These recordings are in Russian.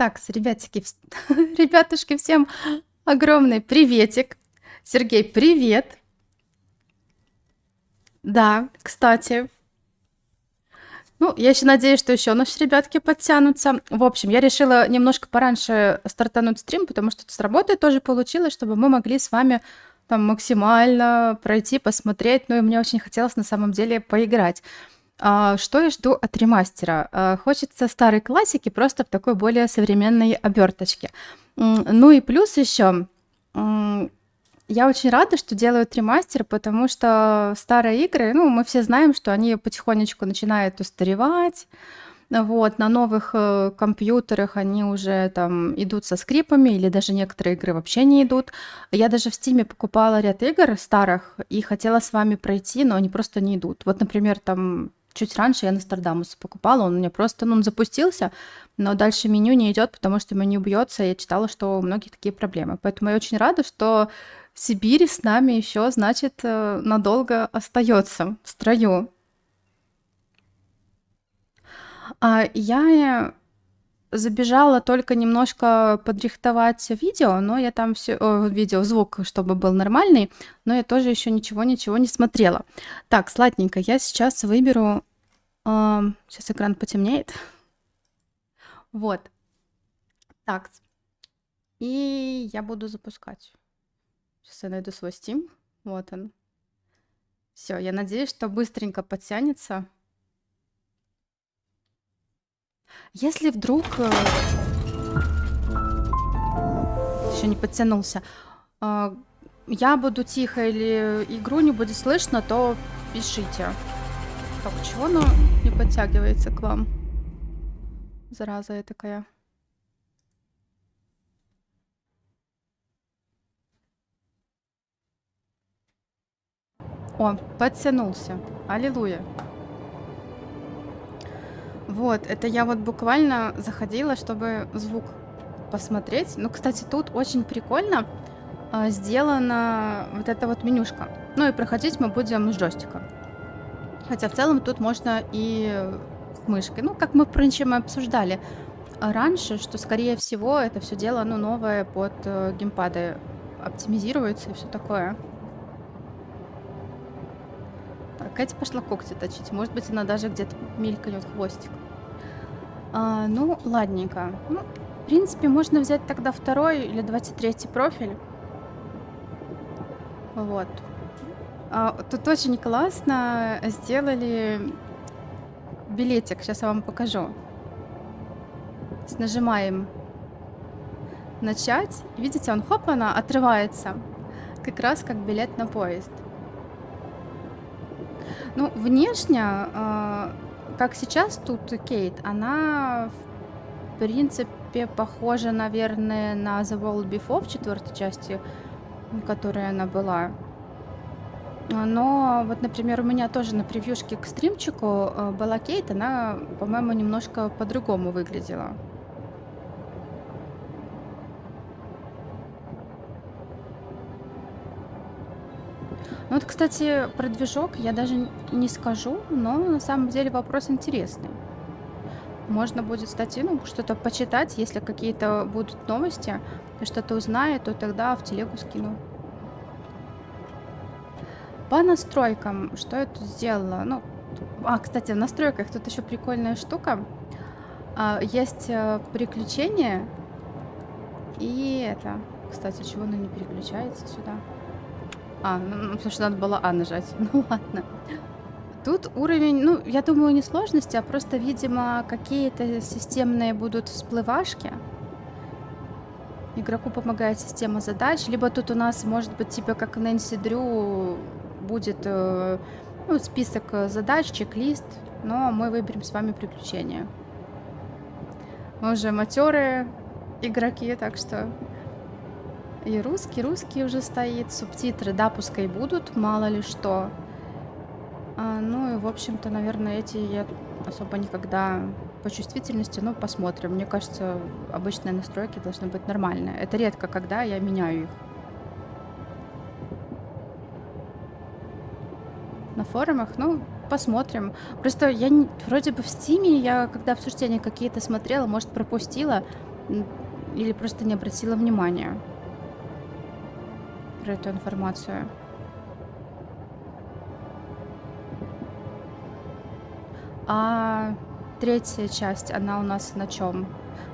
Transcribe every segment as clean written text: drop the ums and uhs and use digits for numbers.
Так, ребятики, ребятушки, всем огромный приветик. Сергей, привет. Да, кстати. Ну, я еще надеюсь, что еще наши ребятки подтянутся. В общем, я решила немножко пораньше стартануть стрим, потому что с работы тоже получилось, чтобы мы могли с вами там максимально пройти, посмотреть. Ну и мне очень хотелось на самом деле поиграть. Что я жду от ремастера? Хочется старой классики, просто в такой более современной оберточке. Ну и плюс еще, я очень рада, что делают ремастер, потому что старые игры, ну, мы все знаем, что они потихонечку начинают устаревать. Вот, на новых компьютерах они уже там идут со скрипами, или даже некоторые игры вообще не идут. Я даже в Стиме покупала ряд игр старых и хотела с вами пройти, но они просто не идут. Вот, например, там чуть раньше я Нострадамуса покупала, он у меня просто, ну, он запустился, но дальше меню не идет, потому что меню бьется. Я читала, что у многих такие проблемы. Поэтому я очень рада, что Сибирь с нами еще, значит, надолго остается в строю. Я забежала только немножко подрихтовать видео, но я там все, видео, звук, чтобы был нормальный, но я тоже еще ничего не смотрела. Так, сладенько, я сейчас выберу, сейчас экран потемнеет. Вот, так, и я буду запускать. Сейчас я найду свой Steam, вот он. Все, я надеюсь, что быстренько подтянется. Если вдруг еще не подтянулся, я буду тихо или игру не будет слышно, то пишите. Так, чего оно не подтягивается к вам? Зараза я такая. О, подтянулся. Аллилуйя. Вот, это я вот буквально заходила, чтобы звук посмотреть. Ну, кстати, тут очень прикольно сделана вот эта вот менюшка. Ну и проходить мы будем с джойстика. Хотя в целом тут можно и с мышкой. Ну, как мы, в принципе, обсуждали раньше, что, скорее всего, это все дело, ну, новое под геймпады оптимизируется и все такое. Так, Катя пошла когти точить. Может быть, она даже где-то мелькнет хвостик. Ну, ладненько. Ну, в принципе, можно взять тогда второй или 23-й профиль. Вот. Тут очень классно сделали билетик. Сейчас я вам покажу. Нажимаем начать. Видите, он хоп, она отрывается. Как раз как билет на поезд. Ну, внешне, как сейчас тут Кейт, она в принципе похожа, наверное, на The World Before в четвертой части, в которой она была. Но вот, например, у меня тоже на превьюшке к стримчику была Кейт, она, по-моему, немножко по-другому выглядела. Ну вот, кстати, про движок я даже не скажу, но на самом деле вопрос интересный. Можно будет, кстати, ну, что-то почитать, если какие-то будут новости, что-то узнаю, то тогда в телегу скину. По настройкам, что я тут сделала? Ну, кстати, в настройках тут еще прикольная штука. Есть приключения. И это, кстати, чего оно не переключается сюда? Ну, потому что надо было нажать. Ну ладно. Тут уровень, ну, я думаю, не сложности, а просто, видимо, какие-то системные будут всплывашки. Игроку помогает система задач. Либо тут у нас, может быть, типа как в Нэнси Дрю будет ну, список задач, чек-лист, но мы выберем с вами приключения. Мы уже матерые игроки, так что... И русский уже стоит. Субтитры, да, пускай будут, мало ли что. Ну и, в общем-то, наверное, эти я особо никогда по чувствительности, ну, посмотрим. Мне кажется, обычные настройки должны быть нормальные. Это редко, когда я меняю их. На форумах, ну, посмотрим. Просто я вроде бы в Стиме, я когда обсуждения какие-то смотрела, может, пропустила. или просто не обратила внимания про эту информацию. А третья часть, она у нас на чем?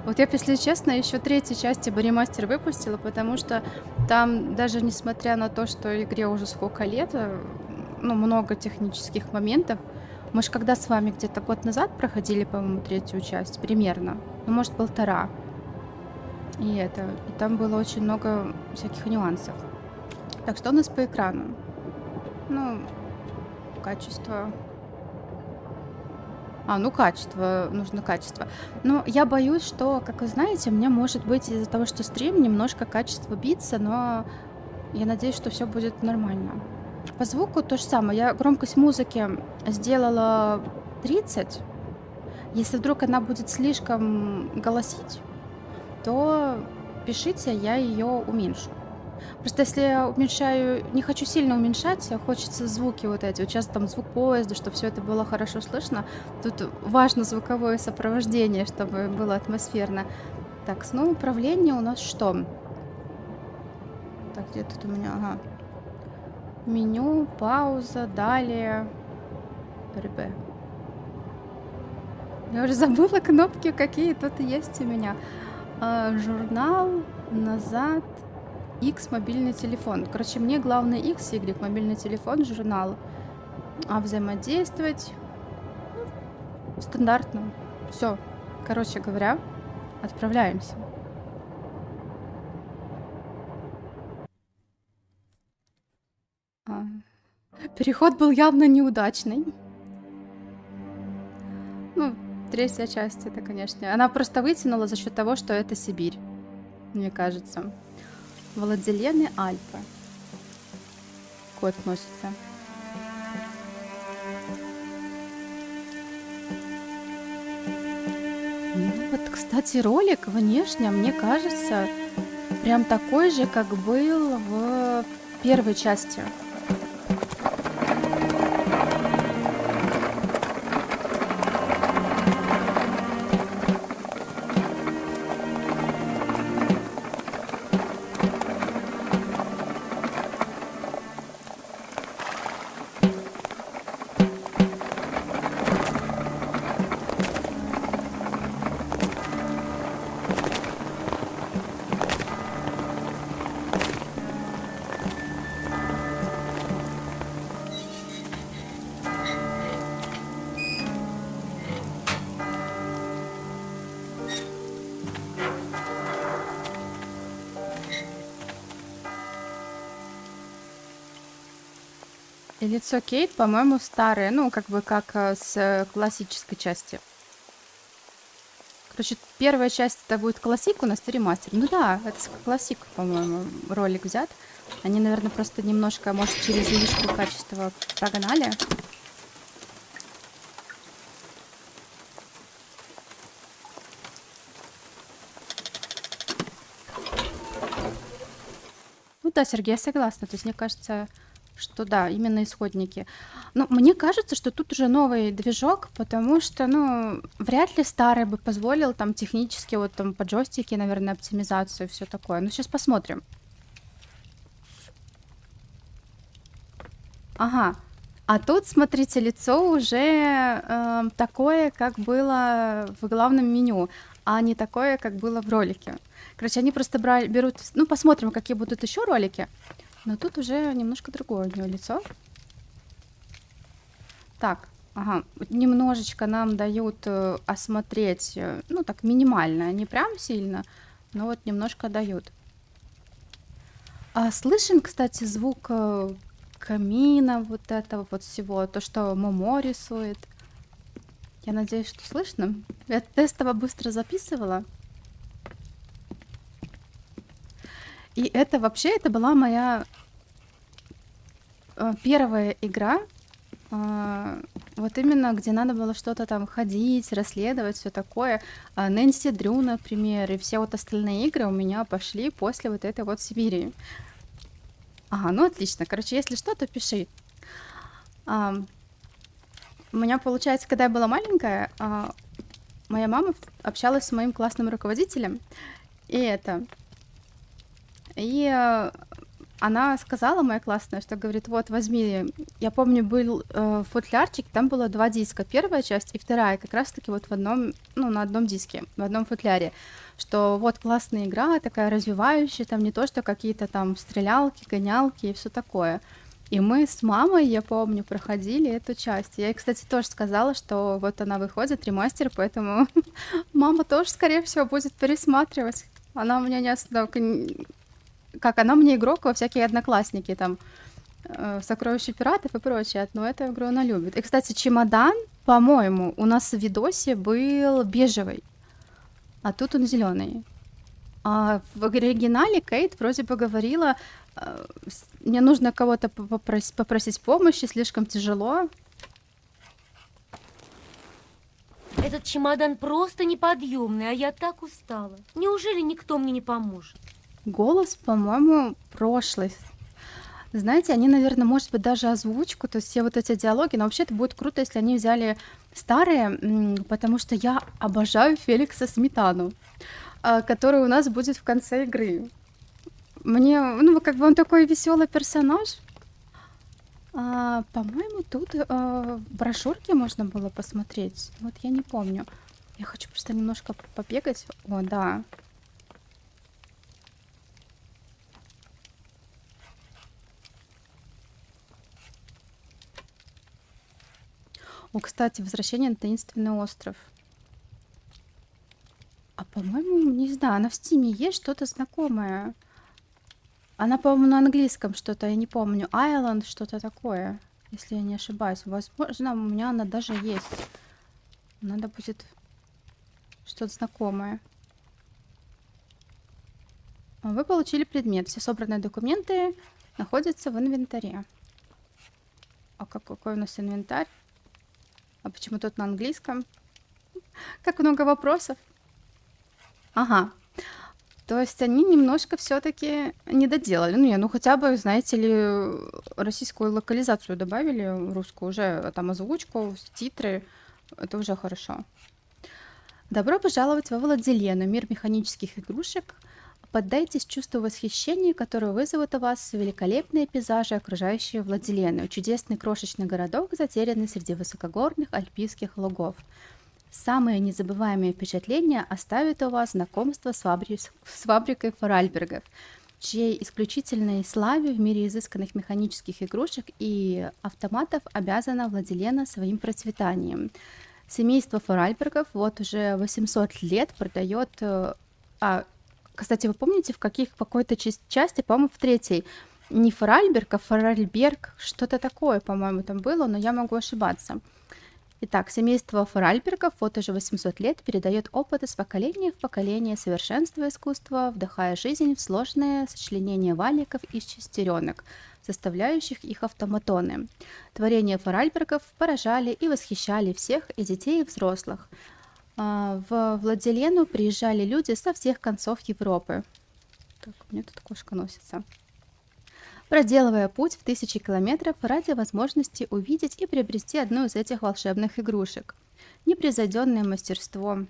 Вот я, если честно, еще третьей части бы ремастер выпустила, потому что там даже несмотря на то, что игре уже сколько лет, ну, много технических моментов. Мы ж когда с вами где-то год назад проходили, по-моему, третью часть, примерно. Ну, может, полтора. И там было очень много всяких нюансов. Так, что у нас по экрану? Ну, качество. Ну качество, нужно качество. Но я боюсь, что, как вы знаете, мне может быть из-за того, что стрим, немножко качество биться, но я надеюсь, что все будет нормально. По звуку то же самое. Я громкость музыки сделала 30. Если вдруг она будет слишком голосить, то пишите, я ее уменьшу. Просто если я уменьшаю, не хочу сильно уменьшать, а хочется звуки вот эти. Вот сейчас там звук поезда, чтобы все это было хорошо слышно. Тут важно звуковое сопровождение, чтобы было атмосферно. Так, снова управление у нас что? Так, где тут у меня? Ага. Меню, пауза, далее. РБ. Я уже забыла кнопки, какие тут есть у меня. Журнал, назад. X мобильный телефон. Короче, мне главное X, Y мобильный телефон, журнал. А взаимодействовать стандартно. Все. Короче говоря, отправляемся. А, Переход был явно неудачный. Ну, третья часть, это, конечно. Она просто вытянула за счет того, что это Сибирь, мне кажется. Владилены Альпы. Кот носится. Ну вот, кстати, ролик внешне, мне кажется, прям такой же, как был в первой части. И лицо Кейт, по-моему, старое, ну, как бы как с классической части. Короче, первая часть это будет классик, у нас и ремастер. Ну да, это с классик, по-моему, ролик взят. Они, наверное, просто немножко, может, через увеличку качества прогнали. Ну да, Сергей, я согласна. То есть мне кажется, что да, именно исходники. Но мне кажется, что тут уже новый движок, потому что, ну, вряд ли старый бы позволил там технически вот там по джойстике, наверное, оптимизацию и все такое. Ну, сейчас посмотрим. Ага. А тут, смотрите, лицо уже такое, как было в главном меню, а не такое, как было в ролике. Короче, они просто берут... Ну, посмотрим, какие будут еще ролики. Но тут уже немножко другое у него лицо. Так, ага, вот немножечко нам дают осмотреть, ну, так минимально, не прям сильно, но вот немножко дают. Слышен, кстати, звук камина, вот этого вот всего, то, что Момо рисует. Я надеюсь, что слышно. Я тестово быстро записывала. И это вообще, это была моя первая игра, вот именно, где надо было что-то там ходить, расследовать, все такое. Нэнси Дрю, например, и все вот остальные игры у меня пошли после вот этой вот Сибири. Ага, ну отлично. Короче, если что, то пиши. А, У меня, получается, когда я была маленькая, моя мама общалась с моим классным руководителем, и она сказала, моя классная, что говорит: "Вот возьми". Я помню, был, футлярчик, там было 2 диска. Первая часть и вторая как раз таки вот в одном, ну, на одном диске, в одном футляре. Что вот классная игра, такая развивающая, там не то, что какие-то там стрелялки, гонялки и все такое. И мы с мамой, я помню, проходили эту часть. Я ей, кстати, тоже сказала, что вот она выходит, ремастер, поэтому мама тоже, скорее всего, будет пересматривать. Она у меня не оста как она мне игрок во всякие одноклассники, там, сокровища пиратов и прочее, но эту игру она любит. И, кстати, чемодан, по-моему, у нас в видосе был бежевый, а тут он зеленый. А в оригинале Кейт вроде бы говорила, мне нужно кого-то попросить помощи, слишком тяжело. Этот чемодан просто неподъемный, а я так устала. Неужели никто мне не поможет? Голос, по-моему, прошлый. Знаете, они, наверное, может быть, даже озвучку, то есть все вот эти диалоги, но вообще это будет круто, если они взяли старые, потому что я обожаю Феликса Сметану, который у нас будет в конце игры. Мне, ну, как бы он такой веселый персонаж. По-моему, тут брошюрки можно было посмотреть. Вот я не помню. Я хочу просто немножко побегать. О, да. О, кстати, "Возвращение на таинственный остров". А по-моему, не знаю, она в "Стиме" есть, что-то знакомое. Она, по-моему, на английском что-то, я не помню. Island, что-то такое, если я не ошибаюсь. Возможно, у меня она даже есть. Надо будет что-то знакомое. Вы получили предмет. Все собранные документы находятся в инвентаре. А какой у нас инвентарь? А почему тут на английском? Как много вопросов. Ага. То есть они немножко все-таки не доделали. Ну, хотя бы, знаете ли, российскую локализацию добавили, русскую уже, там озвучку, титры. Это уже хорошо. Добро пожаловать во Владилену, мир механических игрушек. Поддайтесь чувству восхищения, которое вызовут у вас великолепные пейзажи, окружающие Владилену. Чудесный крошечный городок, затерянный среди высокогорных альпийских лугов. Самые незабываемые впечатления оставит у вас знакомство с фабрикой Форальбергов, чьей исключительной славе в мире изысканных механических игрушек и автоматов обязана Владилена своим процветанием. Семейство Форальбергов вот уже 800 лет продает... Кстати, вы помните, в какой-то части, по-моему, в третьей, не Форальберг, а Форальберг, что-то такое, по-моему, там было, но я могу ошибаться. Итак, семейство Форальбергов вот уже 800 лет передает опыт из поколения в поколение, совершенствуя искусство, вдыхая жизнь в сложные сочленения валиков и шестеренок, составляющих их автоматоны. Творения Форальбергов поражали и восхищали всех, и детей, и взрослых. В Владилену приезжали люди со всех концов Европы. Так, у меня тут кошка носится. Проделывая путь в тысячи километров ради возможности увидеть и приобрести одну из этих волшебных игрушек. Непревзойденное мастерство.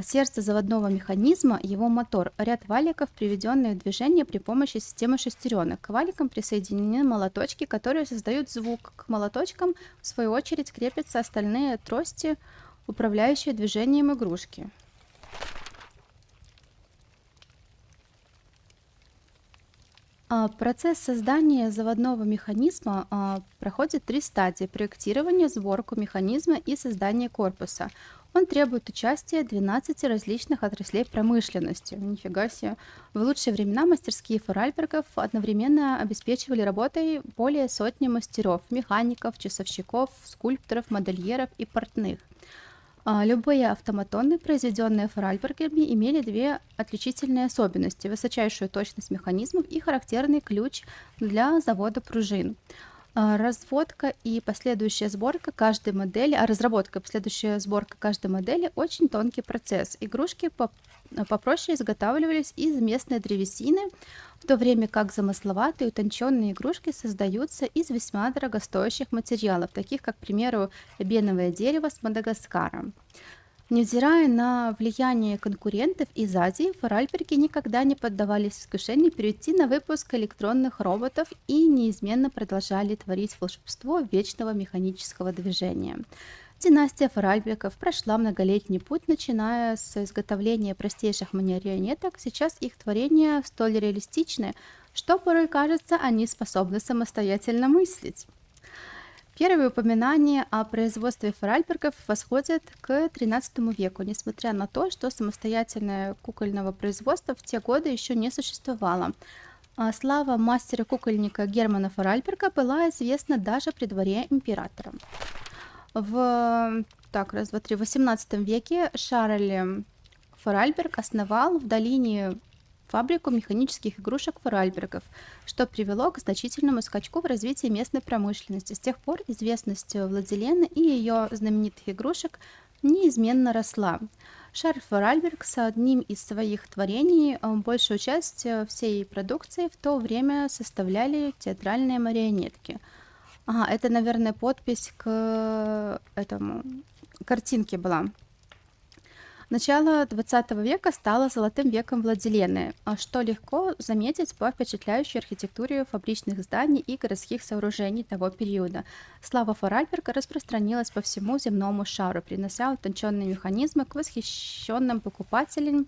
Сердце заводного механизма, его мотор, ряд валиков, приведенные в движение при помощи системы шестеренок. К валикам присоединены молоточки, которые создают звук. К молоточкам, в свою очередь, крепятся остальные трости, управляющие движением игрушки. Процесс создания заводного механизма проходит 3 стадии: проектирование, сборку механизма и создание корпуса. Он требует участия 12 различных отраслей промышленности. Нифига себе. В лучшие времена мастерские Форальбергов одновременно обеспечивали работой более сотни мастеров, механиков, часовщиков, скульпторов, модельеров и портных. Любые автоматоны, произведенные Форальбергами, имели 2 отличительные особенности: высочайшую точность механизмов и характерный ключ для завода пружин. Разработка и последующая сборка каждой модели очень тонкий процесс. Игрушки попроще изготавливались из местной древесины, в то время как замысловатые утонченные игрушки создаются из весьма дорогостоящих материалов, таких как, к примеру, эбеновое дерево с Мадагаскара. Невзирая на влияние конкурентов из Азии, Форальберги никогда не поддавались искушению перейти на выпуск электронных роботов и неизменно продолжали творить волшебство вечного механического движения. Династия Форальбергов прошла многолетний путь, начиная с изготовления простейших марионеток. Сейчас их творения столь реалистичны, что порой кажется, они способны самостоятельно мыслить. Первые упоминания о производстве форальбергов восходят к XIII веку, несмотря на то, что самостоятельное кукольного производства в те годы еще не существовало. Слава мастера-кукольника Германа Форальберга была известна даже при дворе императора. В 18 веке Шарль Форальберг основал в долине фабрику механических игрушек Форальбергов, что привело к значительному скачку в развитии местной промышленности. С тех пор известность Владилены и ее знаменитых игрушек неизменно росла. Шарль Форальберг с одним из своих творений большую часть всей продукции в то время составляли театральные марионетки. Ага, это, наверное, подпись к этому картинке была. Начало XX века стало золотым веком Владилены, что легко заметить по впечатляющей архитектуре фабричных зданий и городских сооружений того периода. Слава Форальберга распространилась по всему земному шару, принося утонченные механизмы к восхищенным покупателям,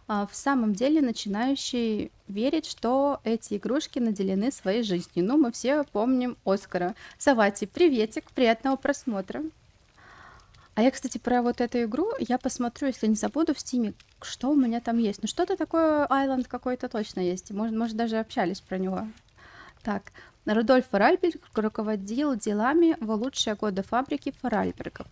в самом деле начинающие верить, что эти игрушки наделены своей жизнью. Ну, мы все помним Оскара. Савати, приветик, приятного просмотра. А я, кстати, про вот эту игру, я посмотрю, если не забуду, в Стиме, что у меня там есть. Ну, что-то такое, Айленд какой-то точно есть. Может, даже общались про него. Так, Рудольф Форальберг руководил делами в лучшие годы фабрики Форальбергов.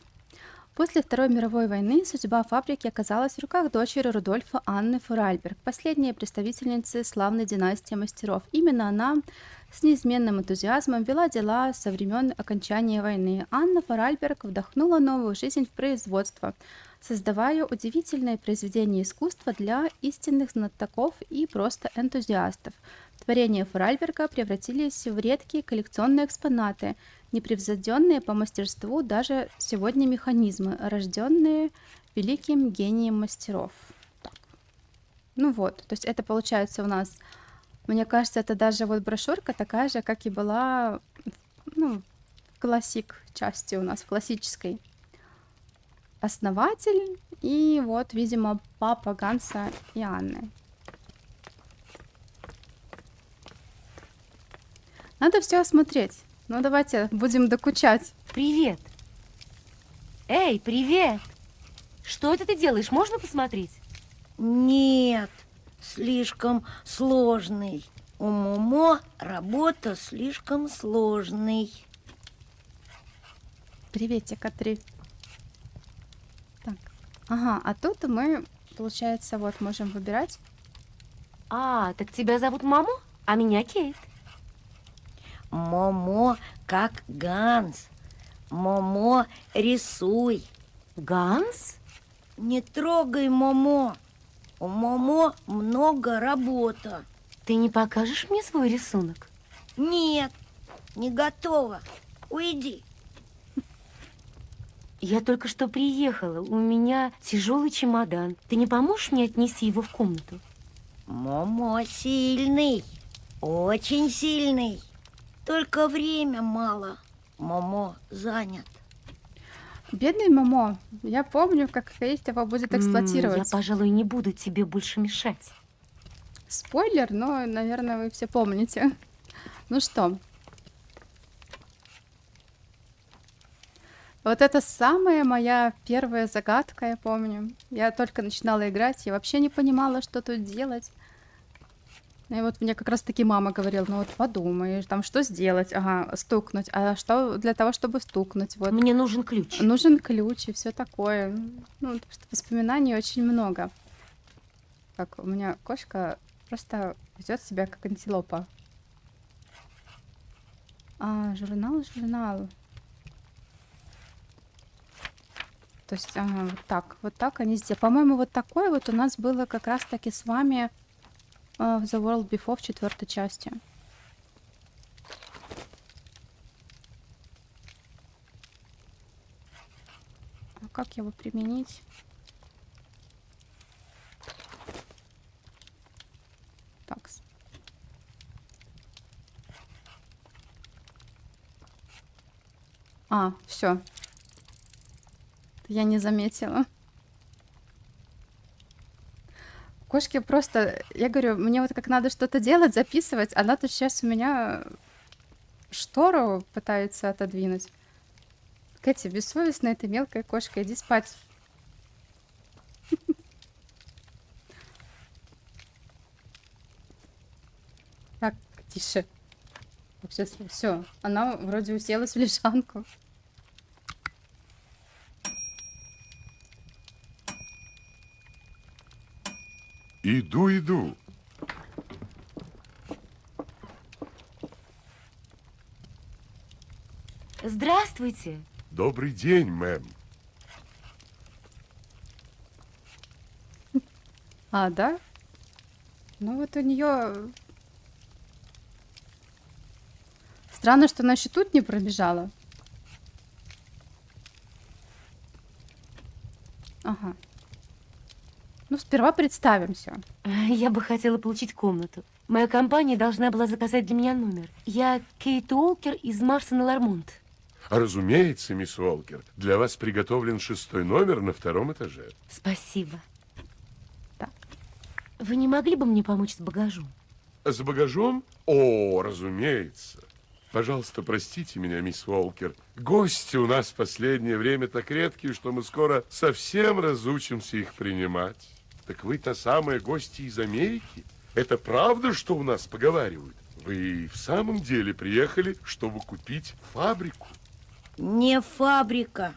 После Второй мировой войны судьба фабрики оказалась в руках дочери Рудольфа Анны Форальберг, последней представительницы славной династии мастеров. Именно она с неизменным энтузиазмом вела дела со времен окончания войны. Анна Форальберг вдохнула новую жизнь в производство, создавая удивительные произведения искусства для истинных знатоков и просто энтузиастов. Творения Форальберга превратились в редкие коллекционные экспонаты, непревзойденные по мастерству даже сегодня механизмы, рожденные великим гением мастеров. Так. Ну вот, то есть это получается у нас, мне кажется, это даже вот брошюрка такая же, как и была, ну, в классик части у нас, в классической. Основатель и вот, видимо, папа Ганса и Анны. Надо все осмотреть. Ну, давайте будем докучать. Привет. Эй, привет. Что это ты делаешь? Можно посмотреть? Нет, слишком сложный. У Момо работа слишком сложный. Приветик, Атри. Так, ага, а тут мы, получается, вот можем выбирать. А, так тебя зовут Мамо, а меня Кейт. Момо как Ганс. Момо рисуй. Ганс? Не трогай Момо. У Момо много работа. Ты не покажешь мне свой рисунок? Нет, не готово. Уйди. Я только что приехала. У меня тяжелый чемодан. Ты не поможешь мне отнести его в комнату? Момо сильный, очень сильный. Только время мало. Момо занят. Бедный Момо. Я помню, как Кейт его будет Я, эксплуатировать. пожалуй, не буду тебе больше мешать. Спойлер, но, наверное, вы все помните. Ну что? Вот это самая моя первая загадка, я помню. Я только начинала играть, я вообще не понимала, что тут делать. И вот мне как раз-таки мама говорила, ну вот подумай, там что сделать? Ага, стукнуть. А что для того, чтобы стукнуть? Вот. Мне нужен ключ. Нужен ключ и все такое. Ну, потому что воспоминаний очень много. Как у меня кошка просто ведет себя как антилопа. А, журнал. То есть, ага, вот так они сделали. По-моему, вот такое вот у нас было как раз-таки с вами в The World Before в 4-й части. А как его применить? А, все. Я не заметила. Кошки просто, я говорю, мне вот как надо что-то делать, записывать, она тут сейчас у меня штору пытается отодвинуть. Кэти, бессовестная ты мелкая кошка, иди спать. Так, тише. Сейчас все, она вроде уселась в лежанку. Иду. Здравствуйте. Добрый день, мэм. А, да? Ну вот у нее странно, что она еще тут не пробежала. Ага. Ну, сперва представимся. Я бы хотела получить комнату. Моя компания должна была заказать для меня номер. Я Кейт Уолкер из Марсона Лармонт. Разумеется, мисс Уолкер, для вас приготовлен 6-й номер на 2-м этаже. Спасибо. Так. Вы не могли бы мне помочь с багажом? С багажом? О, разумеется. Пожалуйста, простите меня, мисс Уолкер. Гости у нас в последнее время так редкие, что мы скоро совсем разучимся их принимать. Так вы та самая гостья из Америки? Это правда, что у нас поговаривают? Вы в самом деле приехали, чтобы купить фабрику? Не фабрика.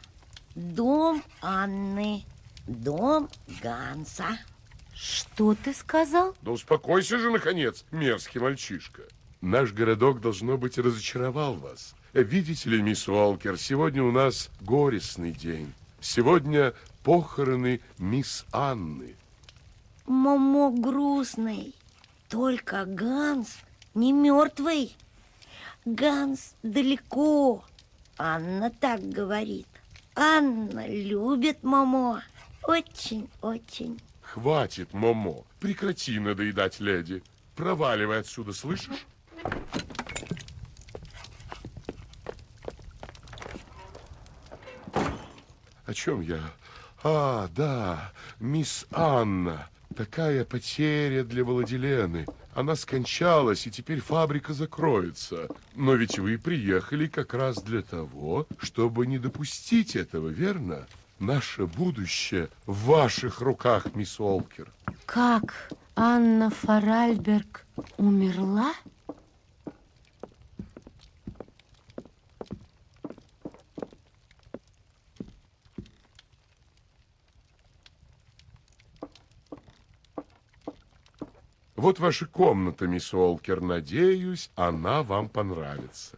Дом Анны. Дом Ганса. Что ты сказал? Да успокойся же, наконец, мерзкий мальчишка. Наш городок, должно быть, разочаровал вас. Видите ли, мисс Уолкер, сегодня у нас горестный день. Сегодня похороны мисс Анны. Момо грустный. Только Ганс не мертвый. Ганс далеко. Анна так говорит. Анна любит Момо. Очень-очень. Хватит, Момо. Прекрати надоедать леди. Проваливай отсюда, слышишь? О чем я? А, да, мисс Анна. Такая потеря для Владилены. Она скончалась, и теперь фабрика закроется. Но ведь вы приехали как раз для того, чтобы не допустить этого, верно? Наше будущее в ваших руках, мисс Уолкер. Как Анна Фаральберг умерла? Вот ваша комната, мисс Уолкер. Надеюсь, она вам понравится.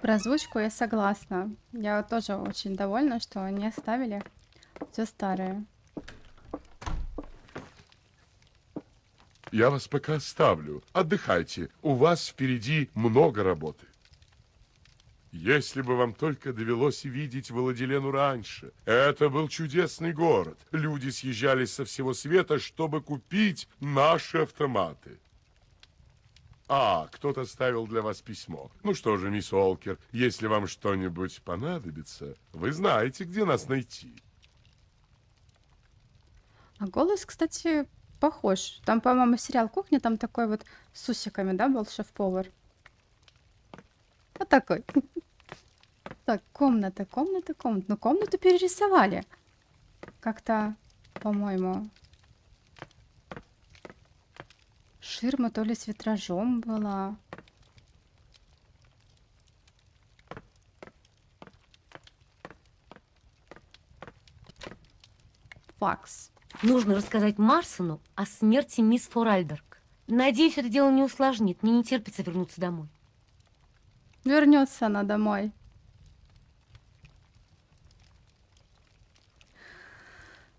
Про озвучку я согласна. Я тоже очень довольна, что они оставили все старое. Я вас пока оставлю. Отдыхайте. У вас впереди много работы. Если бы вам только довелось видеть Владилену раньше. Это был чудесный город. Люди съезжались со всего света, чтобы купить наши автоматы. А, кто-то оставил для вас письмо. Ну что же, мисс Уолкер, если вам что-нибудь понадобится, вы знаете, где нас найти. А голос, кстати, похож. Там, по-моему, сериал «Кухня», там такой вот с усиками, да, был шеф-повар. Вот такой. Так, комната. Ну, комнату перерисовали. Как-то, по-моему, ширма то ли с витражом была. Факс. Нужно рассказать Марсону о смерти мисс Форальберг. Надеюсь, это дело не усложнит. Мне не терпится вернуться домой. Вернется она домой.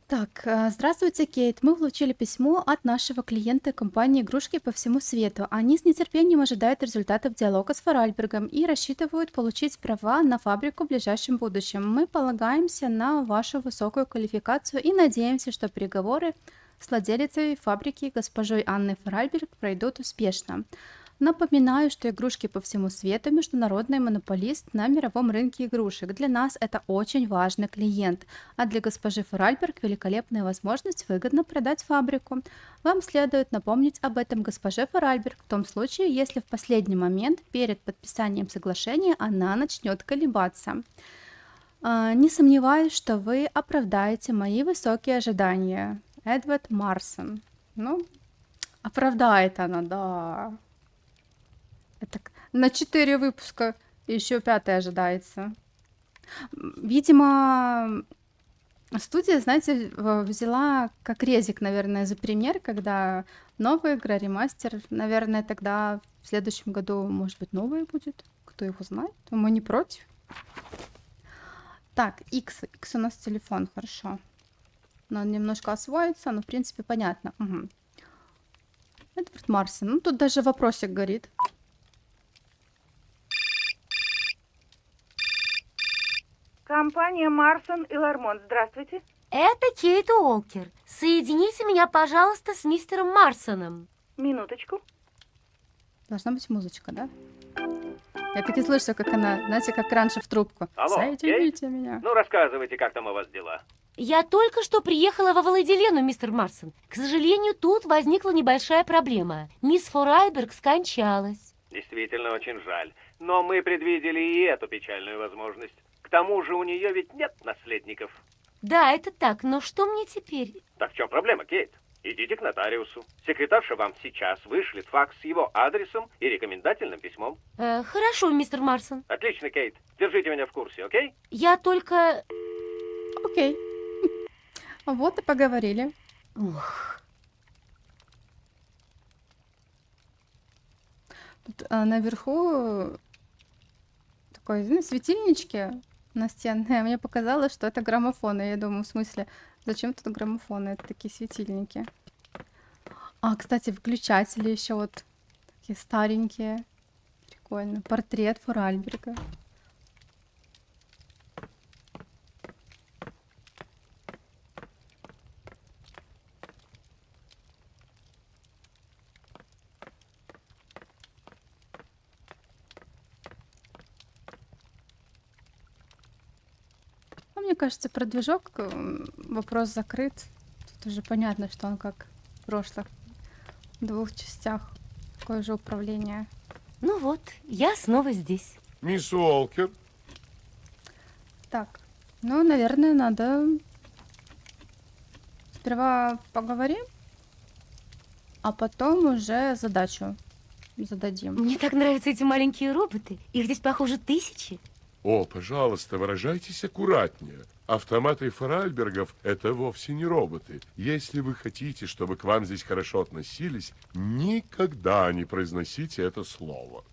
Так, здравствуйте, Кейт. Мы получили письмо от нашего клиента компании «Игрушки по всему свету». Они с нетерпением ожидают результатов диалога с Фаральбергом и рассчитывают получить права на фабрику в ближайшем будущем. Мы полагаемся на вашу высокую квалификацию и надеемся, что переговоры с владелицей фабрики госпожой Анной Фаральберг пройдут успешно. Напоминаю, что игрушки по всему свету — международный монополист на мировом рынке игрушек. Для нас это очень важный клиент, а для госпожи Форальберг великолепная возможность выгодно продать фабрику. Вам следует напомнить об этом госпоже Форальберг в том случае, если в последний момент перед подписанием соглашения она начнет колебаться. Не сомневаюсь, что вы оправдаете мои высокие ожидания. Эдвард Марсон. Ну, оправдает она, да. Это на 4 выпуска, еще 5 ожидается. Видимо, студия, знаете, взяла как резик, наверное, за пример, когда новая игра, ремастер, наверное, тогда в следующем году, может быть, новая будет. Кто его знает? Мы не против. Так, X у нас телефон, хорошо. Надо немножко освоиться, но в принципе понятно. Угу. Эдвард Марсон. Ну, тут даже вопросик горит. Компания Марсон и Лармон. Здравствуйте. Это Кейт Уолкер. Соедините меня, пожалуйста, с мистером Марсоном. Минуточку. Должна быть музычка, да? Я так и слышу, как она, знаете, как раньше в трубку. Алло, Соедините меня. Ну, рассказывайте, как там у вас дела. Я только что приехала во Владилену, мистер Марсон. К сожалению, тут возникла небольшая проблема. Мисс Форальберг скончалась. Действительно, очень жаль. Но мы предвидели и эту печальную возможность. К тому же у нее ведь нет наследников. Да, это так, но что мне теперь? Так в чем проблема, Кейт? Идите к нотариусу. Секретарша вам сейчас вышлет факс с его адресом и рекомендательным письмом. Хорошо, мистер Марсон. Отлично, Кейт. Держите меня в курсе, окей? Я только... Окей. Вот и поговорили. Ух. Тут наверху такой, ну, светильнички настенные. Мне показалось, что это граммофоны. Я думаю, в смысле, зачем тут граммофоны? Это такие светильники. А, кстати, выключатели еще вот такие старенькие. Прикольно. Портрет Форальберга. Ну, мне кажется, про движок вопрос закрыт. Тут уже понятно, что он как в прошлых 2 частях. Такое же управление. Ну вот, я снова здесь. Мисс Уолкер, Так, ну, наверное, надо сперва поговорим, а потом уже задачу зададим. Мне так нравятся эти маленькие роботы. Их здесь, похоже, 1000. о, пожалуйста, выражайтесь аккуратнее. Автоматы Форальбергов — это вовсе не роботы. Если вы хотите, чтобы к вам здесь хорошо относились, никогда не произносите это слово.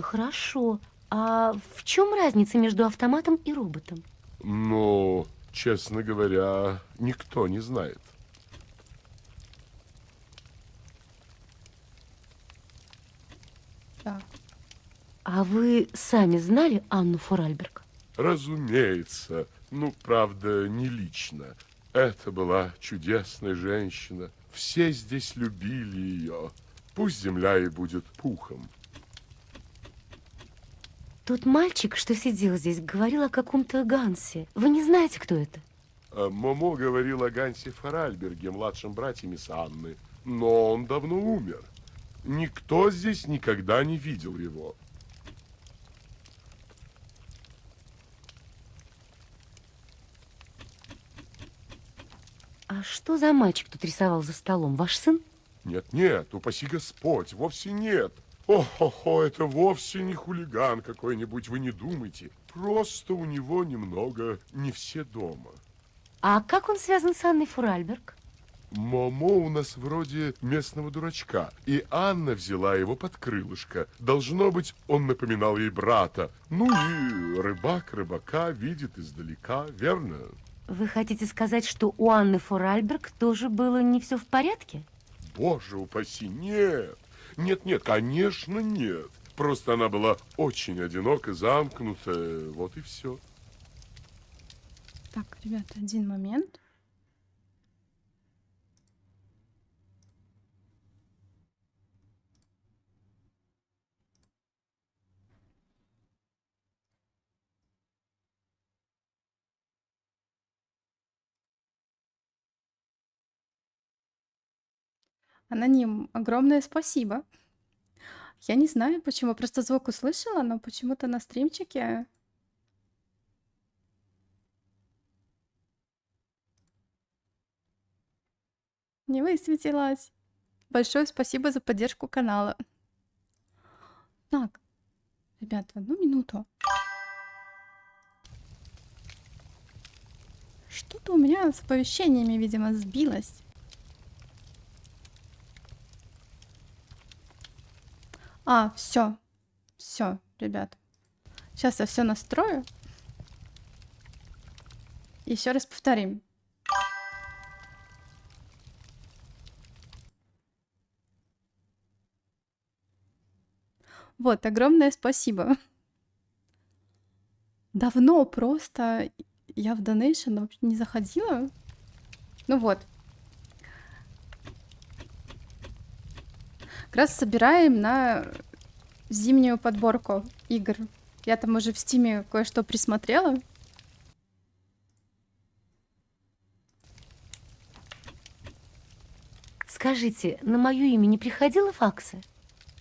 Хорошо. А в чем разница между автоматом и роботом? Но, честно говоря, никто не знает. Так. А вы сами знали Анну Форальберг? Разумеется, ну, правда, не лично. Это была чудесная женщина. Все здесь любили ее. Пусть земля ей будет пухом. Тот мальчик, что сидел здесь, говорил о каком-то Гансе. Вы не знаете, кто это? Момо говорил о Гансе Форальберге, младшем брате мисс Анны, но он давно умер. Никто здесь никогда не видел его. А что за мальчик тут рисовал за столом? Ваш сын? Нет, упаси Господь, вовсе нет. О-хо-хо, это вовсе не хулиган какой-нибудь, вы не думайте. Просто у него немного не все дома. А как он связан с Анной Форальберг? Момо у нас вроде местного дурачка, и Анна взяла его под крылышко. Должно быть, он напоминал ей брата. Ну и рыбак рыбака видит издалека, верно? Вы хотите сказать, что у Анны Форальберг тоже было не все в порядке? Боже упаси, нет. Нет, конечно, нет. Просто она была очень одинока, замкнутая, вот и все. Так, ребята, один момент. Аноним, огромное спасибо. Я не знаю, почему, просто звук услышала, но почему-то на стримчике не высветилась. Большое спасибо за поддержку канала. Так, ребята, одну минуту. Что-то у меня с оповещениями, видимо, сбилось. Все. Все, ребят. Сейчас я все настрою. Еще раз повторим. Вот, огромное спасибо. Давно просто я в Donation вообще не заходила. Ну вот. Как раз собираем на зимнюю подборку игр. Я там уже в Стиме кое-что присмотрела. Скажите, на мое имя не приходило факса?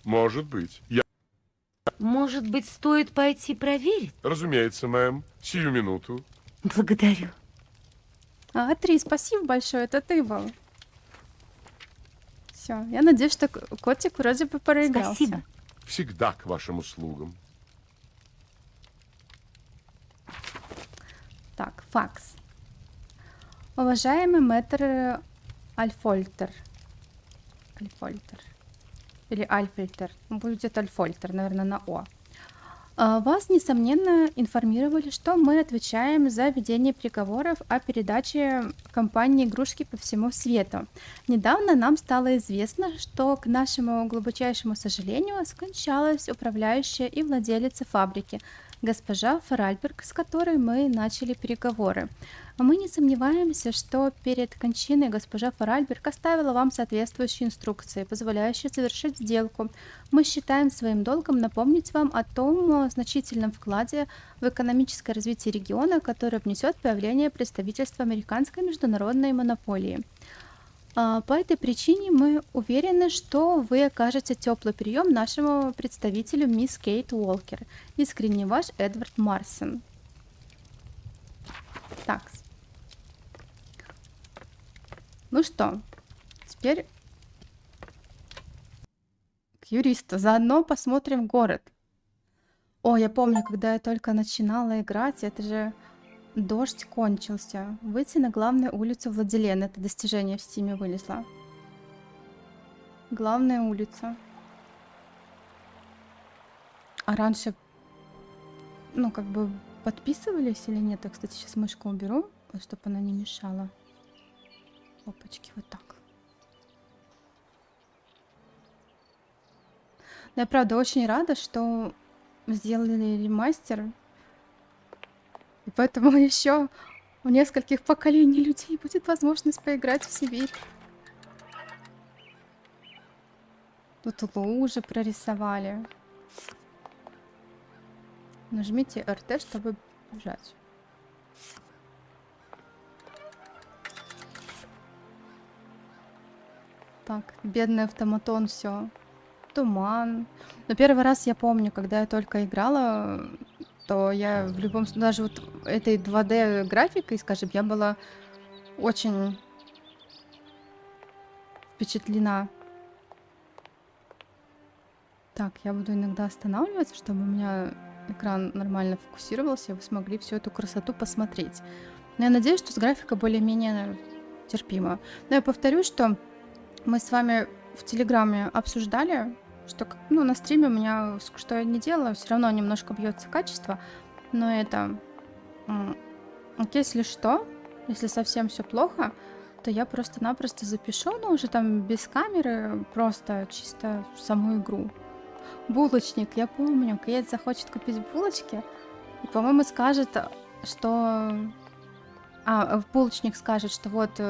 Может быть. Может быть, стоит пойти проверить? Разумеется, мэм. Сию минуту. Благодарю. Три, спасибо большое, это ты был. Все, я надеюсь, что котик вроде бы проигрался. Спасибо. Всегда к вашим услугам. Так, факс. Уважаемый мэтр Альфольтер. Альфольтер. Или Альфольтер. Будет Альфольтер, наверное, на О. Вас, несомненно, информировали, что мы отвечаем за ведение переговоров о передаче компании игрушки по всему свету. Недавно нам стало известно, что, к нашему глубочайшему сожалению, скончалась управляющая и владелица фабрики, госпожа Фаральберг, с которой мы начали переговоры. Мы не сомневаемся, что перед кончиной госпожа Фаральберг оставила вам соответствующие инструкции, позволяющие завершить сделку. Мы считаем своим долгом напомнить вам о том значительном вкладе в экономическое развитие региона, который внесет появление представительства американской международной монополии. По этой причине мы уверены, что вы окажете теплый прием нашему представителю мисс Кейт Уолкер. Искренне ваш Эдвард Марсон. Так. Ну что, теперь к юристу. Заодно посмотрим город. О, я помню, когда я только начинала играть, это же дождь кончился. Выйти на главную улицу Владилен. Это достижение в Стиме вылезло. Главная улица. А раньше, ну, как бы подписывались или нет? Я, кстати, сейчас мышку уберу, чтобы она не мешала. Опачки, вот так. Но я, правда, очень рада, что сделали ремастер. И поэтому еще у нескольких поколений людей будет возможность поиграть в Сибирь. Тут лужи прорисовали. Нажмите RT, чтобы бежать. Так, бедный автоматон, все. Туман. Но первый раз я помню, когда я только играла, то я в любом случае, даже вот этой 2D графикой, скажем, я была очень впечатлена. Так, я буду иногда останавливаться, чтобы у меня экран нормально фокусировался, и вы смогли всю эту красоту посмотреть. Но я надеюсь, что с графикой более-менее терпимо. Но я повторю, что мы с вами в Телеграме обсуждали, что, ну, на стриме у меня, что я не делала, все равно немножко бьется качество, но это, если что, если совсем все плохо, то я просто-напросто запишу, но уже там без камеры, просто чисто саму игру. Булочник, я помню, Кейт захочет купить булочки, и, по-моему, скажет, что... булочник скажет, что вот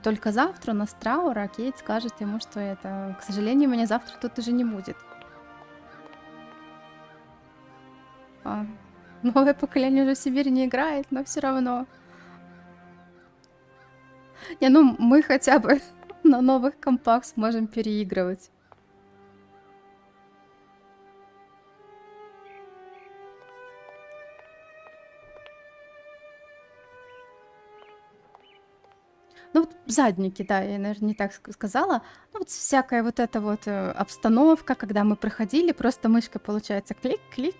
только завтра у нас траур, а Кейт скажет ему, что это, к сожалению, меня завтра тут уже не будет. Новое поколение уже в Сибири не играет, но все равно. Не, ну мы хотя бы на новых компах сможем переигрывать. Ну вот задники, да, я, наверное, не так сказала. Ну вот всякая вот эта вот обстановка, когда мы проходили, просто мышкой получается клик-клик.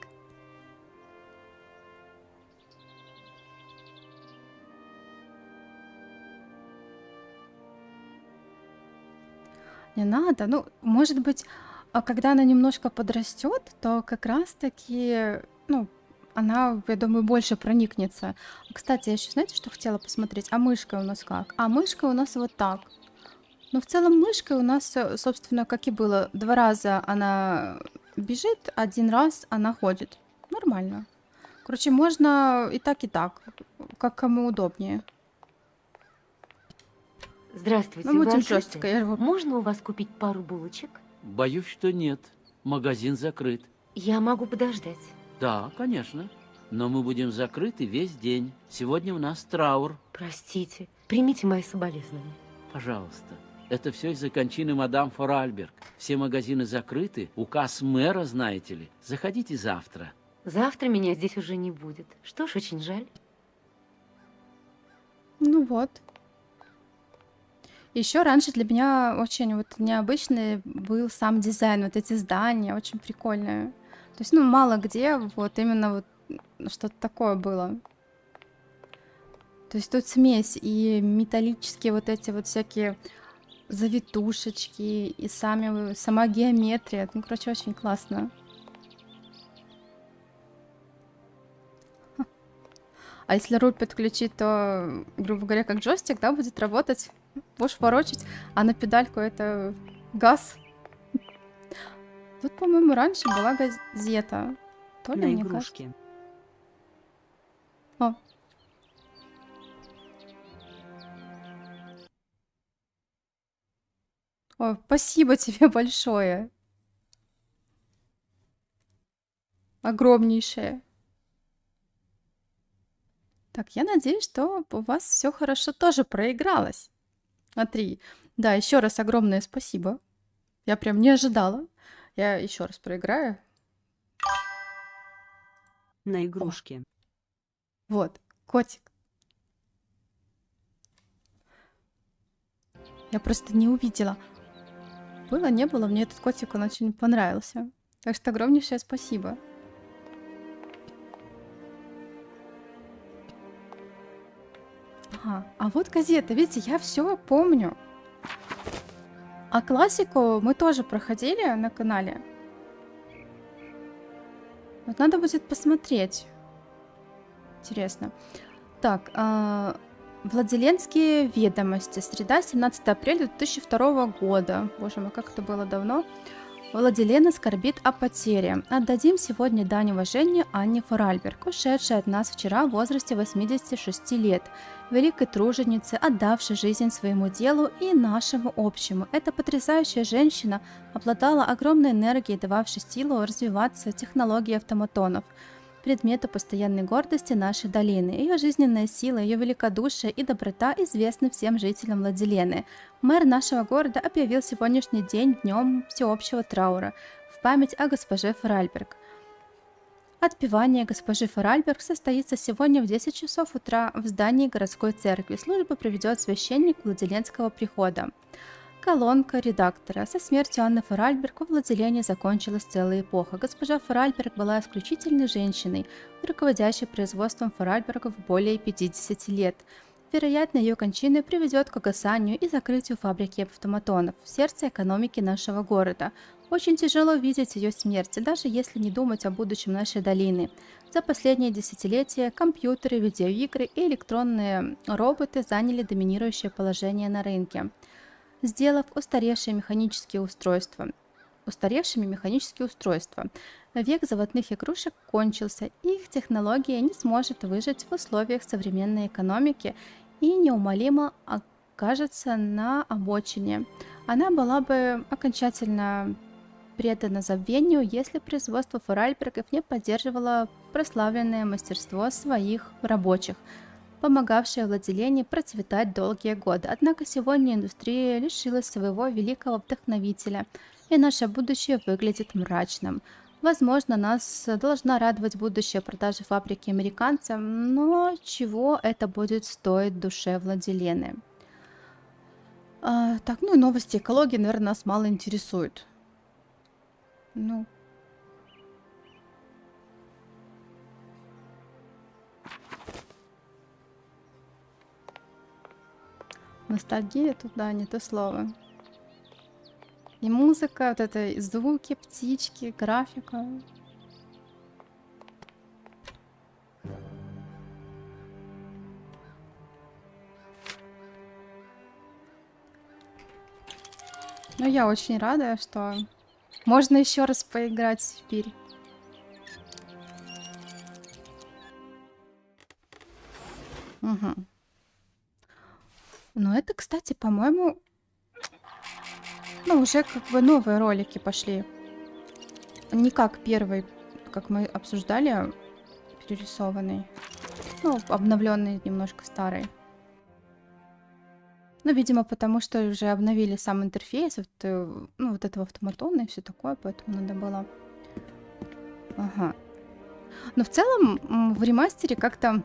Не надо. Ну, может быть, когда она немножко подрастет, то как раз-таки, ну, она, я думаю, больше проникнется. Кстати, я еще, знаете, что хотела посмотреть? А мышка у нас как? А мышка у нас вот так. Ну, в целом, мышкой у нас, собственно, как и было. 2 раза она бежит, 1 раз она ходит. Нормально. Короче, можно и так, как кому удобнее. Здравствуйте, Ну, вы будем открыты? жестко. Я его... Можно у вас купить пару булочек? Боюсь, что нет. Магазин закрыт. Я могу подождать. Да, конечно. Но мы будем закрыты весь день. Сегодня у нас траур. Простите, примите мои соболезнования. Пожалуйста. Это все из-за кончины мадам Форальберг. Все магазины закрыты. Указ мэра, знаете ли. Заходите завтра. Завтра меня здесь уже не будет. Что ж, очень жаль. Ну вот. Еще раньше для меня очень вот необычный был сам дизайн, вот эти здания, очень прикольные. То есть, ну, мало где вот именно вот что-то такое было. То есть тут смесь и металлические вот эти вот всякие завитушечки, и сама геометрия. Ну, короче, очень классно. А если руль подключить, то, грубо говоря, как джойстик, да, будет работать. Будешь ворочать, а на педальку это газ. Тут, по-моему, раньше была газета. То ли, На мне игрушке. кажется. О. Ой, спасибо тебе большое. Огромнейшее. Так, я надеюсь, что у вас все хорошо тоже проигралось. Смотри. Да, еще раз огромное спасибо. Я прям не ожидала. Я еще раз проиграю. На игрушке. Вот, котик. Я просто не увидела. Было, не было, мне этот котик, он очень понравился. Так что огромнейшее спасибо. Ага, а вот газета, видите, я все помню. А классику мы тоже проходили на канале. Вот надо будет посмотреть. Интересно. Так, Владиленские ведомости. Среда, 17 апреля 2002 года. Боже мой, как это было давно. Владилена скорбит о потере. Отдадим сегодня дань уважения Анне Форальберг, ушедшей от нас вчера в возрасте 86 лет, великой труженице, отдавшей жизнь своему делу и нашему общему. Эта потрясающая женщина обладала огромной энергией, дававшей силу развиваться технологии автоматонов, предмету постоянной гордости нашей долины. Ее жизненная сила, ее великодушие и доброта известны всем жителям Владилены. Мэр нашего города объявил сегодняшний день днем всеобщего траура в память о госпоже Форальберг. Отпевание госпожи Форальберг состоится сегодня в 10 часов утра в здании городской церкви. Службу проведет священник Владиленского прихода. Колонка редактора. Со смертью Анны Форальберг во Владилене закончилась целая эпоха. Госпожа Форальберг была исключительной женщиной, руководящей производством Форальбергов более 50 лет. Вероятно, ее кончина приведет к угасанию и закрытию фабрики автоматонов в сердце экономики нашего города. Очень тяжело видеть ее смерть, даже если не думать о будущем нашей долины. За последние десятилетия компьютеры, видеоигры и электронные роботы заняли доминирующее положение на рынке, сделав устаревшими механические устройства. Век заводных игрушек кончился, и их технология не сможет выжить в условиях современной экономики и неумолимо окажется на обочине. Она была бы окончательно предана забвению, если производство Форальбергов не поддерживало прославленное мастерство своих рабочих. помогавшая владелению процветать долгие годы. Однако сегодня индустрия лишилась своего великого вдохновителя, и наше будущее выглядит мрачным. Возможно, нас должна радовать будущее продажи фабрики американцам, но чего это будет стоить душе владелены? Так, ну и новости экологии, наверное, нас мало интересуют. Ну, ностальгия тут, да, не то слово. И музыка, вот это, и звуки, птички, графика. Но я очень рада, что можно еще раз поиграть теперь. Угу. Но это, кстати, по-моему, ну, уже как бы новые ролики пошли. Не как первый, как мы обсуждали, перерисованный. Ну, обновленный, немножко старый. Ну, видимо, потому что уже обновили сам интерфейс, вот, ну, вот этого автоматона и все такое, поэтому надо было. Ага. Но в целом в ремастере как-то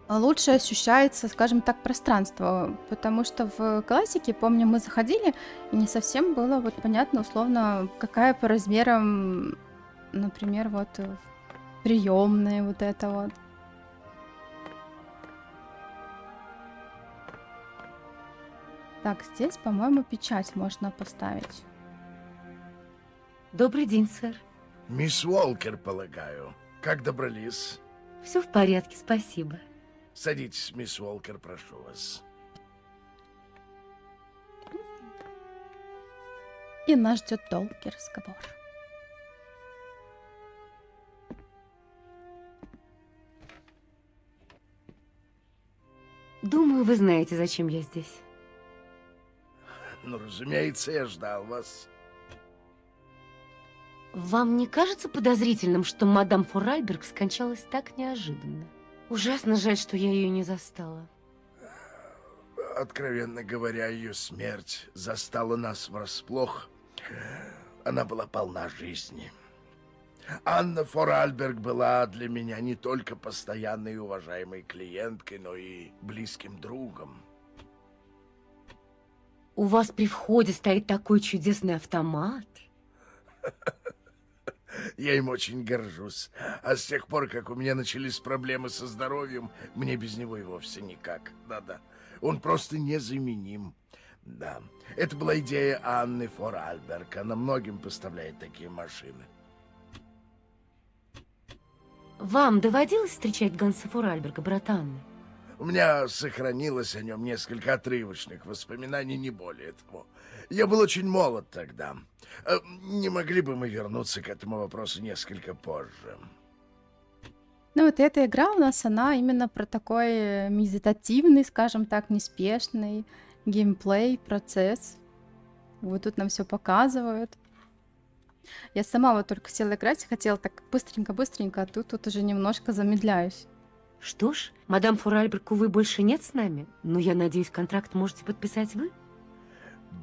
лучше ощущается, скажем так, пространство, потому что в классике, помню, мы заходили, и не совсем было вот понятно, условно, какая по размерам, например, вот приемная вот это вот. Так, здесь, по-моему, печать можно поставить. Добрый день, сэр. Мисс Уолкер, полагаю. Как добрались? Все в порядке, спасибо. Садитесь, мисс Уолкер, прошу вас. И нас ждет долгий разговор. Думаю, вы знаете, зачем я здесь. Ну, разумеется, я ждал вас. Вам не кажется подозрительным, что мадам Форальберг скончалась так неожиданно? Ужасно жаль, что я ее не застала. Откровенно говоря, ее смерть застала нас врасплох. Она была полна жизни. Анна Форальберг была для меня не только постоянной и уважаемой клиенткой, но и близким другом. У вас при входе стоит такой чудесный автомат. Я им очень горжусь. А с тех пор, как у меня начались проблемы со здоровьем, мне без него и вовсе никак. Да-да. Он просто незаменим. Да. Это была идея Анны Форальберг. Она многим поставляет такие машины. Вам доводилось встречать Ганса Форальберга, брата Анны? У меня сохранилось о нем несколько отрывочных воспоминаний, не более того. Я был очень молод тогда. Не могли бы мы вернуться к этому вопросу несколько позже? Ну вот эта игра у нас, она именно про такой медитативный, скажем так, неспешный геймплей, процесс. Вот тут нам все показывают. Я сама вот только села играть, хотела так быстренько-быстренько, а тут уже немножко замедляюсь. Что ж, мадам Форальберг, увы, больше нет с нами, но я надеюсь, контракт можете подписать вы.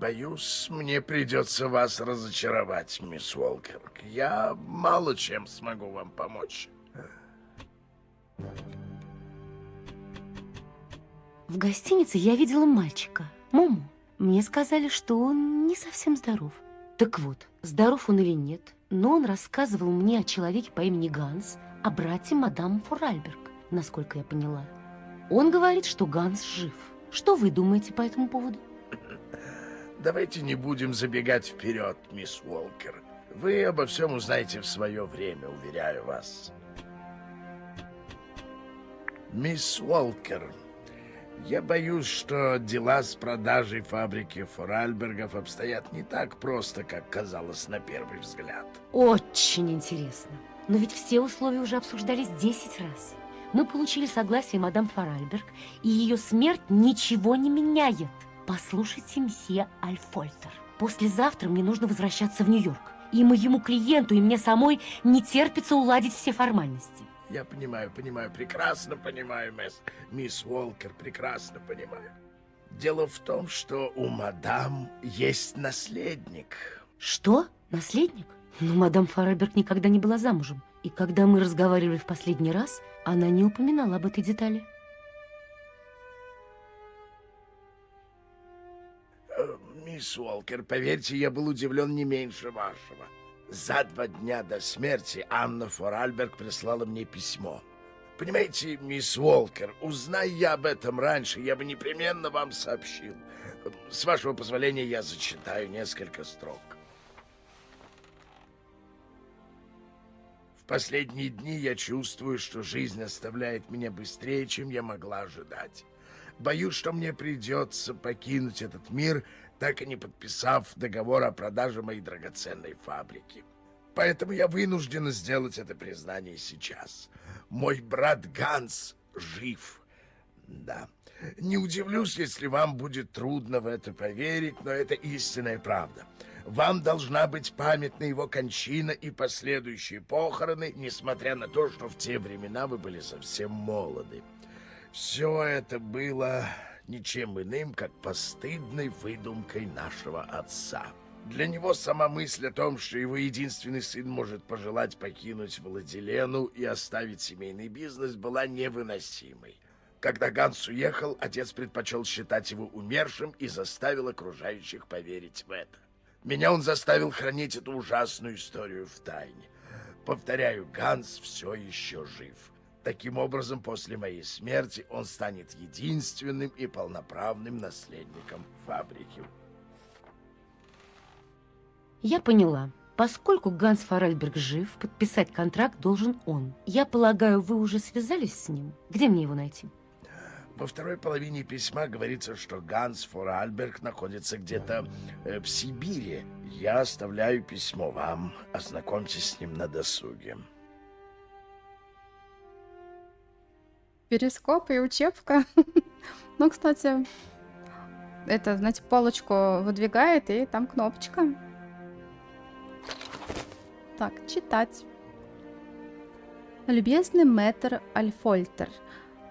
Боюсь, мне придется вас разочаровать, мисс Уолкер. Я мало чем смогу вам помочь. В гостинице я видела мальчика, Мому. Мне сказали, что он не совсем здоров. Так вот, здоров он или нет, но он рассказывал мне о человеке по имени Ганс, о брате мадам Форальберг, насколько я поняла. Он говорит, что Ганс жив. Что вы думаете по этому поводу? Давайте не будем забегать вперед, мисс Уолкер. Вы обо всем узнаете в свое время, уверяю вас. Мисс Уолкер, я боюсь, что дела с продажей фабрики Форальбергов обстоят не так просто, как казалось на первый взгляд. Очень интересно. Но ведь все условия уже обсуждались 10 раз. Мы получили согласие мадам Форальберг, и ее смерть ничего не меняет. Послушайте, мсье Альфольтер, послезавтра мне нужно возвращаться в Нью-Йорк. И моему клиенту, и мне самой не терпится уладить все формальности. Я понимаю, прекрасно понимаю, мисс Уолкер, прекрасно понимаю. Дело в том, что у мадам есть наследник. Что? Наследник? Но мадам Фаральберг никогда не была замужем. И когда мы разговаривали в последний раз, она не упоминала об этой детали. Мисс Уолкер, поверьте, я был удивлен не меньше вашего. За 2 дня до смерти Анна Форальберг прислала мне письмо. Понимаете, мисс Уолкер, узнай я об этом раньше, я бы непременно вам сообщил. С вашего позволения я зачитаю несколько строк. В последние дни я чувствую, что жизнь оставляет меня быстрее, чем я могла ожидать. Боюсь, что мне придется покинуть этот мир, так и не подписав договор о продаже моей драгоценной фабрики. Поэтому я вынуждена сделать это признание сейчас. Мой брат Ганс жив. Да. Не удивлюсь, если вам будет трудно в это поверить, но это истинная правда. Вам должна быть памятна его кончина и последующие похороны, несмотря на то, что в те времена вы были совсем молоды. Все это было ничем иным, как постыдной выдумкой нашего отца. Для него сама мысль о том, что его единственный сын может пожелать покинуть Владилену и оставить семейный бизнес, была невыносимой. Когда Ганс уехал, отец предпочел считать его умершим и заставил окружающих поверить в это. Меня он заставил хранить эту ужасную историю в тайне. Повторяю, Ганс все еще жив. Таким образом, после моей смерти он станет единственным и полноправным наследником фабрики. Я поняла. Поскольку Ганс Фаральберг жив, подписать контракт должен он. Я полагаю, вы уже связались с ним? Где мне его найти? Во второй половине письма говорится, что Ганс Форальберг находится где-то в Сибири. Я оставляю письмо вам. Ознакомьтесь с ним на досуге. Перископ и учебка. Ну, кстати, это, знаете, полочку выдвигает, и там кнопочка. Так, читать. Любезный мэтр Альфольтер,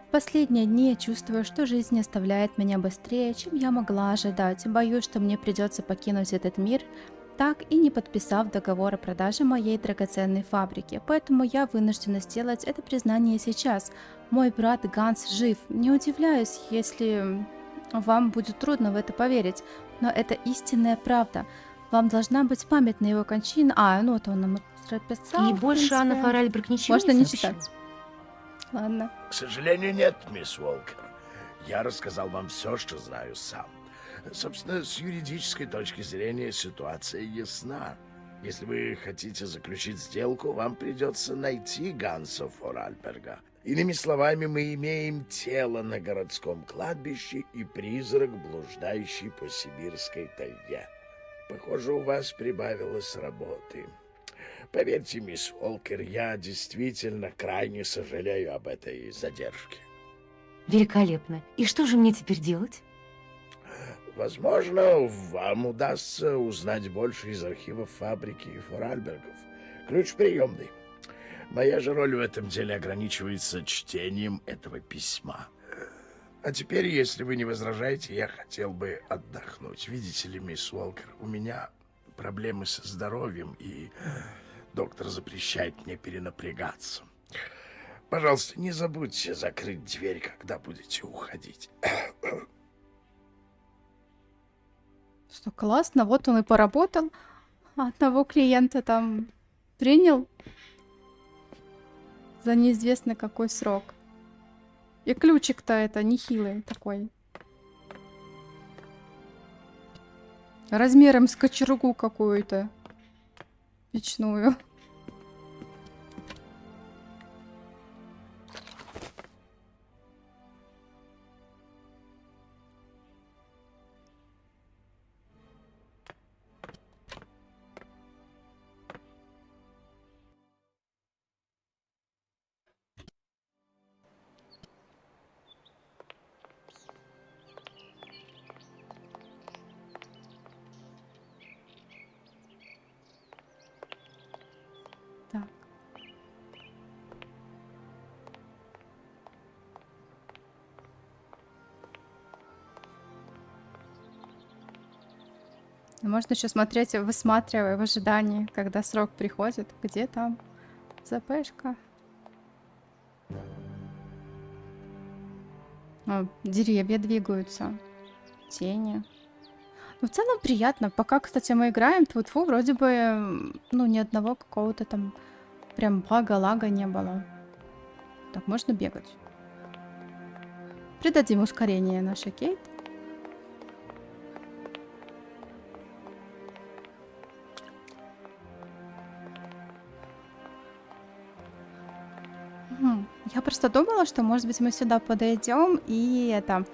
в последние дни я чувствую, что жизнь оставляет меня быстрее, чем я могла ожидать. Боюсь, что мне придется покинуть этот мир, так и не подписав договор о продаже моей драгоценной фабрики. Поэтому я вынуждена сделать это признание сейчас. Мой брат Ганс жив. Не удивляюсь, если вам будет трудно в это поверить, но это истинная правда. Вам должна быть память на его кончину. Ну вот он нам прописал. И в больше Анна принципе. Фаральберг ничего Можно не не сообщила? читать. Ладно. К сожалению, нет, мисс Уолкер. Я рассказал вам все, что знаю сам. Собственно, с юридической точки зрения ситуация ясна. Если вы хотите заключить сделку, вам придется найти Ганса Форальберга. Иными словами, мы имеем тело на городском кладбище и призрак, блуждающий по сибирской тайге. Похоже, у вас прибавилось работы. Поверьте, мисс Уолкер, я действительно крайне сожалею об этой задержке. Великолепно. И что же мне теперь делать? Возможно, вам удастся узнать больше из архивов фабрики Форальбергов. Ключ приемный. Моя же роль в этом деле ограничивается чтением этого письма. А теперь, если вы не возражаете, я хотел бы отдохнуть. Видите ли, мисс Уолкер, у меня проблемы со здоровьем, и доктор запрещает мне перенапрягаться. Пожалуйста, не забудьте закрыть дверь, когда будете уходить. Что классно, вот он и поработал. Одного клиента там принял за неизвестно какой срок. И ключик-то это нехилый такой. Размером с кочергу какую-то. Печную. Можно еще смотреть, высматривая в ожидании, когда срок приходит. Где там ЗПшка? О, деревья двигаются. Тени. Ну, в целом приятно. Пока, кстати, мы играем, тьфу-тьфу, вроде бы, ну, ни одного какого-то там прям бага-лага не было. Так, можно бегать. Придадим ускорение нашей Кейт. Я просто думала, что, может быть, мы сюда подойдем и это...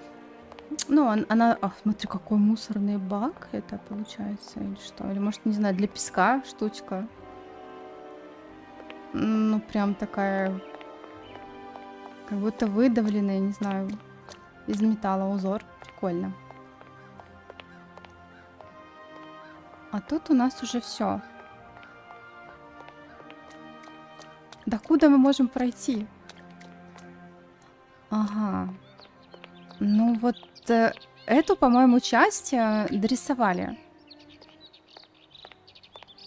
Ну, она... Ах, смотри, какой мусорный бак это получается, или что? Или, может, не знаю, для песка штучка. Ну, прям такая... Как будто выдавленная, не знаю, из металла узор. Прикольно. А тут у нас уже все. Докуда мы можем пройти? Ага. Ну вот эту, по-моему, часть дорисовали.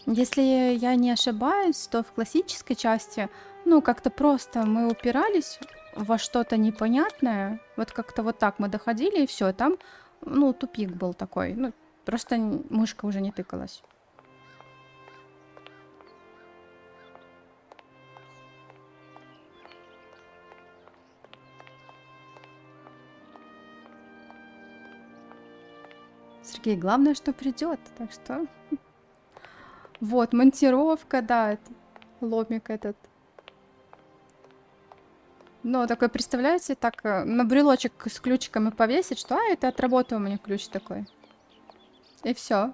Если я не ошибаюсь, то в классической части, ну, как-то просто мы упирались во что-то непонятное. Вот как-то вот так мы доходили, и все, там, ну, тупик был такой. Ну, просто мышка уже не тыкалась. Сергей, главное, что придет, так что... Вот, монтировка, да, это ломик этот. Ну, такой, представляете, так на брелочек с ключиками повесить, что, это от работы у меня ключ такой. И все.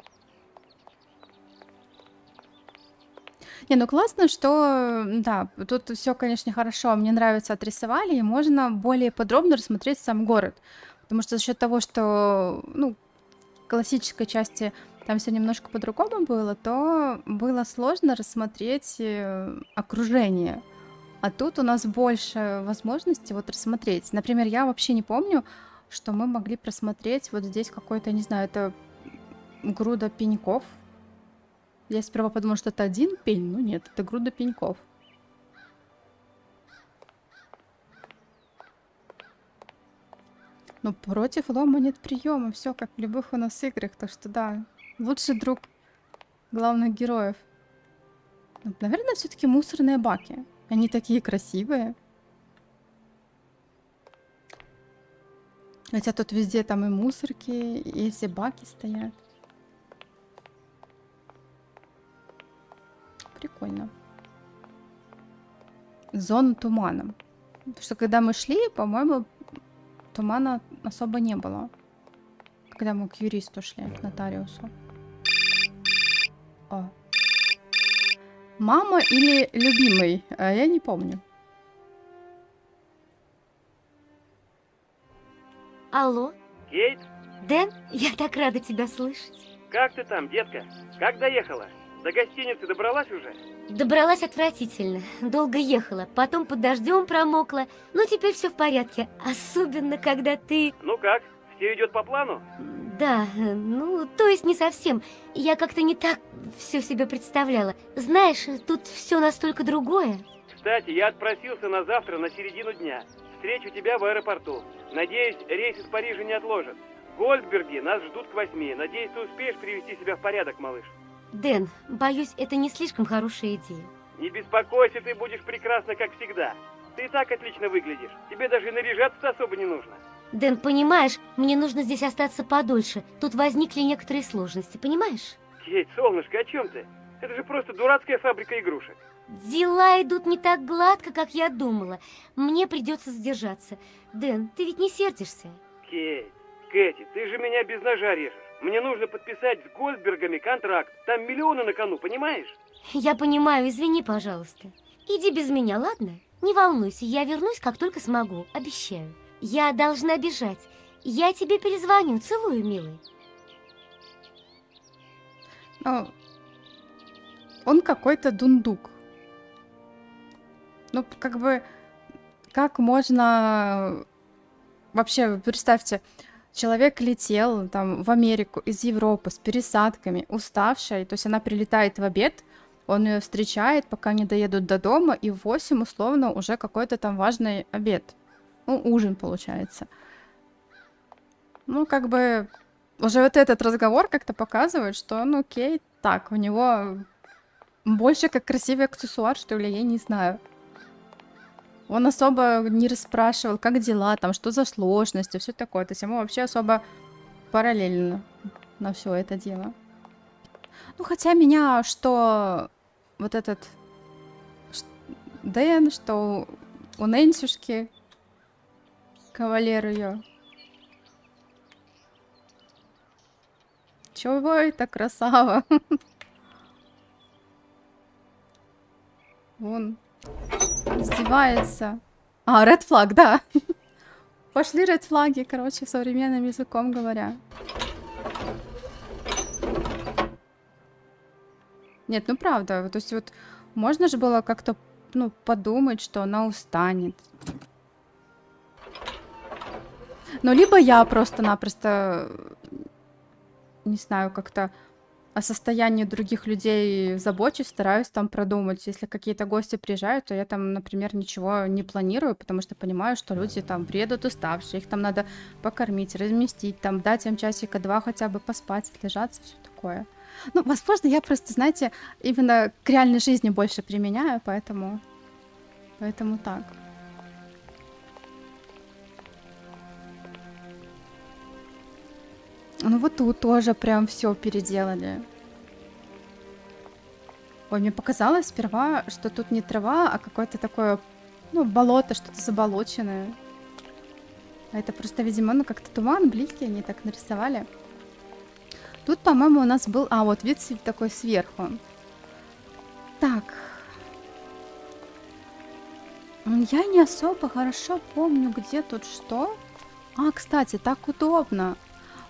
Не, ну классно, что, да, тут все, конечно, хорошо, мне нравится, отрисовали, и можно более подробно рассмотреть сам город. Потому что за счет того, что, ну, в классической части там все немножко по-другому было, то было сложно рассмотреть окружение. А тут у нас больше возможностей вот рассмотреть. Например, я вообще не помню, что мы могли просмотреть вот здесь какой-то, не знаю, это груда пеньков. Я сперва подумала, что это один пень, но нет, это груда пеньков. Но против лома нет приема, все как в любых у нас играх, так что да, лучший друг главных героев. Ну, наверное, все-таки мусорные баки. Они такие красивые. Хотя тут везде там и мусорки, и все баки стоят. Прикольно. Зона тумана. Потому что когда мы шли, по-моему, тумана особо не было. Когда мы к юристу шли, к нотариусу. О. Мама или любимый? Я не помню. Алло, Кейт, Дэн, я так рада тебя слышать. как ты там, детка? Как доехала? До гостиницы добралась уже? Добралась отвратительно. Долго ехала, потом под дождем промокла. Но теперь все в порядке. Особенно, когда ты... Ну как, все идет по плану? Да, ну, то есть не совсем. Я как-то не так все себе представляла. Знаешь, тут все настолько другое. Кстати, я отпросился на завтра на середину дня. Встречу тебя в аэропорту. Надеюсь, рейс из Парижа не отложат. В Гольдберге нас ждут к 8. Надеюсь, ты успеешь привести себя в порядок, малыш. Дэн, боюсь, это не слишком хорошая идея. Не беспокойся, ты будешь прекрасна, как всегда. Ты и так отлично выглядишь. Тебе даже наряжаться особо не нужно. Дэн, понимаешь, мне нужно здесь остаться подольше. Тут возникли некоторые сложности, понимаешь? Кейт, солнышко, о чем ты? Это же просто дурацкая фабрика игрушек. Дела идут не так гладко, как я думала. Мне придется сдержаться. Дэн, ты ведь не сердишься? Кейт, Кэти, ты же меня без ножа режешь. Мне нужно подписать с Гольдбергами контракт. Там миллионы на кону, понимаешь? Я понимаю, извини, пожалуйста. Иди без меня, ладно? Не волнуйся, я вернусь, как только смогу, обещаю. Я должна бежать. Я тебе перезвоню. Целую, милый. Ну, он какой-то дундук. Ну, как бы, как можно... Вообще, представьте, человек летел там в Америку из Европы с пересадками, уставший, то есть она прилетает в обед, он ее встречает, пока не доедут до дома, и в 8 условно уже какой-то там важный обед. Ну, ужин получается. Ну, как бы уже вот этот разговор как-то показывает, что, ну, окей, так, у него больше как красивый аксессуар, что ли, я не знаю. Он особо не расспрашивал, как дела, там, что за сложности, все такое. То есть ему вообще особо параллельно на все это дело. Ну, хотя меня, что вот этот Дэн, что у Нэнсюшки, кавалер ее. Чего это красава? Вон. Издевается. А, ред флаг, да. Пошли ред флаги, короче, современным языком говоря. Нет, ну правда, то есть вот можно же было как-то, ну, подумать, что она устанет. Ну, либо я просто-напросто, не знаю, как-то о состоянии других людей забочусь, стараюсь там продумать. Если какие-то гости приезжают, то я там, например, ничего не планирую, потому что понимаю, что люди там приедут уставшие, их там надо покормить, разместить, там дать им часика-два хотя бы поспать, отлежаться, все такое. Ну, возможно, я просто, знаете, именно к реальной жизни больше применяю, поэтому так. Ну вот тут тоже прям все переделали. Ой, мне показалось сперва, что тут не трава, а какое-то такое, ну, болото, что-то заболоченное. А это просто, видимо, ну, как-то туман, блики они так нарисовали. Тут, по-моему, у нас был... А, вот вид такой сверху. Так. Я не особо хорошо помню, где тут что. А, кстати, так удобно.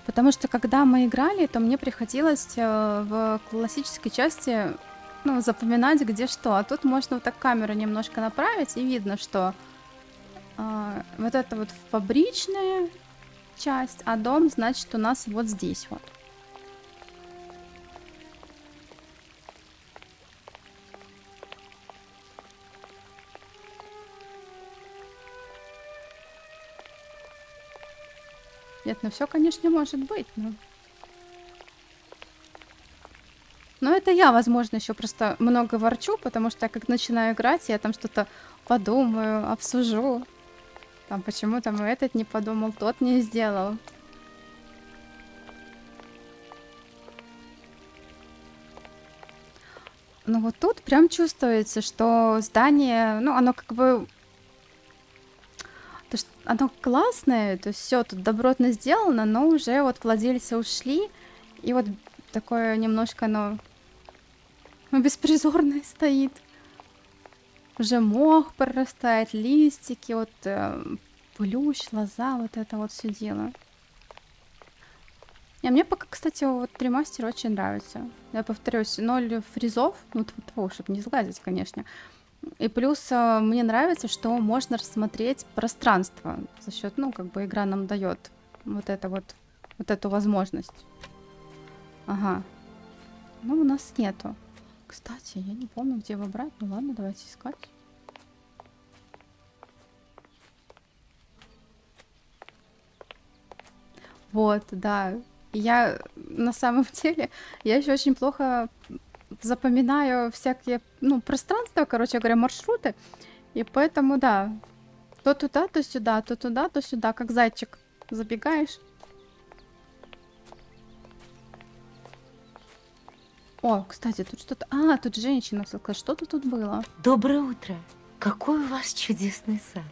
Потому что, когда мы играли, то мне приходилось в классической части, ну, запоминать, где что. А тут можно вот так камеру немножко направить, и видно, что вот это вот фабричная часть, а дом, значит, у нас вот здесь вот. Нет, ну все, конечно, может быть, но это я, возможно, еще просто много ворчу, потому что я как начинаю играть, я там что-то подумаю, обсужу. Там почему там этот не подумал, тот не сделал. Ну вот тут прям чувствуется, что здание, ну оно как бы... То есть оно классное, то есть все тут добротно сделано, но уже вот владельцы ушли, и вот такое немножко оно беспризорное стоит. Уже мох прорастает, листики, вот плющ, лоза, вот это вот все дело. А мне пока, кстати, вот ремастер очень нравится. Я повторюсь, 0 фризов, ну того, чтобы не сглазить, конечно. И плюс мне нравится, что можно рассмотреть пространство за счет, ну, как бы игра нам дает вот эту возможность. Ага. Ну, у нас нету. Кстати, я не помню, где его брать. Ну ладно, давайте искать. Вот, да. Я на самом деле, я еще очень плохо запоминаю всякие, ну, пространства, короче говоря, маршруты. И поэтому, да, то туда, то сюда, то туда, то сюда, как зайчик забегаешь. О, кстати, тут что-то... А, тут женщина, что-то тут было. Доброе утро. Какой у вас чудесный сад.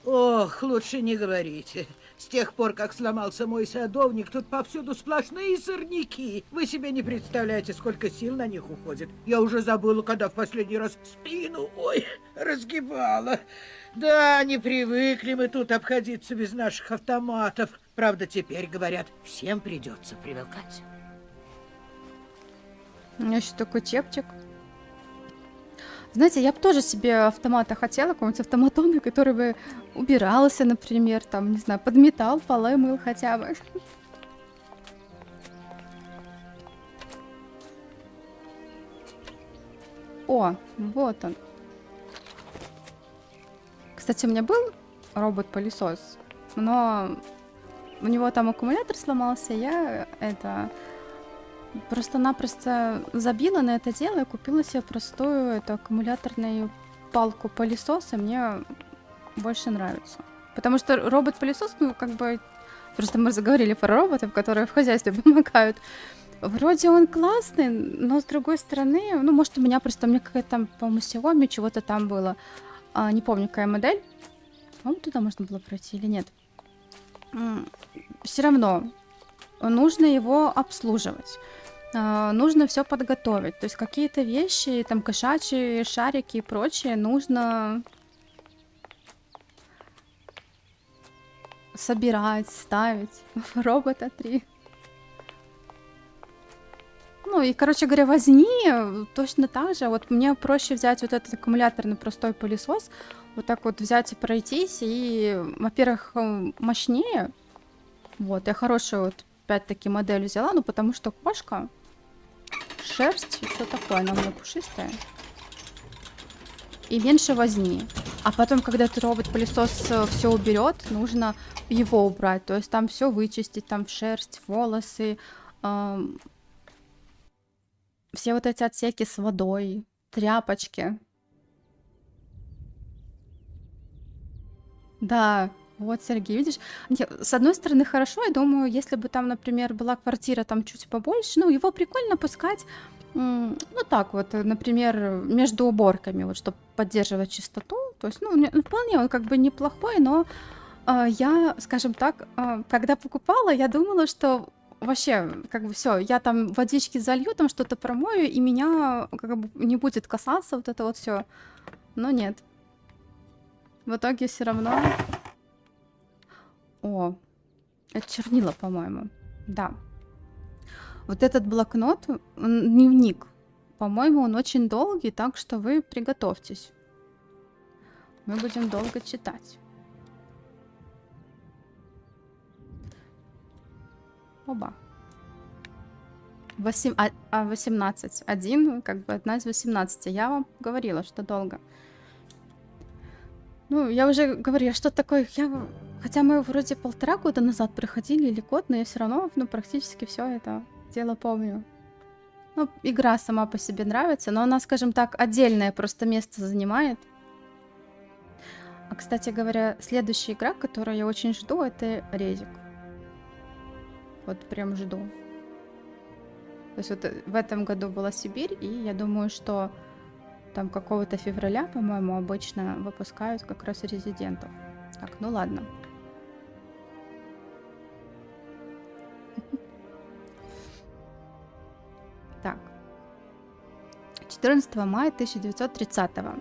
Ох, лучше не говорите. С тех пор, как сломался мой садовник, тут повсюду сплошные сорняки. Вы себе не представляете, сколько сил на них уходит. Я уже забыла, когда в последний раз спину, разгибала. Да, не привыкли мы тут обходиться без наших автоматов. Правда, теперь, говорят, всем придется привыкать. У меня еще такой чепчик. Знаете, я бы тоже себе автомата хотела, какого-нибудь автоматона, который бы убирался, например, там, не знаю, подметал, полы мыл хотя бы. О, вот он. Кстати, у меня был робот-пылесос, но у него там аккумулятор сломался, я это просто-напросто забила на это дело и купила себе простую эту аккумуляторную палку пылесоса. Мне больше нравится. Потому что робот-пылесос, ну, как бы... Просто мы заговорили про роботов, которые в хозяйстве помогают. Вроде он классный, но с другой стороны, ну, может, у меня какая-то там, по-моему, Xiaomi чего-то там было. Не помню, какая модель. По-моему, туда можно было пройти или нет. Все равно нужно его обслуживать. Нужно все подготовить. То есть какие-то вещи, там кошачьи шарики и прочее нужно собирать, ставить в робота 3. Ну и, короче говоря, возни точно так же. Вот мне проще взять вот этот аккумуляторный простой пылесос, вот так вот взять и пройтись, и, во-первых, мощнее. Вот, я хорошую вот опять-таки модель взяла, ну потому что кошка, шерсть, все такое, она у меня пушистая. И меньше возни. А потом, когда этот робот-пылесос все уберет, нужно его убрать. То есть там все вычистить, там шерсть, волосы, все вот эти отсеки с водой, тряпочки. Да, вот, Сергей, видишь? Нет, с одной стороны, хорошо, я думаю, если бы там, например, была квартира там чуть побольше, ну, его прикольно пускать, ну, так вот, например, между уборками, вот, чтобы поддерживать чистоту. То есть, ну, вполне он как бы неплохой, но я, скажем так, когда покупала, я думала, что вообще, как бы все, я там водички залью, там что-то промою, и меня как бы не будет касаться вот это вот все. Но нет. В итоге все равно... О, это чернила, по-моему. Да. Вот этот блокнот, дневник, по-моему, он очень долгий, так что вы приготовьтесь. Мы будем долго читать. Оба. 18. Один, как бы одна из 18. Я вам говорила, что долго. Ну, я уже говорю, что такое... Хотя мы вроде 1,5 года назад проходили, или год, но я все равно, ну, практически все это дело помню. Ну, игра сама по себе нравится, но она, скажем так, отдельное просто место занимает. А, кстати говоря, следующая игра, которую я очень жду, это Резик. Вот прям жду. То есть вот в этом году была Сибирь, и я думаю, что там какого-то февраля, по-моему, обычно выпускают как раз резидентов. Так, ну ладно. Так. 14 мая 1930-го.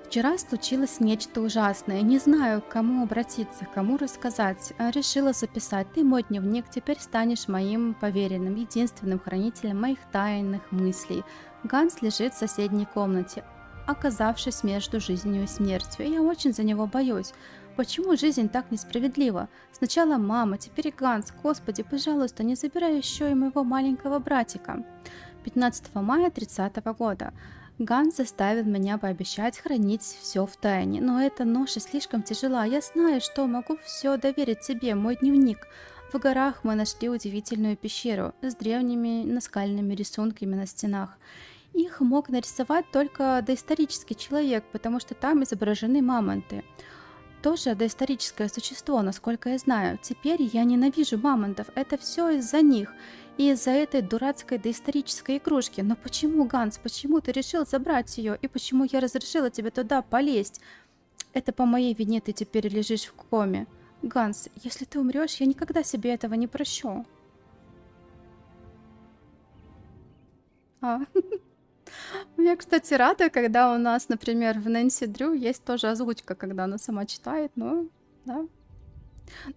Вчера случилось нечто ужасное. Не знаю, к кому обратиться, кому рассказать. Решила записать. Ты мой дневник, теперь станешь моим поверенным, единственным хранителем моих тайных мыслей. Ганс лежит в соседней комнате, оказавшись между жизнью и смертью. И я очень за него боюсь. Почему жизнь так несправедлива? Сначала мама, теперь и Ганс. Господи, пожалуйста, не забирай еще и моего маленького братика. 15 мая 30 года. Ганс заставил меня пообещать хранить все в тайне, но эта ноша слишком тяжела. Я знаю, что могу все доверить тебе, мой дневник. В горах мы нашли удивительную пещеру с древними наскальными рисунками на стенах. Их мог нарисовать только доисторический человек, потому что там изображены мамонты. Тоже доисторическое существо, насколько я знаю. Теперь я ненавижу мамонтов. Это все из-за них. И из-за этой дурацкой доисторической игрушки. Но почему, Ганс, почему ты решил забрать ее? И почему я разрешила тебе туда полезть? Это по моей вине ты теперь лежишь в коме. Ганс, если ты умрешь, я никогда себе этого не прощу. Я, кстати, рада, когда у нас, например, в Нэнси Дрю есть тоже озвучка, когда она сама читает, ну, да.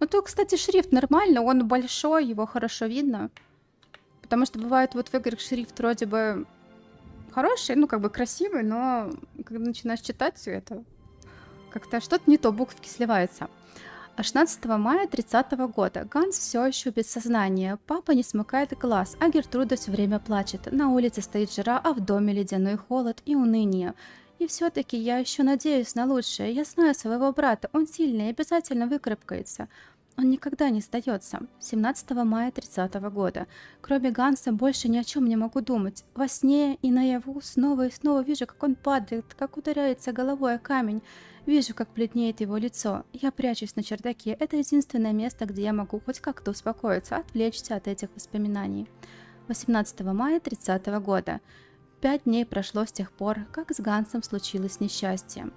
Ну, тут, кстати, шрифт нормально, он большой, его хорошо видно. Потому что бывает вот в играх шрифт вроде бы хороший, ну, как бы красивый, но когда начинаешь читать все это, как-то что-то не то, буковки сливаются. 16 мая 30 года. Ганс все еще без сознания. Папа не смыкает глаз, а Гертруда все время плачет. На улице стоит жара, а в доме ледяной холод и уныние. И все-таки я еще надеюсь на лучшее. Я знаю своего брата, он сильный и обязательно выкарабкается. Он никогда не сдается. 17 мая 30 года. Кроме Ганса больше ни о чем не могу думать. Во сне и наяву снова и снова вижу, как он падает, как ударяется головой о камень. Вижу, как бледнеет его лицо. Я прячусь на чердаке. Это единственное место, где я могу хоть как-то успокоиться, отвлечься от этих воспоминаний. 18 мая 30 года. 5 дней прошло с тех пор, как с Гансом случилось несчастье.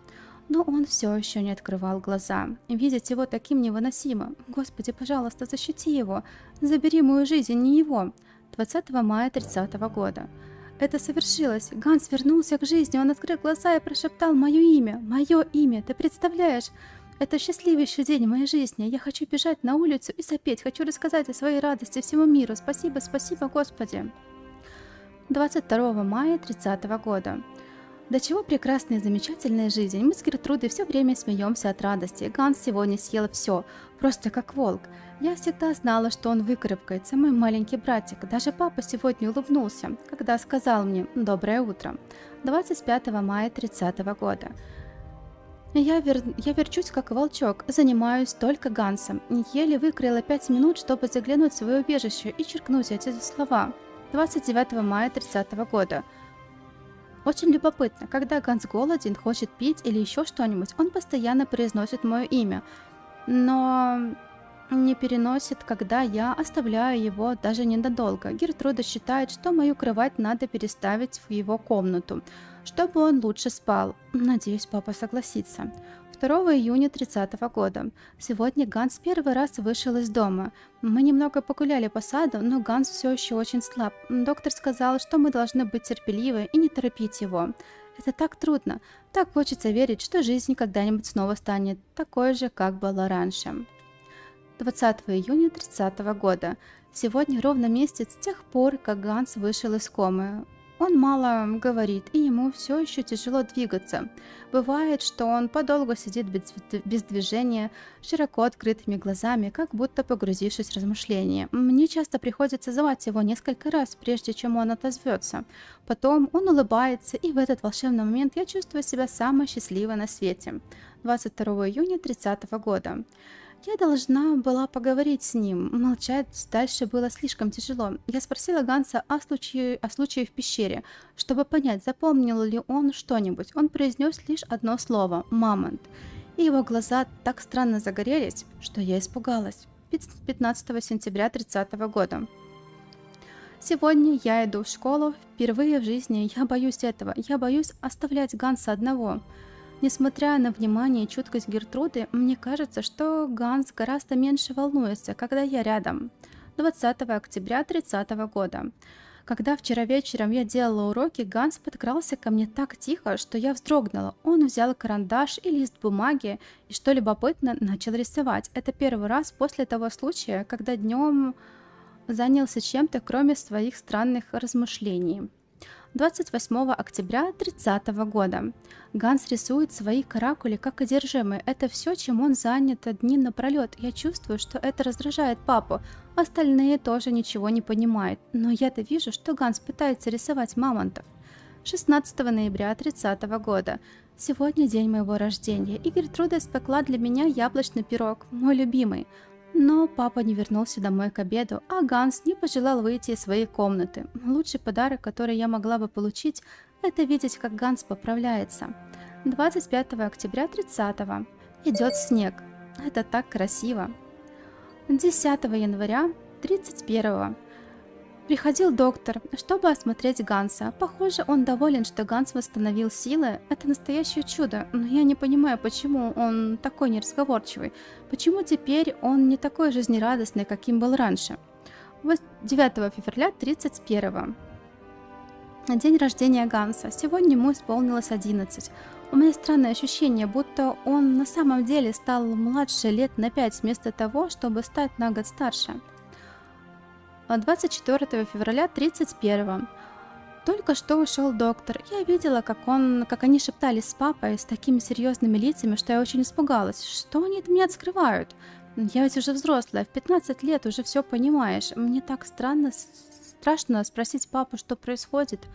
Но он все еще не открывал глаза. Видеть его таким невыносимо. Господи, пожалуйста, защити его. Забери мою жизнь, не его. 20 мая 30 года. Это совершилось. Ганс вернулся к жизни. Он открыл глаза и прошептал мое имя. Мое имя. Ты представляешь? Это счастливейший день в моей жизни. Я хочу бежать на улицу и запеть. Хочу рассказать о своей радости всему миру. Спасибо, спасибо, Господи. 22 мая 30 года. До чего прекрасная и замечательная жизнь. Мы с Гертрудой все время смеемся от радости. Ганс сегодня съел все, просто как волк. Я всегда знала, что он выкарабкается, мой маленький братик. Даже папа сегодня улыбнулся, когда сказал мне «Доброе утро». 25 мая 30 года. Я верчусь как волчок, занимаюсь только Гансом. Еле выкроила 5 минут, чтобы заглянуть в свое убежище и черкнуть эти слова. 29 мая 30 года. Очень любопытно, когда Ганс голоден, хочет пить или еще что-нибудь, он постоянно произносит мое имя, но не переносит, когда я оставляю его даже ненадолго. Гертруда считает, что мою кровать надо переставить в его комнату, чтобы он лучше спал. Надеюсь, папа согласится. 2 июня 30 года. Сегодня Ганс первый раз вышел из дома. Мы немного погуляли по саду, но Ганс все еще очень слаб. Доктор сказал, что мы должны быть терпеливы и не торопить его. Это так трудно. Так хочется верить, что жизнь когда-нибудь снова станет такой же, как была раньше. 20 июня 30 года. Сегодня ровно месяц с тех пор, как Ганс вышел из комы. Он мало говорит, и ему все еще тяжело двигаться. Бывает, что он подолгу сидит без движения, широко открытыми глазами, как будто погрузившись в размышления. Мне часто приходится звать его несколько раз, прежде чем он отозвется. Потом он улыбается, и в этот волшебный момент я чувствую себя самой счастливой на свете. 22 июня 30 года. Я должна была поговорить с ним. Молчать дальше было слишком тяжело. Я спросила Ганса о случае в пещере, чтобы понять, запомнил ли он что-нибудь. Он произнес лишь одно слово – «мамонт». И его глаза так странно загорелись, что я испугалась. 15 сентября 30 года. Сегодня я иду в школу. Впервые в жизни я боюсь этого. Я боюсь оставлять Ганса одного. Несмотря на внимание и чуткость Гертруды, мне кажется, что Ганс гораздо меньше волнуется, когда я рядом. 20 октября 30 года. Когда вчера вечером я делала уроки, Ганс подкрался ко мне так тихо, что я вздрогнула. Он взял карандаш и лист бумаги и, что любопытно, начал рисовать. Это первый раз после того случая, когда днем занялся чем-то, кроме своих странных размышлений. 28 октября 30 года. Ганс рисует свои каракули как одержимый. Это все, чем он занят дни напролет. Я чувствую, что это раздражает папу. Остальные тоже ничего не понимают. Но я-то вижу, что Ганс пытается рисовать мамонтов. 16 ноября 30 года. Сегодня день моего рождения, и Гертруда испекла для меня яблочный пирог, мой любимый. Но папа не вернулся домой к обеду, а Ганс не пожелал выйти из своей комнаты. Лучший подарок, который я могла бы получить, это видеть, как Ганс поправляется. 25 октября 30-го. Идет снег. Это так красиво. 10 января 31-го. Приходил доктор, чтобы осмотреть Ганса. Похоже, он доволен, что Ганс восстановил силы. Это настоящее чудо, но я не понимаю, почему он такой неразговорчивый. Почему теперь он не такой жизнерадостный, каким был раньше. 9 февраля 31-го. День рождения Ганса. Сегодня ему исполнилось 11. У меня странное ощущение, будто он на самом деле стал младше лет на 5, вместо того, чтобы стать на год старше. 24 февраля 31. Только что ушел доктор. Я видела, как они шептались с папой с такими серьезными лицами, что я очень испугалась. Что они от меня скрывают? Я ведь уже взрослая, в 15 лет уже все понимаешь. Мне так страшно спросить папу, что происходит.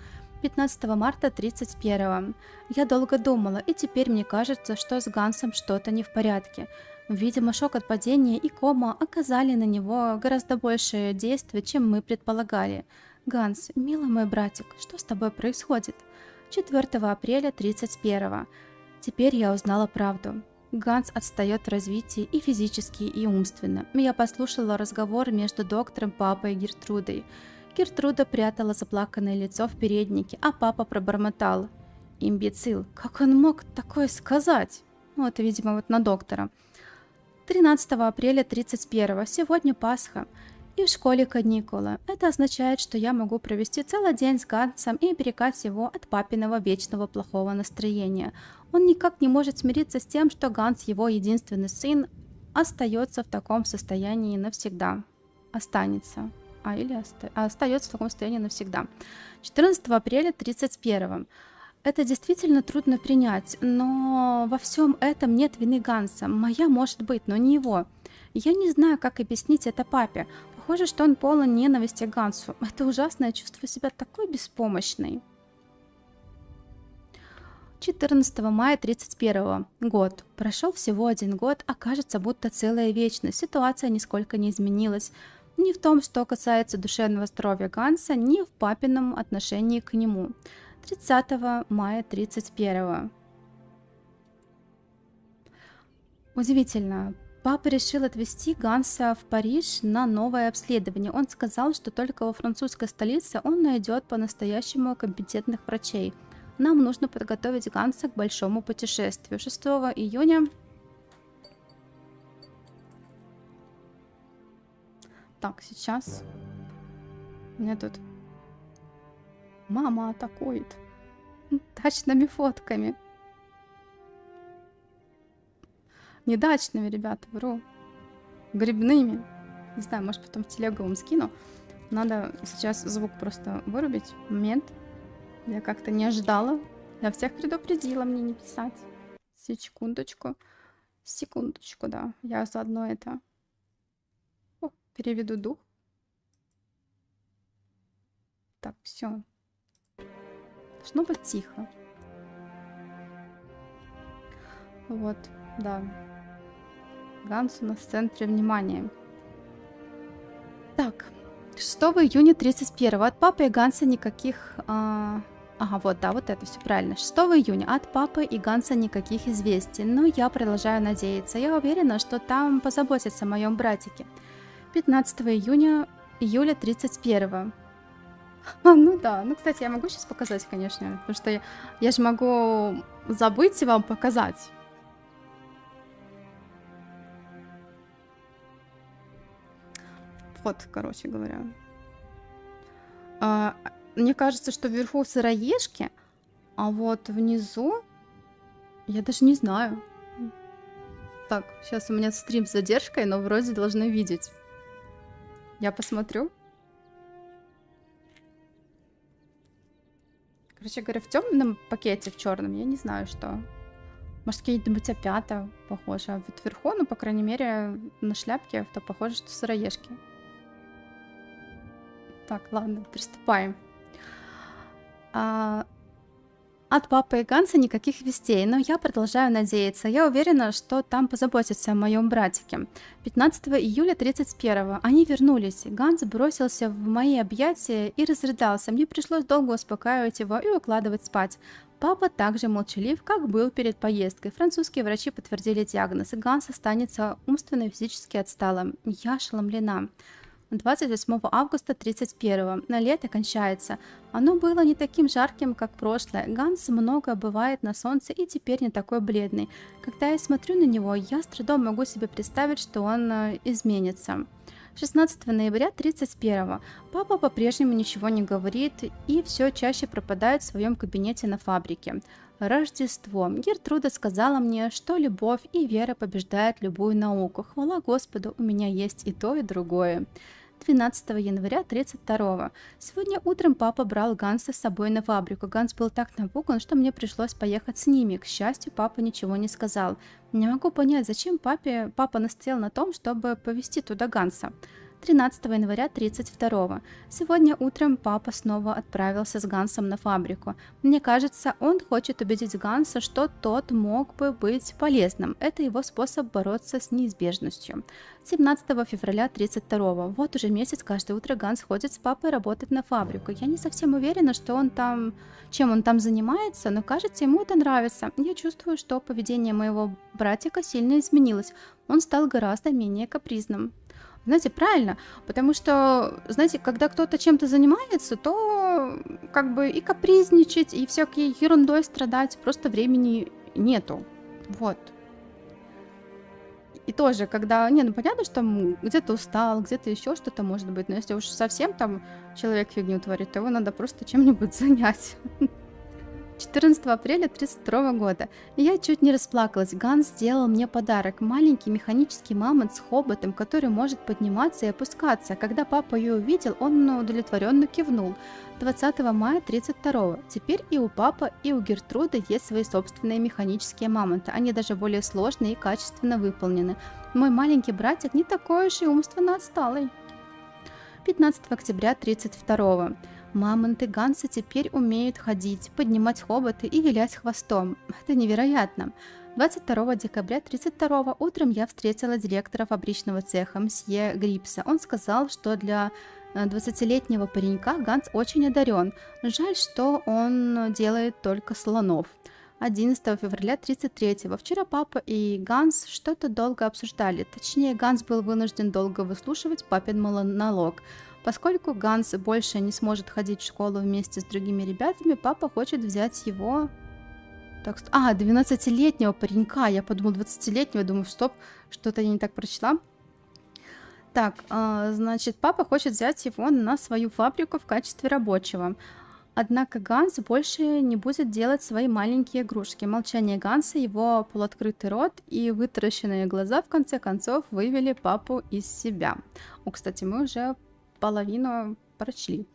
15 марта 31. Я долго думала, и теперь мне кажется, что с Гансом что-то не в порядке. Видимо, шок от падения и кома оказали на него гораздо большее действие, чем мы предполагали. Ганс, милый мой братик, что с тобой происходит? 4 апреля 31. Теперь я узнала правду. Ганс отстает в развитии и физически, и умственно. Я послушала разговор между доктором, папой и Гертрудой. Гертруда прятала заплаканное лицо в переднике, а папа пробормотал: «Имбецил, как он мог такое сказать?» Ну, это, видимо, вот на доктора. 13 апреля 31. Сегодня Пасха. И в школе каникулы. Это означает, что я могу провести целый день с Гансом и оберегать его от папиного вечного плохого настроения. Он никак не может смириться с тем, что Ганс, его единственный сын, остается в таком состоянии навсегда. Остается. Остается в таком состоянии навсегда. 14 апреля 31. Это действительно трудно принять, но во всем этом нет вины Ганса. Моя может быть, но не его. Я не знаю, как объяснить это папе. Похоже, что он полон ненависти к Гансу. Это ужасно, я чувствую себя такой беспомощной. 14 мая 31 год. Прошел всего 1 год, а кажется, будто целая вечность. Ситуация нисколько не изменилась. Ни в том, что касается душевного здоровья Ганса, ни в папином отношении к нему. 30 мая 31. Удивительно. Папа решил отвезти Ганса в Париж на новое обследование. Он сказал, что только во французской столице он найдет по-настоящему компетентных врачей. Нам нужно подготовить Ганса к большому путешествию. 6 июня. Так, сейчас. У меня тут мама атакует дачными фотками. Не дачными, ребята, вру. Грибными. Не знаю, может потом в телегу вам скину. Надо сейчас звук просто вырубить. Момент. Я как-то не ожидала. Я всех предупредила мне не писать. Секундочку. Секундочку, да. Я заодно это... переведу дух. Так, все. Должно быть тихо. Вот, да. Ганс у нас в центре внимания. Так, 6 июня 31. От папы и Ганса никаких... Ага, вот, да, вот это все правильно. 6 июня от папы и Ганса никаких известий, но я продолжаю надеяться. Я уверена, что там позаботятся о моем братике. 15 июля 31. Ну да, ну, кстати, я могу сейчас показать, конечно, потому что я же могу забыть и вам показать. Вот, короче говоря. Мне кажется, что вверху сыроежки, а вот внизу я даже не знаю. Так, сейчас у меня стрим с задержкой, но вроде должны видеть. Я посмотрю. Короче говоря, в темном пакете, в черном, я не знаю, что. Может, какие-нибудь опята похожи. А вот вверху, ну, по крайней мере, на шляпке, то похоже, что сыроежки. Так, ладно, приступаем. От папы и Ганса никаких вестей, но я продолжаю надеяться. Я уверена, что там позаботятся о моем братике. 15 июля 31. Они вернулись. Ганс бросился в мои объятия и разрыдался. Мне пришлось долго успокаивать его и укладывать спать. Папа также молчалив, как был перед поездкой. Французские врачи подтвердили диагноз. Ганс останется умственно и физически отсталым. Я ошеломлена. 28 августа 31. На лето кончается. Оно было не таким жарким, как прошлое. Ганс много бывает на солнце и теперь не такой бледный. Когда я смотрю на него, я с трудом могу себе представить, что он изменится. 16 ноября 31. Папа по-прежнему ничего не говорит и все чаще пропадает в своем кабинете на фабрике. Рождество. Гертруда сказала мне, что любовь и вера побеждают любую науку. Хвала Господу, у меня есть и то, и другое. 12 января 32. Сегодня утром папа брал Ганса с собой на фабрику. Ганс был так напуган, что мне пришлось поехать с ними. К счастью, папа ничего не сказал. Не могу понять, зачем папа настоял на том, чтобы повезти туда Ганса. 13 января 32. Сегодня утром папа снова отправился с Гансом на фабрику. Мне кажется, он хочет убедить Ганса, что тот мог бы быть полезным. Это его способ бороться с неизбежностью. 17 февраля 32. Вот уже месяц каждое утро Ганс ходит с папой работать на фабрику. Я не совсем уверена, чем он там занимается, но кажется, ему это нравится. Я чувствую, что поведение моего братика сильно изменилось. Он стал гораздо менее капризным. Знаете, правильно, потому что, знаете, когда кто-то чем-то занимается, то как бы и капризничать, и всякой ерундой страдать просто времени нету. Вот. И тоже, когда, ну понятно, что где-то устал, где-то еще что-то может быть, но если уж совсем там человек фигню творит, то его надо просто чем-нибудь занять. 14 апреля 32 года. Я чуть не расплакалась. Ганс сделал мне подарок. Маленький механический мамонт с хоботом, который может подниматься и опускаться. Когда папа ее увидел, он удовлетворенно кивнул. 20 мая 32. Теперь и у папы, и у Гертруды есть свои собственные механические мамонты. Они даже более сложные и качественно выполнены. Мой маленький братик не такой уж и умственно отсталый. 15 октября 32. Мамонты Ганса теперь умеют ходить, поднимать хоботы и вилять хвостом. Это невероятно. 22 декабря 32 утром я встретила директора фабричного цеха мсье Грипса. Он сказал, что для 20-летнего паренька Ганс очень одарен. Жаль, что он делает только слонов. 11 февраля 33-го. Вчера папа и Ганс что-то долго обсуждали. Точнее, Ганс был вынужден долго выслушивать папин монолог. Поскольку Ганс больше не сможет ходить в школу вместе с другими ребятами, папа хочет взять его... 12-летнего паренька. Я подумала, 20-летнего. Думаю, стоп, что-то я не так прочла. Так, значит, папа хочет взять его на свою фабрику в качестве рабочего. Однако Ганс больше не будет делать свои маленькие игрушки. Молчание Ганса, его полуоткрытый рот и вытаращенные глаза в конце концов вывели папу из себя. Кстати, мы уже половину прочли.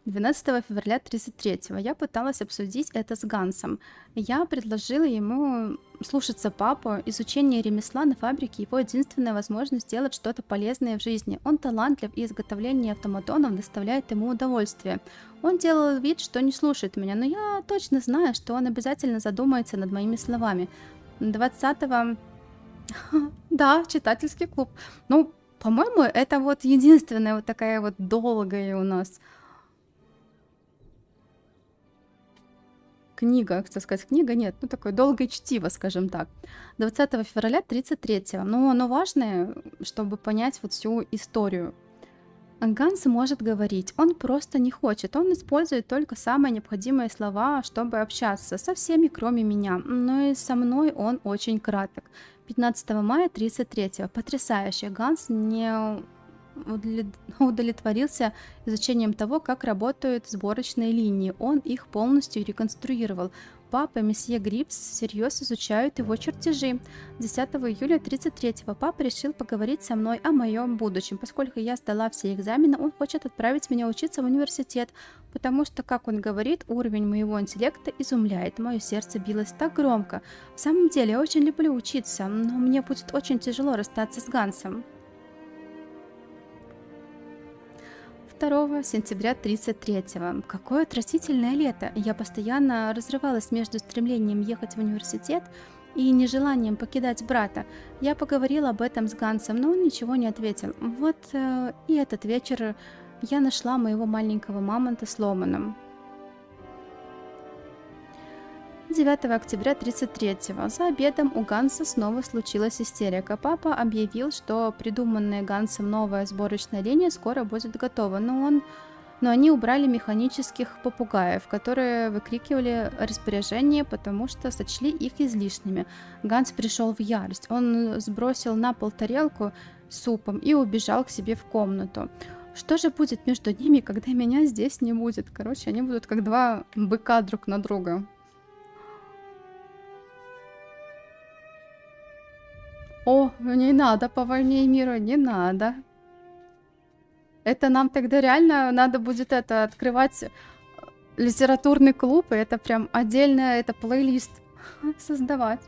12 февраля 33-го. Я пыталась обсудить это с Гансом. Я предложила ему слушаться папу. Изучение ремесла на фабрике — его единственная возможность сделать что-то полезное в жизни. Он талантлив, и изготовление автоматонов доставляет ему удовольствие. Он делал вид, что не слушает меня, но я точно знаю, что он обязательно задумается над моими словами. 20-го... Да, читательский клуб. Ну, по-моему, это вот единственная вот такая вот долгая у нас книга, так сказать, книга нет, ну такое долгое чтиво, скажем так. 20 февраля 33-го. Но оно важное, чтобы понять вот всю историю. Ганс может говорить, он просто не хочет, он использует только самые необходимые слова, чтобы общаться со всеми, кроме меня, но и со мной он очень краток. 15 мая 33-го. Потрясающе. Ганс не удовлетворился изучением того, как работают сборочные линии. Он их полностью реконструировал. Папа и месье Грипс всерьез изучают его чертежи. 10 июля 33-го папа решил поговорить со мной о моем будущем. Поскольку я сдала все экзамены, он хочет отправить меня учиться в университет, потому что, как он говорит, уровень моего интеллекта изумляет. Мое сердце билось так громко. В самом деле, я очень люблю учиться, но мне будет очень тяжело расстаться с Гансом. 2 сентября 33-го. Какое отвратительное лето. Я постоянно разрывалась между стремлением ехать в университет и нежеланием покидать брата. Я поговорила об этом с Гансом, но он ничего не ответил. Вот и этот вечер я нашла моего маленького мамонта сломанным. 9 октября 33-го. За обедом у Ганса снова случилась истерика. Папа объявил, что придуманная Гансом новая сборочная линия скоро будет готова, но они убрали механических попугаев, которые выкрикивали распоряжение, потому что сочли их излишними. Ганс пришел в ярость. Он сбросил на пол тарелку с супом и убежал к себе в комнату. Что же будет между ними, когда меня здесь не будет? Короче, они будут как два быка друг на друга. О, не надо по войне и миру, не надо. Это нам тогда реально надо будет это открывать литературный клуб, и это прям отдельно, это плейлист создавать.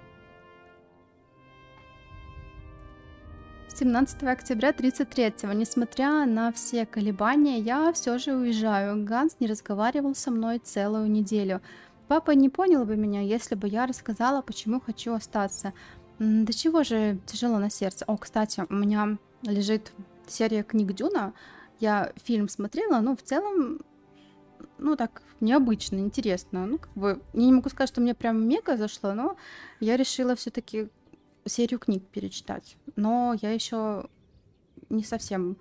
17 октября 33-го. Несмотря на все колебания, я все же уезжаю. Ганс не разговаривал со мной целую неделю. Папа не понял бы меня, если бы я рассказала, почему хочу остаться. До чего же тяжело на сердце. О, кстати, у меня лежит серия книг Дюна. Я фильм смотрела, но в целом, ну так, необычно, интересно. Ну, как бы, я не могу сказать, что мне прям мега зашло, но я решила все-таки серию книг перечитать. Но я еще не совсем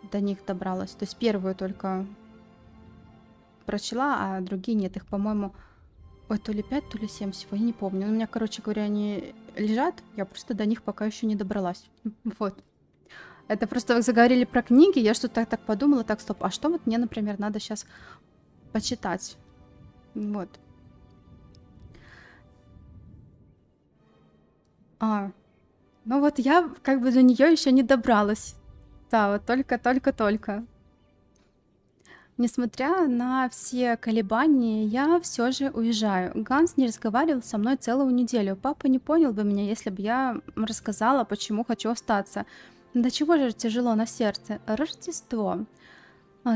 до них добралась. То есть первую только прочла, а другие нет. Их, по-моему, ой, то ли 5, то ли 7 всего, я не помню. У меня, короче говоря, они лежат, я просто до них пока еще не добралась. Вот. Это просто вы заговорили про книги, я что-то так подумала, так, стоп, а что вот мне, например, надо сейчас почитать? Вот. Ну вот я как бы до нее еще не добралась. Да, вот только. Несмотря на все колебания, я все же уезжаю. Ганс не разговаривал со мной целую неделю. Папа не понял бы меня, если бы я рассказала, почему хочу остаться. До чего же тяжело на сердце. Рождество.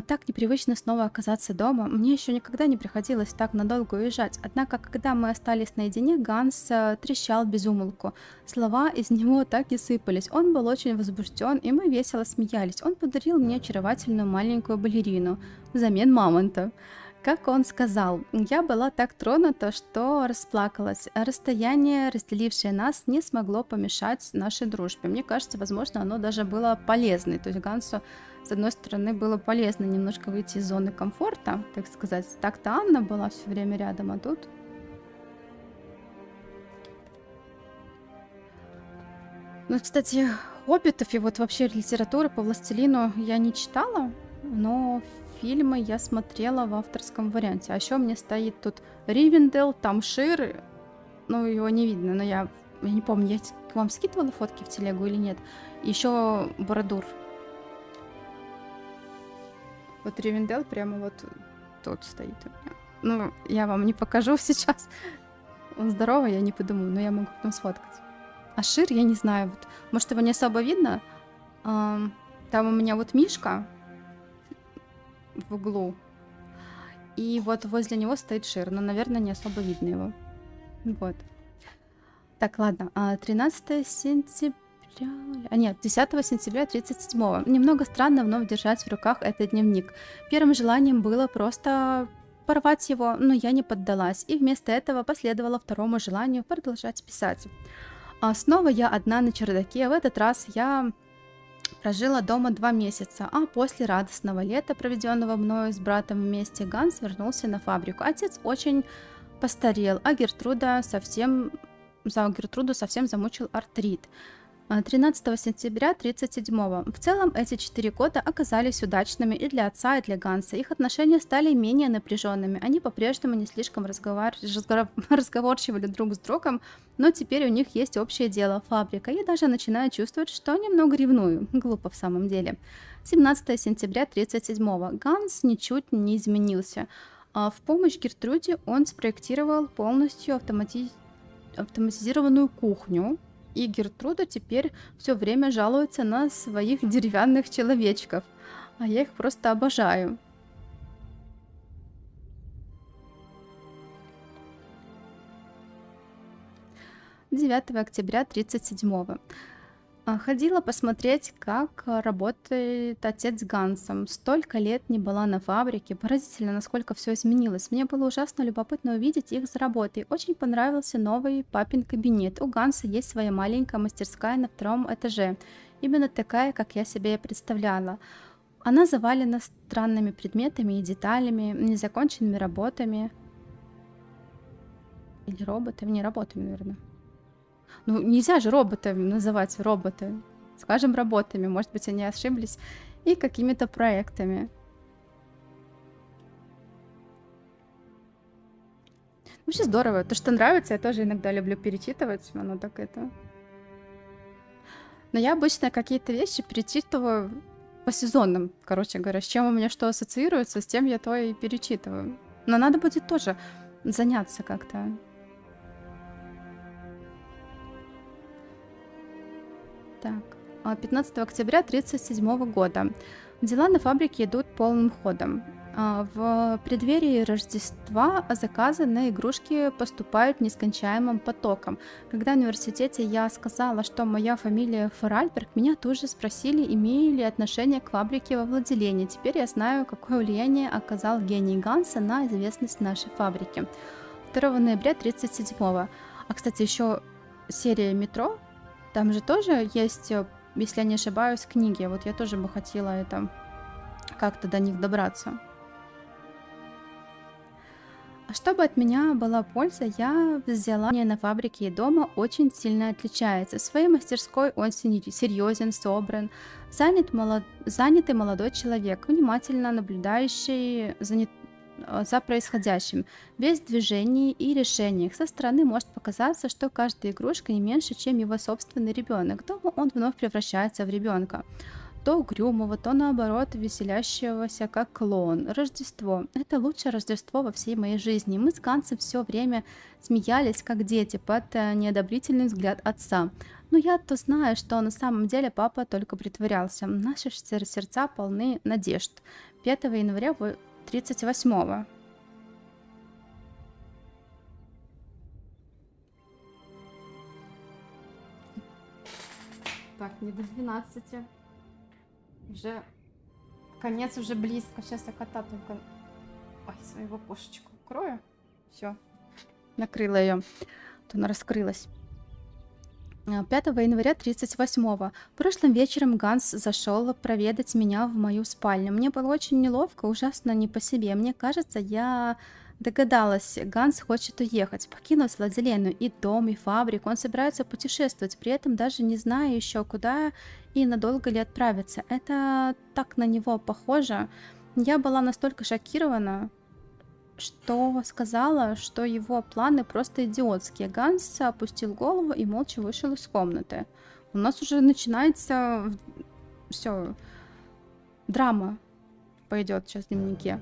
Так непривычно снова оказаться дома. Мне еще никогда не приходилось так надолго уезжать. Однако, когда мы остались наедине, Ганс трещал без умолку. Слова из него так и сыпались. Он был очень возбужден, и мы весело смеялись. Он подарил мне очаровательную маленькую балерину взамен мамонта. Как он сказал, я была так тронута, что расплакалась. Расстояние, разделившее нас, не смогло помешать нашей дружбе. Мне кажется, возможно, оно даже было полезно. То есть Гансу, с одной стороны, было полезно немножко выйти из зоны комфорта, так сказать. Так-то Анна была все время рядом, а тут... Ну, кстати, «Хоббитов» и вот вообще литературы по «Властелину» я не читала, но фильмы я смотрела в авторском варианте. А еще мне стоит тут Ривенделл, там Шир. Ну, его не видно, но я не помню, я к вам скидывала фотки в телегу или нет. Еще Бородур. Вот Ривенделл прямо вот тут стоит у меня. Ну, я вам не покажу сейчас. Он здоровый, я не подумаю, но я могу потом сфоткать. А Шир, я не знаю, вот, может, его не особо видно. Там у меня вот Мишка в углу. И вот возле него стоит Шир, но, наверное, не особо видно его. Вот. Так, ладно. 13 сентября... нет, 10 сентября 37-го. Немного странно вновь держать в руках этот дневник. Первым желанием было просто порвать его, но я не поддалась. И вместо этого последовало второму желанию продолжать писать. Снова я одна на чердаке. В этот раз я прожила дома 2 месяца, а после радостного лета, проведенного мною с братом вместе, Ганс вернулся на фабрику. Отец очень постарел, а Гертруду совсем замучил артрит. 13 сентября 1937. В целом, эти 4 года оказались удачными и для отца, и для Ганса. Их отношения стали менее напряженными. Они по-прежнему не слишком разговорчивали друг с другом, но теперь у них есть общее дело – фабрика. Я даже начинаю чувствовать, что немного ревную. Глупо в самом деле. 17 сентября 1937. Ганс ничуть не изменился. В помощь Гертруде он спроектировал полностью автоматизированную кухню. И Гертруда теперь все время жалуется на своих деревянных человечков. А я их просто обожаю. — 9 октября 1937. Ходила посмотреть, как работает отец с Гансом. Столько лет не была на фабрике. Поразительно, насколько все изменилось. Мне было ужасно любопытно увидеть их за работой. Очень понравился новый папин кабинет. У Ганса есть своя маленькая мастерская на 2-м этаже. Именно такая, как я себе и представляла. Она завалена странными предметами и деталями, незаконченными работами. Или роботами? Не, работами, наверное. Ну, нельзя же роботами называть роботы. Скажем, работами. Может быть, они ошиблись. И какими-то проектами. Вообще здорово. То, что нравится, я тоже иногда люблю перечитывать. Оно так это... Но я обычно какие-то вещи перечитываю по сезонам, короче говоря. С чем у меня что ассоциируется, с тем я то и перечитываю. Но надо будет тоже заняться как-то. Так, 15 октября 1937 года. Дела на фабрике идут полным ходом. В преддверии Рождества заказы на игрушки поступают нескончаемым потоком. Когда в университете я сказала, что моя фамилия Форальберг, меня тоже спросили, имею ли отношение к фабрике во Владилене. Теперь я знаю, какое влияние оказал гений Ганса на известность нашей фабрики. 2 ноября 1937. А, кстати, еще серия «Метро». Там же тоже есть, если я не ошибаюсь, книги. Вот я тоже бы хотела это как-то до них добраться. А чтобы от меня была польза, я взяла на фабрике и дома очень сильно отличается. В своей мастерской он серьезен, собран, занятый молодой человек, внимательно наблюдающий за происходящим, без движений и решений. Со стороны может показаться, что каждая игрушка не меньше, чем его собственный ребенок. Дома он вновь превращается в ребенка. То угрюмого, то наоборот веселящегося, как клоун. Рождество. Это лучшее Рождество во всей моей жизни. Мы с Гансом все время смеялись, как дети, под неодобрительный взгляд отца. Но я-то знаю, что на самом деле папа только притворялся. Наши сердца полны надежд. 5 января 1938. Так, не до 12. Уже конец уже близко. Сейчас я кота только своего кошечку укрою. Все, накрыла ее. То она раскрылась. 5 января 1938. Прошлым вечером Ганс зашел проведать меня в мою спальню. Мне было очень неловко, ужасно не по себе. Мне кажется, я догадалась, Ганс хочет уехать, покинуть Владилену и дом, и фабрику. Он собирается путешествовать, при этом даже не зная еще куда и надолго ли отправиться. Это так на него похоже. Я была настолько шокирована, что сказала, что его планы просто идиотские. Ганс опустил голову и молча вышел из комнаты. У нас уже начинается все, драма пойдет сейчас в дневнике.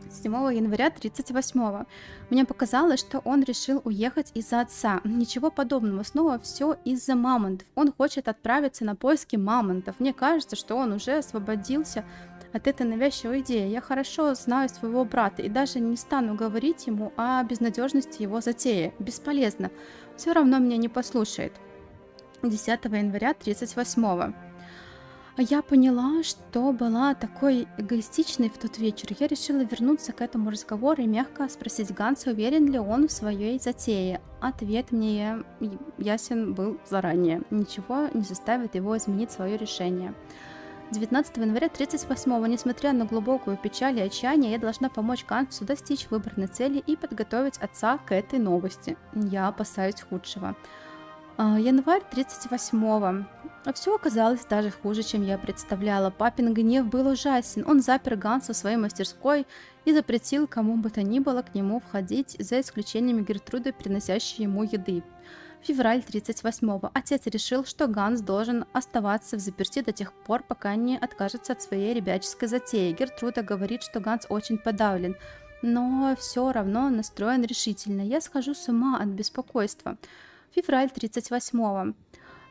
7 января 1938. Мне показалось, что он решил уехать из-за отца. Ничего подобного, снова все из-за мамонтов. Он хочет отправиться на поиски мамонтов. Мне кажется, что он уже освободился от этой навязчивой идеи. Я хорошо знаю своего брата и даже не стану говорить ему о безнадежности его затеи. Бесполезно. Все равно меня не послушает. 10 января 1938. Я поняла, что была такой эгоистичной в тот вечер. Я решила вернуться к этому разговору и мягко спросить Ганса, уверен ли он в своей затее. Ответ мне ясен был заранее. Ничего не заставит его изменить свое решение. 19 января 1938. Несмотря на глубокую печаль и отчаяние, я должна помочь Гансу достичь выбранной цели и подготовить отца к этой новости. Я опасаюсь худшего. Январь 1938. Все оказалось даже хуже, чем я представляла. Папин гнев был ужасен. Он запер Ганса в своей мастерской и запретил кому бы то ни было к нему входить, за исключением Гертруды, приносящей ему еды. Февраль 1938. Отец решил, что Ганс должен оставаться взаперти до тех пор, пока не откажется от своей ребяческой затеи. Гертруда говорит, что Ганс очень подавлен, но все равно настроен решительно. Я схожу с ума от беспокойства. Февраль 1938.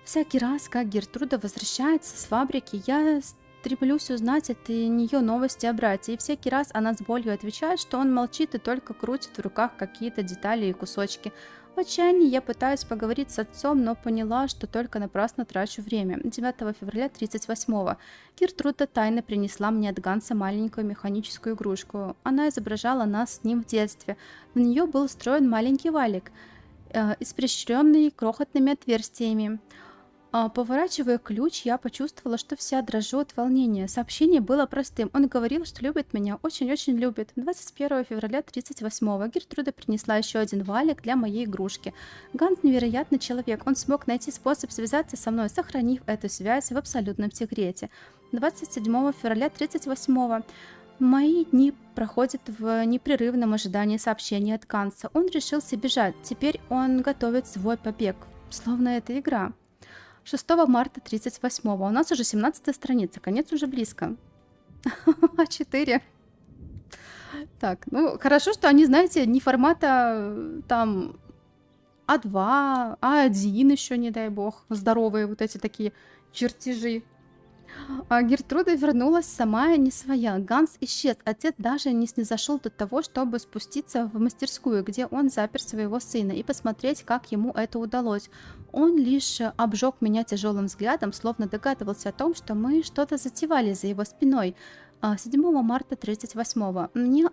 Всякий раз, как Гертруда возвращается с фабрики, я стремлюсь узнать от нее новости о брате, и всякий раз она с болью отвечает, что он молчит и только крутит в руках какие-то детали и кусочки. В отчаянии я пытаюсь поговорить с отцом, но поняла, что только напрасно трачу время. 9 февраля 1938. Гертруда тайно принесла мне от Ганса маленькую механическую игрушку. Она изображала нас с ним в детстве. В нее был встроен маленький валик, испещренный крохотными отверстиями. Поворачивая ключ, я почувствовала, что вся дрожу от волнения. Сообщение было простым. Он говорил, что любит меня, очень-очень любит. 21 февраля 1938 Гертруда принесла еще один валик для моей игрушки. Ганс невероятный человек. Он смог найти способ связаться со мной, сохранив эту связь в абсолютном секрете. 27 февраля 1938 Мои дни проходят в непрерывном ожидании сообщения от Ганса. Он решился бежать. Теперь он готовит свой побег. Словно это игра. 6 марта 38-го. У нас уже 17 страница, конец уже близко. А4. Так, ну хорошо, что они, знаете, не формата там А2, А1 еще, не дай бог, здоровые вот эти такие чертежи. А Гертруда вернулась сама не своя. Ганс исчез. Отец даже не снизошел до того, чтобы спуститься в мастерскую, где он запер своего сына, и посмотреть, как ему это удалось. Он лишь обжег меня тяжелым взглядом, словно догадывался о том, что мы что-то затевали за его спиной. 7 марта 38-го. Мне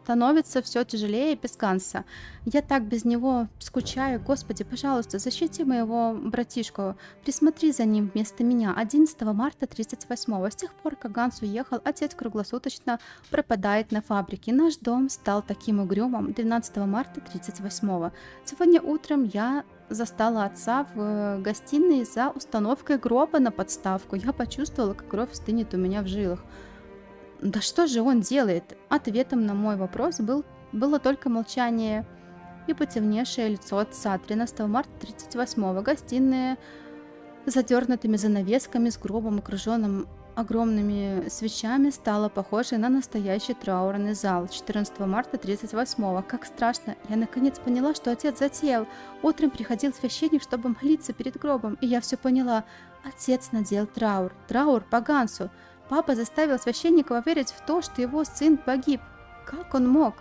становится все тяжелее без Ганса. Я так без него скучаю. Господи, пожалуйста, защити моего братишку. Присмотри за ним вместо меня. 11 марта 38-го. С тех пор, как Ганс уехал, отец круглосуточно пропадает на фабрике. Наш дом стал таким угрюмым. 12 марта 38-го. Сегодня утром я застала отца в гостиной за установкой гроба на подставку. Я почувствовала, как кровь стынет у меня в жилах. Да что же он делает? Ответом на мой вопрос было только молчание и потемневшее лицо отца. 13 марта 38-го. Гостиная с задернутыми занавесками, с гробом, окруженным огромными свечами, стала похожей на настоящий траурный зал. 14 марта 38-го. Как страшно. Я наконец поняла, что отец затеял. Утром приходил священник, чтобы молиться перед гробом, и я все поняла. Отец надел траур. Траур по Гансу. Папа заставил священника верить в то, что его сын погиб. Как он мог?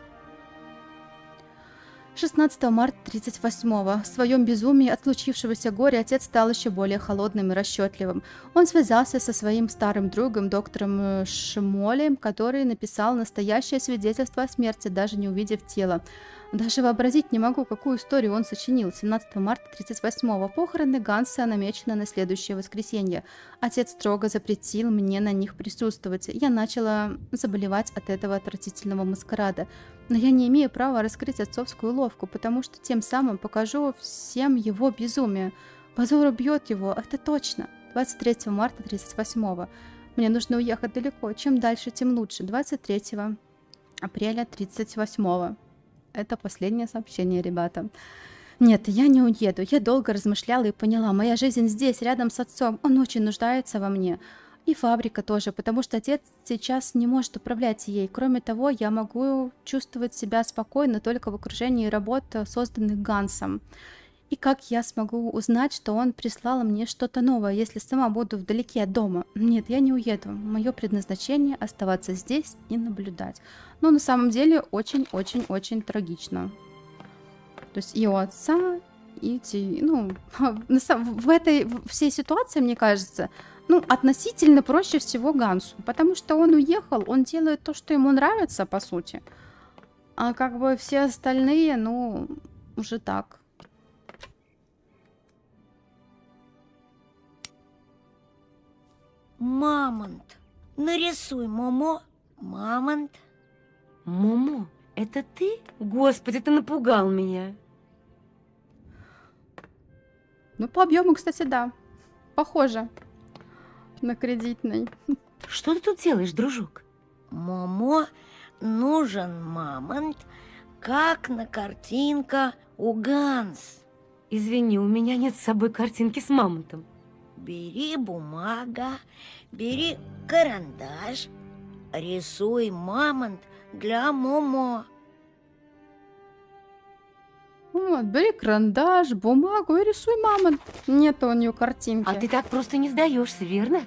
16 марта 38-го. В своем безумии от случившегося горя отец стал еще более холодным и расчетливым. Он связался со своим старым другом, доктором Шмолем, который написал настоящее свидетельство о смерти, даже не увидев тело. Даже вообразить не могу, какую историю он сочинил. 17 марта 38-го. Похороны Ганса намечены на следующее воскресенье. Отец строго запретил мне на них присутствовать. Я начала заболевать от этого отвратительного маскарада. Но я не имею права раскрыть отцовскую уловку, потому что тем самым покажу всем его безумие. Позор убьет его, это точно. 23 марта 38-го. Мне нужно уехать далеко. Чем дальше, тем лучше. 23 апреля 38-го. Это последнее сообщение, ребята. Нет, я не уеду. Я долго размышляла и поняла, моя жизнь здесь, рядом с отцом. Он очень нуждается во мне. И фабрика тоже, потому что отец сейчас не может управлять ей. Кроме того, я могу чувствовать себя спокойно только в окружении работ, созданных Гансом. И как я смогу узнать, что он прислал мне что-то новое, если сама буду вдалеке от дома? Нет, я не уеду. Мое предназначение оставаться здесь и наблюдать. Но на самом деле очень-очень-очень трагично. То есть и у отца, и в этой всей ситуации, мне кажется, относительно проще всего Гансу, потому что он уехал, он делает то, что ему нравится, по сути. А как бы все остальные, уже так. Мамонт. Нарисуй, Момо. Мамонт. Момо, это ты? Господи, ты напугал меня. По объему, кстати, да. Похоже на кредитный. Что ты тут делаешь, дружок? Момо, нужен мамонт, как на картинка у Ганс. Извини, у меня нет с собой картинки с мамонтом. Бери бумага, бери карандаш, рисуй мамонт для Момо. Вот, бери карандаш, бумагу и рисуй мамонт. Нет у нее картинки. А ты так просто не сдаешься, верно?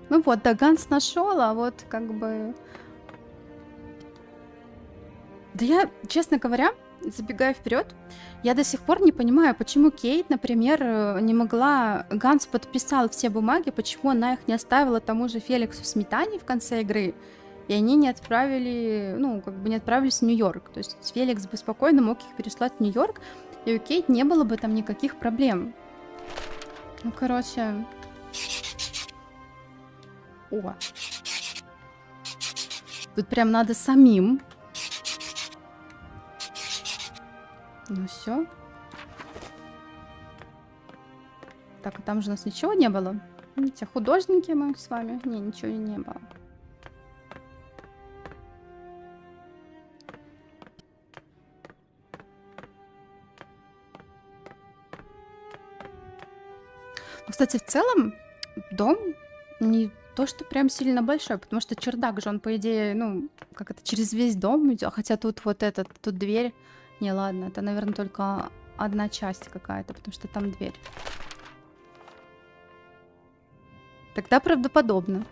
Да, Ганс нашел, а вот как бы... Да я, честно говоря, забегая вперед, я до сих пор не понимаю, почему Кейт, например, не могла... Ганс подписал все бумаги, почему она их не оставила тому же Феликсу Сметане в конце игры, и они не отправили, не отправились в Нью-Йорк. То есть Феликс бы спокойно мог их переслать в Нью-Йорк, и у Кейт не было бы там никаких проблем. Короче... О! Тут прям надо самим. Все. Так, а там же у нас ничего не было. Видите, художники мы с вами. Не, ничего не было. Кстати, в целом дом не то, что прям сильно большой, потому что чердак же, он, по идее, ну, как это, через весь дом идет. Хотя тут вот этот, тут дверь. Не, ладно, это, наверное, только одна часть какая-то, потому что там дверь. Тогда правдоподобно.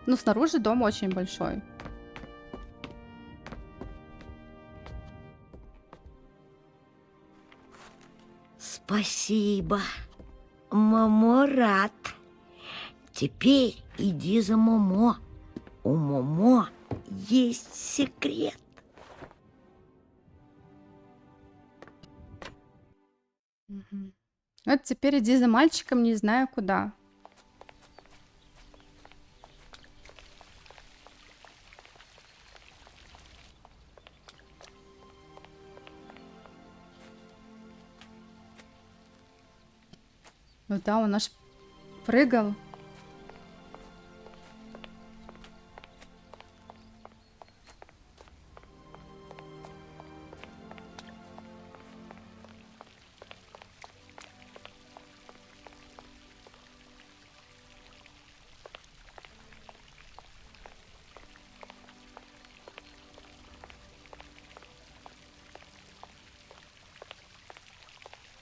Ну, снаружи дом очень большой. Спасибо. Момо рад. Теперь иди за Момо. У Момо есть секрет. Вот теперь иди за мальчиком, не знаю куда. Ну да, он аж прыгал.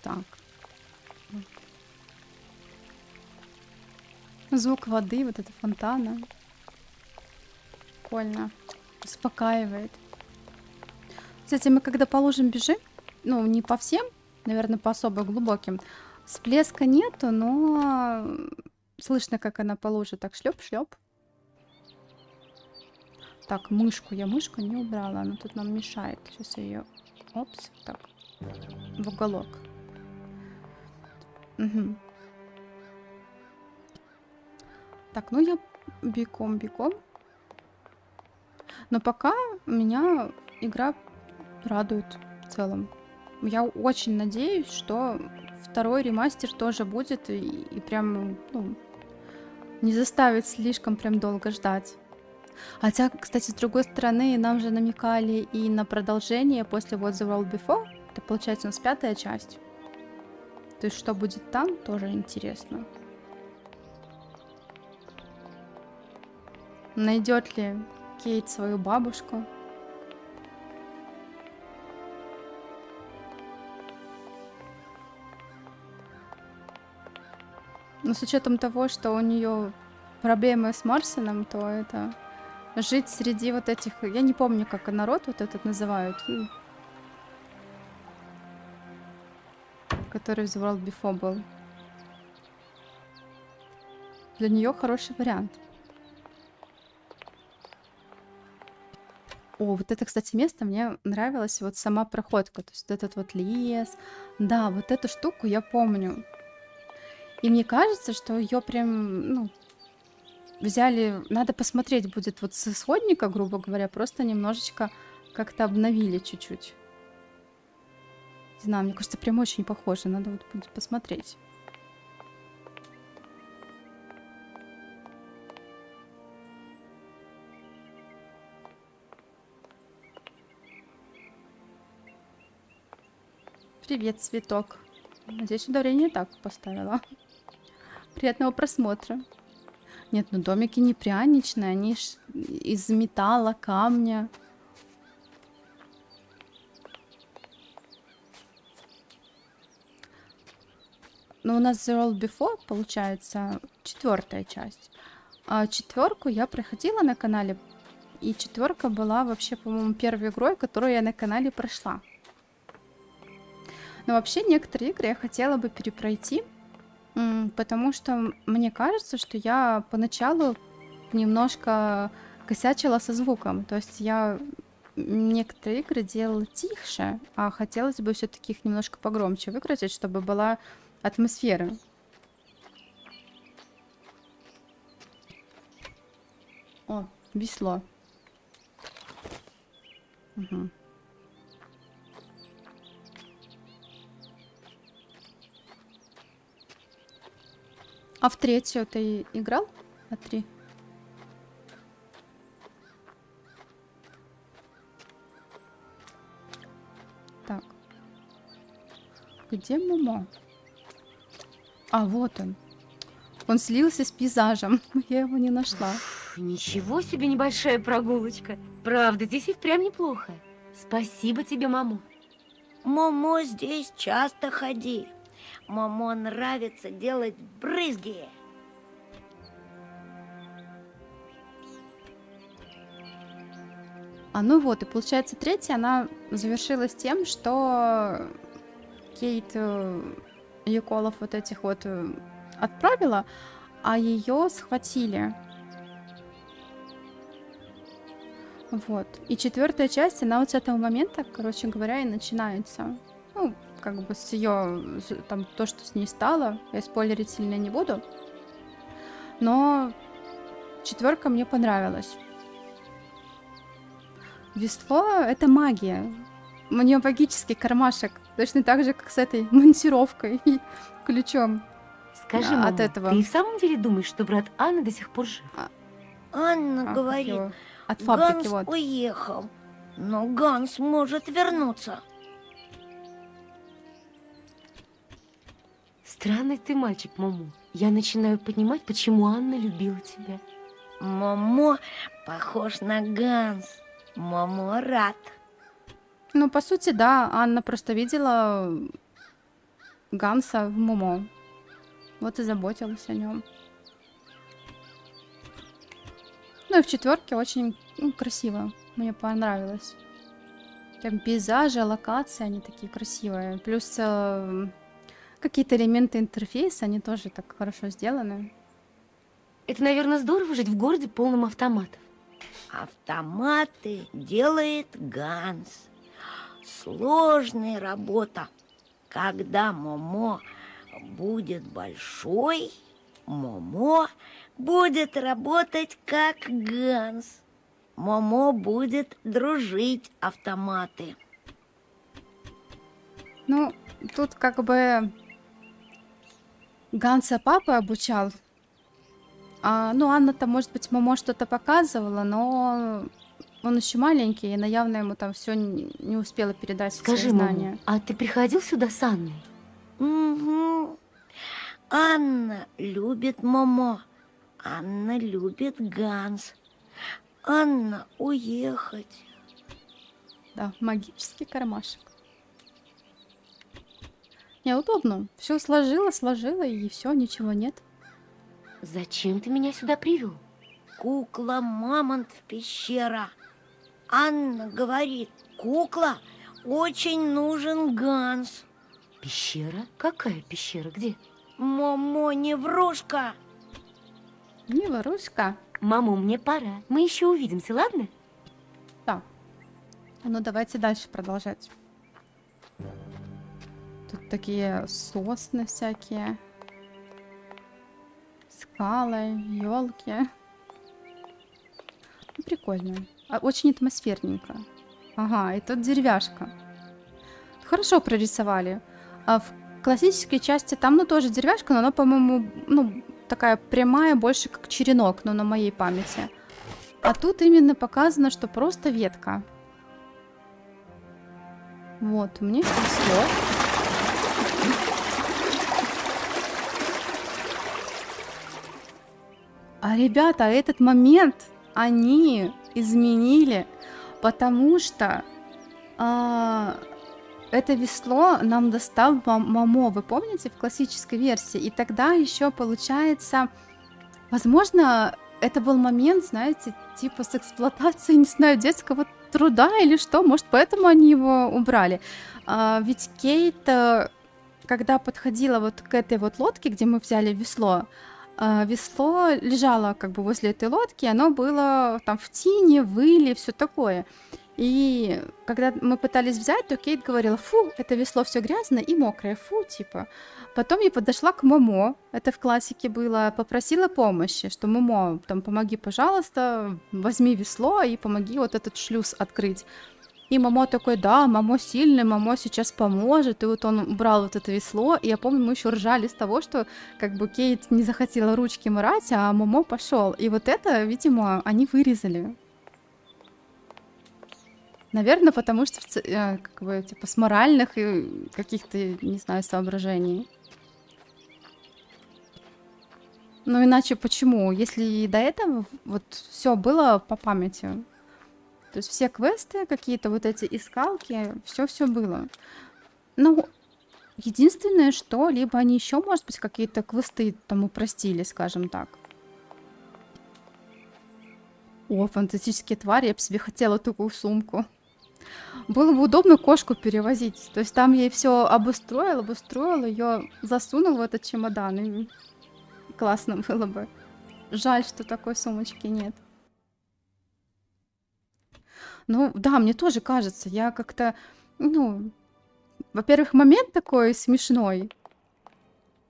Так. Звук воды, вот это фонтана. Прикольно. Успокаивает. Кстати, мы когда по лужам бежим, ну, не по всем, наверное, по особо глубоким, всплеска нету, но слышно, как она по луже так шлеп-шлеп. Так, мышку. Я мышку не убрала, она тут нам мешает. Сейчас я ее, опс, так, в уголок. Угу. Так, ну я бегом. Но пока меня игра радует в целом. Я очень надеюсь, что второй ремастер тоже будет и прям, ну, не заставит слишком прям долго ждать. Хотя, кстати, с другой стороны, нам же намекали и на продолжение после What the World Before. Это получается у нас 5-я часть. То есть что будет там, тоже интересно. Найдет ли Кейт свою бабушку? Но с учетом того, что у нее проблемы с Марсоном, то это жить среди вот этих... Я не помню, как народ вот этот называют. Который в The World Before был. Для нее хороший вариант. О, вот это, кстати, место мне нравилось, вот сама проходка, то есть вот этот вот лес. Да, вот эту штуку я помню. И мне кажется, что ее прям, ну, взяли, надо посмотреть будет вот с исходника, грубо говоря, просто немножечко как-то обновили чуть-чуть. Не знаю, мне кажется, прям очень похоже, надо вот будет посмотреть. Привет, цветок. Надеюсь, ударение так поставила. Приятного просмотра. Нет, ну домики не пряничные, они ж из металла, камня. Но у нас The World Before, получается, 4-я часть. А 4-ку я проходила на канале. И 4-ка была вообще, по-моему, первой игрой, которую я на канале прошла. Но вообще некоторые игры я хотела бы перепройти, потому что мне кажется, что я поначалу немножко косячила со звуком. То есть я некоторые игры делала тише, а хотелось бы все-таки их немножко погромче выкрутить, чтобы была атмосфера. О, весло. Угу. А в 3-ю ты играл? А 3? Так. Где Момо? А, вот он. Он слился с пейзажем. Я его не нашла. Ничего себе небольшая прогулочка. Правда, здесь и впрямь неплохо. Спасибо тебе, мамо. Момо здесь часто ходи. Момо нравится делать брызги. Ну вот, и получается, третья, она завершилась тем, что Кейт Яколов вот этих вот отправила, а ее схватили. Вот. И четвертая часть, она вот с этого момента, короче говоря, и начинается. Ну, как бы с ее, там, то, что с ней стало, я спойлерить сильно не буду. Но четверка мне понравилась. Весло — это магия. У нее магический кармашек. Точно так же, как с этой монтировкой и ключом. Скажи, от мамо, этого. ты и в самом деле думаешь, что брат Анны до сих пор жив? Анна Как говорит, его? От фабрики, Ганс вот. уехал, но Ганс может вернуться. Странный ты мальчик, мамо. Я начинаю понимать, почему Анна любила тебя. Момо похож на Ганс. Момо рад. Ну, по сути, да, Анна просто видела Ганса в Момо. Вот и заботилась о нем. Ну и в четверке очень красиво. Мне понравилось. Прям пейзажи, локации, они такие красивые. Плюс какие-то элементы интерфейса, они тоже так хорошо сделаны. Это, наверное, здорово жить в городе, полном автоматов. Автоматы делает Ганс. Сложная работа. Когда Момо будет большой, Момо будет работать как Ганс. Момо будет дружить автоматы. Ну, тут как бы Ганса папа обучал. Ну, Анна-то, может быть, Момо что-то показывала, но он еще маленький, и она явно ему там все не успела передать Скажи, свои знания. мамо, а ты приходил сюда с Анной? Угу. Анна любит Момо. Анна любит Ганс. Анна уехать. Да, магический кармашек. Неудобно. Все сложила, и все, ничего нет. Зачем ты меня сюда привел? Кукла Мамонт в пещера. Анна говорит, кукла, очень нужен Ганс. Пещера? Какая пещера? Где? Момо не врушка. Милорусска. Мамо, мне пора. Мы еще увидимся, ладно? Да. Ну, давайте дальше продолжать. Тут такие сосны всякие. Скалы, елки. Прикольно. Очень атмосферненько. Ага, и тут деревяшка. Хорошо прорисовали. А в классической части там, тоже деревяшка, но она, по-моему, такая прямая, больше как черенок, на моей памяти. А тут именно показано, что просто ветка. Вот, у меня есть весло. А ребята, этот момент они изменили, потому что это весло нам достал Момо, вы помните, в классической версии? И тогда еще получается, возможно, это был момент, знаете, типа с эксплуатацией, не знаю, детского труда или что, может, поэтому они его убрали. Ведь Кейт, когда подходила вот к этой вот лодке, где мы взяли весло, весло лежало как бы возле этой лодки, оно было там в тине, выли, все такое. И когда мы пытались взять, то Кейт говорила: фу, это весло все грязное и мокрое, фу, типа. Потом я подошла к Момо, это в классике было, попросила помощи, что Момо, там, помоги, пожалуйста, возьми весло и помоги вот этот шлюз открыть. И Момо такой: да, Момо сильный, Момо сейчас поможет. И вот он убрал вот это весло. И я помню, мы еще ржали с того, что как бы Кейт не захотела ручки морать, а Момо пошел. И вот это, видимо, они вырезали. Наверное, потому что как бы, типа, с моральных и каких-то, не знаю, соображений. Ну иначе почему? Если и до этого вот все было по памяти. То есть все квесты, какие-то вот эти искалки, все было. Ну, единственное, что либо они еще, может быть, какие-то квесты там упростили, скажем так. О, фантастические твари, я бы себе хотела такую сумку. Было бы удобно кошку перевозить. То есть там я все обустроил, ее засунул в этот чемодан, и классно было бы. Жаль, что такой сумочки нет. Ну, да, мне тоже кажется, я как-то, ну, во-первых, момент такой смешной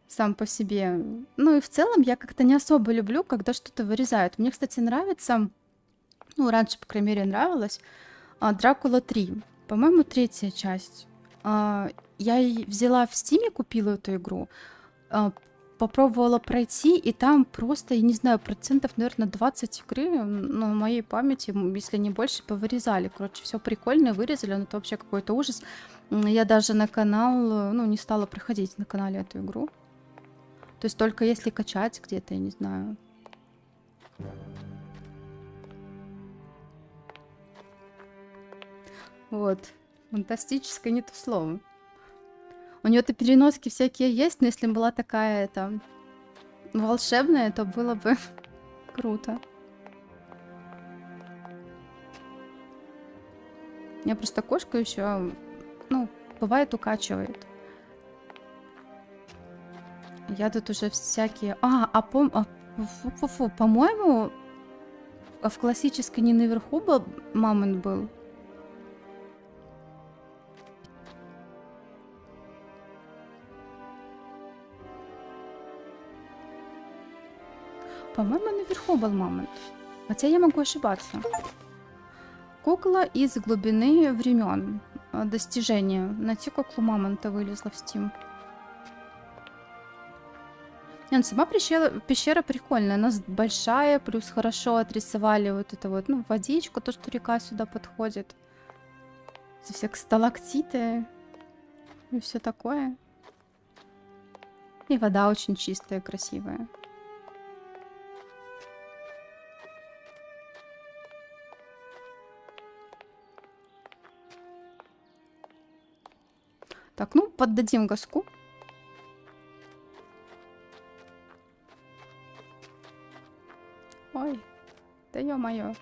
сам по себе. Ну и в целом я как-то не особо люблю, когда что-то вырезают. Мне, кстати, нравится, ну, раньше, по крайней мере, нравилось, Дракула 3. По-моему, третья часть. Я взяла в Стиме, купила эту игру, попробовала пройти, и там просто, я не знаю, процентов, наверное, 20 игры, на моей памяти, если не больше, повырезали. Короче, все прикольно вырезали, но это вообще какой-то ужас. Я даже на канал, ну, не стала проходить на канале эту игру. То есть только если качать где-то, я не знаю. Вот. Фантастическое не то слово. У нее-то переноски всякие есть, но если была такая, это, волшебная, то было бы круто. Я просто кошку еще, ну, бывает, укачивает. Я тут уже всякие... по-моему, в классической не наверху был мамонт был. По-моему, наверху был мамонт. Хотя я могу ошибаться. Кукла из глубины времен. Достижение. Найти куклу мамонта вылезла в Steam. Сама пещера прикольная. Она большая, плюс хорошо отрисовали вот это вот, ну, водичку, то, что река сюда подходит. Всякие сталактиты и все такое. И вода очень чистая, красивая. Так, ну, поддадим газку. Ой, да ё-моё.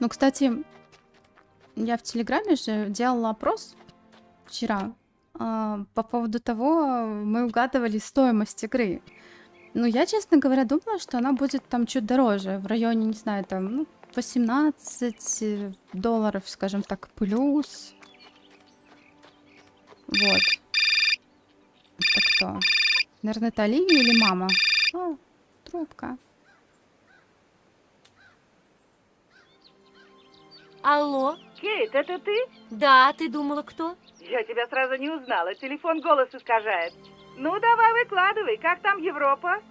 Ну, кстати, я в Телеграме же делала опрос вчера по поводу того, мы угадывали стоимость игры. Ну, я, честно говоря, думала, что она будет там чуть дороже, в районе, не знаю, там, ну, $18, скажем так, плюс. Вот. Это кто? Наверное, это Оливия или мама? О, трубка. Алло? Кейт, это ты? Да, ты думала, кто? Я тебя сразу не узнала. Телефон голос искажает. Ну, давай выкладывай. Как там Европа?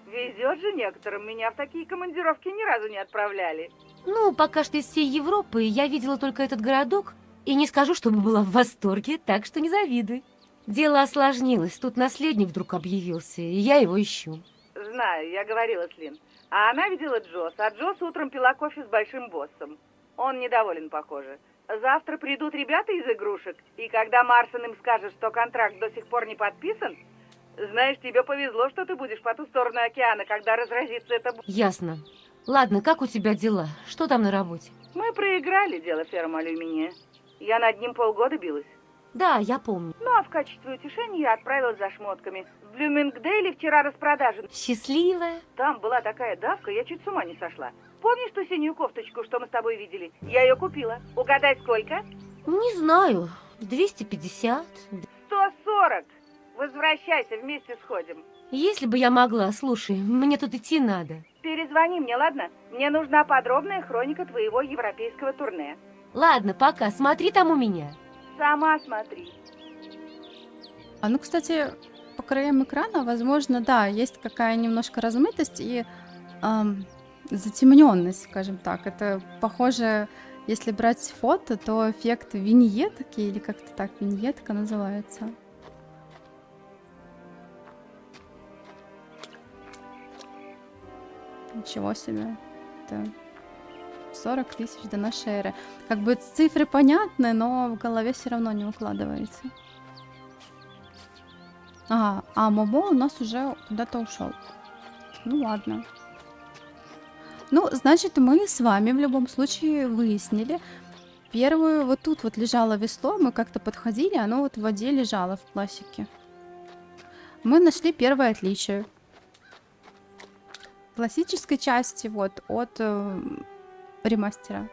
Везет же некоторым. Меня в такие командировки ни разу не отправляли. Ну, пока что из всей Европы я видела только этот городок, и не скажу, чтобы была в восторге, так что не завидуй. Дело осложнилось. Тут наследник вдруг объявился, и я его ищу. Знаю, я говорила с Лин. А она видела Джосс, а Джосс утром пила кофе с большим боссом. Он недоволен, похоже. Завтра придут ребята из игрушек, и когда Марсон им скажет, что контракт до сих пор не подписан, знаешь, тебе повезло, что ты будешь по ту сторону океана, когда разразится это... Ясно. Ладно, как у тебя дела? Что там на работе? Мы проиграли дело фермы алюминия. Я над ним полгода билась. Да, я помню. Ну, а в качестве утешения я отправилась за шмотками. В Блюмингдейле вчера распродажа. Счастливая? Там была такая давка, я чуть с ума не сошла. Помнишь ту синюю кофточку, что мы с тобой видели? Я ее купила. Угадай, сколько? Не знаю. 250? 140. Возвращайся, вместе сходим. Если бы я могла, слушай, мне тут идти надо. Перезвони мне, ладно? Мне нужна подробная хроника твоего европейского турне. Ладно, пока. Смотри там у меня. Сама смотри. Ну, кстати, по краям экрана, возможно, да, есть какая немножко размытость и затемненность, скажем так. Это похоже Если брать фото, то эффект виньетки, или как-то так виньетка называется. Ничего себе. Это 40 тысяч до нашей эры. Как бы цифры понятны, но в голове все равно не укладывается. Ага, а Момо у нас уже куда-то ушел. Ну ладно. Ну, значит, мы с вами в любом случае выяснили. Первую, вот тут вот лежало весло, мы как-то подходили, оно вот в воде лежало в классике. Мы нашли первое отличие. Классической части вот от ремастера.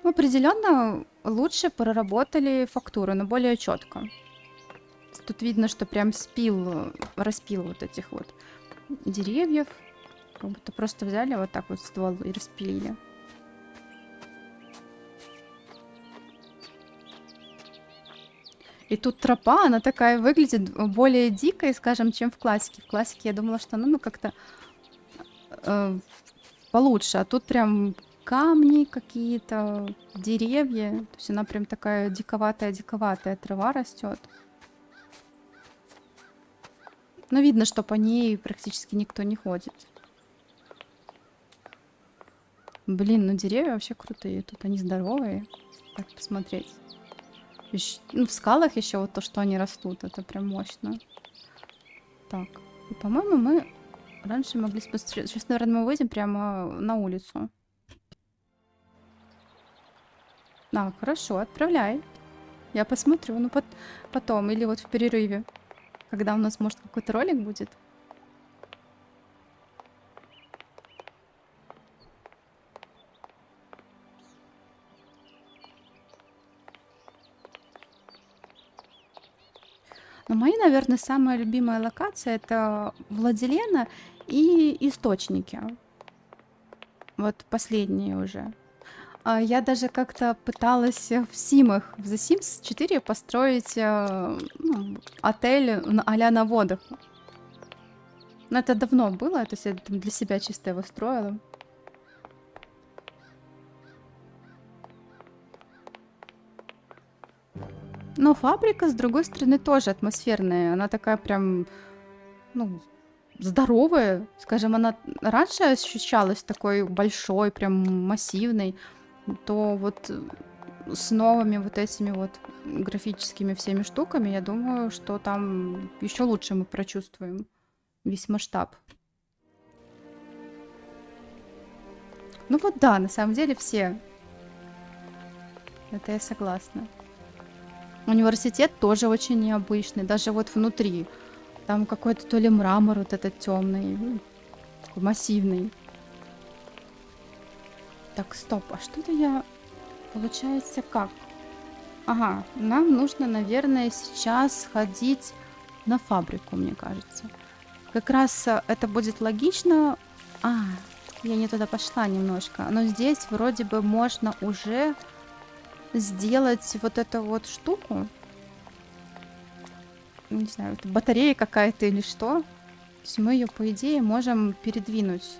Определенно лучше проработали фактуру, но более четко. Тут видно, что прям распил вот этих вот деревьев. Как будто просто взяли вот так вот ствол и распилили. И тут тропа, она такая выглядит более дикой, скажем, чем в классике. В классике я думала, что она, ну, как-то получше. А тут прям камни какие-то, деревья. То есть она прям такая диковатая трава растет. Но видно, что по ней практически никто не ходит. Блин, ну деревья вообще крутые. Тут они здоровые. Так посмотреть. Ну, в скалах еще вот то, что они растут, это прям мощно. Так, и, по-моему, мы раньше могли спуститься. Сейчас, наверное, мы выйдем прямо на улицу. А, хорошо, отправляй. Я посмотрю, ну, потом, или вот в перерыве, когда у нас, может, какой-то ролик будет. Но мои, наверное, самая любимая локация — это Владилена и Источники. Вот последние уже. Я даже как-то пыталась в Симах, в The Sims 4 построить отель а-ля на водах. Но это давно было, то есть я там для себя чисто его строила. Но фабрика, с другой стороны, тоже атмосферная. Она такая прям, ну, здоровая. Скажем, она раньше ощущалась такой большой, прям массивной. То вот с новыми вот этими вот графическими всеми штуками, я думаю, что там еще лучше мы прочувствуем весь масштаб. Ну вот да, на самом деле все. Это я согласна. Университет тоже очень необычный, даже вот внутри. Там какой-то то ли мрамор вот этот темный, такой массивный. Так, стоп, а что-то я... Получается как? Ага, нам нужно, наверное, сейчас сходить на фабрику, мне кажется. Как раз это будет логично. А, я не туда пошла немножко. Но здесь вроде бы можно уже сделать вот эту вот штуку. Не знаю, это батарея какая-то или что. То есть мы ее, по идее, можем передвинуть.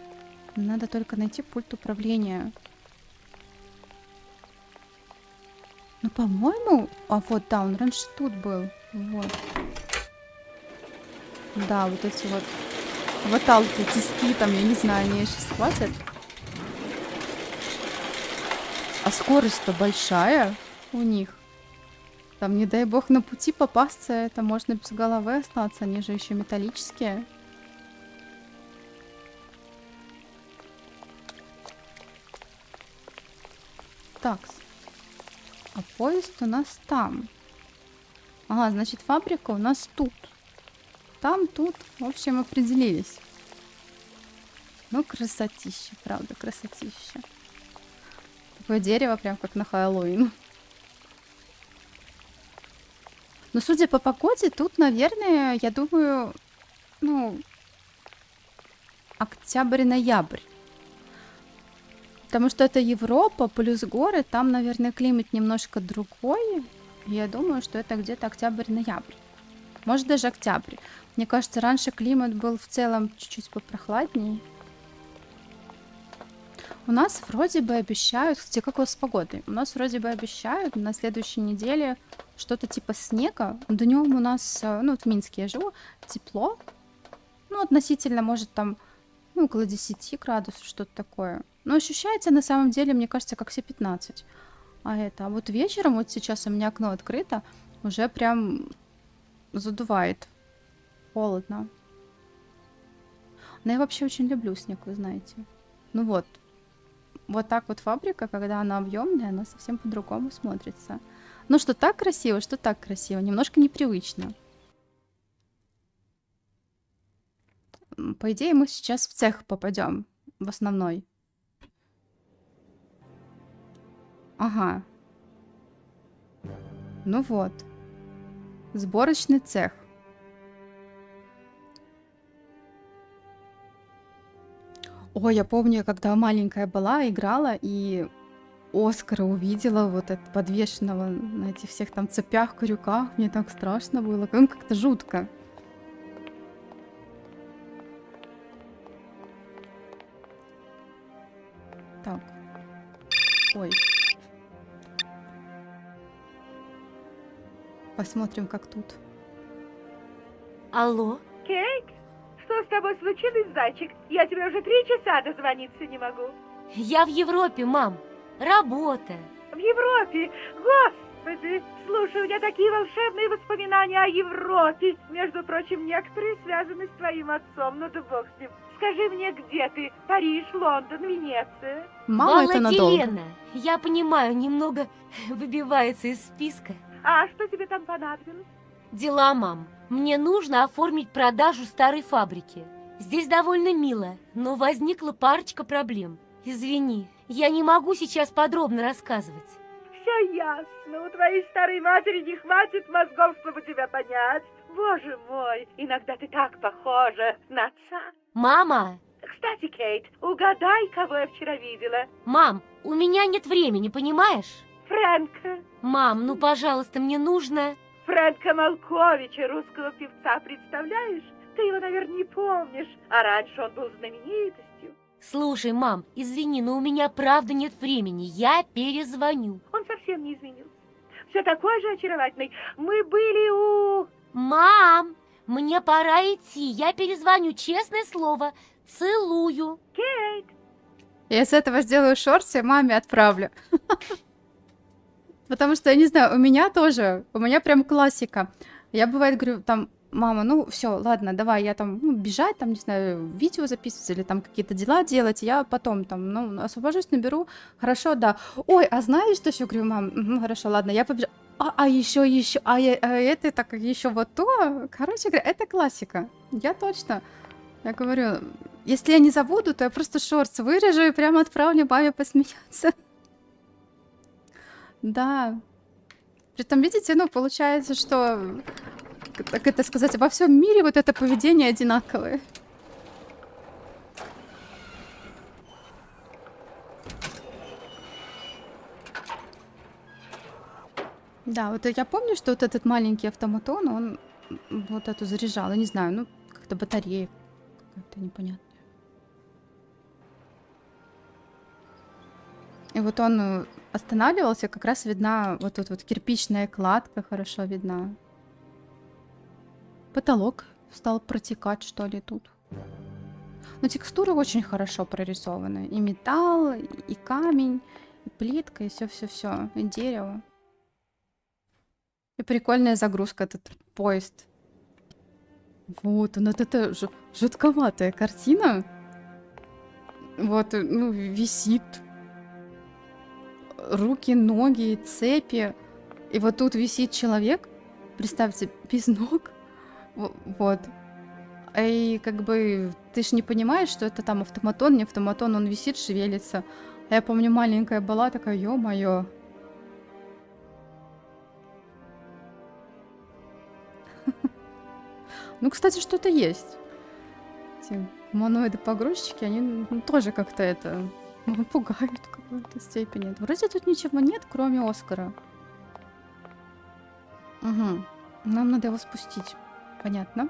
Надо только найти пульт управления. Ну, по-моему... А вот, да, он раньше тут был. Вот. Да, вот эти вот... Хваталки, тиски там, я не знаю, они сейчас хватит. А скорость-то большая у них. Там, не дай бог, на пути попасться, это можно без головы остаться. Они же еще металлические. Так. А поезд у нас там. Ага, значит, фабрика у нас тут. Там, тут. В общем, определились. Ну, красотища, правда, красотища. Такое дерево, прям как на Хэллоуин. Но судя по погоде, тут, наверное, я думаю, ну, октябрь-ноябрь. Потому что это Европа плюс горы, там, наверное, климат немножко другой. Я думаю, что это где-то октябрь-ноябрь. Может, даже октябрь. Мне кажется, раньше климат был в целом чуть-чуть попрохладнее. У нас вроде бы обещают, кстати, как у вас с погодой? У нас вроде бы обещают на следующей неделе что-то типа снега. Днем у нас, ну вот в Минске я живу, тепло. Ну, относительно, может, там, ну, около 10 градусов, что-то такое. Но ощущается на самом деле, мне кажется, как все 15. А вот вечером, вот сейчас у меня окно открыто, уже прям задувает. Холодно. Но я вообще очень люблю снег, вы знаете. Ну вот. Вот так вот фабрика, когда она объемная, она совсем по-другому смотрится. Ну, что так красиво, что так красиво. Немножко непривычно. По идее, мы сейчас в цех попадем. В основной. Ага. Ну вот. Сборочный цех. Ой, я помню, когда маленькая была, играла, и Оскара увидела вот это подвешенного на этих всех там цепях, крюках. Мне так страшно было. Ну, как-то жутко. Так. Ой. Посмотрим, как тут. Алло? Кейт, что с тобой случилось, зайчик? Я тебе уже 3 часа дозвониться не могу. Я в Европе, мам. Работа. В Европе? Господи! Слушай, у меня такие волшебные воспоминания о Европе. Между прочим, некоторые связаны с твоим отцом, ну да бог с ним. Скажи мне, где ты? Париж, Лондон, Венеция? Мама, это надолго. Елена, я понимаю, немного выбивается из списка. А что тебе там понадобилось? Дела, мам. Мне нужно оформить продажу старой фабрики. Здесь довольно мило, но возникла парочка проблем. Извини, я не могу сейчас подробно рассказывать. Все ясно. У твоей старой матери не хватит мозгов, чтобы тебя понять. Боже мой, иногда ты так похожа на отца. Мама! Кстати, Кейт, угадай, кого я вчера видела. Мам, у меня нет времени, понимаешь? Фрэнка. Мам, ну, пожалуйста, мне нужно... Фрэнка Малковича, русского певца, представляешь? Ты его, наверное, не помнишь. А раньше он был знаменитостью. Слушай, мам, извини, но у меня правда нет времени. Я перезвоню. Он совсем не изменился. Все такой же очаровательный. Мы были у... Мам, мне пора идти. Я перезвоню, честное слово. Целую. Кейт. Я с этого сделаю шорты, маме отправлю. Потому что, я не знаю, у меня прям классика. Я бывает говорю, там, мама, ну все, ладно, давай, я там бежать, там, не знаю, видео записывать или там какие-то дела делать, я потом там, ну, освобожусь, наберу, хорошо, да. Ой, а знаешь, что еще? Говорю, мам, хорошо, ладно, я побежала. Еще, это так, еще вот то. Короче говоря, это классика. Я точно. Я говорю, если я не забуду, то я просто шорты вырежу и прямо отправлю маме посмеяться. Да. Притом, видите, ну, получается, что, как это сказать, во всем мире вот это поведение одинаковое. Да, вот я помню, что вот этот маленький автоматон, он вот эту заряжал, я не знаю, ну, как-то батарея какая-то непонятная. И вот он останавливался, как раз видна вот тут вот кирпичная кладка, хорошо видна. Потолок стал протекать, что ли, тут. Но текстуры очень хорошо прорисованы. И металл, и камень, и плитка, и все-все-все, и дерево. И прикольная загрузка, этот поезд. Вот, ну вот это жутковатая картина. Вот, ну, висит. Руки, ноги, цепи. И вот тут висит человек. Представьте, без ног. Вот. И как бы ты ж не понимаешь, что это там автоматон, не автоматон, он висит, шевелится. А я помню, маленькая была такая, ё-моё. Ну, кстати, что-то есть. Эти гуманоиды-погрузчики, они тоже как-то это пугают в какой-то степени. Вроде тут ничего нет, кроме Оскара. Угу. Нам надо его спустить. Понятно.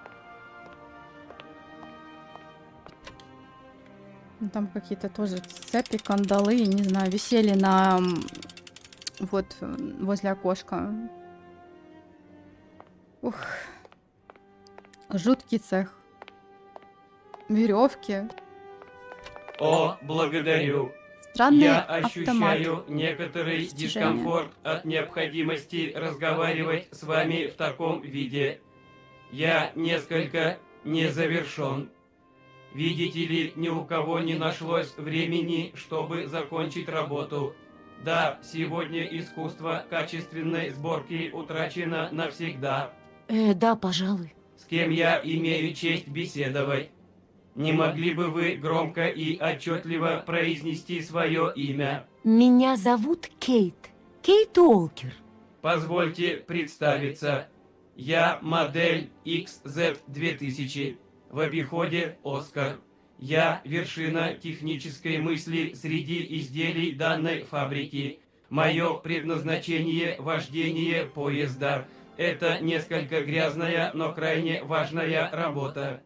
Ну, там какие-то тоже цепи, кандалы, не знаю, висели на вот возле окошка. Ух, жуткий цех. Веревки. О, благодарю. Странный Я автомат. ощущаю некоторый Достижение. дискомфорт от необходимости разговаривать с вами в таком виде. Я несколько не завершен. Видите ли, ни у кого не нашлось времени, чтобы закончить работу. Да, сегодня искусство качественной сборки утрачено навсегда. Да, пожалуй. С кем я имею честь беседовать? Не могли бы вы громко и отчетливо произнести свое имя? Меня зовут Кейт. Кейт Уолкер. Позвольте представиться. Я модель XZ2000. В обиходе Оскар. Я вершина технической мысли среди изделий данной фабрики. Мое предназначение – вождение поезда. Это несколько грязная, но крайне важная работа.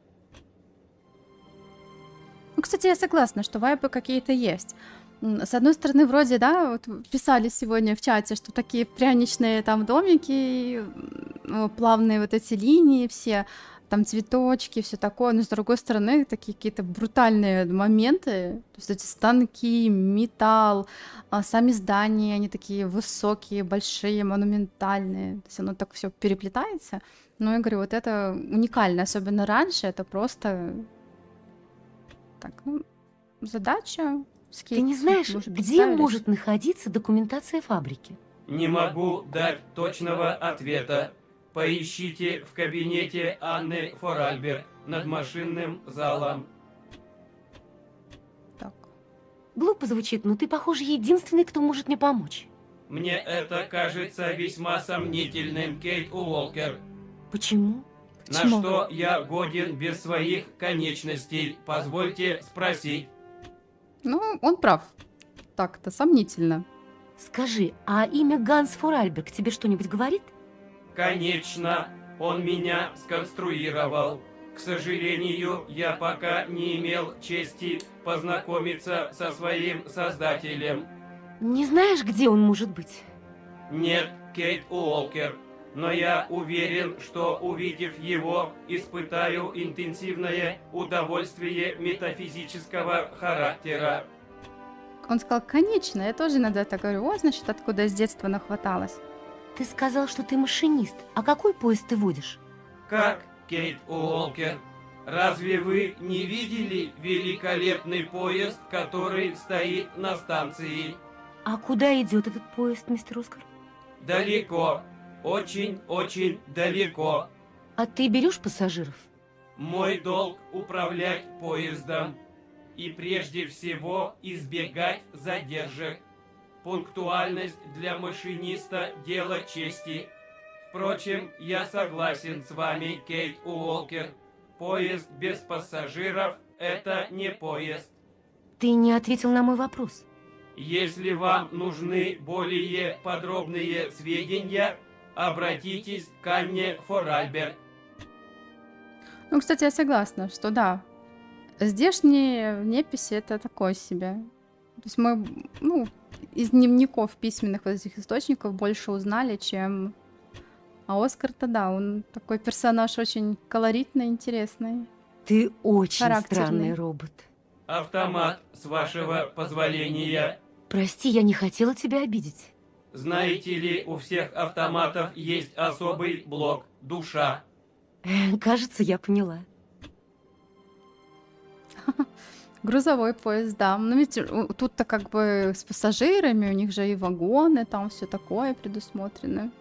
Ну, кстати, я согласна, что вайбы какие-то есть. С одной стороны, вроде, да, вот писали сегодня в чате, что такие пряничные там домики, плавные вот эти линии все, там цветочки, все такое, но с другой стороны, такие какие-то брутальные моменты, то есть эти станки, металл, сами здания, они такие высокие, большие, монументальные, то есть оно так все переплетается. Но я говорю, вот это уникально, особенно раньше, это просто так, ну, задача. Ты не знаешь, где может находиться документация фабрики? Не могу дать точного ответа. Поищите в кабинете Анны Форальберг над машинным залом. Так. Глупо звучит, но ты, похоже, единственный, кто может мне помочь. Мне это кажется весьма сомнительным, Кейт Уолкер. Почему? На что я годен без своих конечностей? Позвольте спросить. Ну, он прав. Так-то сомнительно. Скажи, а имя Ганс Форальберг тебе что-нибудь говорит? Конечно, он меня сконструировал. К сожалению, я пока не имел чести познакомиться со своим создателем. Не знаешь, где он может быть? Нет, Кейт Уолкер, но я уверен, что, увидев его, испытаю интенсивное удовольствие метафизического характера. Он сказал, конечно, я тоже иногда так говорю, о, значит, откуда с детства нахваталась. Ты сказал, что ты машинист. А какой поезд ты водишь? Как, Кейт Уолкер? Разве вы не видели великолепный поезд, который стоит на станции? А куда идет этот поезд, мистер Оскар? Далеко. Очень-очень далеко. А ты берешь пассажиров? Мой долг управлять поездом. И прежде всего избегать задержек. Пунктуальность для машиниста – дело чести. Впрочем, я согласен с вами, Кейт Уолкер. Поезд без пассажиров – это не поезд. Ты не ответил на мой вопрос. Если вам нужны более подробные сведения, обратитесь к Анне Форальберг. Ну, кстати, я согласна, что да, здешние неписи это такое себе. То есть мы, ну, из дневников письменных вот этих источников больше узнали, чем... А Оскар-то, да, он такой персонаж очень колоритный, интересный. Ты очень характерный. странный робот. Автомат, с вашего позволения. Прости, я не хотела тебя обидеть. Знаете ли, у всех автоматов есть особый блок – душа. Кажется, я поняла. Грузовой поезд, да. Но ведь тут-то как бы с пассажирами, у них же и вагоны, там все такое предусмотрено.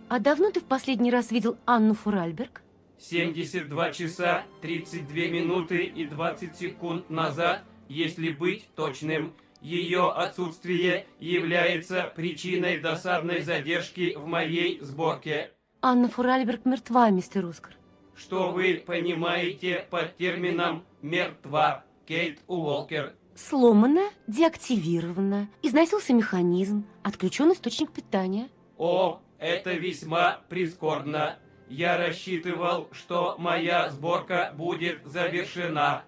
А давно ты в последний раз видел Анну Форальберг? 72 часа, 32 минуты и 20 секунд назад, если быть точным. Ее отсутствие является причиной досадной задержки в моей сборке. Анна Форальберг мертва, мистер Оскар. Что вы понимаете под термином «мертва», Кейт Уолкер? Сломана, деактивирована, износился механизм, отключен источник питания. О, это весьма прискорбно. Я рассчитывал, что моя сборка будет завершена.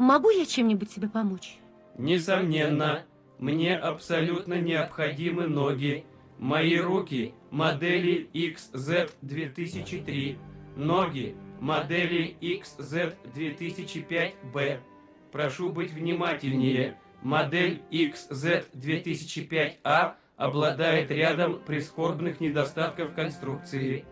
Могу я чем-нибудь тебе помочь? Несомненно, мне абсолютно необходимы ноги. Мои руки модели XZ2003. Ноги модели XZ2005B. Прошу быть внимательнее. Модель XZ2005A обладает рядом прискорбных недостатков конструкции.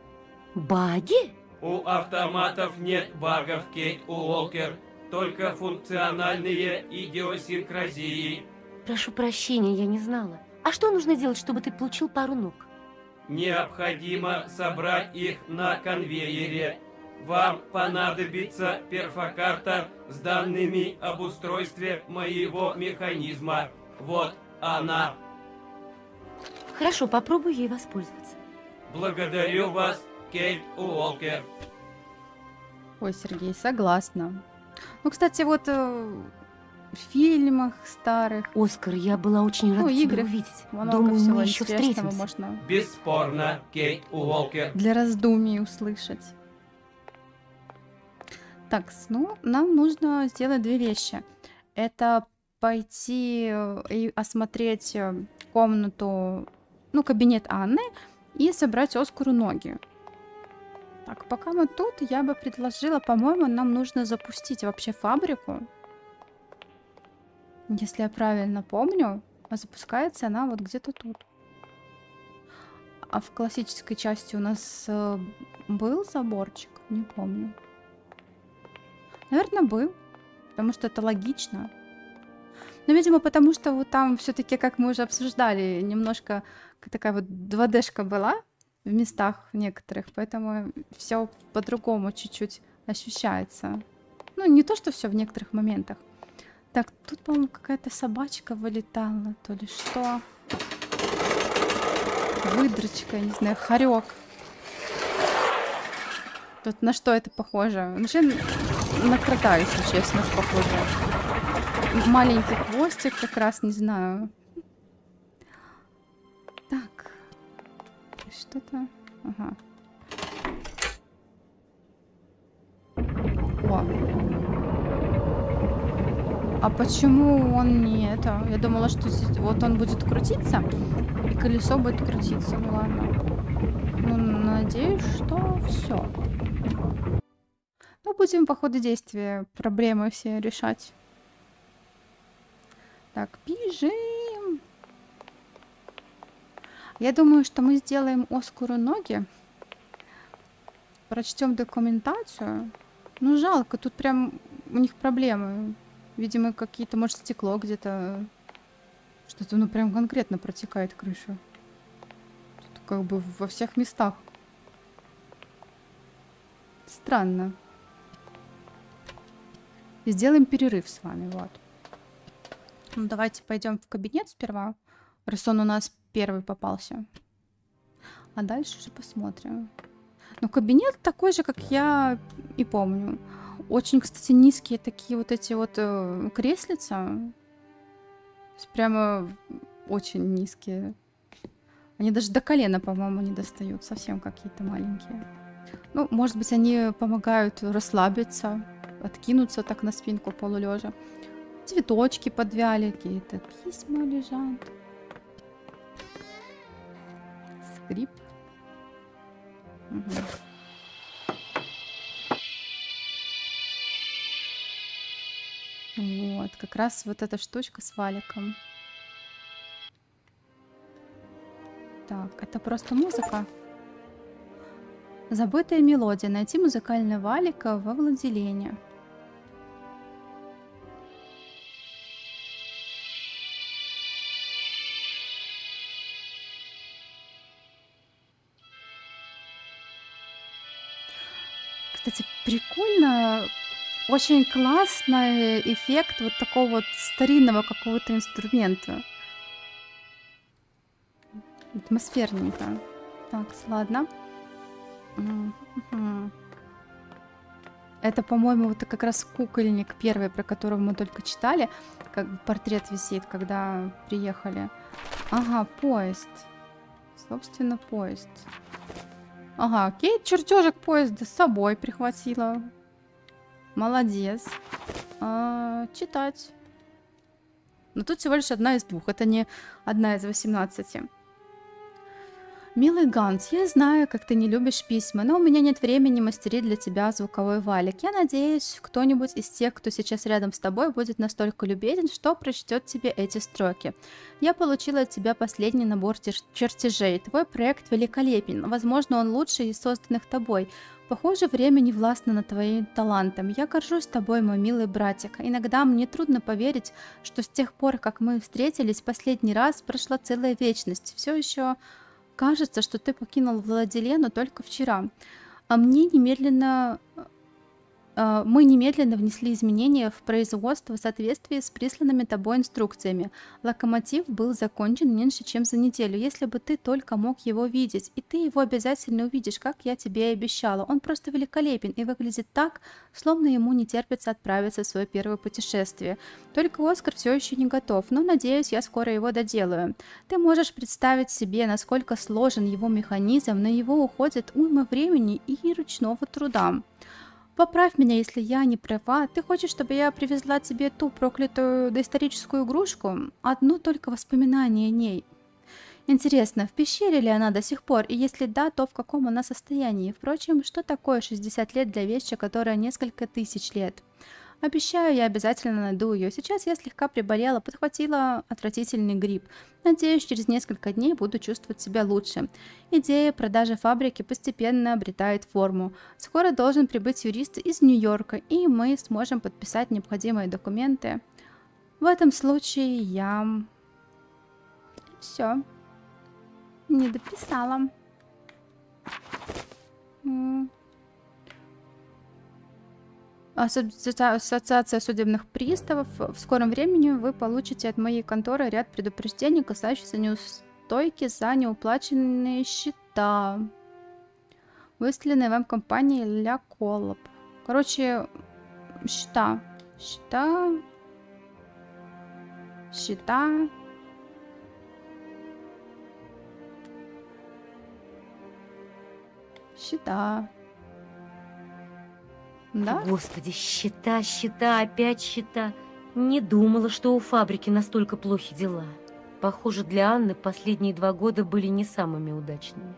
Баги? У автоматов нет багов, Кейт Уолкер, только функциональные идиосинкразии. Прошу прощения, я не знала. А что нужно делать, чтобы ты получил пару ног? Необходимо собрать их на конвейере. Вам понадобится перфокарта с данными об устройстве моего механизма. Вот она. Хорошо, попробую ей воспользоваться. Благодарю вас, Кейт Уолкер. Ой, Сергей, согласна. Ну, кстати, вот в фильмах старых, Оскар, я была очень рада ну, тебя игры, увидеть. много Думаю, всего мы еще интересного встретимся. можно Бесспорно, Кейт Уолкер. для раздумий услышать. Так, ну, нам нужно сделать две вещи. Это пойти и осмотреть комнату, ну, кабинет Анны, и собрать Оскару ноги. Так, пока мы тут, я бы предложила, по-моему, нам нужно запустить вообще фабрику. Если я правильно помню, запускается она вот где-то тут. А в классической части у нас был заборчик? Не помню. Наверное, был, потому что это логично. Но, видимо, потому что вот там все-таки, как мы уже обсуждали, немножко такая вот 2D-шка была в местах некоторых, поэтому все по-другому чуть-чуть ощущается. Ну, не то, что все в некоторых моментах. Так, тут, по-моему, какая-то собачка вылетала, то ли что. Выдрочка, я не знаю, хорек. Тут на что это похоже? Вообще на крота, если честно, похоже. Маленький хвостик как раз, не знаю. Так. Что-то... Ага. О. А почему он не это? Я думала, что вот он будет крутиться, и колесо будет крутиться. Ну ладно. Ну, надеюсь, что все. Ну, будем по ходу действия проблемы все решать. Так, бежим. Я думаю, что мы сделаем Оскару ноги. Прочтем документацию. Ну, жалко, тут прям у них проблемы. Видимо, какие-то, может, стекло где-то. Что-то, ну, прям конкретно протекает крыша. Тут как бы во всех местах. Странно. И сделаем перерыв с вами, вот. Ну, давайте пойдем в кабинет сперва, раз он у нас первый попался. А дальше уже посмотрим. Ну, кабинет такой же, как я и помню. Очень, кстати, низкие такие вот эти вот креслица. То есть прямо очень низкие. Они даже до колена, по-моему, не достают. Совсем какие-то маленькие. Ну, может быть, они помогают расслабиться, откинуться так на спинку полулежа. Цветочки подвяли, какие-то письма лежат. Скрип. Угу. Вот, как раз вот эта штучка с валиком. Так, это просто музыка. Забытая мелодия. Найти музыкальный валик во владелении. Кстати, прикольно. Очень классный эффект вот такого вот старинного какого-то инструмента. Атмосферненько. Так, ладно. Угу. Это, по-моему, вот как раз кукольник первый, про которого мы только читали. Как портрет висит, когда приехали. Ага, поезд. Собственно, поезд. Ага, Кейт чертежик поезда с собой прихватила. Молодец. Читать. Но тут всего лишь одна из двух. Это не одна из 18. Милый Ганс, я знаю, как ты не любишь письма, но у меня нет времени мастерить для тебя звуковой валик. Я надеюсь, кто-нибудь из тех, кто сейчас рядом с тобой, будет настолько любезен, что прочтет тебе эти строки. Я получила от тебя последний набор чертежей. Твой проект великолепен. Возможно, он лучший из созданных тобой. Похоже, время не властно над твоим талантом. Я горжусь тобой, мой милый братик. Иногда мне трудно поверить, что с тех пор, как мы встретились последний раз, прошла целая вечность. Все еще кажется, что ты покинул Владилену только вчера. Мы немедленно внесли изменения в производство в соответствии с присланными тобой инструкциями. Локомотив был закончен меньше, чем за неделю. Если бы ты только мог его видеть, и ты его обязательно увидишь, как я тебе и обещала. Он просто великолепен и выглядит так, словно ему не терпится отправиться в свое первое путешествие. Только Оскар все еще не готов, но, надеюсь, я скоро его доделаю. Ты можешь представить себе, насколько сложен его механизм, на его уходит уйма времени и ручного труда. Поправь меня, если я не права. Ты хочешь, чтобы я привезла тебе ту проклятую доисторическую игрушку? Одно только воспоминание о ней. Интересно, в пещере ли она до сих пор? И если да, то в каком она состоянии? Впрочем, что такое 60 лет для вещи, которая несколько тысяч лет? Обещаю, я обязательно найду ее. Сейчас я слегка приболела, подхватила отвратительный грипп. Надеюсь, через несколько дней буду чувствовать себя лучше. Идея продажи фабрики постепенно обретает форму. Скоро должен прибыть юрист из Нью-Йорка, и мы сможем подписать необходимые документы. В этом случае я... Все. Не дописала. Ассоциация судебных приставов. В скором времени вы получите от моей конторы ряд предупреждений, касающихся неустойки за неуплаченные счета, выставленные вам компанией Ля Колоб. Короче, счета. Да? Господи, счета, опять счета. Не думала, что у фабрики настолько плохи дела. Похоже, для Анны последние 2 года были не самыми удачными.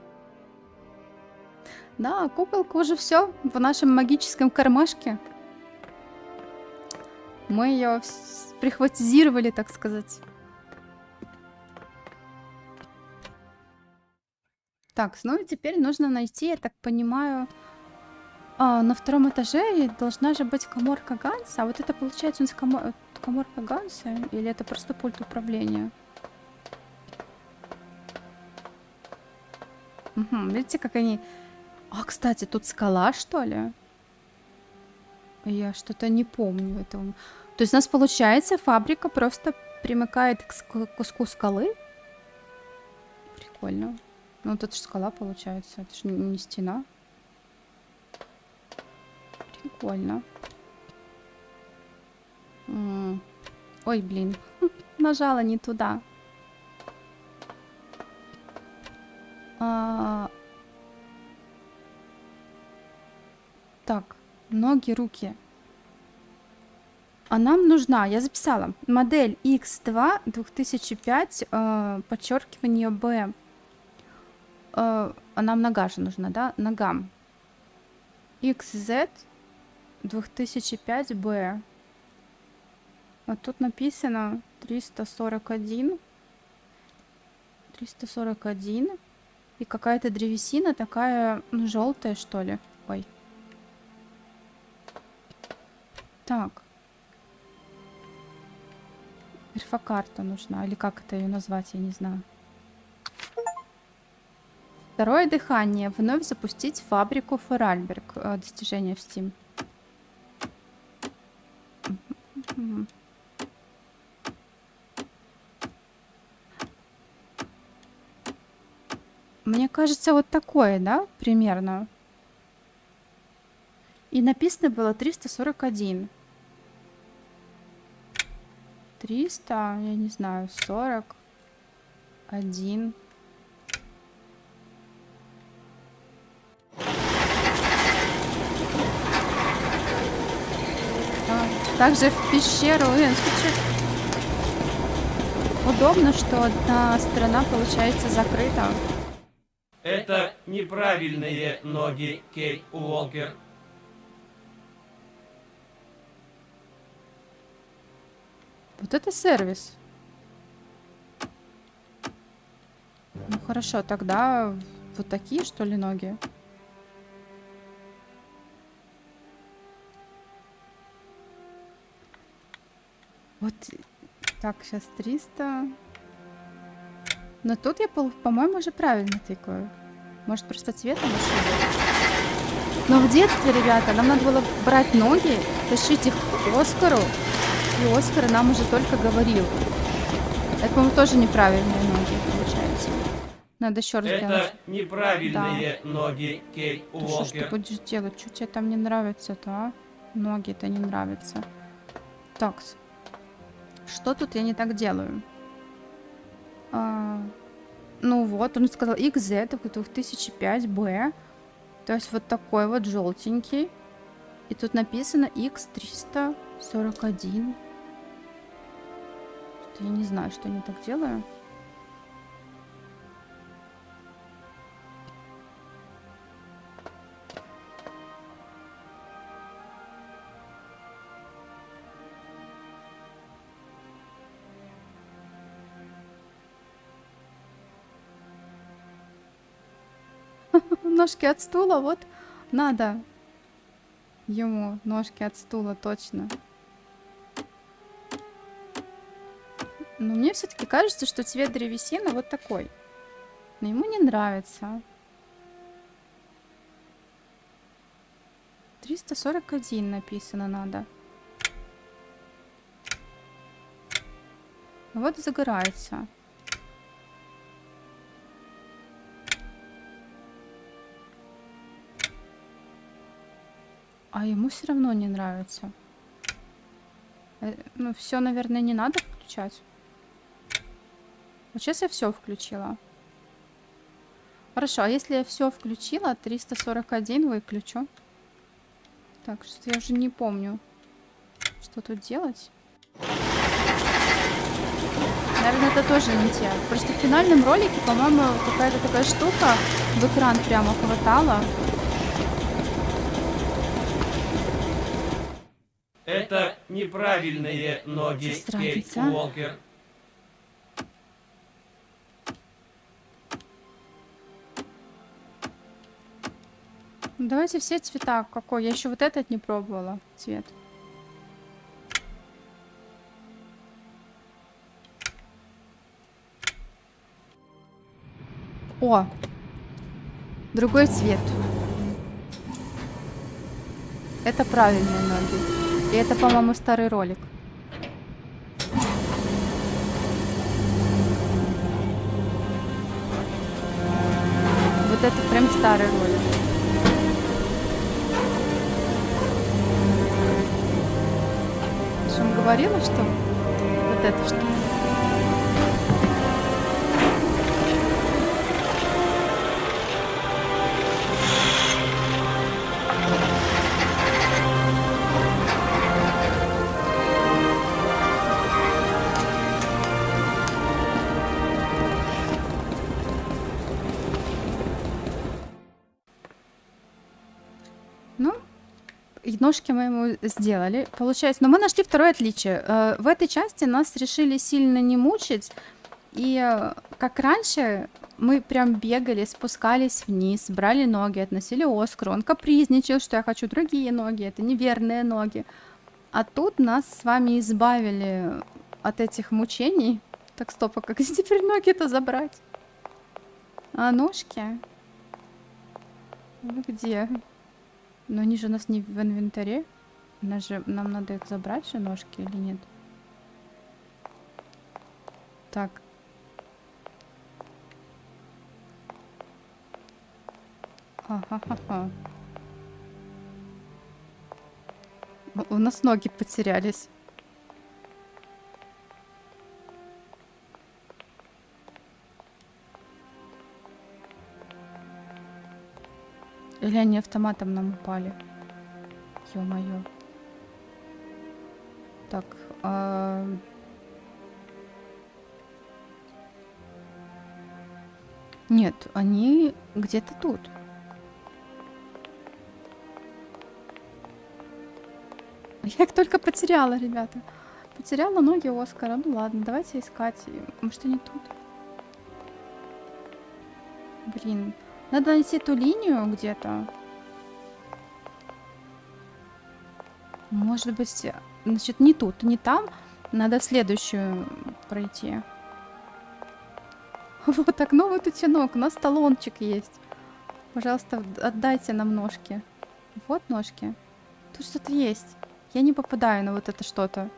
Да, куколка уже все в нашем магическом кармашке. Мы ее прихватизировали, так сказать. Так, ну и теперь нужно найти, я так понимаю... на втором этаже должна же быть каморка Ганса. А вот это, получается, у нас каморка Ганса? Или это просто пульт управления? Угу, видите, как они... кстати, тут скала, что ли? Я что-то не помню этого. То есть у нас, получается, фабрика просто примыкает к куску скалы? Прикольно. Ну, вот это же скала, получается. Это же не стена. Прикольно. Ой, блин. Нажала не туда. Так, ноги, руки. А нам нужна, я записала, модель X2 2005, подчеркивание B. А нам нога же нужна, да? Нога. XZ 2005B. А тут написано 341. 341. И какая-то древесина такая, ну, желтая, что ли. Ой. Так. Перфокарта нужна. Или как это ее назвать, я не знаю. Второе дыхание. Вновь запустить фабрику Форальберг. Достижение в Steam. Мне кажется, вот такое, да, примерно. И написано было 341. 300, я не знаю, 41. Так. Также в пещеру. Слушай, удобно, что одна сторона получается закрыта. Это неправильные ноги, Кей Уолкер. Вот это сервис. Ну хорошо, тогда вот такие, что ли, ноги? Вот так, сейчас 300. Но тут я, по-моему, уже правильно тыкаю. Может, просто цветом ошиблась. Но в детстве, ребята, нам надо было брать ноги, тащить их к Оскару. И Оскар нам уже только говорил. Это, по-моему, тоже неправильные ноги, получается. Надо еще раз Это делать. неправильные ноги, Кей Ты что ж ты Уолкер. будешь делать? Что тебе там не нравится-то, а? Ноги-то не нравятся. Так, что тут я не так делаю? Ну вот, он сказал XZ, 2005B. То есть вот такой вот желтенький. И тут написано X341. Что я не знаю, что я не так делаю. Ножки от стула, вот надо ему ножки от стула, точно. Но мне все-таки кажется, что цвет древесины вот такой. Но ему не нравится. 341 написано надо. Вот загорается. А ему все равно не нравится. Ну, все, наверное, не надо включать. Вот сейчас я все включила. Хорошо, а если я все включила, 341 выключу. Так, что я уже не помню, что тут делать. Наверное, это тоже не те. Просто в финальном ролике, по-моему, какая-то такая штука в экран прямо хватала. Это неправильные ноги, Сейчас Кей разница. Уолкер. Давайте все цвета. Какой? Я еще вот этот не пробовала цвет. О! Другой цвет. Это правильные ноги. И это, по-моему, старый ролик. Вот это прям старый ролик. Что говорила, что вот это что? Ну, и ножки мы ему сделали. Получается, но мы нашли второе отличие. В этой части нас решили сильно не мучить. И как раньше, мы прям бегали, спускались вниз, брали ноги, относили Оскару. Он капризничал, что я хочу другие ноги, это неверные ноги. А тут нас с вами избавили от этих мучений. Так, стоп, а как теперь ноги-то забрать? А ножки? Ну где? Но они же у нас не в инвентаре. Нам надо их забрать же, ножки, или нет? Так. Ха-ха-ха-ха. У нас ноги потерялись. Или они автоматом нам упали? Ё-моё. Так. Нет, они где-то тут. Я их только потеряла, ребята. Потеряла ноги Оскара. Ну ладно, давайте искать. Может, они тут? Блин. Надо найти ту линию где-то. Может быть, значит, не тут, не там. Надо следующую пройти. Вот так, новый тутенок. У нас талончик есть. Пожалуйста, отдайте нам ножки. Вот ножки. Тут что-то есть. Я не попадаю на вот это что-то.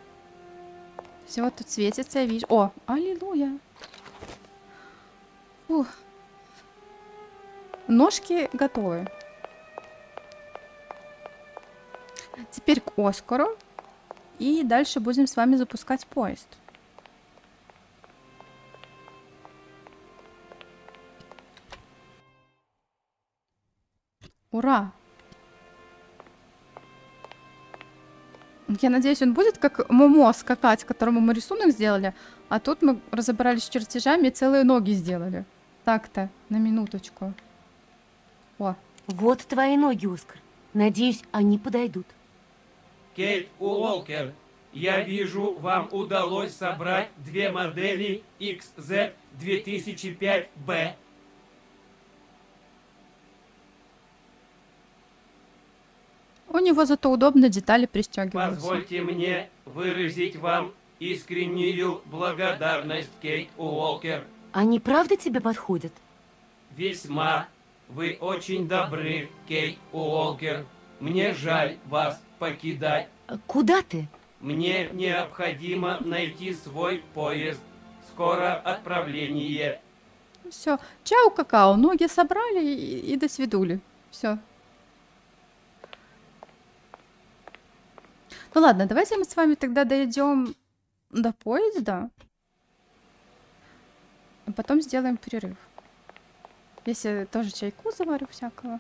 Все, тут светится, я вижу. О, аллилуйя. Фух. Ножки готовы. Теперь к Оскару. И дальше будем с вами запускать поезд. Ура! Я надеюсь, он будет как Момо скакать, которому мы рисунок сделали. А тут мы разобрались с чертежами и целые ноги сделали. Так-то, на минуточку. О. Вот твои ноги, Оскар. Надеюсь, они подойдут. Кейт Уолкер, я вижу, вам удалось собрать две модели XZ2005B. У него зато удобно детали пристегиваются. Позвольте мне выразить вам искреннюю благодарность, Кейт Уолкер. Они правда тебе подходят? Весьма. Вы очень добры, Кейт Уолкер. Мне жаль вас покидать. Куда ты? Мне необходимо найти свой поезд. Скоро отправление. Все. Чао, какао. Ноги собрали и до свидули. Все. Ну ладно, давайте мы с вами тогда дойдем до поезда. А потом сделаем перерыв. Если тоже чайку заварю всякого.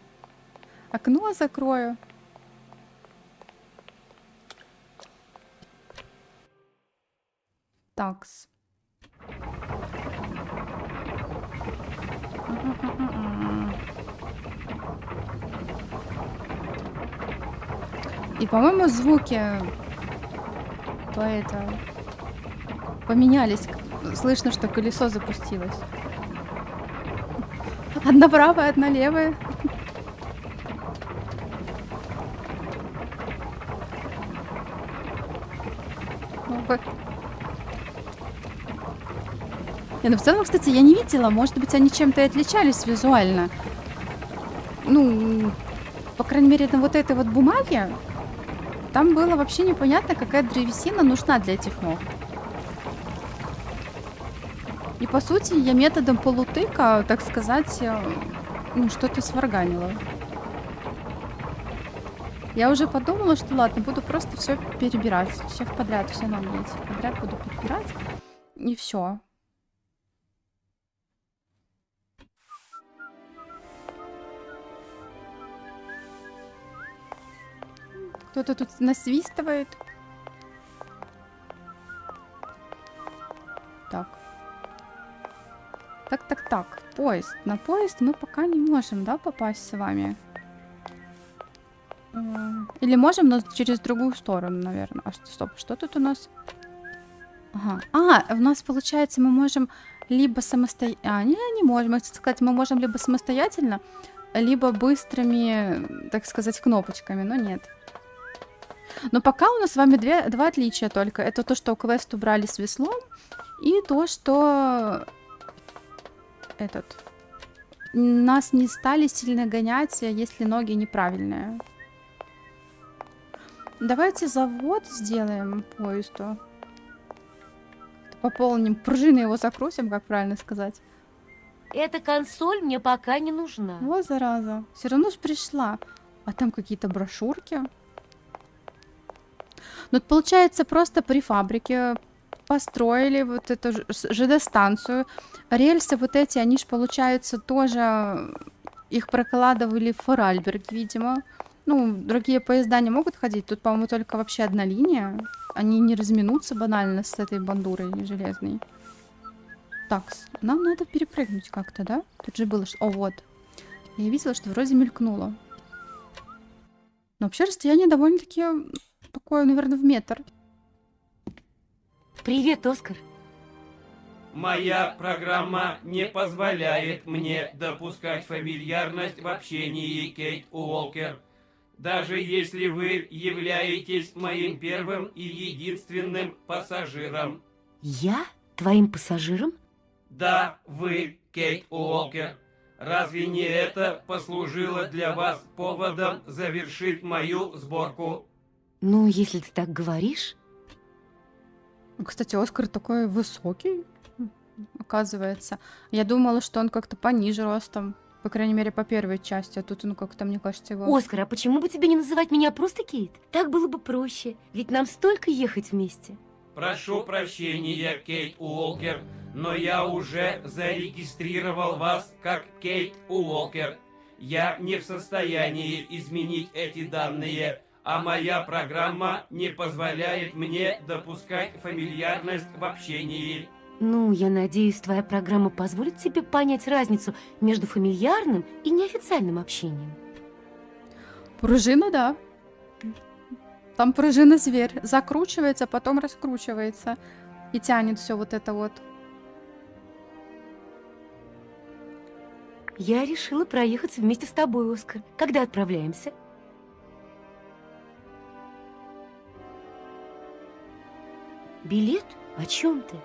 Окно закрою. Такс. И, по-моему, звуки поменялись. Слышно, что колесо запустилось. Одна правая, одна левая. Не, ну в целом, кстати, я не видела. Может быть, они чем-то и отличались визуально. Ну, по крайней мере, на вот этой вот бумаге там было вообще непонятно, какая древесина нужна для этих ног. И по сути я методом полутыка, так сказать, ну, что-то сварганила. Я уже подумала, что ладно, буду просто все перебирать. Всех подряд, все ноги эти подряд буду перебирать. И все. Кто-то тут насвистывает. Так. Так. Поезд. На поезд мы пока не можем, да, попасть с вами? Или можем, но через другую сторону, наверное. А стоп, что тут у нас? Ага. У нас, получается, мы можем либо самостоятельно... не можем. Так сказать, мы можем либо самостоятельно, либо быстрыми, так сказать, кнопочками, но нет. Но пока у нас с вами два отличия только. Это то, что квест убрали с веслом, и то, что нас не стали сильно гонять, если ноги неправильные. Давайте завод сделаем поезду. Пополним пружины, его закрутим, как правильно сказать. Эта консоль мне пока не нужна. Вот зараза. Все равно ж пришла. А там какие-то брошюрки. Ну, получается, просто при фабрике построили вот эту ЖД-станцию. Рельсы вот эти, они ж, получается, тоже их прокладывали в Форальберге, видимо. Ну, другие поезда не могут ходить. Тут, по-моему, только вообще одна линия. они не разминутся банально с этой бандурой железной. Так, нам надо перепрыгнуть как-то, да? Тут же было, что... О, вот. Я видела, что вроде мелькнуло. Но вообще расстояние довольно-таки такое, наверное, в метр. Привет, Оскар. Моя программа не позволяет мне допускать фамильярность в общении, Кейт Уолкер. Даже если вы являетесь моим первым и единственным пассажиром. Я? Твоим пассажиром? Да, вы, Кейт Уолкер. Разве не это послужило для вас поводом завершить мою сборку? Ну, если ты так говоришь. Кстати, Оскар такой высокий, оказывается. Я думала, что он как-то пониже ростом. По крайней мере, по первой части. А тут он как-то, мне кажется, его... Оскар, а почему бы тебе не называть меня просто Кейт? Так было бы проще. Ведь нам столько ехать вместе. Прошу прощения, Кейт Уолкер, но я уже зарегистрировал вас как Кейт Уолкер. Я не в состоянии изменить эти данные, а моя программа не позволяет мне допускать фамильярность в общении. Ну, я надеюсь, твоя программа позволит тебе понять разницу между фамильярным и неофициальным общением. Пружина, да. Там пружина-зверь. Закручивается, потом раскручивается. И тянет все вот это вот. Я решила проехаться вместе с тобой, Оскар. Когда отправляемся? Билет? О чем ты?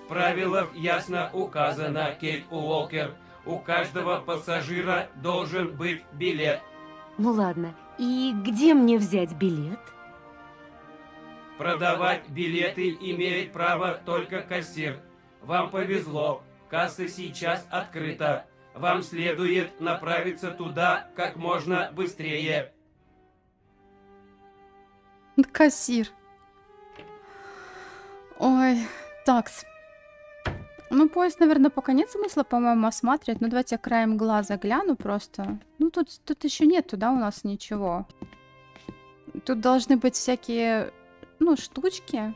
В правилах ясно указано, Кейт Уолкер. У каждого пассажира должен быть билет. Ну ладно. И где мне взять билет? Продавать билеты имеет право только кассир. Вам повезло. Касса сейчас открыта. Вам следует направиться туда как можно быстрее. Кассир. Ой, такс. Ну, поезд, наверное, пока нет смысла, по-моему, осматривать. Ну, давайте я краем глаза гляну просто. Ну, тут еще нету, да, у нас ничего. Тут должны быть всякие, ну, штучки.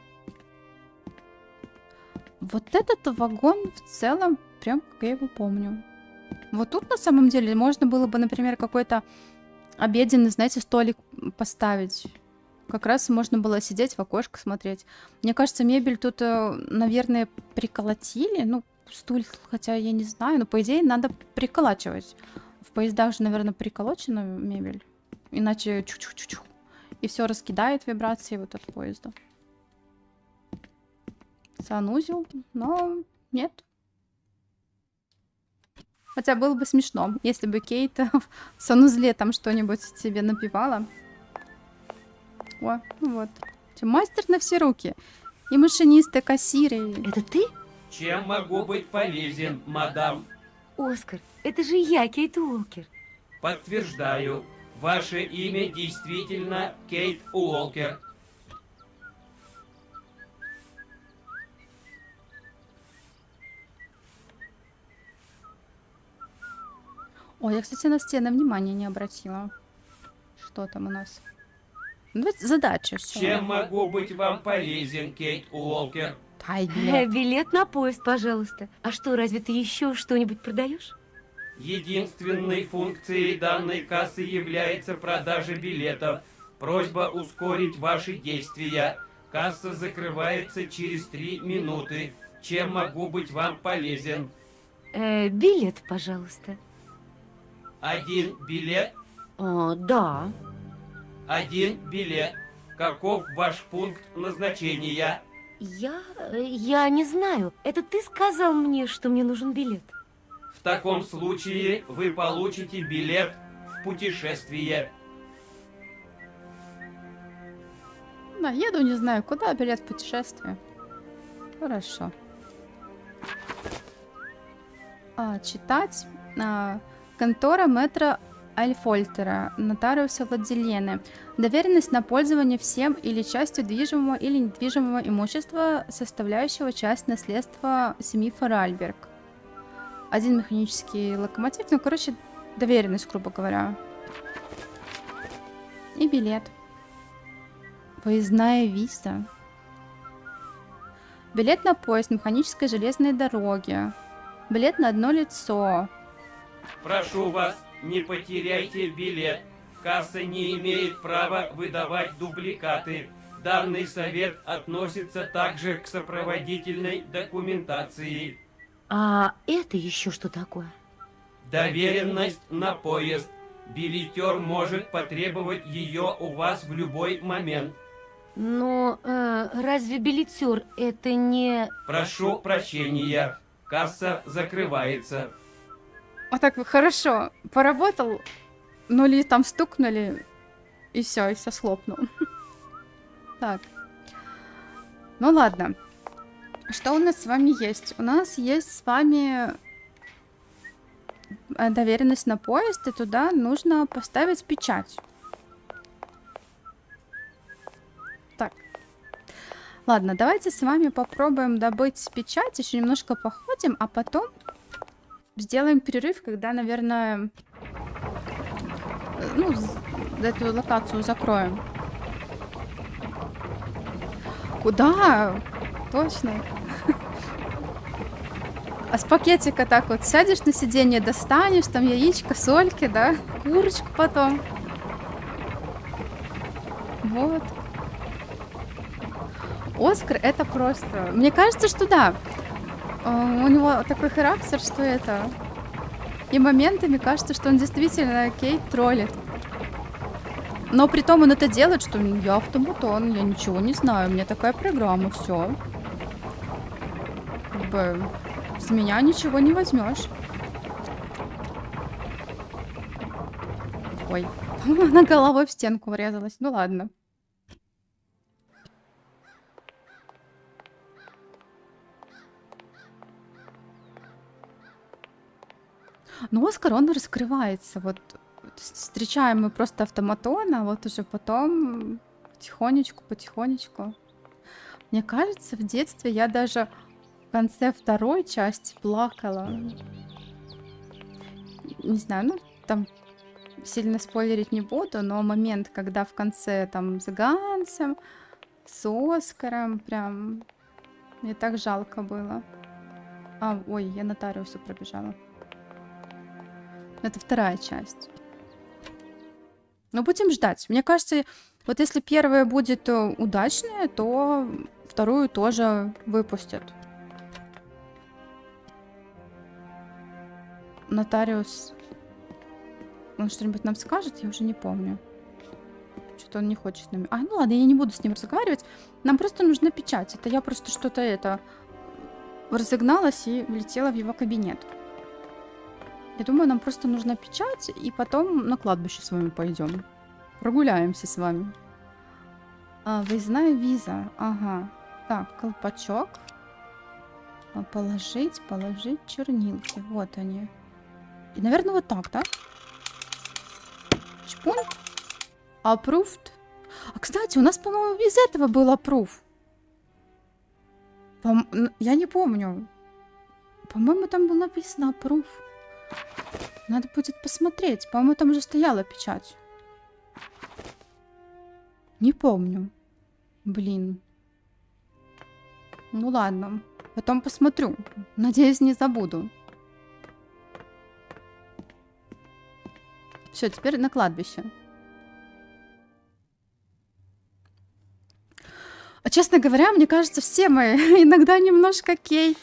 Вот этот вагон в целом, прям как я его помню. Вот тут, на самом деле, можно было бы, например, какой-то обеденный, знаете, столик поставить. Как раз можно было сидеть в окошко смотреть. Мне кажется, мебель тут, наверное, приколотили. Ну, стул, хотя я не знаю, но по идее надо приколачивать. В поездах же, наверное, приколочена мебель. Иначе чу-чу-чу-чу. И все раскидает вибрации вот от поезда. Санузел, но нет. Хотя было бы смешно, если бы Кейт в санузле там что-нибудь себе напевала. О, ну вот. Мастер на все руки. И машинисты, кассиры. Это ты? Чем могу быть полезен, мадам? Оскар, это же я, Кейт Уолкер. Подтверждаю. Ваше имя действительно Кейт Уолкер. Ой, я, кстати, на стены внимания не обратила. Что там у нас? Ну, давайте задача. Всё. Чем могу быть вам полезен, Кейт Уолкер? Ай, блядь. Билет на поезд, пожалуйста. А что, разве ты еще что-нибудь продаешь? Единственной функцией данной кассы является продажа билетов. Просьба ускорить ваши действия. Касса закрывается через 3 минуты. Чем могу быть вам полезен? Билет, пожалуйста. 1 билет? Да. 1 билет. Каков ваш пункт назначения? Я не знаю. Это ты сказал мне, что мне нужен билет. В таком случае вы получите билет в путешествие. Да, еду не знаю куда, билет в путешествие. Хорошо. Читать. Контора мэтра Альфольтера, нотариуса Владилены. Доверенность на пользование всем или частью движимого или недвижимого имущества, составляющего часть наследства семьи Форальберг. 1 механический локомотив, ну, короче, доверенность, грубо говоря. И билет. Поездная виза. Билет на поезд механической железной дороги. Билет на одно лицо. Прошу вас, не потеряйте билет. Касса не имеет права выдавать дубликаты. Данный совет относится также к сопроводительной документации. А это еще что такое? Доверенность на поезд. Билетер может потребовать ее у вас в любой момент. Но разве билетер это не... Прошу прощения. Касса закрывается. А так вы хорошо поработал, нули там стукнули, и все схлопнул. Так. Ну ладно. Что у нас с вами есть? У нас есть с вами доверенность на поезд, и туда нужно поставить печать. Так. Ладно, давайте с вами попробуем добыть печать, еще немножко походим, а потом сделаем перерыв, когда, наверное, ну, эту локацию закроем. Куда? Точно. А с пакетика так вот сядешь на сиденье, достанешь, там яичко, сольки, да? Курочку потом. Вот. Оскар это просто... Мне кажется, что да. У него такой характер, что это... И моментами кажется, что он действительно Кейт троллит. Но при том он это делает, что я автоматон, я ничего не знаю, у меня такая программа, все. Как бы с меня ничего не возьмешь. Ой, она головой в стенку врезалась. Ну ладно. Но Оскар, он раскрывается. Вот встречаем мы просто автоматона, а вот уже потом потихонечку. Мне кажется, в детстве я даже в конце второй части плакала. Не знаю, ну, там сильно спойлерить не буду, но момент, когда в конце там с Гансом, с Оскаром, прям мне так жалко было. Ой, я нотариусу пробежала. Это вторая часть. Но будем ждать. Мне кажется, вот если первая будет удачная, то вторую тоже выпустят. Нотариус, он что-нибудь нам скажет? Я уже не помню. Что-то он не хочет с нами. Ну ладно, я не буду с ним разговаривать. Нам просто нужна печать. Это я просто что-то разогналась и влетела в его кабинет. Я думаю, нам просто нужна печать, и потом на кладбище с вами пойдем. Прогуляемся с вами. Выездная виза. Ага. Так, колпачок. Положить чернилки. Вот они. И, наверное, вот так, да? Чпунь. Approved. Кстати, у нас, по-моему, без этого был approve. Я не помню. По-моему, там было написано approve. Надо будет посмотреть. По-моему, там уже стояла печать. Не помню. Блин. Ну ладно. Потом посмотрю. Надеюсь, не забуду. Все, теперь на кладбище. Честно говоря, мне кажется, все мы иногда немножко Кейт.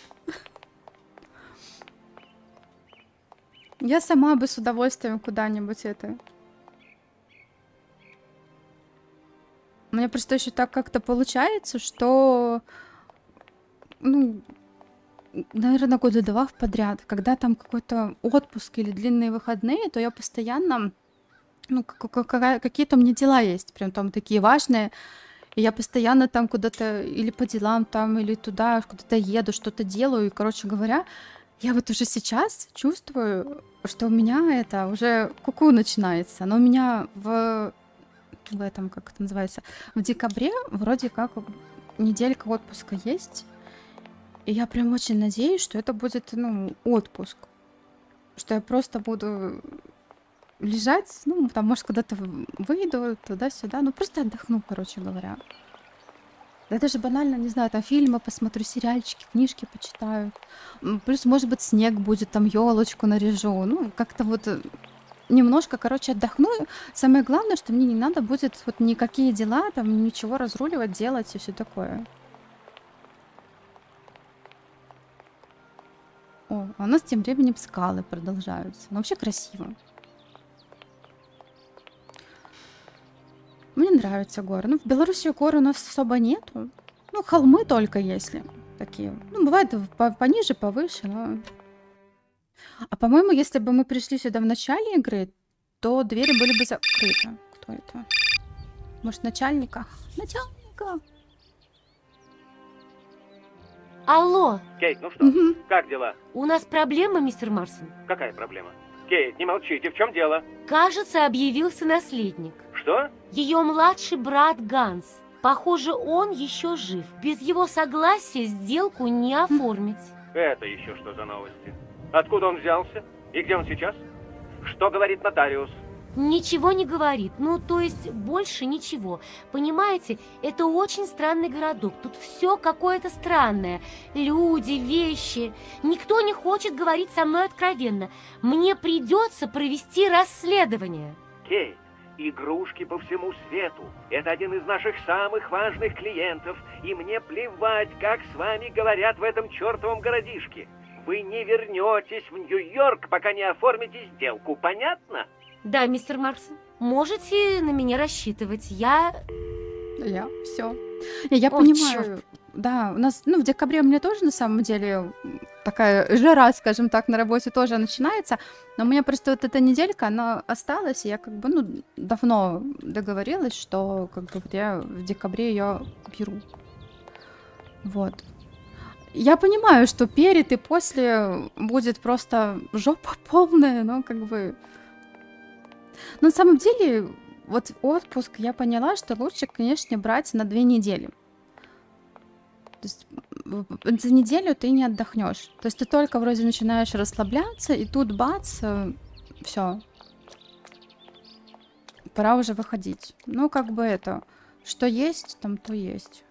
Я сама бы с удовольствием куда-нибудь это. У меня просто еще так как-то получается, что, ну, наверное, года 2 подряд, когда там какой-то отпуск или длинные выходные, то я постоянно, ну, какие-то у меня дела есть, прям там такие важные, и я постоянно там куда-то или по делам там, или туда куда-то еду, что-то делаю, и, короче говоря, я вот уже сейчас чувствую, что у меня это уже куку начинается. Но у меня в этом, как это называется, в декабре вроде как неделька отпуска есть. И я прям очень надеюсь, что это будет, ну, отпуск. Что я просто буду лежать, ну, там, может, куда-то выйду, туда-сюда, ну, просто отдохну, короче говоря. Да даже банально, не знаю, там фильмы посмотрю, сериальчики, книжки почитаю. Плюс, может быть, снег будет, там елочку наряжу. Ну, как-то вот немножко, короче, отдохну. Самое главное, что мне не надо будет вот никакие дела, там, ничего разруливать, делать и все такое. О, а у нас тем временем скалы продолжаются. Ну, вообще красиво. Мне нравятся горы. Ну, в Беларуси гор у нас особо нету. Ну, холмы только если такие. Ну, бывает пониже, повыше, но... А по-моему, если бы мы пришли сюда в начале игры, то двери были бы закрыты. Кто это? Может, начальника? Начальника! Алло, Кейт, ну что, Мгм. как дела? у нас проблема, мистер Марсон. Какая проблема? Кейт, не молчите, в чем дело? Кажется, объявился наследник. Что? Ее младший брат Ганс. Похоже, он еще жив. Без его согласия сделку не оформить. Это еще что за новости? Откуда он взялся? И где он сейчас? Что говорит нотариус? Ничего не говорит. Ну, то есть, больше ничего. Понимаете, это очень странный городок. Тут все какое-то странное. Люди, вещи. Никто не хочет говорить со мной откровенно. Мне придется провести расследование. Кейт, игрушки по всему свету. Это один из наших самых важных клиентов. И мне плевать, как с вами говорят в этом чертовом городишке. Вы не вернетесь в Нью-Йорк, пока не оформите сделку. Понятно? Да, мистер Марсон, можете на меня рассчитывать. Я Все. Я О, понимаю. чёрт. Да, у нас, ну, в декабре у меня тоже, на самом деле, такая жара, скажем так, на работе тоже начинается. Но у меня просто вот эта неделька, она осталась, и я как бы, ну, давно договорилась, что как бы вот я в декабре ее беру. Вот. Я понимаю, что перед и после будет просто жопа полная, но как бы... Но на самом деле, вот отпуск я поняла, что лучше, конечно, брать на 2 недели. То есть за неделю ты не отдохнешь. То есть ты только вроде начинаешь расслабляться, и тут бац, все, пора уже выходить. Ну, как бы это, что есть, там то есть.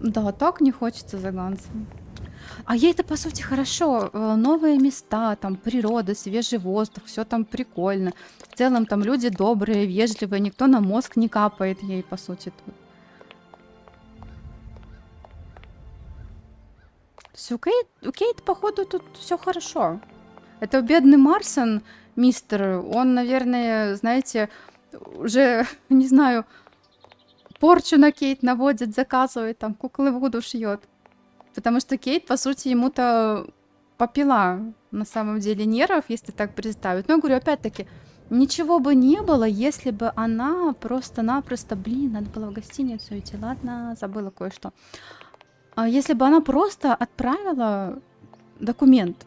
Да, так не хочется за Гансом. А ей-то, по сути, хорошо. Новые места, там, природа, свежий воздух, все там прикольно. В целом, там люди добрые, вежливые, никто на мозг не капает ей, по сути, тут. То есть у Кейт, походу, тут все хорошо. Это бедный Марсон, мистер, он, наверное, знаете, уже, не знаю, порчу на Кейт наводит, заказывает, там, куклы Вуду шьет. Потому что Кейт, по сути, ему-то попила, на самом деле, нервов, если так представить. Но я говорю, опять-таки, ничего бы не было, если бы она просто-напросто... Блин, надо было в гостиницу идти. Ладно, забыла кое-что. Если бы она просто отправила документ.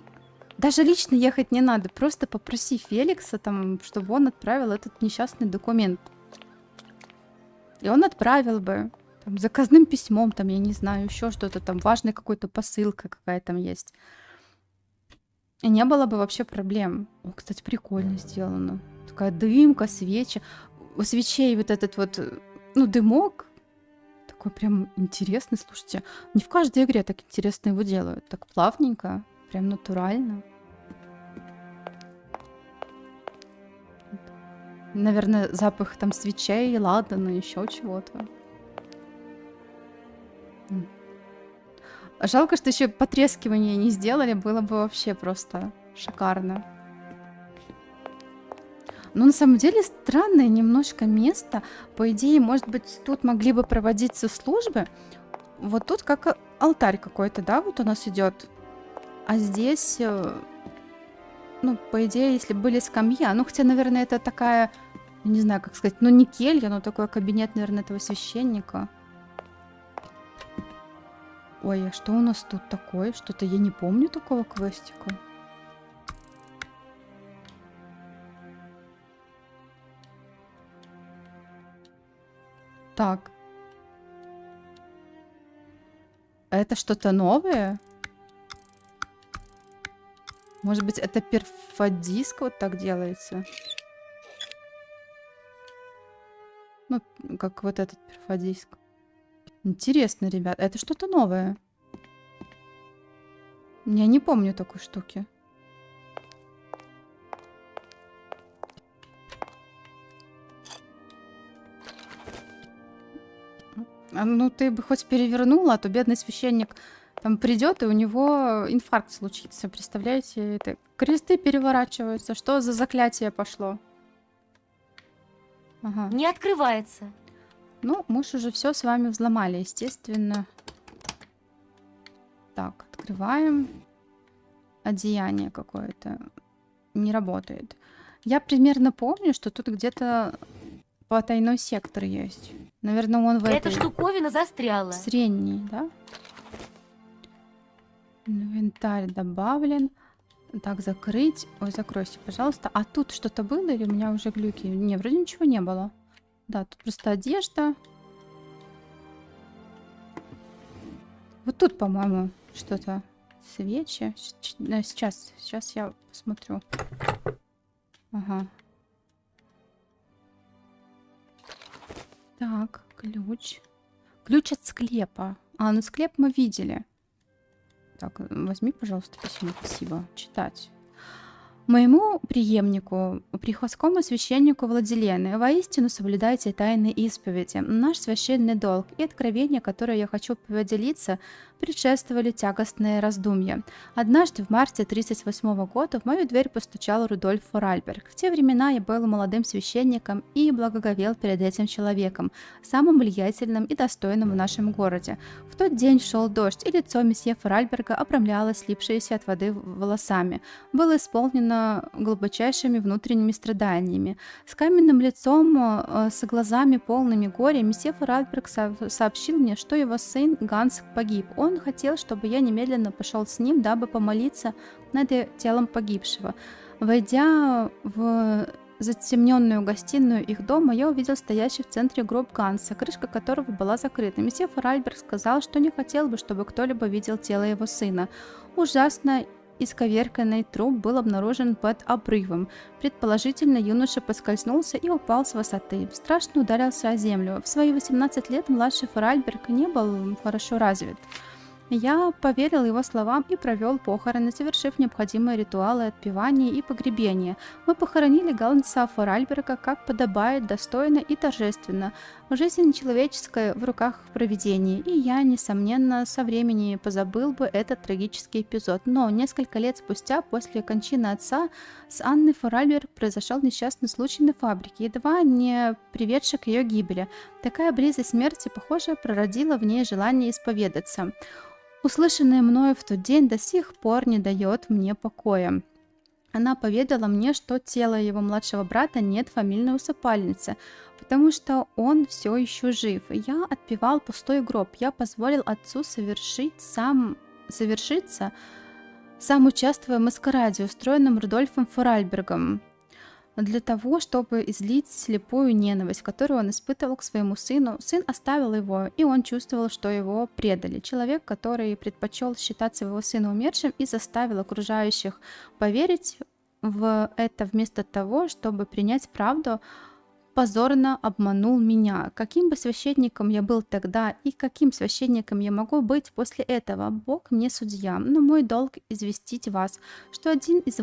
Даже лично ехать не надо. Просто попроси Феликса, там, чтобы он отправил этот несчастный документ. И он отправил бы. Там, заказным письмом, там, я не знаю, еще что-то там, важная какой-то посылка какая там есть. И не было бы вообще проблем. О, кстати, прикольно сделано. Такая дымка, свечи. У свечей вот этот вот, ну, дымок. Такой прям интересный, слушайте. Не в каждой игре так интересно его делают. Так плавненько, прям натурально. Наверное, запах там свечей, ладана, еще чего-то. Жалко, что еще потрескивание не сделали, было бы вообще просто шикарно. Но на самом деле странное немножко место. По идее, может быть, тут могли бы проводиться службы. Вот тут как алтарь какой-то, да, вот у нас идет. А здесь, ну, по идее, если были скамьи, ну, хотя, наверное, это такая, не знаю, как сказать, ну, не келья, но такой кабинет, наверное, этого священника. Ой, а что у нас тут такое? Что-то я не помню такого квестика. Так. Это что-то новое? Может быть, это перфодиск вот так делается? Ну, как вот этот перфодиск. Интересно, ребят. Это что-то новое. Я не помню такой штуки. Ну, ты бы хоть перевернула, а то бедный священник там придет, и у него инфаркт случится. Представляете? Это кресты переворачиваются. Что за заклятие пошло? Ага. Не открывается. Ну, мы ж уже все с вами взломали, естественно. Так, открываем. Одеяние какое-то. Не работает. Я примерно помню, что тут где-то потайной сектор есть. Наверное, он в Эта этой... штуковина застряла. Средний, да? Инвентарь добавлен. Так, закрыть. Ой, закройся, пожалуйста. А тут что-то было или у меня уже глюки? Не, вроде ничего не было. Да, тут просто одежда. Вот тут, по-моему, что-то. Свечи. Сейчас я посмотрю. Ага. Так, ключ. Ключ от склепа. А, ну склеп мы видели. Так, возьми, пожалуйста, письмо. Спасибо. Читать. Моему преемнику, приходскому священнику Владилены, воистину соблюдайте тайны исповеди. Наш священный долг и откровение, которое я хочу поделиться, предшествовали тягостные раздумья. Однажды в марте 1938 года в мою дверь постучал Рудольф Форальберг. В те времена я был молодым священником и благоговел перед этим человеком, самым влиятельным и достойным в нашем городе. В тот день шел дождь, и лицо месье Форальберга обрамлялось слипшиеся от воды волосами. Было исполнено глубочайшими внутренними страданиями. С каменным лицом, с глазами полными горя, месье Форальберг сообщил мне, что его сын Ганс погиб. Он хотел, чтобы я немедленно пошел с ним, дабы помолиться над телом погибшего. Войдя в затемненную гостиную их дома, я увидел стоящий в центре гроб Ганса, крышка которого была закрыта. Месье Форальберг сказал, что не хотел бы, чтобы кто-либо видел тело его сына. Ужасно исковерканный труп был обнаружен под обрывом. Предположительно, юноша поскользнулся и упал с высоты. Страшно ударился о землю. В свои 18 лет младший Форальберг не был хорошо развит. Я поверил его словам и провел похороны, совершив необходимые ритуалы отпевания и погребения. Мы похоронили Ганса Форальберга как подобает, достойно и торжественно. Жизнь человеческая в руках провидения, и я, несомненно, со времени позабыл бы этот трагический эпизод. Но несколько лет спустя, после кончины отца, с Анной Форальберг произошел несчастный случай на фабрике, едва не приведший к ее гибели. Такая близость смерти, похоже, прородила в ней желание исповедаться. Услышанное мною в тот день до сих пор не дает мне покоя. Она поведала мне, что тело его младшего брата нет в фамильной усыпальнице, потому что он все еще жив. Я отпевал пустой гроб. Я позволил отцу совершиться, сам участвуя в маскараде, устроенном Рудольфом Форальбергом, для того, чтобы излить слепую ненависть, которую он испытывал к своему сыну. Сын оставил его, и он чувствовал, что его предали. Человек, который предпочел считать своего сына умершим и заставил окружающих поверить в это вместо того, чтобы принять правду, позорно обманул меня. Каким бы священником я был тогда и каким священником я могу быть после этого, Бог мне судья. Но мой долг известить вас, что один из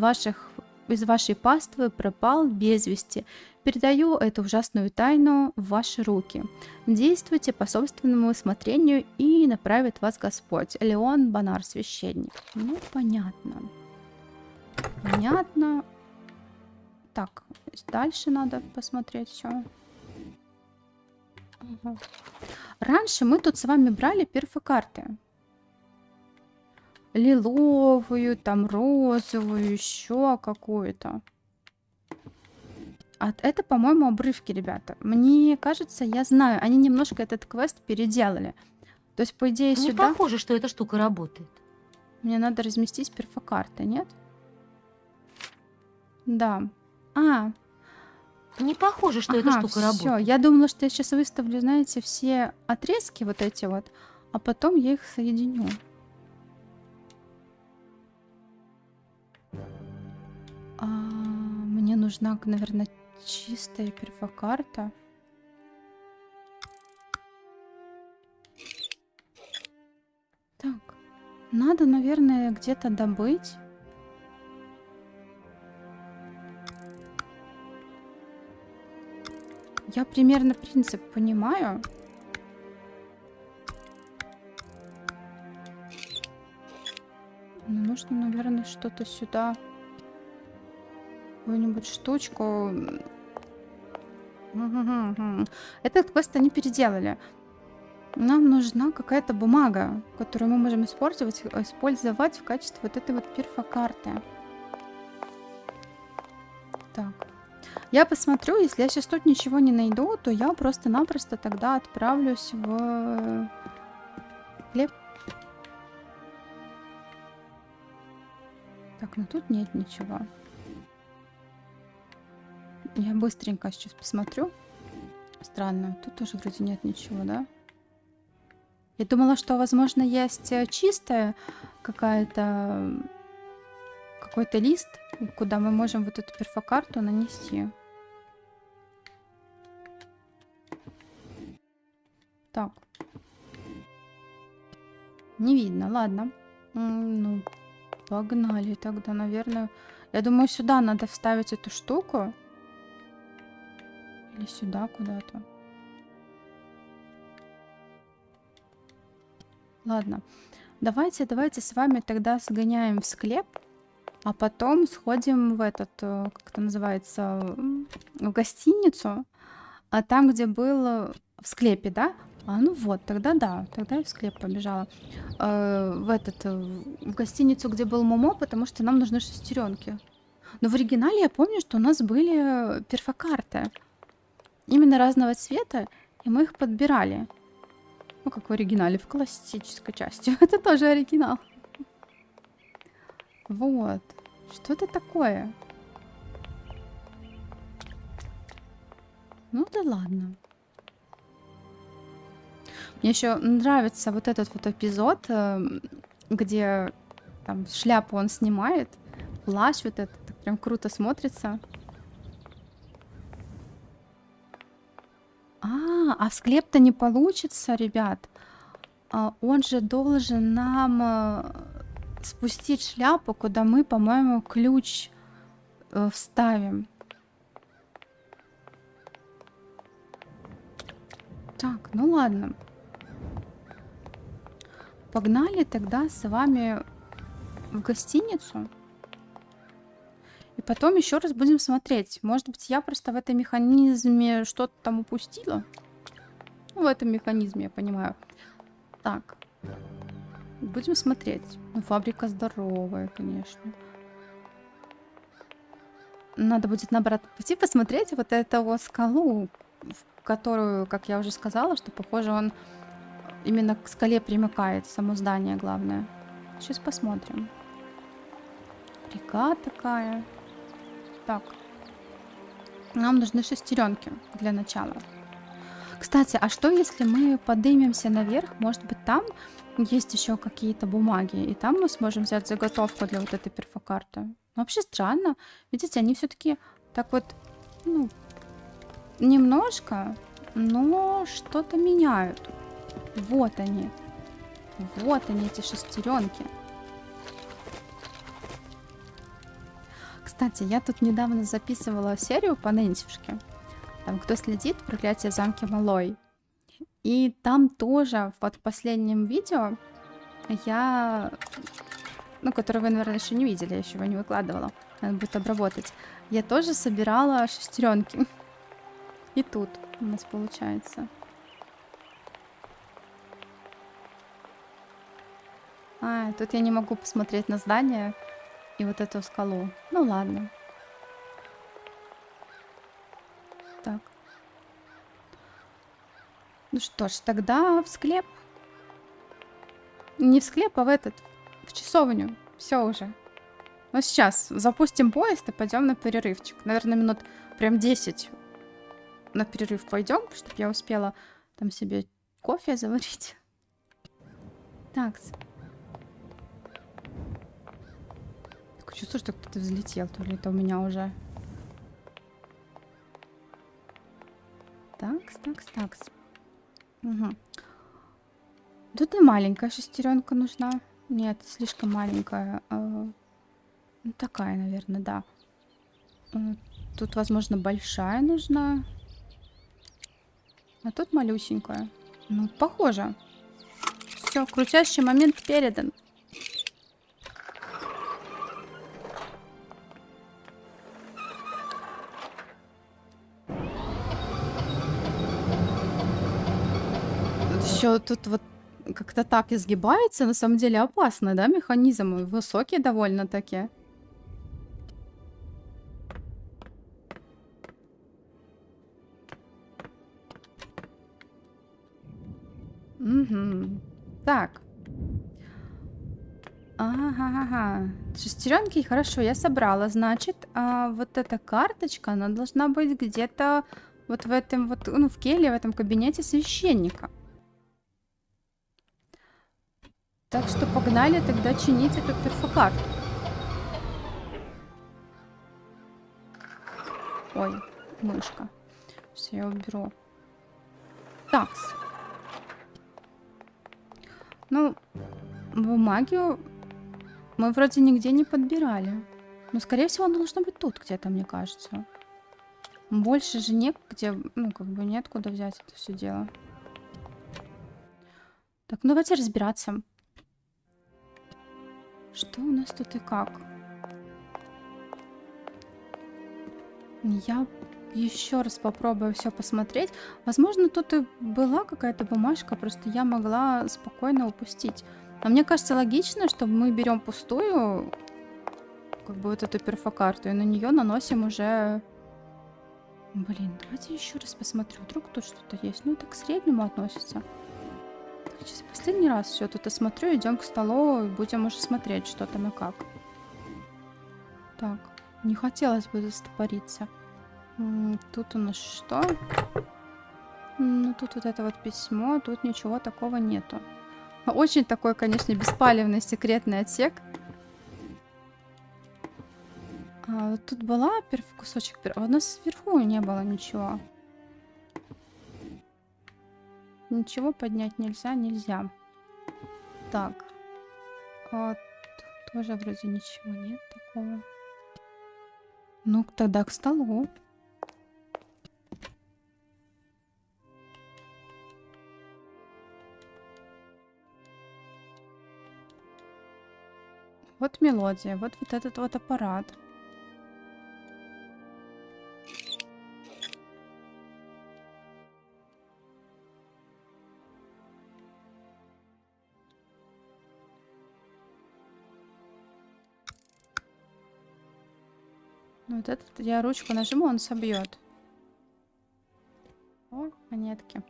вашей паствы пропал без вести. Передаю эту ужасную тайну в ваши руки. Действуйте по собственному усмотрению, и направит вас Господь. Леон Бонар, священник. Ну, понятно. Понятно. Так, дальше надо посмотреть все. Ага. Раньше мы тут с вами брали перфокарты. Лиловую, там розовую, еще какую-то. А это, по-моему, обрывки, ребята. Мне кажется, я знаю, они немножко этот квест переделали. То есть, по идее, Не сюда похоже, что эта штука работает. мне надо разместить перфокарты, нет? Да. А, Не похоже, что эта штука все. работает. Я думала, что я сейчас выставлю, знаете, все отрезки вот эти вот, а потом я их соединю. Мне нужна, наверное, чистая перфокарта. Так, надо, наверное, где-то добыть. Я примерно принцип понимаю. Но нужно, наверное, что-то сюда. Какую-нибудь штучку. Этот квест они переделали. Нам нужна какая-то бумага, которую мы можем использовать в качестве вот этой вот перфокарты. Так. Я посмотрю, если я сейчас тут ничего не найду, то я просто-напросто тогда отправлюсь в хлеб. Так, ну тут нет ничего. Я быстренько сейчас посмотрю. Странно, тут тоже вроде нет ничего, да? Я думала, что, возможно, есть чистая какая-то... какой-то лист, куда мы можем вот эту перфокарту нанести. Так. Не видно, ладно. Ну, погнали тогда, наверное. Я думаю, сюда надо вставить эту штуку. Или сюда куда-то. Ладно. Давайте с вами тогда сгоняем в склеп, а потом сходим в этот, как это называется, в гостиницу, а там, где был в склепе, да? Ну вот, тогда да, тогда я в склеп побежала. В гостиницу, где был Момо, потому что нам нужны шестеренки. Но в оригинале я помню, что у нас были перфокарты. Именно разного цвета, и мы их подбирали. Ну, как в оригинале, в классической части. Это тоже оригинал. Вот. Что это такое? Ну да ладно. Мне еще нравится вот этот вот эпизод, где там шляпу он снимает, плащ вот этот, так прям круто смотрится. А в склеп-то не получится, ребят. Он же должен нам спустить шляпу, куда мы, по-моему, ключ вставим. Так, ну ладно. Погнали тогда с вами в гостиницу. И потом еще раз будем смотреть. Может быть, я просто в этом механизме что-то там упустила? Ну, в этом механизме, я понимаю. Так. Будем смотреть. Ну, фабрика здоровая, конечно. Надо будет на обратном пути посмотреть вот эту вот скалу, в которую, как я уже сказала, что, похоже, он именно к скале примыкает, само здание главное. Сейчас посмотрим. Река такая. Так. Нам нужны шестеренки для начала. Кстати, а что если мы поднимемся наверх? Может быть, там есть еще какие-то бумаги, и там мы сможем взять заготовку для вот этой перфокарты? Вообще странно. Видите, они все-таки так вот, ну, немножко, но что-то меняют. Вот они. Вот они, эти шестеренки. Кстати, я тут недавно записывала серию по Нэнсюшке. Там, кто следит, «Проклятие замки Малой». И там тоже, вот в последнем видео, я... Ну, которое вы, наверное, еще не видели, я еще его не выкладывала. Надо будет обработать. Я тоже собирала шестеренки. И тут у нас получается. Тут я не могу посмотреть на здание и вот эту скалу. Ну ладно. Так. Ну что ж, тогда в склеп. Не в склеп, а в часовню. Все уже. Ну сейчас запустим поезд и пойдем на перерывчик. Наверное, минут прям 10 на перерыв пойдем, чтобы я успела там себе кофе заварить. Так. Чувствую, что кто-то взлетел, то ли это у меня уже. Такс. Угу. Тут и маленькая шестеренка нужна. Нет, слишком маленькая. Ну, такая, наверное, да. Тут, возможно, большая нужна. А тут малюсенькая. Ну, похоже. Все, крутящий момент передан. Еще тут вот как-то так изгибается. На самом деле опасно, да, механизм? И высокий довольно-таки. Угу. Так. Ага. Шестеренки, хорошо, я собрала. Значит, вот эта карточка, она должна быть где-то вот в этом вот, ну, в келье, в этом кабинете священника. Так что погнали тогда чинить эту перфокарту. Ой, мышка. Все, я уберу. Такс. Ну, бумагию мы вроде нигде не подбирали. Но, скорее всего, она должна быть тут где-то, мне кажется. Больше же негде, ну, как бы неоткуда взять это все дело. Так, ну давайте разбираться. Что у нас тут и как? Я еще раз попробую все посмотреть. Возможно, тут и была какая-то бумажка, просто я могла спокойно упустить. Но мне кажется логично, что мы берем пустую, как бы вот эту перфокарту, и на нее наносим уже... Блин, давайте еще раз посмотрю. Вдруг тут что-то есть. Ну, это к среднему относится. Сейчас последний раз все тут осмотрю, идем к столу и будем уже смотреть, что там и как. Так, не хотелось бы застопориться. Тут у нас что? Ну, тут вот это вот письмо, тут ничего такого нету. Очень такой, конечно, беспалевный секретный отсек. Вот тут была кусочек, а у нас сверху не было ничего. Ничего поднять нельзя. Так. Вот. Тоже вроде ничего нет такого. Ну, тогда к столу. Вот мелодия, вот этот вот аппарат. Вот этот я ручку нажму, он собьет. О, монетки.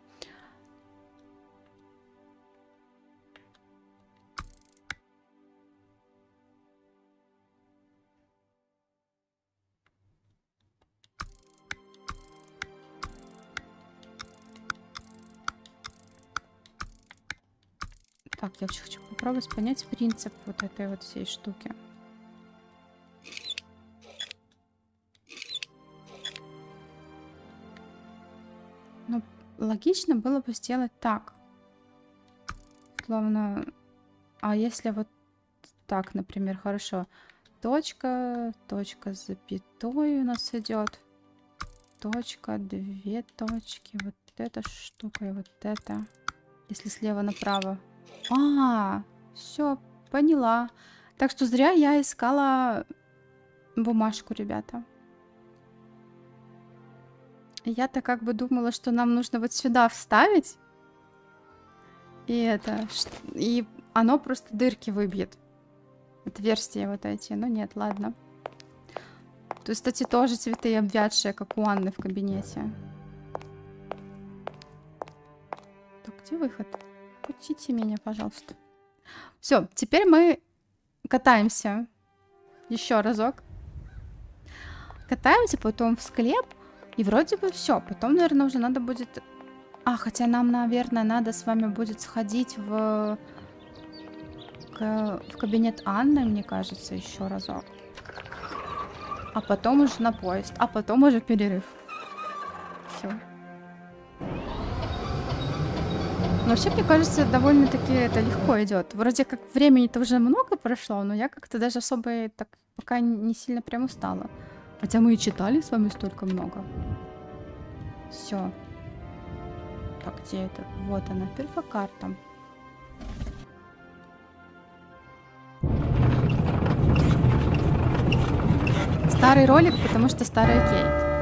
Так, я хочу попробовать понять принцип вот этой вот всей штуки. Ну, логично было бы сделать так. Словно... А если вот так, например, хорошо. Точка с запятой у нас идет. Точка, две точки. Вот эта штука и вот это. Если слева направо. Все, поняла. Так что зря я искала бумажку, ребята. Я-то как бы думала, что нам нужно вот сюда вставить. И оно просто дырки выбьет. Отверстия вот эти. Но нет, ладно. Тут, кстати, тоже цветы обвядшие, как у Анны в кабинете. Так, где выход? Пустите меня, пожалуйста. Все, теперь мы катаемся. Еще разок. Катаемся, потом в склеп. И вроде бы все. Потом, наверное, уже надо будет... хотя нам, наверное, надо с вами будет сходить в кабинет Анны, мне кажется, еще разок. а потом уже на поезд, а потом уже перерыв. Все. Но вообще, мне кажется, довольно-таки это легко идет. Вроде как времени-то уже много прошло, но я как-то даже особо так пока не сильно прям устала. Хотя мы и читали с вами столько много. Все. Так, где это? Вот она, перфокарта. Старый ролик, потому что старая Кейт.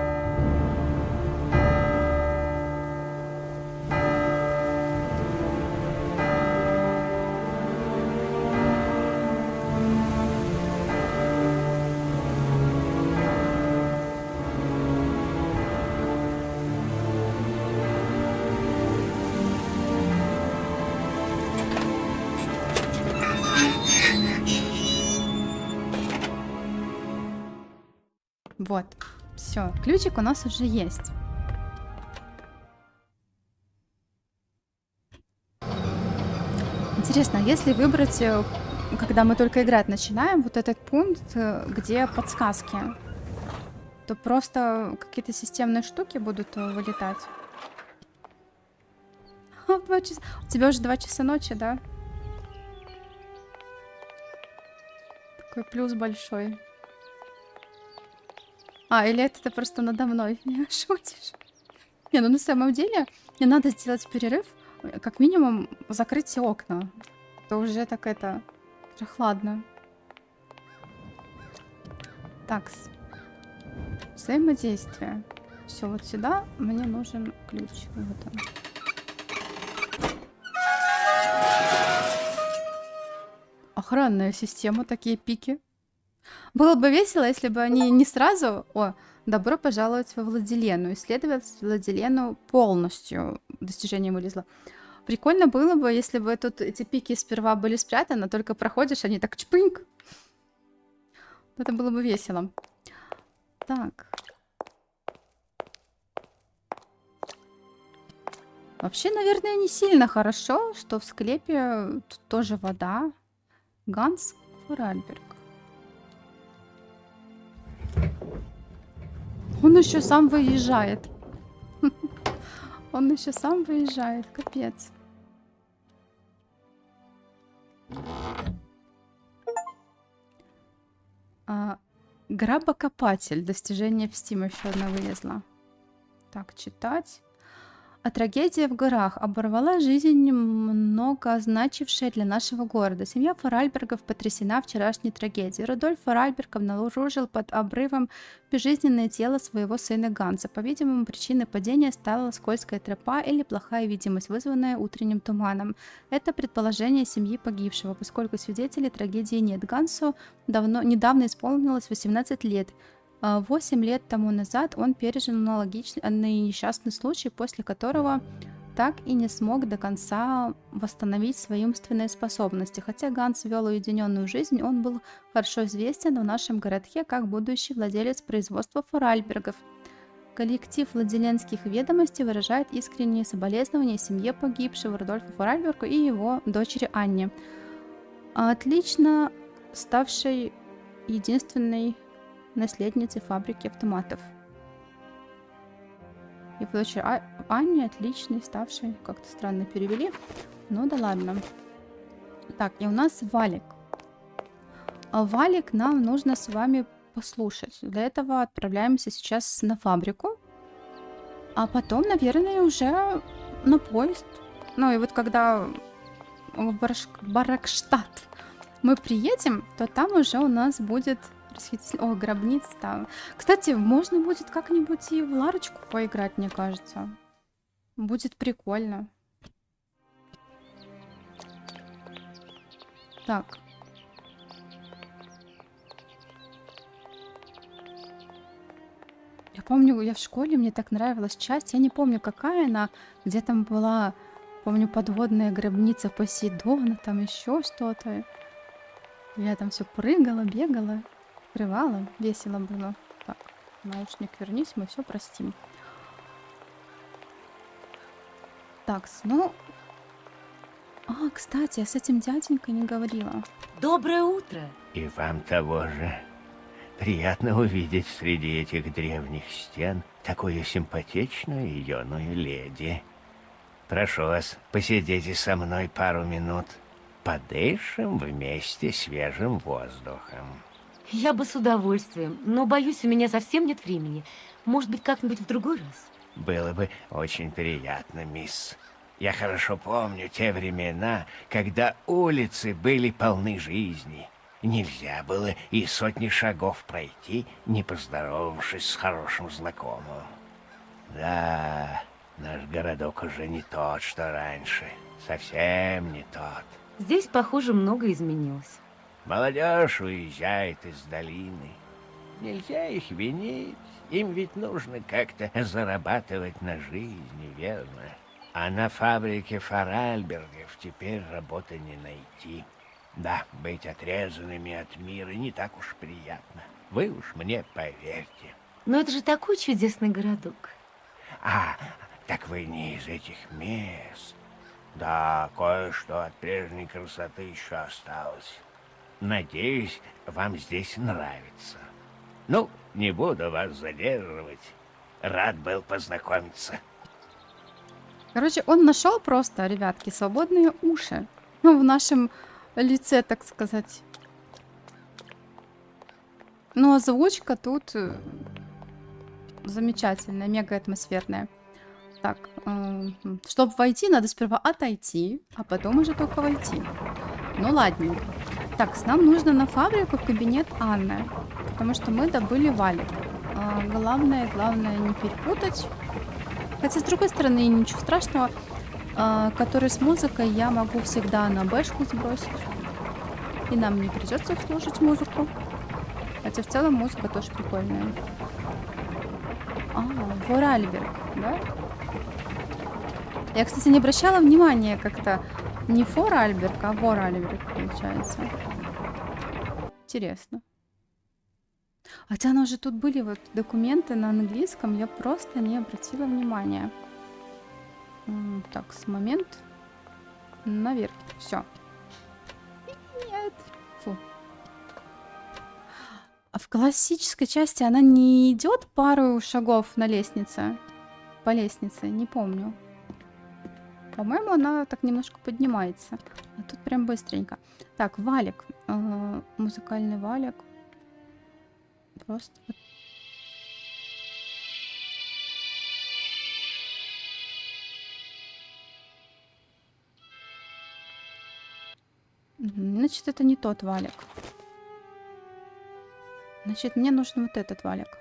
Вот, все, ключик у нас уже есть. Интересно, а если выбрать, когда мы только играть начинаем, вот этот пункт, где подсказки, то просто какие-то системные штуки будут вылетать. 2 часа. У тебя уже 2 часа ночи, да? Такой плюс большой. А, или это просто надо мной? Не шутишь? Не, ну на самом деле мне надо сделать перерыв, как минимум закрыть все окна. Это уже так это прохладно. Так, взаимодействие. Все, вот сюда мне нужен ключ. Вот он. Охранная система, такие пики. Было бы весело, если бы они не сразу... О, добро пожаловать во Владилену. Исследовать Владилену полностью. Достижение вылезло. Прикольно было бы, если бы тут эти пики сперва были спрятаны, только проходишь, они так чпыньк. Это было бы весело. Так. Вообще, наверное, не сильно хорошо, что в склепе тут тоже вода. Ганс Форальберг. Он еще сам выезжает. Он еще сам выезжает. Капец. Грабокопатель. Достижение в Steam еще одна вылезла. Так, читать. А трагедия в горах оборвала жизнь, много значившая для нашего города. Семья Форальбергов потрясена вчерашней трагедией. Рудольф Форальберг обнаружил под обрывом безжизненное тело своего сына Ганса. По-видимому, причиной падения стала скользкая тропа или плохая видимость, вызванная утренним туманом. Это предположение семьи погибшего, поскольку свидетелей трагедии нет. Гансу недавно исполнилось 18 лет. 8 лет тому назад он пережил аналогичный несчастный случай, после которого так и не смог до конца восстановить свои умственные способности. Хотя Ганс вел уединенную жизнь, он был хорошо известен в нашем городке как будущий владелец производства Форальбергов. Коллектив Владиленских ведомостей выражает искренние соболезнования семье погибшего Рудольфа Форальбергу и его дочери Анне, отлично ставшей единственной наследницей фабрики автоматов. И дочери Анне, отличной, ставшей, как-то странно перевели. Ну да ладно. Так, и у нас валик. А валик нам нужно с вами послушать. Для этого отправляемся сейчас на фабрику. А потом, наверное, уже на поезд. Ну и вот когда в Баракштадт мы приедем, то там уже у нас будет... О, гробница там. Кстати, можно будет как-нибудь и в Ларочку поиграть, мне кажется. Будет прикольно. Так. Я помню, я в школе, мне так нравилась часть. Я не помню, какая она. Где там была, помню, подводная гробница Посейдона, там еще что-то. Я там все прыгала, бегала. Открывала, весело было. Так, наушник вернись, мы все простим. Так, ну... кстати, я с этим дяденькой не говорила. Доброе утро. И вам того же. Приятно увидеть среди этих древних стен такую симпатичную и юную леди. Прошу вас, посидите со мной пару минут. Подышим вместе свежим воздухом. Я бы с удовольствием, но, боюсь, у меня совсем нет времени. Может быть, как-нибудь в другой раз? Было бы очень приятно, мисс. Я хорошо помню те времена, когда улицы были полны жизни. Нельзя было и сотни шагов пройти, не поздоровавшись с хорошим знакомым. Да, наш городок уже не тот, что раньше. Совсем не тот. Здесь, похоже, много изменилось. Молодежь уезжает из долины. Нельзя их винить. Им ведь нужно как-то зарабатывать на жизнь, верно? А на фабрике Форальбергов теперь работы не найти. Да, быть отрезанными от мира не так уж приятно. Вы уж мне поверьте. Но это же такой чудесный городок. А, так вы не из этих мест. Да, кое-что от прежней красоты еще осталось. Надеюсь, вам здесь нравится. Ну, не буду вас задерживать. Рад был познакомиться. Короче, он нашел просто, ребятки, свободные уши. Ну, в нашем лице, так сказать. Ну, озвучка тут замечательная, мега атмосферная. Так, чтобы войти, надо сперва отойти, а потом уже только войти. Ну, ладненько. Так, нам нужно на фабрику в кабинет Анны, потому что мы добыли валик. Главное не перепутать. Хотя, с другой стороны, ничего страшного. Который с музыкой я могу всегда на бэшку сбросить. И нам не придется слушать музыку. Хотя в целом музыка тоже прикольная. Форальберг, да? Я, кстати, не обращала внимания как-то. Не Форальберг, а Форальберг получается. Интересно. Хотя ну, уже тут были вот документы на английском, я просто не обратила внимания. Так, с момент наверх. Все. Нет. Фу. А в классической части она не идет пару шагов на лестнице? По лестнице, не помню. По-моему, она так немножко поднимается. А тут прям быстренько. Так, валик. Музыкальный валик. Просто... Значит, это не тот валик. Значит, мне нужен вот этот валик.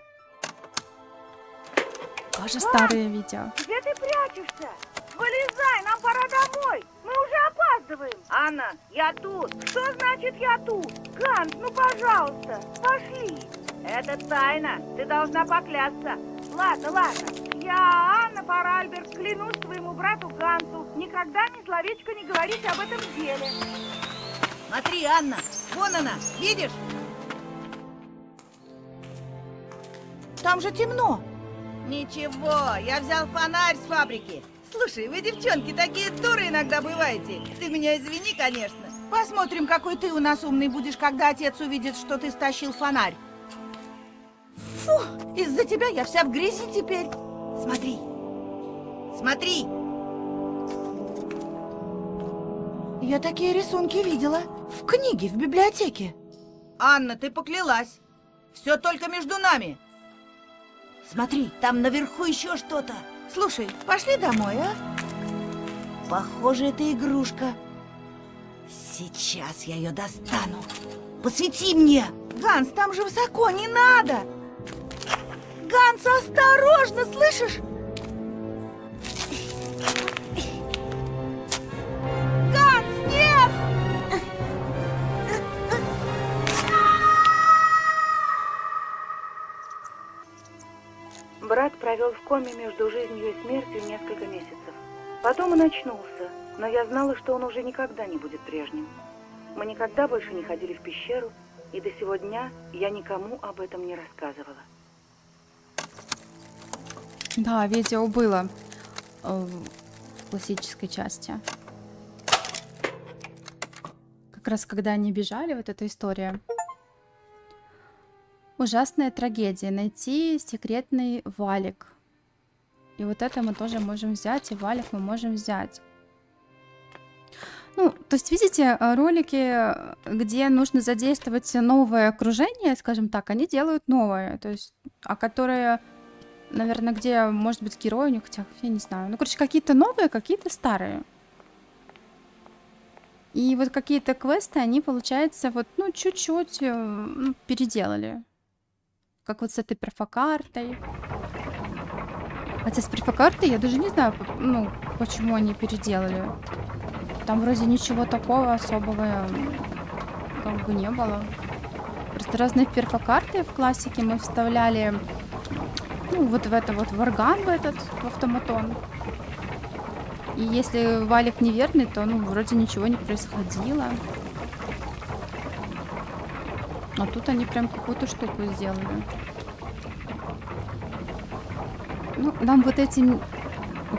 Тоже старые видео. Где ты прячешься? Вылезай, нам пора домой. Мы уже опаздываем. Анна, я тут. Что значит я тут? Ганс, ну пожалуйста, пошли. Это тайна. Ты должна поклясться. Ладно. Я, Анна Форальберг, клянусь своему брату Гансу никогда ни словечко не говорить об этом деле. Смотри, Анна, вон она, видишь? Там же темно. Ничего, я взял фонарь с фабрики. Слушай, вы, девчонки, такие дуры иногда бываете. Ты меня извини, конечно. Посмотрим, какой ты у нас умный будешь, когда отец увидит, что ты стащил фонарь. Фу, из-за тебя я вся в грязи теперь. Смотри. Я такие рисунки видела в книге, в библиотеке. Анна, ты поклялась. Все только между нами. Смотри, там наверху еще что-то. Слушай, пошли домой, а? Похоже, это игрушка. Сейчас я ее достану. Посвети мне. Ганс, там же высоко, не надо. Ганс, осторожно, слышишь? Ганс, нет! Брат провел в коме между жизнью и смертью несколько месяцев. Потом он очнулся, но я знала, что он уже никогда не будет прежним. Мы никогда больше не ходили в пещеру, и до сего дня я никому об этом не рассказывала. Да, видео было в классической части. Как раз когда они бежали, вот эта история. Ужасная трагедия. Найти секретный валик. И вот это мы тоже можем взять, и валик мы можем взять. Ну, то есть, видите, ролики, где нужно задействовать новое окружение, скажем так, они делают новое. То есть, а которые, наверное, где, может быть, герои у них, хотя, я не знаю. Ну, короче, какие-то новые, какие-то старые. И вот какие-то квесты, они, получается, вот, ну, чуть-чуть переделали. Как вот с этой перфокартой. Хотя с перфокартой я даже не знаю, ну, почему они переделали. Там вроде ничего такого особого как бы не было. Просто разные перфокарты в классике мы вставляли, ну, вот в это вот варган, в этот, в автоматон. И если валик неверный, то, ну, вроде ничего не происходило. А тут они прям какую-то штуку сделали. Ну, нам вот эти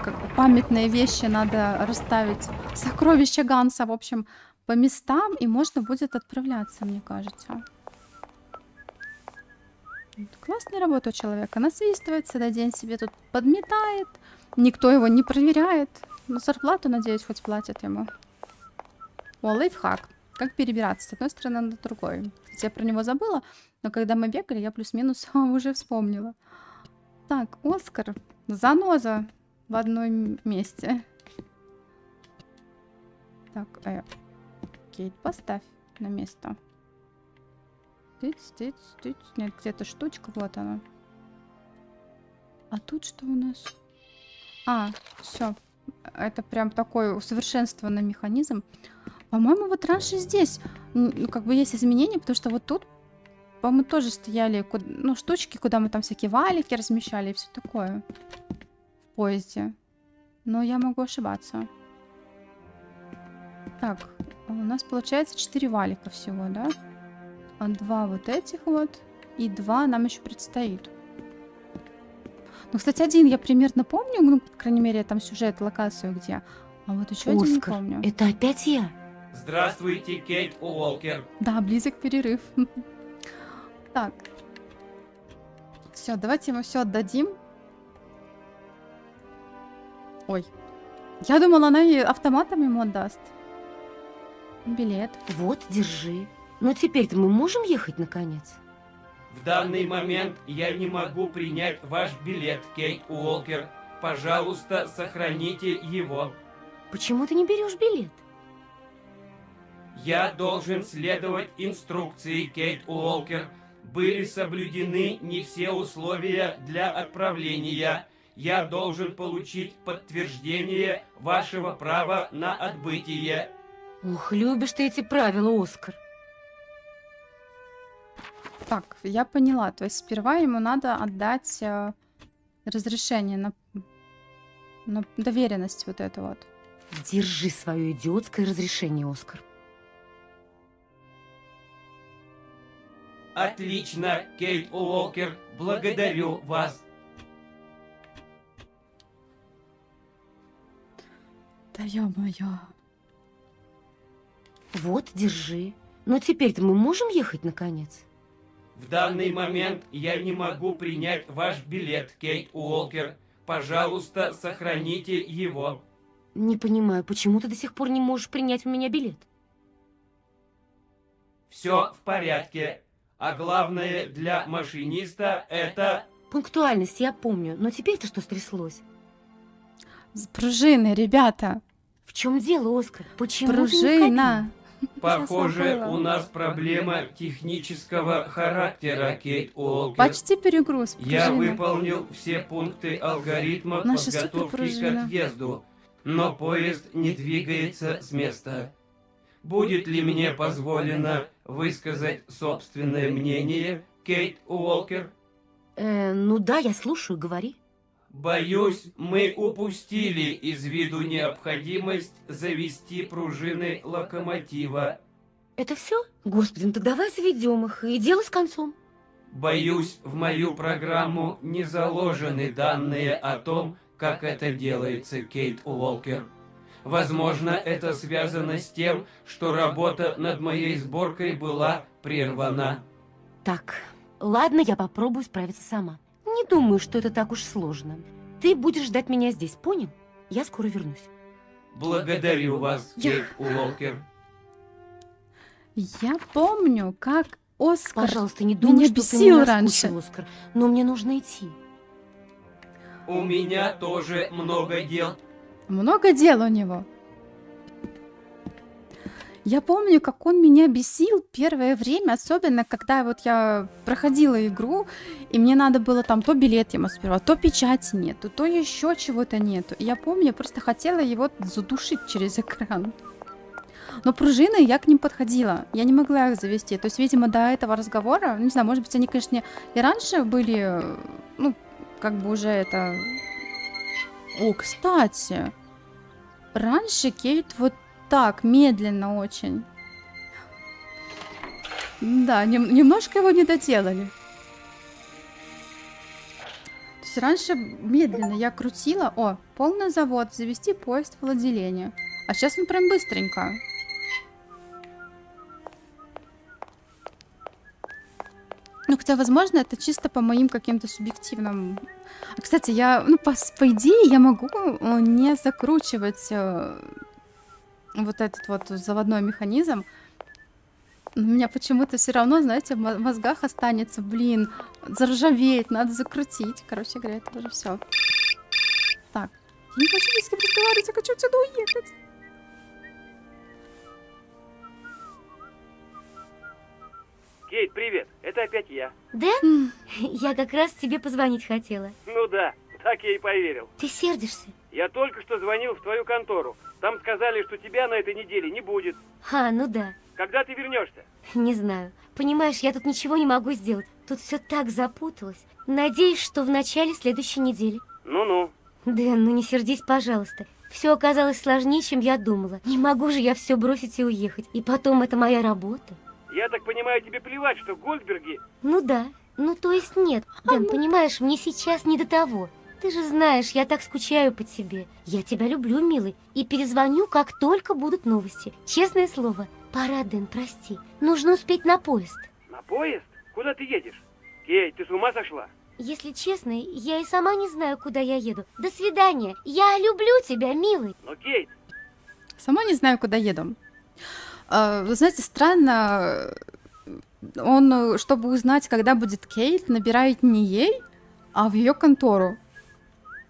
как бы памятные вещи надо расставить. Сокровища Ганса, в общем, по местам, и можно будет отправляться, мне кажется. Вот, классная работа у человека. Насвистывает, целый день себе тут подметает. Никто его не проверяет. Но зарплату, надеюсь, хоть платят ему. О, лайфхак. Как перебираться с одной стороны на другой. Кстати, я про него забыла, но когда мы бегали, я плюс-минус уже вспомнила. Так, Оскар. Заноза в одном месте. Так, Кейт, поставь на место. Тыц, тыц, тыц. Нет, где-то штучка, вот она. А тут что у нас? А, все. Это прям такой усовершенствованный механизм. По-моему, вот раньше здесь, ну, как бы есть изменения, потому что вот тут, по-моему, тоже стояли, ну, штучки, куда мы там всякие валики размещали и все такое в поезде. Но я могу ошибаться. Так, у нас получается 4 валика всего, да? А 2 вот этих вот, и 2 нам еще предстоит. Ну, кстати, один я примерно помню, ну, по крайней мере, там сюжет, локацию где. А вот еще один не Оскар, помню. это опять я? Здравствуйте, Кейт Уолкер. Да, близок перерыв. Так. Все, давайте ему все отдадим. Ой. Я думала, она и автоматом ему отдаст. Билет. Вот, держи. Но теперь-то мы можем ехать, наконец? В данный момент я не могу принять ваш билет, Кейт Уолкер. Пожалуйста, сохраните его. Почему ты не берешь билет? Я должен следовать инструкции, Кейт Уолкер. Были соблюдены не все условия для отправления. Я должен получить подтверждение вашего права на отбытие. Ох, любишь ты эти правила, Оскар. Так, я поняла. То есть сперва ему надо отдать разрешение на доверенность вот эту вот. Держи свое идиотское разрешение, Оскар. Отлично, Кейт Уолкер. Благодарю вас. Да ё-моё. Вот, держи. Но теперь-то мы можем ехать, наконец? В данный момент я не могу принять ваш билет, Кейт Уолкер. Пожалуйста, сохраните его. Не понимаю, почему ты до сих пор не можешь принять у меня билет? Все в порядке. А главное для машиниста это... Пунктуальность я помню, но теперь-то что стряслось? С пружиной, ребята. В чем дело, Оскар? Почему ты не в Пружина. Похоже, забыла. у нас проблема технического характера, Кейт Уолкер. Почти перегруз Я пружины. выполнил все пункты алгоритма Наша подготовки к суперпружина. отъезду, но поезд не двигается с места. Будет ли мне позволено высказать собственное мнение, Кейт Уолкер? Ну да, я слушаю, говори. Боюсь, мы упустили из виду необходимость завести пружины локомотива. Это все? Господи, ну так давай заведем их, и дело с концом. Боюсь, в мою программу не заложены данные о том, как это делается, Кейт Уолкер. Возможно, это связано с тем, что работа над моей сборкой была прервана. Так, Ладно, я попробую справиться сама. Не думаю, что это так уж сложно. Ты будешь ждать меня здесь, понял? Я скоро вернусь. Благодарю вас, Кейт Уолкер. Я помню, как Оскар Пожалуйста, не думай, меня что ты бесил мне раньше. наскучил, Оскар. Но мне нужно идти. У меня тоже много дел. Много дел у него. Я помню, как он меня бесил первое время, особенно когда вот я проходила игру, и мне надо было там то билет ему сперва, то печати нету, то еще чего-то нету. И я помню, я просто хотела его задушить через экран. Но пружины я к ним подходила, я не могла их завести. То есть, видимо, до этого разговора, не знаю, может быть, они, конечно, и раньше были, ну, как бы уже это... О, кстати, раньше Кейт вот так, медленно очень. Да, немножко его не доделали. То есть раньше медленно я крутила. О, полный завод, завести поезд в владеление. А сейчас он прям быстренько. Ну, хотя, возможно, это чисто по моим каким-то субъективным... Кстати, я, ну, по идее, я могу не закручивать вот этот вот заводной механизм. Но у меня почему-то все равно, знаете, в мозгах останется, блин, заржавеет, надо закрутить. Короче говоря, это уже все. Так, я не хочу ни с кем разговаривать, я хочу отсюда уехать. Кейт, привет. Это опять я. Дэн? Я как раз тебе позвонить хотела. Ну да, так я и поверил. Ты сердишься? Я только что звонил в твою контору. Там сказали, что тебя на этой неделе не будет. А, ну да. Когда ты вернешься? Не знаю. Понимаешь, я тут ничего не могу сделать. Тут все так запуталось. Надеюсь, что в начале следующей недели. Ну-ну. Дэн, ну не сердись, пожалуйста. Все оказалось сложнее, чем я думала. Не могу же я все бросить и уехать. И потом, это моя работа. Я так понимаю, тебе плевать, что Гольдберги... Ну да. Ну то есть нет. Дэн, понимаешь, мне сейчас не до того. Ты же знаешь, я так скучаю по тебе. Я тебя люблю, милый. И перезвоню, как только будут новости. Честное слово. Пора, Дэн, прости. Нужно успеть на поезд. На поезд? Куда ты едешь? Кейт, ты с ума сошла? Если честно, я и сама не знаю, куда я еду. До свидания. Я люблю тебя, милый. Но, Кейт... Сама не знаю, куда еду. Вы знаете, странно, он, чтобы узнать, когда будет Кейт, набирает не ей, а в ее контору.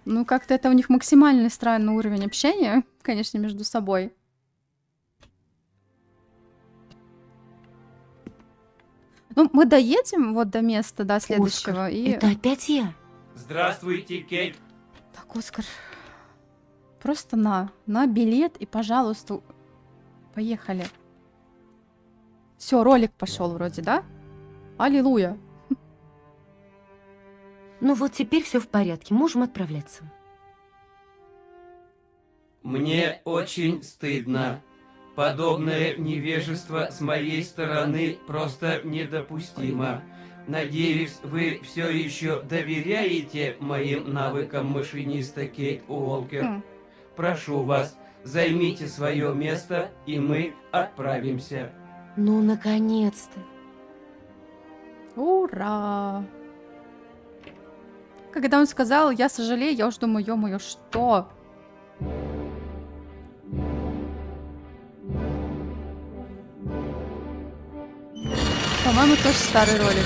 Ну, как-то это у них максимальный странный уровень общения, конечно, между собой. Ну, мы доедем вот до места, до следующего. Оскар, и... это опять я? Здравствуйте, Кейт. Так, Оскар, просто на билет и, пожалуйста, поехали. Все, ролик пошел вроде, да? Аллилуйя. Ну вот теперь все в порядке, можем отправляться. Мне очень стыдно. Подобное невежество с моей стороны просто недопустимо. Надеюсь, вы все еще доверяете моим навыкам машиниста Кейт Уолкер. Прошу вас, займите свое место, и мы отправимся. Ну, наконец-то. Ура! Когда он сказал, я сожалею, я уж думаю, ё-моё, что? По-моему, тоже старый ролик.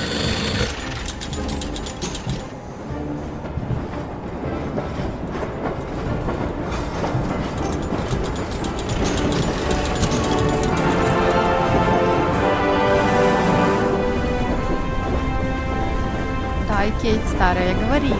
Да, и Кейт старая, я говорила.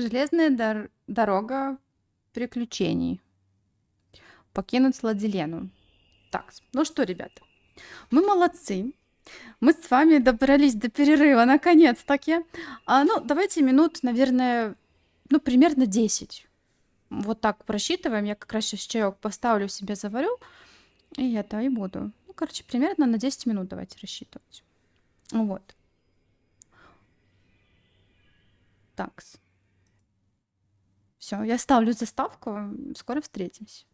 Железная дорога приключений. Покинуть Владилену. Так, ну что, ребята, мы молодцы. Мы с вами добрались до перерыва, наконец-таки. Ну, давайте минут, наверное, ну, примерно 10. Вот так просчитываем. Я как раз сейчас чаек поставлю, себе заварю. И буду. Ну, короче, примерно на 10 минут давайте рассчитывать. Вот. Так. Все, я ставлю заставку. Скоро встретимся.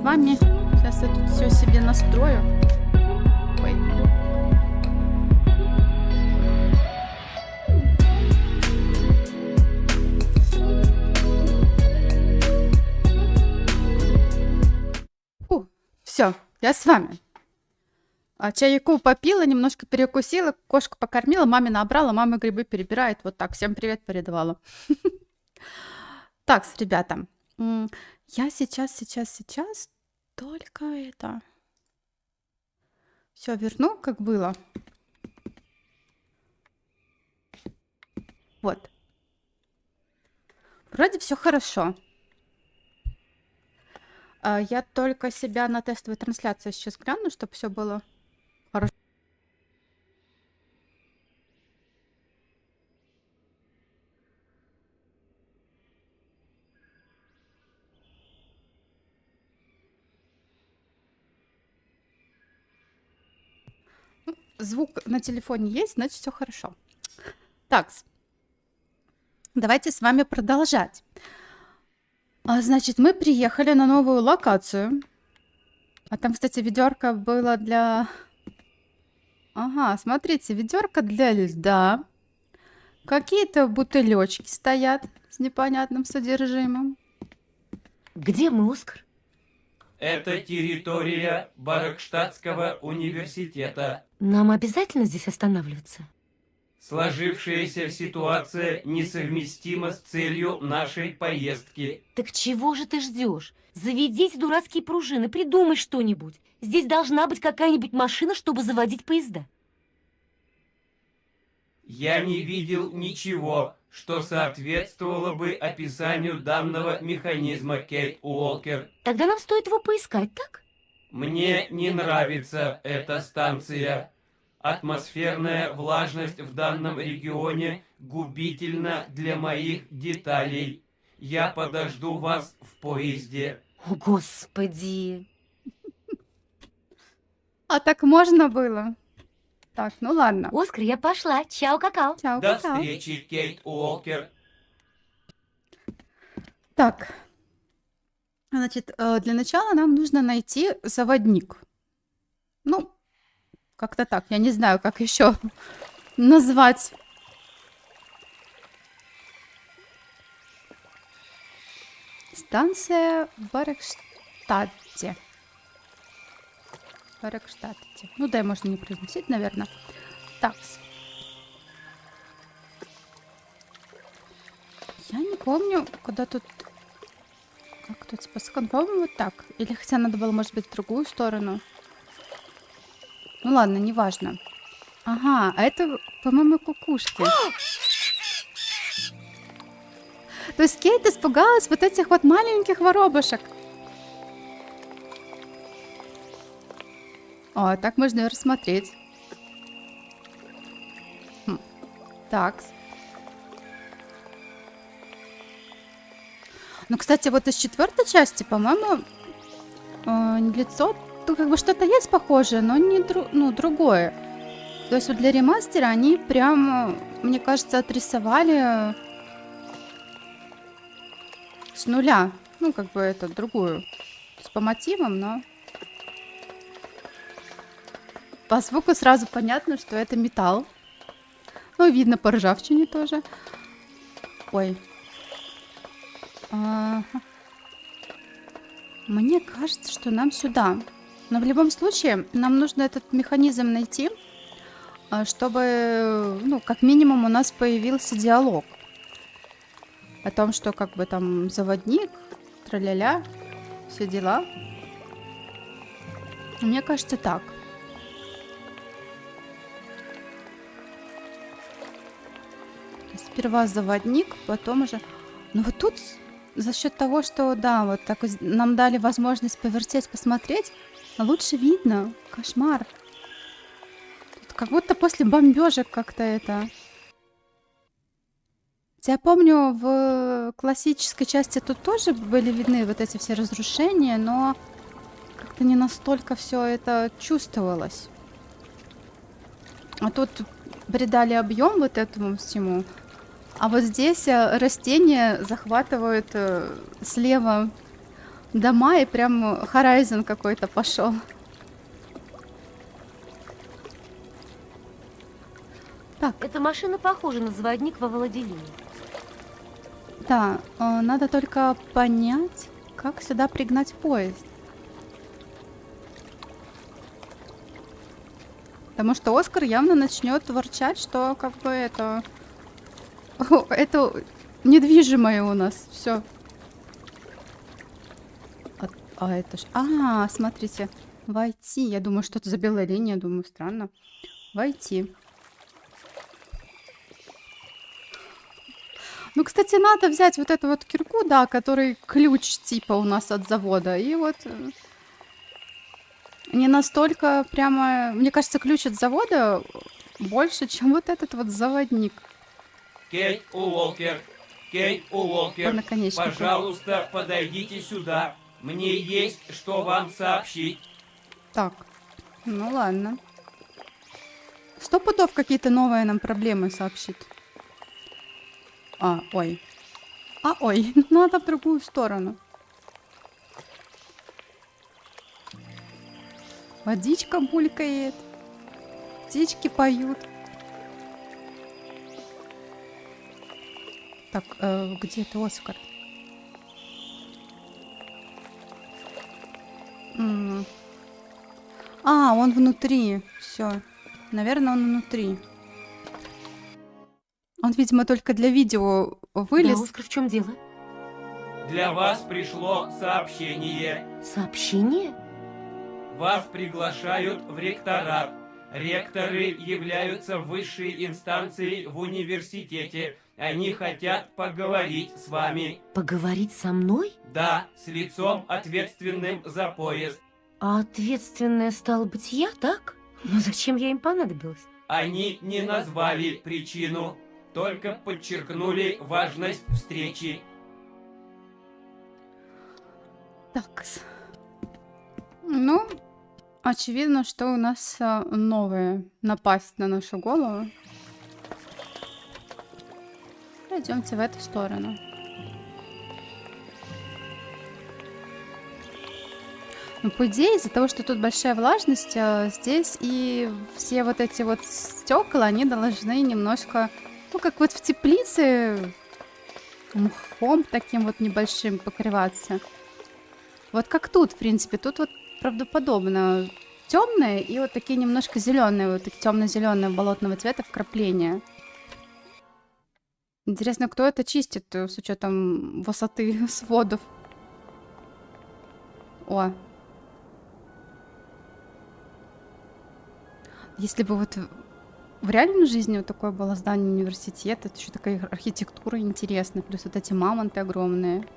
вами. Сейчас я тут все себе настрою. Ой. Все, я с вами. Чайку попила, немножко перекусила, кошку покормила, маме набрала, мама грибы перебирает. Вот так, всем привет передавала. Так, ребята, я сейчас только это все верну, как было. Вот. Вроде все хорошо. Я только себя на тестовой трансляции сейчас гляну, чтобы все было хорошо. Звук на телефоне есть, значит, все хорошо. Так, давайте с вами продолжать. Значит, мы приехали на новую локацию. А там, кстати, ведерко было для... Ага, смотрите, ведерко для льда. Какие-то бутылечки стоят с непонятным содержимым. Где мы, Оскар? Это территория Баракштадтского университета. Нам обязательно здесь останавливаться? Сложившаяся ситуация несовместима с целью нашей поездки. Так чего же ты ждешь? Заведите дурацкие пружины, придумай что-нибудь. Здесь должна быть какая-нибудь машина, чтобы заводить поезда. Я не видел ничего, что соответствовало бы описанию данного механизма, Кейт Уолкер. Тогда нам стоит его поискать, так? Мне не нравится эта станция. Атмосферная влажность в данном регионе губительна для моих деталей. Я подожду вас в поезде. О, Господи! А так можно было? Так, ну ладно. Оскар, я пошла. Чао, какао. Чао, До какао. встречи, Кейт Уолкер. Так, значит, для начала нам нужно найти заводник. Ну, как-то так. Я не знаю, как еще назвать. Станция в Баракштадте. Баракштадте. Ну, да, можно не произносить, наверное. Так. Я не помню, куда тут... Как тут спасхан? По-моему, вот так. Или хотя надо было, может быть, в другую сторону. Ну ладно, неважно. Ага, а это, по-моему, кукушки. То есть Кейт испугалась вот этих вот маленьких воробушек. О, так можно ее рассмотреть. Так. Ну, кстати, вот из 4-й части, по-моему, лицо, ну, как бы что-то есть похожее, но не другое. То есть вот для ремастера они прям, мне кажется, отрисовали с нуля. Ну, как бы это другую. По мотивам, но... По звуку сразу понятно, что это металл. Ну, видно по ржавчине тоже. Ой. Ага. Мне кажется, что нам сюда. Но в любом случае, нам нужно этот механизм найти, чтобы, ну, как минимум у нас появился диалог. О том, что как бы там заводник, тра-ля-ля, все дела. Мне кажется, так. Сперва заводник, потом уже... Ну вот тут за счет того, что, да, вот так нам дали возможность повертеть, посмотреть, лучше видно. Кошмар. Тут как будто после бомбежек как-то это... Я помню, в классической части тут тоже были видны вот эти все разрушения, но как-то не настолько все это чувствовалось. А тут придали объем вот этому всему. А вот здесь растения захватывают слева дома, и прям Horizon какой-то пошел. Так, Эта машина похожа на заводник во Владилине. да, надо только понять, как сюда пригнать поезд. Потому что Оскар явно начнет ворчать, что как бы это недвижимое у нас все. А это ж... смотрите, войти. Я думаю, что это за белая линия, думаю, странно. Войти. Ну, кстати, надо взять вот эту вот кирку, да, который ключ типа у нас от завода. И вот не настолько прямо... Мне кажется, ключ от завода больше, чем вот этот вот заводник. Кейт Уолкер, По наконечнику. пожалуйста, подойдите сюда. Мне есть что вам сообщить. Так, ну ладно. 100 пудов какие-то новые нам проблемы сообщит. Ой. Ой, надо в другую сторону. Водичка булькает. Птички поют. Так, где ты, Оскар? Он внутри. Все. Наверное, он внутри. Он, видимо, только для видео вылез. Да, Оскар, в чем дело? Для вас пришло сообщение. Сообщение? Вас приглашают в ректорат. Ректоры являются высшей инстанцией в университете. Они хотят поговорить с вами. Поговорить со мной? Да, с лицом, ответственным за поезд. А ответственная стала быть я, так? Но зачем я им понадобилась? Они не назвали причину, только подчеркнули важность встречи. Так. Ну, очевидно, что у нас новое напасть на нашу голову. Пойдемте в эту сторону. Ну, по идее, из-за того, что тут большая влажность, здесь и все вот эти вот стекла, они должны немножко, ну, как вот в теплице, мхом таким вот небольшим покрываться. Вот как тут, в принципе. Тут вот правдоподобно темные и вот такие немножко зеленые, вот такие темно-зеленые болотного цвета вкрапления. Интересно, кто это чистит с учетом высоты сводов? О. Если бы вот в реальной жизни вот такое было здание университета, это еще такая архитектура интересная, плюс вот эти мамонты огромные.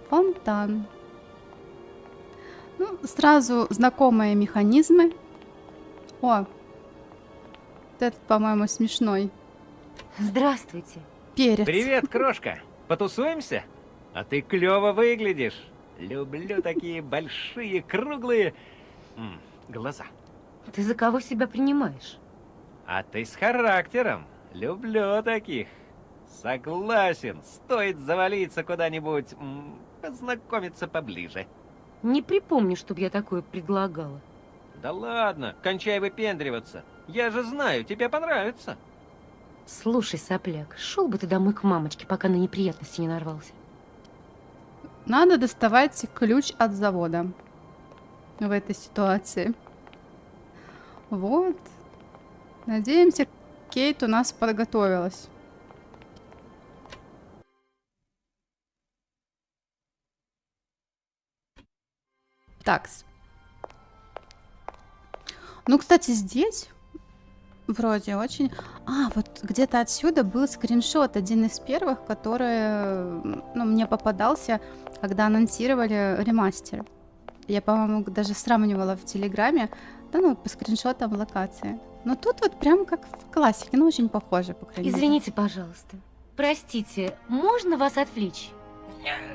Фонтан. Ну, сразу знакомые механизмы. О, вот этот, по-моему, смешной. Здравствуйте. Перец. Привет, крошка. Потусуемся? А ты клёво выглядишь. Люблю такие большие, круглые глаза. Ты за кого себя принимаешь? А ты с характером. Люблю таких. Согласен. Стоит завалиться куда-нибудь, познакомиться поближе. Не припомню, чтобы я такое предлагала. Да ладно, кончай выпендриваться. Я же знаю, тебе понравится. Слушай, сопляк, шел бы ты домой к мамочке, пока на неприятности не нарвался. Надо доставать ключ от завода в этой ситуации. Вот. Надеемся, Кейт у нас подготовилась. Такс. Ну, кстати, здесь вроде очень... вот где-то отсюда был скриншот, один из первых, который, ну, мне попадался, когда анонсировали ремастер. Я, по-моему, даже сравнивала в Телеграме, да, ну, по скриншотам локации. Но тут вот прям как в классике, ну, очень похоже, по крайней мере. Извините, пожалуйста. Простите, можно вас отвлечь?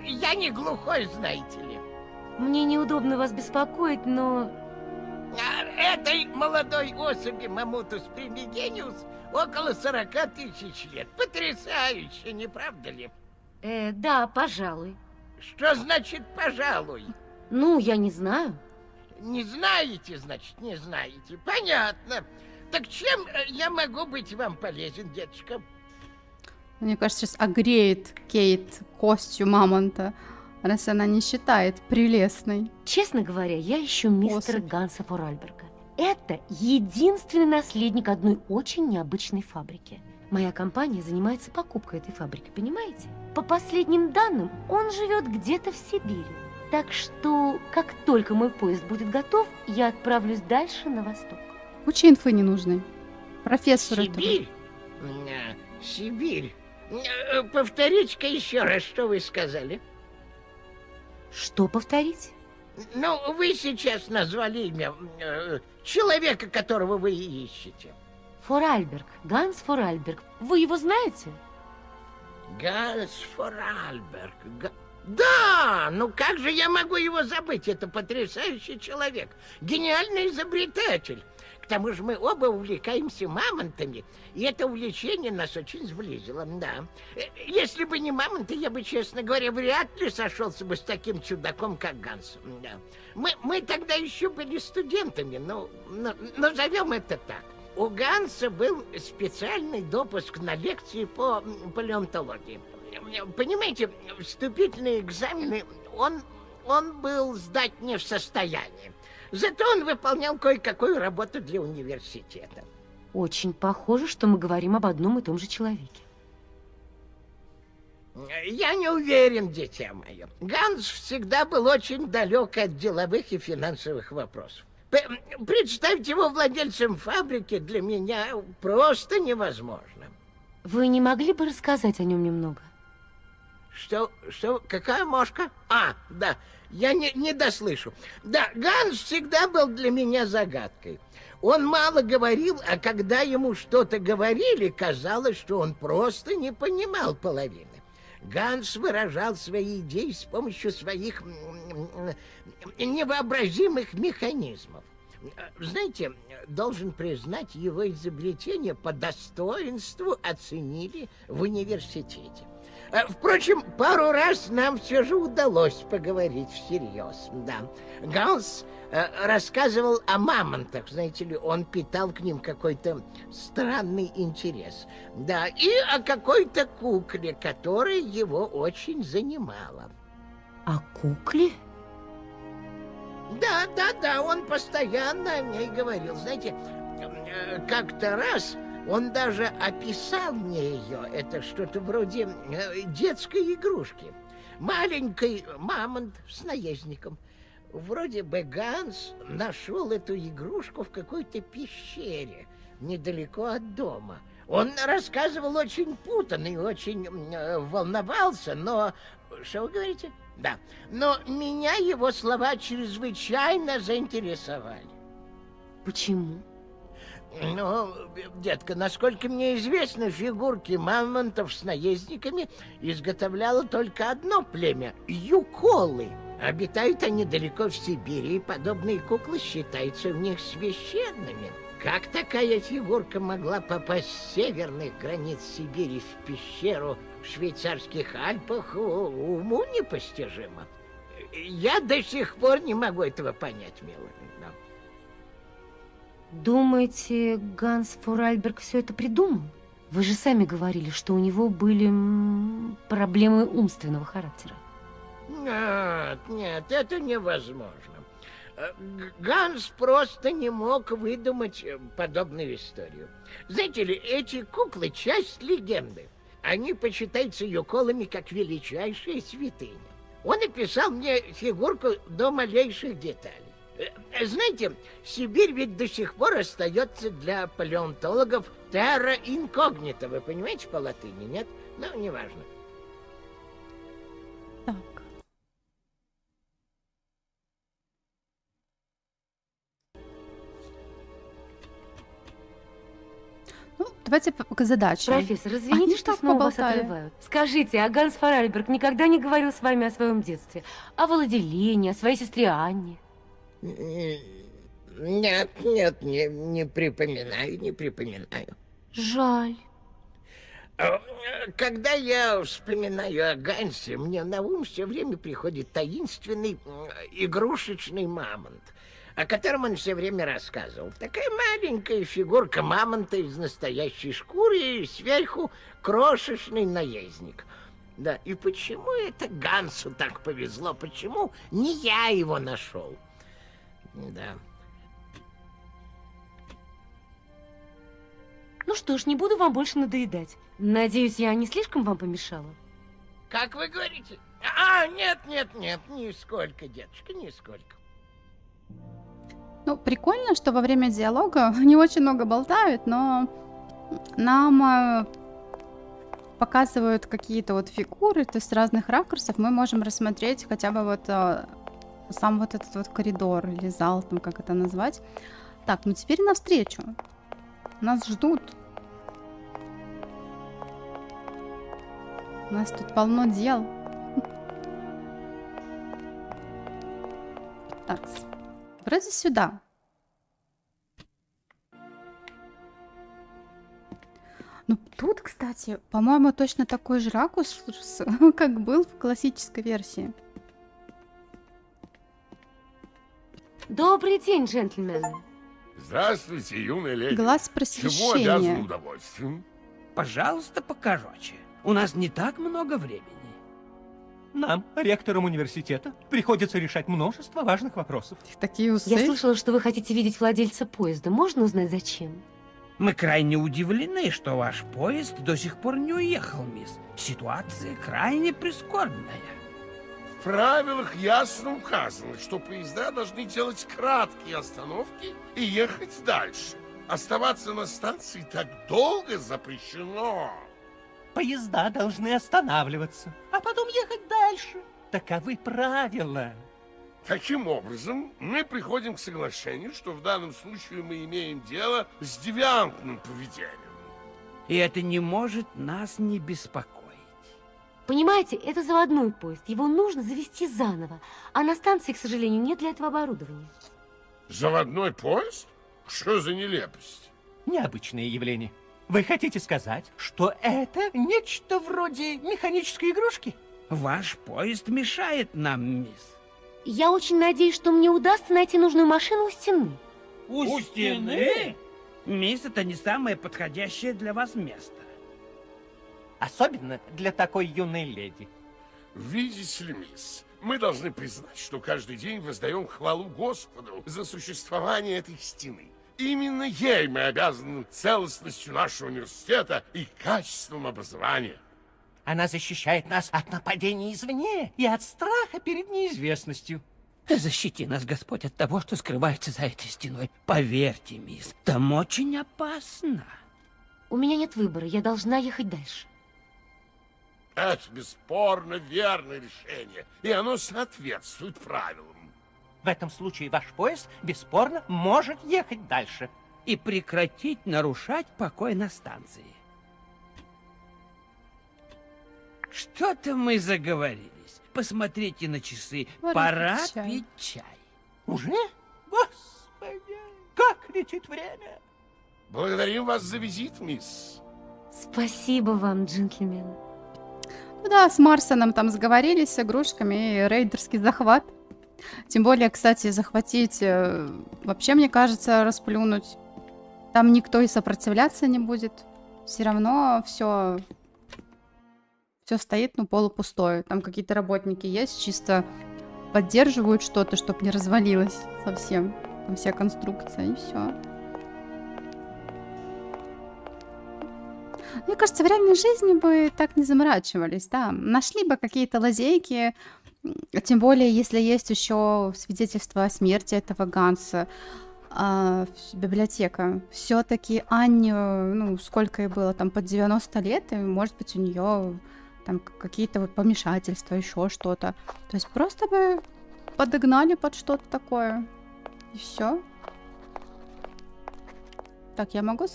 Я не глухой, знаете ли. Мне неудобно вас беспокоить, но... Этой молодой особи Мамутус примигениус около 40 тысяч лет. Потрясающе, не правда ли? Да, пожалуй. Что значит «пожалуй»? Ну, я не знаю. Не знаете, значит, не знаете. Понятно. Так чем я могу быть вам полезен, деточка? Мне кажется, сейчас огреет Кейт костью мамонта, раз она не считает прелестной. Честно говоря, я ищу мистера Особь. Ганса Форальберга. Это единственный наследник одной очень необычной фабрики. Моя компания занимается покупкой этой фабрики, понимаете? По последним данным, он живет где-то в Сибири. Так что, как только мой поезд будет готов, я отправлюсь дальше на восток. Куча инфы ненужной. Профессор этого. Сибирь? Сибирь. Повторите-ка еще раз, что вы сказали. Что повторить? Ну, вы сейчас назвали имя человека, которого вы ищете. Форальберг, Ганс Форальберг. Вы его знаете? Ганс Форальберг. Да, ну как же я могу его забыть? Это потрясающий человек, гениальный изобретатель. К тому же мы оба увлекаемся мамонтами, и это увлечение нас очень сблизило, да. Если бы не мамонты, я бы, честно говоря, вряд ли сошелся бы с таким чудаком, как Ганс. Да. Мы тогда еще были студентами, но назовем это так. У Ганса был специальный допуск на лекции по палеонтологии. Понимаете, вступительные экзамены он был сдать не в состоянии. Зато он выполнял кое-какую работу для университета. Очень похоже, что мы говорим об одном и том же человеке. Я не уверен, дитя мое. Ганс всегда был очень далек от деловых и финансовых вопросов. Представить его владельцем фабрики для меня просто невозможно. Вы не могли бы рассказать о нем немного? Что, какая мошка? Да, я не дослышу. Да, Ганс всегда был для меня загадкой. Он мало говорил, а когда ему что-то говорили, казалось, что он просто не понимал половины. Ганс выражал свои идеи с помощью своих невообразимых механизмов. Знаете, должен признать, его изобретение по достоинству оценили в университете. Впрочем, пару раз нам все же удалось поговорить всерьез, да. Ганс рассказывал о мамонтах, знаете ли, он питал к ним какой-то странный интерес. Да, и о какой-то кукле, которая его очень занимала. О кукле? Да, он постоянно о ней говорил. Знаете, как-то раз он даже описал мне ее. Это что-то вроде детской игрушки. Маленький мамонт с наездником. Вроде бы Ганс нашел эту игрушку в какой-то пещере недалеко от дома. Он рассказывал очень путанно и очень волновался, но... Что вы говорите? Да. Но меня его слова чрезвычайно заинтересовали. Почему? Ну, детка, насколько мне известно, фигурки мамонтов с наездниками изготовляло только одно племя — юколы. Обитают они далеко в Сибири, и подобные куклы считаются у них священными. Как такая фигурка могла попасть с северных границ Сибири в пещеру в швейцарских Альпах, уму непостижимо. Я до сих пор не могу этого понять, милая. Думаете, Ганс Форальберг все это придумал? Вы же сами говорили, что у него были проблемы умственного характера. Нет, это невозможно. Ганс просто не мог выдумать подобную историю. Знаете ли, эти куклы — часть легенды. Они почитаются юколами как величайшая святыня. Он описал мне фигурку до малейших деталей. Знаете, Сибирь ведь до сих пор остается для палеонтологов терра инкогнита. Вы понимаете по латыни, нет? Ну, неважно. Так. Ну, давайте к задаче. Профессор, извините, что снова вас отрываю. Скажите, а Ганс Форальберг никогда не говорил с вами о своем детстве? О Владилене, о своей сестре Анне? Нет, не припоминаю, не припоминаю. Жаль. Когда я вспоминаю о Гансе, мне на ум все время приходит таинственный игрушечный мамонт, о котором он все время рассказывал. Такая маленькая фигурка мамонта из настоящей шкуры и сверху крошечный наездник. Да, и почему это Гансу так повезло? Почему не я его нашел? Да. Ну что ж, не буду вам больше надоедать. Надеюсь, я не слишком вам помешала? Как вы говорите? Нет, нисколько, деточка, нисколько. Ну, прикольно, что во время диалога они очень много болтают, но нам показывают какие-то вот фигуры, то есть с разных ракурсов мы можем рассмотреть хотя бы вот сам вот этот вот коридор или зал, там как это назвать. Так, ну теперь навстречу. Нас ждут. У нас тут полно дел. Так, вроде сюда. Ну, тут, кстати, по-моему, точно такой же ракурс, как был в классической версии. Добрый день, джентльмены. Здравствуйте, юная леди. Глаз Чему обязан просвещения. удовольствием? Пожалуйста, покороче. У нас не так много времени. Нам, ректорам университета, приходится решать множество важных вопросов. Такие усы. Я слышала, что вы хотите видеть владельца поезда. Можно узнать, зачем? Мы крайне удивлены, что ваш поезд до сих пор не уехал, мисс. Ситуация крайне прискорбная. В правилах ясно указано, что поезда должны делать краткие остановки и ехать дальше. Оставаться на станции так долго запрещено. Поезда должны останавливаться, а потом ехать дальше. Таковы правила. Таким образом, мы приходим к соглашению, что в данном случае мы имеем дело с девиантным поведением. И это не может нас не беспокоить. Понимаете, это заводной поезд. Его нужно завести заново. А на станции, к сожалению, нет для этого оборудования. Заводной поезд? Что за нелепость? Необычное явление. Вы хотите сказать, что это нечто вроде механической игрушки? Ваш поезд мешает нам, мисс. Я очень надеюсь, что мне удастся найти нужную машину у стены. У стены? Мисс, это не самое подходящее для вас место. Особенно для такой юной леди. Видите ли, мисс, мы должны признать, что каждый день воздаем хвалу Господу за существование этой стены. Именно ей мы обязаны целостностью нашего университета и качеством образования. Она защищает нас от нападений извне и от страха перед неизвестностью. Да защити нас, Господь, от того, что скрывается за этой стеной. Поверьте, мисс, там очень опасно. У меня нет выбора, я должна ехать дальше. Это бесспорно верное решение, и оно соответствует правилам. В этом случае ваш поезд бесспорно может ехать дальше. И прекратить нарушать покой на станции. Что-то мы заговорились. Посмотрите на часы. Пора пить чай. Уже? Господи, как летит время! Благодарим вас за визит, мисс. Спасибо вам, джентльмен. Ну да, с Марсоном там сговорились с игрушками и рейдерский захват. Тем более, кстати, захватить вообще, мне кажется, расплюнуть. Там никто и сопротивляться не будет. Все равно все стоит, ну, полупустое. Там какие-то работники есть, чисто поддерживают что-то, чтобы не развалилось совсем. Там вся конструкция, и все. Мне кажется, в реальной жизни бы так не заморачивались, да. Нашли бы какие-то лазейки, тем более, если есть еще свидетельство о смерти этого Ганса, библиотека. Все-таки Анне, ну, сколько ей было, там, под 90 лет, и, может быть, у нее там какие-то вот помешательства, еще что-то. То есть просто бы подогнали под что-то такое, и все. Так, я могу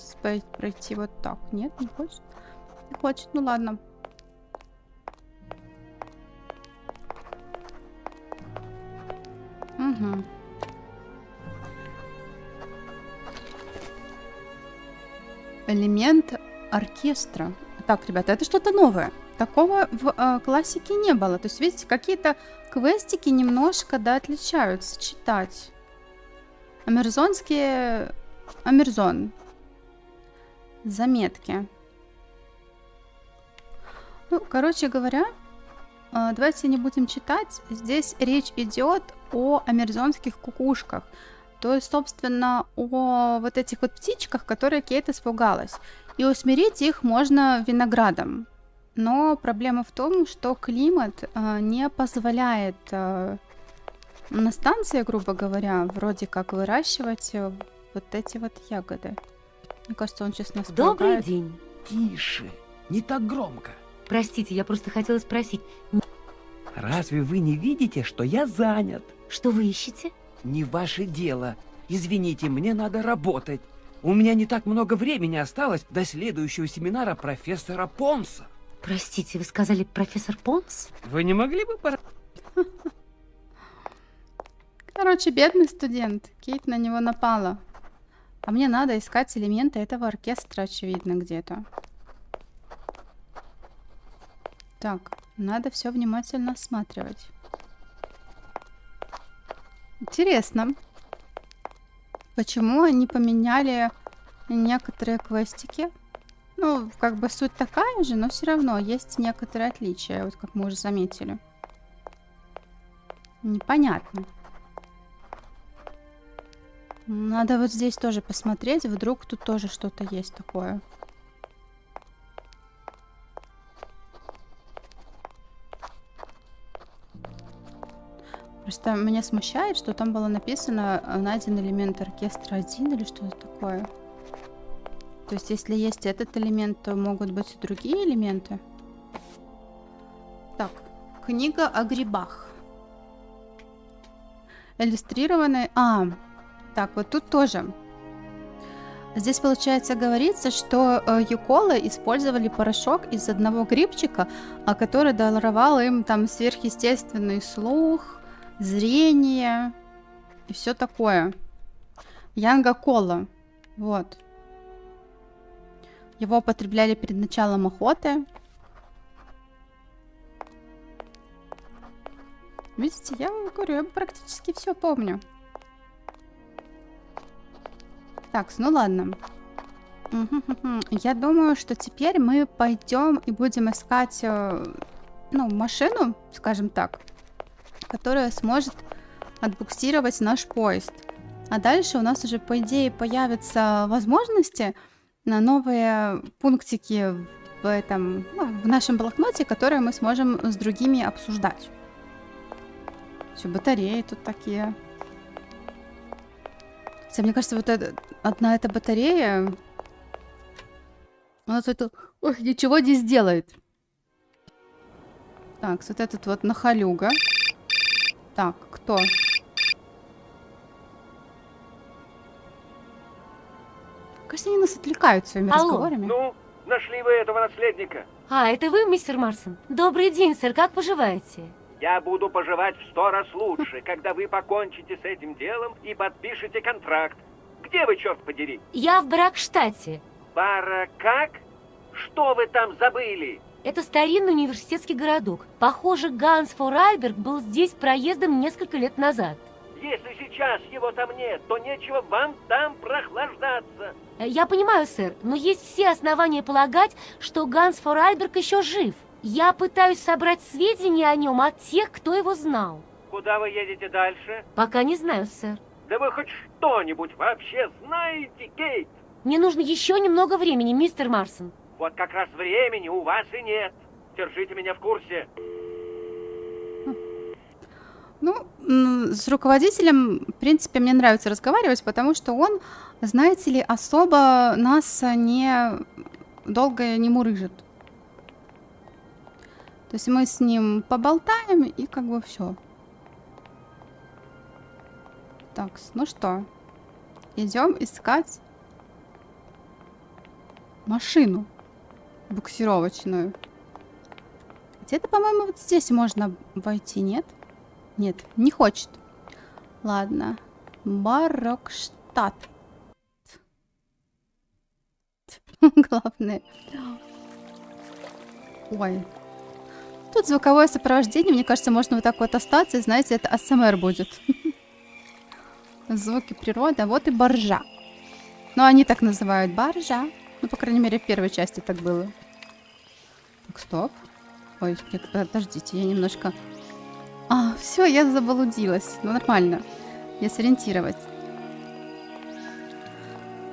пройти вот так? Нет, не хочет? Не хочет, ну ладно. Угу. Элемент оркестра. Так, ребята, это что-то новое. Такого в классике не было. То есть, видите, какие-то квестики немножко, да, отличаются. Читать. Амерзонские... Амерзон. Заметки. Ну, короче говоря, давайте не будем читать. Здесь речь идет о амерзонских кукушках. То есть, собственно, о вот этих вот птичках, которые Кейт испугалась. И усмирить их можно виноградом. Но проблема в том, что климат не позволяет на станции, грубо говоря, вроде как выращивать вот эти вот ягоды. Мне кажется, он сейчас нас Добрый пугает. день. Тише, не так громко. Простите, я просто хотела спросить, Разве вы не видите, что я занят? что вы ищете? Не ваше дело. Извините, мне надо работать. У меня не так много времени осталось до следующего семинара профессора Понса. Простите, вы сказали профессор Понс? Вы не могли бы Короче, бедный студент. Кейт на него напала. А мне надо искать элементы этого оркестра, очевидно, где-то. Так, надо все внимательно осматривать. Интересно, почему они поменяли некоторые квестики? Ну, как бы суть такая же, но все равно есть некоторые отличия, вот как мы уже заметили. Непонятно. Надо вот здесь тоже посмотреть, вдруг тут тоже что-то есть такое. Просто меня смущает, что там было написано найден элемент оркестра 1 или что-то такое. То есть, если есть этот элемент, то могут быть и другие элементы. Так, книга о грибах. Иллюстрированный... Так, вот тут тоже. Здесь, получается, говорится, что Юколы использовали порошок из одного грибчика, который даровал им там сверхъестественный слух, зрение и все такое. Янга Кола. Вот. Его употребляли перед началом охоты. Видите, я говорю, я практически все помню. Так, ну ладно. Я думаю, что теперь мы пойдем и будем искать, ну, машину, скажем так, которая сможет отбуксировать наш поезд. А дальше у нас уже, по идее, появятся возможности на новые пунктики в этом, ну, в нашем блокноте, которые мы сможем с другими обсуждать. Еще батареи тут такие. Хотя, мне кажется, вот одна эта батарея, она тут ничего не сделает. Так, вот этот вот нахалюга. Так, кто? Кажется, они нас отвлекают своими Алло. разговорами. Ну, нашли вы этого наследника. Это вы, мистер Марсон? Добрый день, сэр, как поживаете? Я буду поживать в 100 раз лучше, когда вы покончите с этим делом и подпишете контракт. Где вы, черт подери? Я в Бракштате. Пара как? Что вы там забыли? Это старинный университетский городок. Похоже, Ганс Форальберг был здесь проездом несколько лет назад. Если сейчас его там нет, то нечего вам там прохлаждаться. Я понимаю, сэр, но есть все основания полагать, что Ганс Форальберг еще жив. Я пытаюсь собрать сведения о нем от тех, кто его знал. Куда вы едете дальше? Пока не знаю, сэр. Да вы хоть что-нибудь вообще знаете, Кейт? Мне нужно еще немного времени, мистер Марсон. Вот как раз времени у вас и нет. Держите меня в курсе. Ну, с руководителем, в принципе, мне нравится разговаривать, потому что он, знаете ли, особо нас долго не мурыжит. То есть мы с ним поболтаем и как бы все. Так, ну что, идем искать машину буксировочную. Где-то, по-моему, вот здесь можно войти, нет? Нет, не хочет. Ладно. Барокштадт. Главное. Ой. Тут звуковое сопровождение, мне кажется, можно вот так вот остаться, и, знаете, это АСМР будет. Звуки природы, а вот и боржа. Ну, они так называют, боржа. Ну, по крайней мере, в первой части так было. Так, стоп. Ой, нет, подождите, я немножко... А, все, я заблудилась. Ну, нормально. Я сориентировать.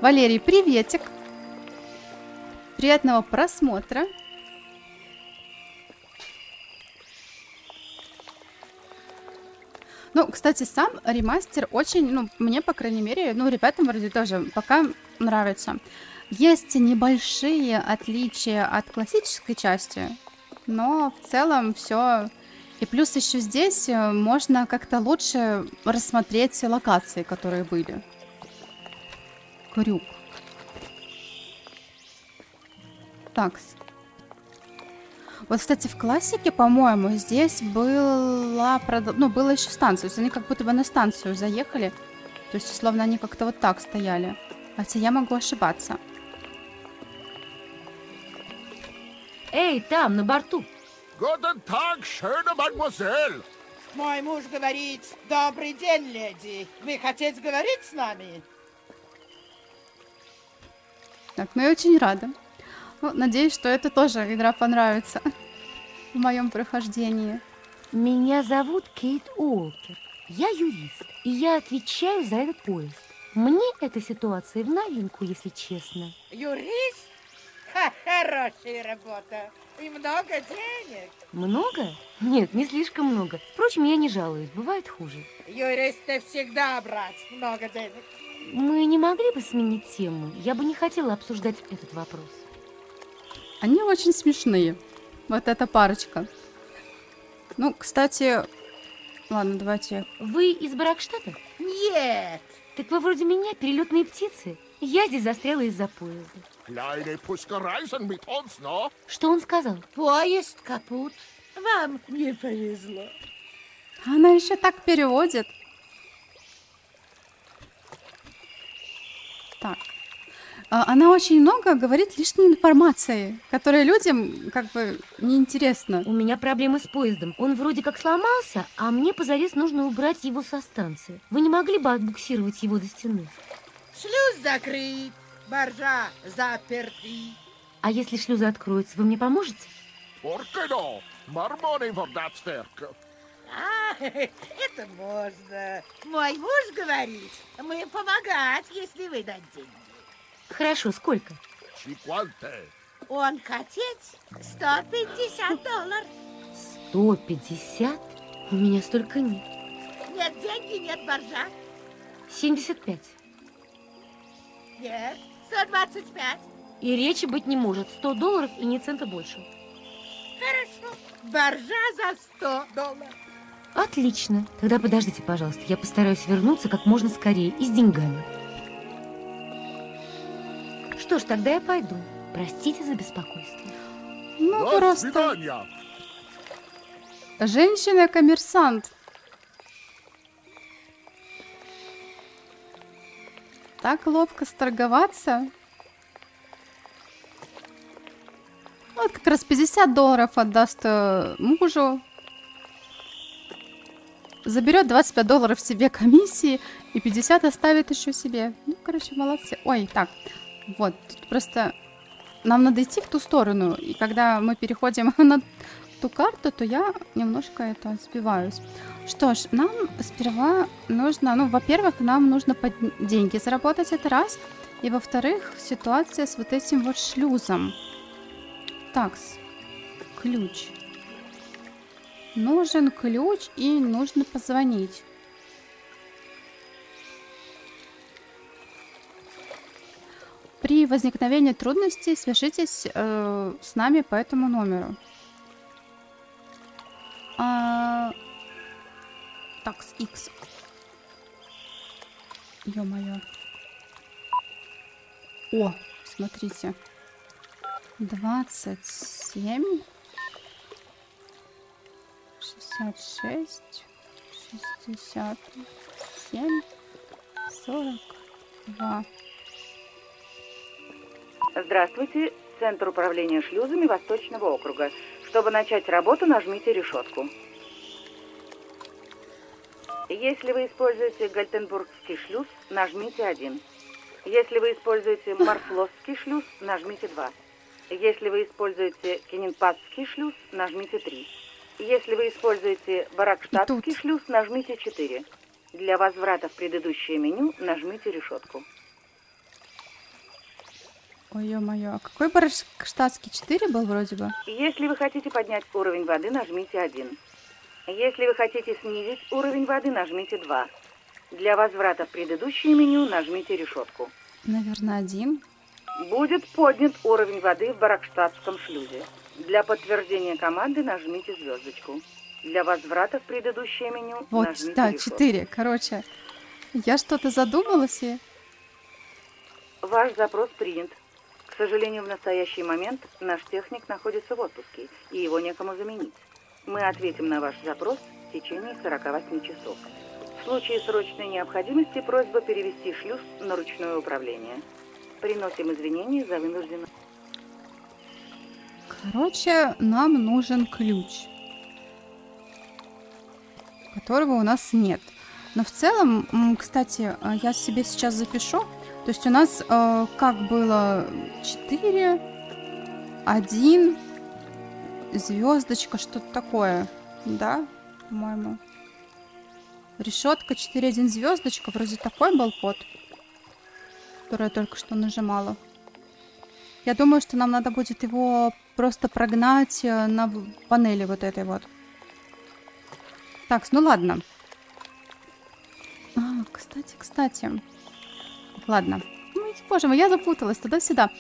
Валерий, приветик. Приятного просмотра. Ну, кстати, сам ремастер очень, ну, мне, по крайней мере, ну, ребятам вроде тоже пока нравится. Есть небольшие отличия от классической части, но в целом все. И плюс еще здесь можно как-то лучше рассмотреть локации, которые были. Крюк. Так. Вот, кстати, в классике, по-моему, здесь была, ну, была еще станция. То есть они как будто бы на станцию заехали. То есть, условно, они как-то вот так стояли. Хотя я могу ошибаться. Эй, там, на борту. Guten Tag, schöne Mademoiselle. Мой муж говорит: добрый день, леди. Вы хотите говорить с нами? Так, ну я очень рада. Ну, надеюсь, что это тоже игра понравится в моем прохождении. Меня зовут Кейт Уолкер. Я юрист, и я отвечаю за этот поезд. Мне эта ситуация в новинку, если честно. Юрист? Ха, хорошая работа. И много денег. Много? Нет, не слишком много. Впрочем, я не жалуюсь, бывает хуже. Юристы всегда брать много денег. Мы не могли бы сменить тему? Я бы не хотела обсуждать этот вопрос. Они очень смешные. Вот эта парочка. Ну, кстати... Ладно, давайте... Вы из Баракштата? Нет. Так вы вроде меня, перелетные птицы. Я здесь застряла из-за поезда. Kleine Puskereisen mit uns, no? Что он сказал? Поезд капут. Вам не повезло. Она еще так переводит. Так. Она очень много говорит лишней информации, которая людям как бы неинтересна. У меня проблемы с поездом. Он вроде как сломался, а мне позарез нужно убрать его со станции. Вы не могли бы отбуксировать его до стены? Шлюз закрыт. Боржа заперты. А если шлюзы откроются, вы мне поможете? Porque no? Marmoni voor dat werk. А, это можно. Мой муж говорит, мы помогать, если вы дать деньги. Хорошо, сколько? 50. Он хотеть $150. 150? У меня столько нет. Нет деньги, нет боржа. 75. Нет, 125. И речи быть не может. $100 и ни цента больше. Хорошо. Боржа за $100. Отлично. Тогда подождите, пожалуйста. Я постараюсь вернуться как можно скорее и с деньгами. Что ж, тогда я пойду. Простите за беспокойство. Ну, До просто... свидания. Женщина-коммерсант. Так ловко сторговаться. Вот как раз $50 отдаст мужу. Заберет $25 себе комиссии и 50 оставит еще себе. Ну, короче, молодцы. Ой, так, вот, тут просто нам надо идти в ту сторону. И когда мы переходим на ту карту, то я немножко это сбиваюсь. Что ж, нам сперва нужно, ну, во-первых, нам нужно деньги заработать, это раз. И во-вторых, ситуация с вот этим вот шлюзом. Так, ключ. Нужен ключ и нужно позвонить. При возникновении трудностей свяжитесь с нами по этому номеру. Так, с X. Ё-моё. О, смотрите. 27, 66, 67, 42. Здравствуйте, Центр управления шлюзами Восточного округа. Чтобы начать работу, нажмите решетку. Если вы используете Гальтенбургский шлюз, нажмите 1. Если вы используете Марслосский шлюз, нажмите 2. Если вы используете Кенинпасский шлюз, нажмите 3. Если вы используете Баракштадтский шлюз, нажмите 4. Для возврата в предыдущее меню нажмите решетку. Ой, ё-моё, а какой Баракштадтский 4 был вроде бы? Если вы хотите поднять уровень воды, нажмите 1. Если вы хотите снизить уровень воды, нажмите 2. Для возврата в предыдущее меню нажмите решетку. Наверное, 1. Будет поднят уровень воды в Баракштадтском шлюзе. Для подтверждения команды нажмите звездочку. Для возврата в предыдущее меню Вот, нажмите да, решетку. 4. Короче, я что-то задумалась и... Ваш запрос принят. К сожалению, в настоящий момент наш техник находится в отпуске, и его некому заменить. Мы ответим на ваш запрос в течение 48 часов. В случае срочной необходимости просьба перевести шлюз на ручное управление. Приносим извинения за вынужденное... Короче, нам нужен ключ, которого у нас нет. Но в целом, кстати, я себе сейчас запишу. То есть у нас как было 4, 1, звездочка, что-то такое, да, по-моему. Решетка 4-1 звездочка, вроде такой был код, который я только что нажимала. Я думаю, что нам надо будет его просто прогнать на панели вот этой вот. Так, ну ладно. Кстати. Ладно. Ой, боже мой, я запуталась туда-сюда.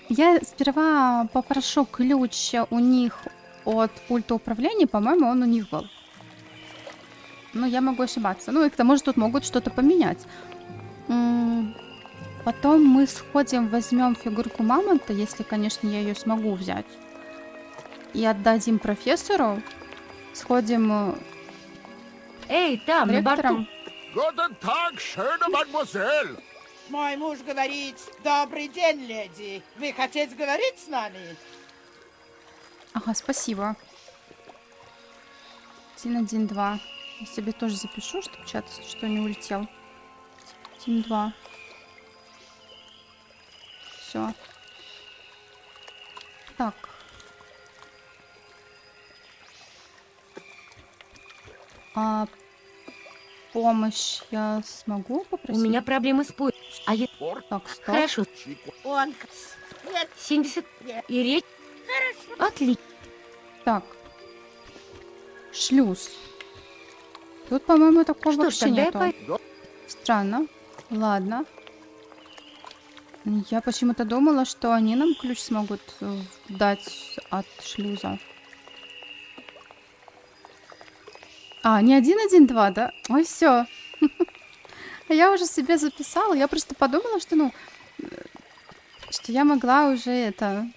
Я сперва попрошу ключ у них от пульта управления. По-моему, он у них был. Но я могу ошибаться. Ну, и к тому же тут могут что-то поменять. Потом мы сходим, возьмем фигурку мамонта, если, конечно, я ее смогу взять. И отдадим профессору. Сходим... Эй, там, на борту. Guten Tag, schöne мадемуазель. Мой муж говорит: добрый день, леди. Вы хотите говорить с нами? Ага, спасибо. 1-1-2. Я себе тоже запишу, чтобы чат, если что, не улетел. 1-2. Все. Так. Помощь я смогу попросить? У меня проблемы с поездом. А я... Так, стоп. Хорошо. Он... Нет. 70. Нет. И речь... Хорошо. Отлично. Так. Шлюз. Тут, по-моему, такого Что ж, вообще тогда я нету. пойду. Странно. Ладно. Я почему-то думала, что они нам ключ смогут дать от шлюза. Не 1-1-2, да? Ой, все. Я уже себе записала. Я просто подумала, что, что я могла уже это...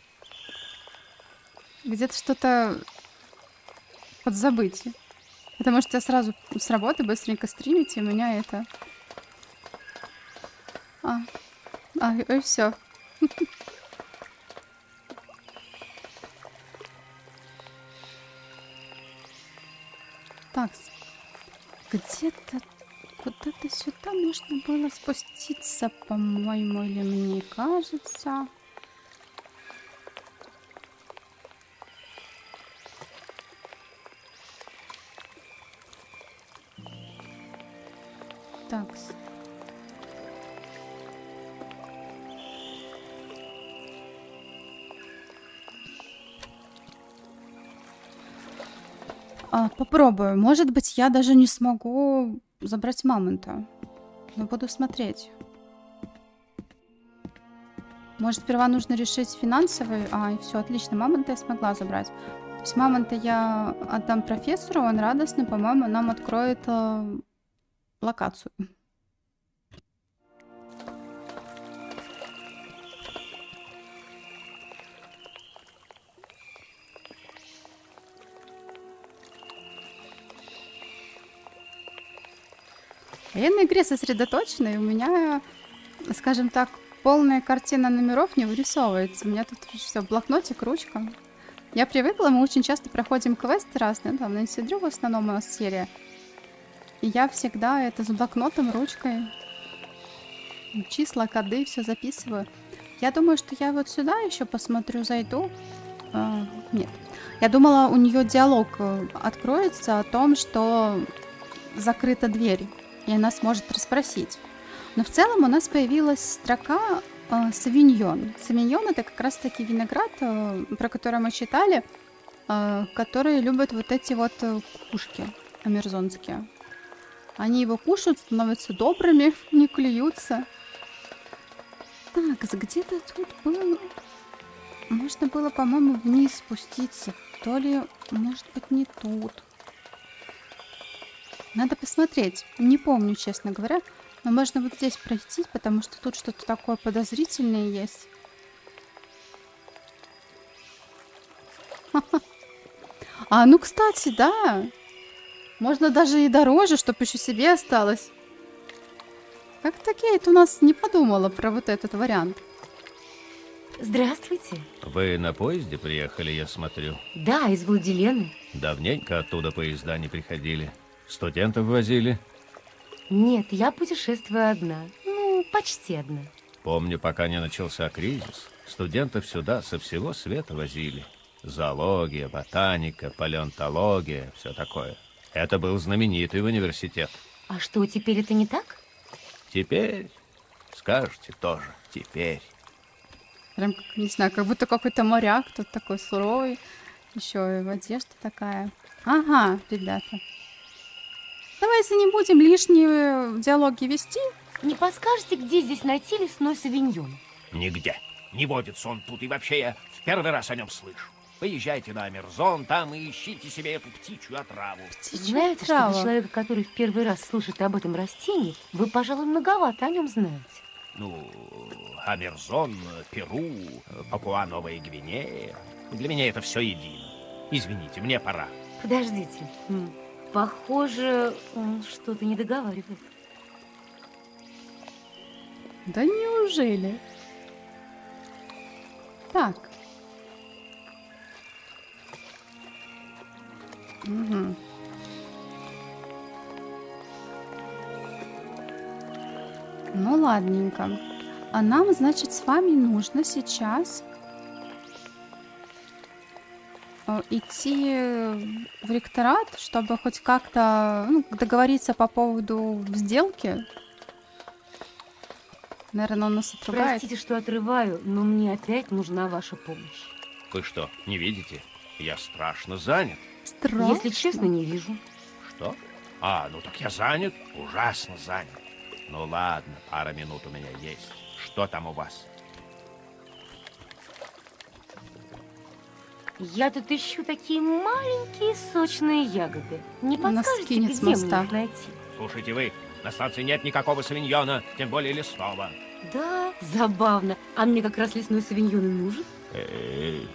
Где-то что-то подзабыть. Потому что я сразу с работы быстренько стримить, и у меня это... Ой, все. Так, где-то куда-то сюда можно было спуститься, по-моему, или мне кажется. Так. Попробую. Может быть, я даже не смогу забрать мамонта. Но буду смотреть. Может, сперва нужно решить финансовый. И все, отлично. Мамонта я смогла забрать. То есть мамонта я отдам профессору, он радостный, по-моему, нам откроет локацию. Я на игре сосредоточена, и у меня, скажем так, полная картина номеров не вырисовывается. У меня тут все блокнотик, ручка. Я привыкла, мы очень часто проходим квесты разные. Там на Инсидрю в основном у нас серия. И я всегда это с блокнотом, ручкой. Числа, коды, все записываю. Я думаю, что я вот сюда еще посмотрю, зайду. Нет. Я думала, у нее диалог откроется о том, что закрыта дверь, и она сможет расспросить. Но в целом у нас появилась строка «Савиньон». Савиньон — это как раз-таки виноград, про который мы читали, которые любят вот эти вот кукушки амерзонские. Они его кушают, становятся добрыми, не клюются. Так, где-то тут было... Можно было, по-моему, вниз спуститься. То ли, может быть, не тут. Надо посмотреть. Не помню, честно говоря. Но можно вот здесь пройти, потому что тут что-то такое подозрительное есть. А, ну, кстати, да. Можно даже и дороже, чтобы еще себе осталось. Как-то Кейт у нас не подумала про вот этот вариант. Здравствуйте. Вы на поезде приехали, я смотрю? Да, из Владилены. Давненько оттуда поезда не приходили. Студентов возили? Нет, я путешествую одна. Ну, почти одна. Помню, пока не начался кризис, студентов сюда со всего света возили. Зоология, ботаника, палеонтология, все такое. Это был знаменитый университет. А что, теперь это не так? Теперь, скажете тоже, теперь. Прям, не знаю, как будто какой-то моряк тут такой суровый. Еще и одежда такая. Ага, ребята. Давайте не будем лишние диалоги вести. Не подскажете, где здесь найти лесной савиньон? Нигде. Не водится он тут, и вообще я в первый раз о нем слышу. Поезжайте на Амерзон, там и ищите себе эту птичью отраву. Знаете, что для человека, который в первый раз слышит об этом растении, вы, пожалуй, многовато о нем знаете. Ну, Амерзон, Перу, Папуа-Новая Гвинея. Для меня это все едино. Извините, мне пора. Подождите. Похоже, он что-то не договаривает. Да неужели? Так. Угу. Ну ладненько. А нам, значит, с вами нужно сейчас идти в ректорат, чтобы хоть как-то договориться по поводу сделки. Наверное, он нас отругает. Простите, что отрываю, но мне опять нужна ваша помощь. Вы что, не видите? Я страшно занят. Страшно? Если честно, не вижу. Что? Ну так я занят, ужасно занят. Ну ладно, пара минут у меня есть. Что там у вас? Я тут ищу такие маленькие сочные ягоды. Не Нас подскажете, скинет с где моста. мне их найти? Слушайте вы, на станции нет никакого савиньона, тем более лесного. Да, забавно. А мне как раз лесной савиньон и нужен.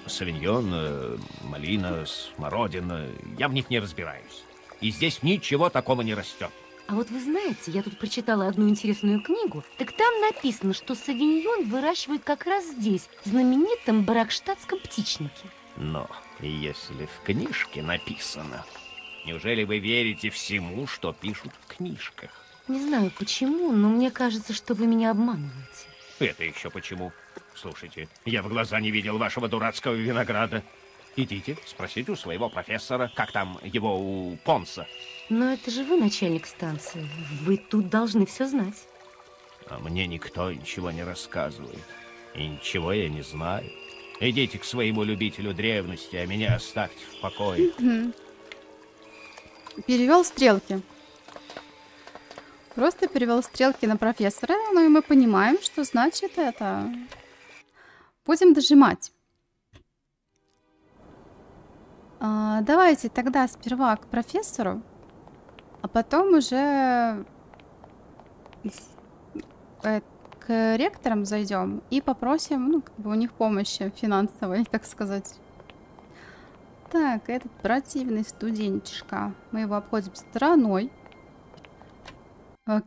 Савиньон, малина, смородина, я в них не разбираюсь. И здесь ничего такого не растет. А вот вы знаете, я тут прочитала одну интересную книгу, так там написано, что савиньон выращивают как раз здесь, в знаменитом Баракштадтском птичнике. Но если в книжке написано, неужели вы верите всему, что пишут в книжках? Не знаю почему, но мне кажется, что вы меня обманываете. Это еще почему? Слушайте, я в глаза не видел вашего дурацкого винограда. Идите, спросите у своего профессора, как там его у Понса. Но это же вы начальник станции. Вы тут должны все знать. А мне никто ничего не рассказывает. И ничего я не знаю. Идите к своему любителю древности, а меня оставьте в покое. Перевел стрелки. Просто перевел стрелки на профессора, ну и мы понимаем, что значит это. Будем дожимать. Давайте тогда сперва к профессору, а потом уже к ректорам зайдем и попросим, у них помощи финансовой, так сказать. Так, этот противный студентишка. Мы его обходим стороной.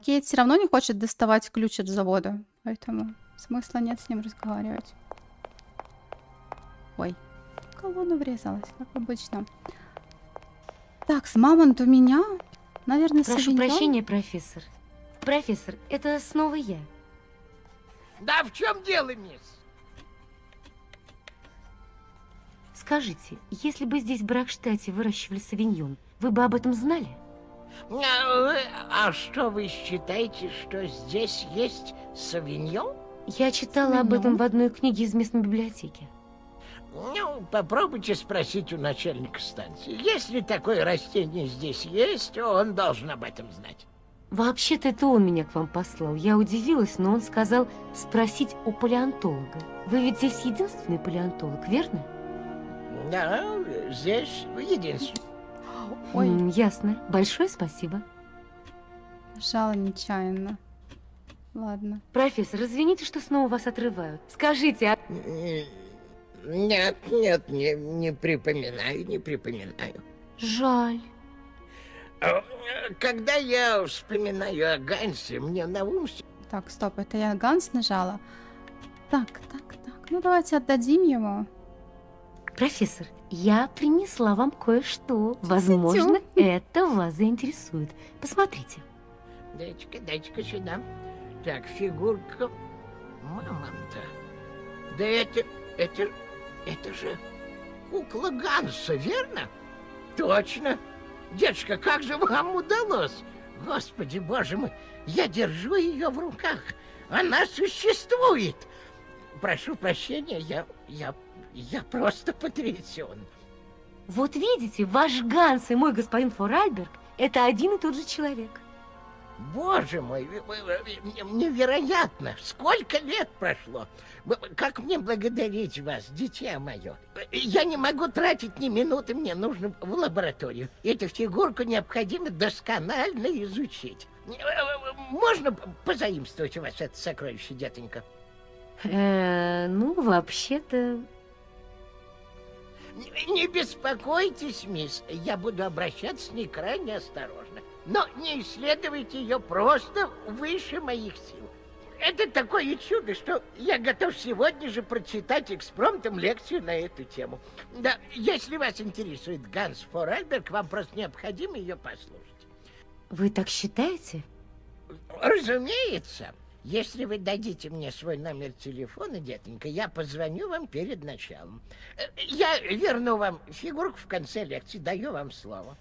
Кейт все равно не хочет доставать ключ от завода, поэтому Смысла нет с ним разговаривать. Ой, в колонну врезалась, как обычно. Так, с мамонт у меня. Наверное, Прошу Савиньон. прощения, профессор. Профессор, это снова я. Да в чем дело, мисс? Скажите, если бы здесь в Бракштате выращивали савиньон, вы бы об этом знали? А что вы считаете, что здесь есть савиньон? Я читала об этом в одной книге из местной библиотеки. Ну, попробуйте спросить у начальника станции. Если такое растение здесь есть, он должен об этом знать. Вообще-то это он меня к вам послал. Я удивилась, но он сказал спросить у палеонтолога. Вы ведь здесь единственный палеонтолог, верно? Да, здесь единственный. Ой. Ясно. Большое спасибо. Нажала нечаянно. Ладно. Профессор, извините, что снова вас отрывают. Скажите, а... Нет, не припоминаю, не припоминаю. Жаль. Когда я вспоминаю о Гансе, мне на ум... Так, стоп, это я Ганс нажала. Так. Ну, давайте отдадим ему. Профессор, я принесла вам кое-что. Возможно, это вас заинтересует. Посмотрите. Дайте-ка сюда. Так, фигурка мамонта. Да это же кукла Ганса, верно? Точно. Дедушка, как же вам удалось? Господи, боже мой, я держу ее в руках. Она существует. Прошу прощения, я просто потрясен. Вот видите, ваш Ганс и мой господин Форальберг – это один и тот же человек. Боже мой, невероятно! Сколько лет прошло! Как мне благодарить вас, дитя мое? Я не могу тратить ни минуты, мне нужно в лабораторию. Эту фигурку необходимо досконально изучить. Можно позаимствовать у вас это сокровище, детонька? Ну, вообще-то... Не беспокойтесь, мисс, я буду обращаться с ней крайне осторожно. Но не исследуйте ее просто выше моих сил. Это такое чудо, что я готов сегодня же прочитать экспромтом лекцию на эту тему. Да, если вас интересует Ганс Форальберг, вам просто необходимо ее послушать. Вы так считаете? Разумеется. Если вы дадите мне свой номер телефона, детонька, я позвоню вам перед началом. Я верну вам фигурку в конце лекции, даю вам слово.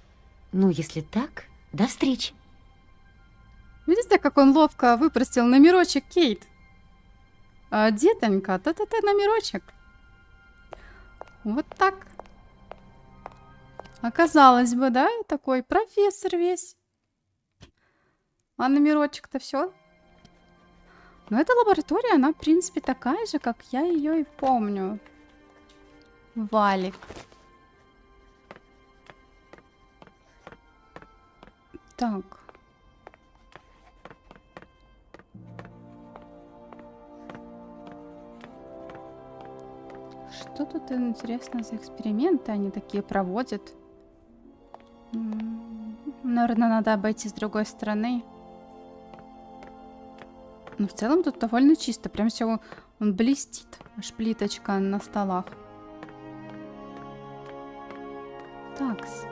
Ну, если так, до встречи. Видите, как он ловко выпросил номерочек Кейт? Детонька, та-та-та, номерочек. Вот так. Оказалось бы, да, такой профессор весь. А номерочек-то все. Но эта лаборатория, она, в принципе, такая же, как я ее и помню. Валик. Так. Что тут интересно за эксперименты они такие проводят? Наверное, надо обойти с другой стороны. Но в целом тут довольно чисто. Прям все он блестит. Аж плиточка на столах. Такс.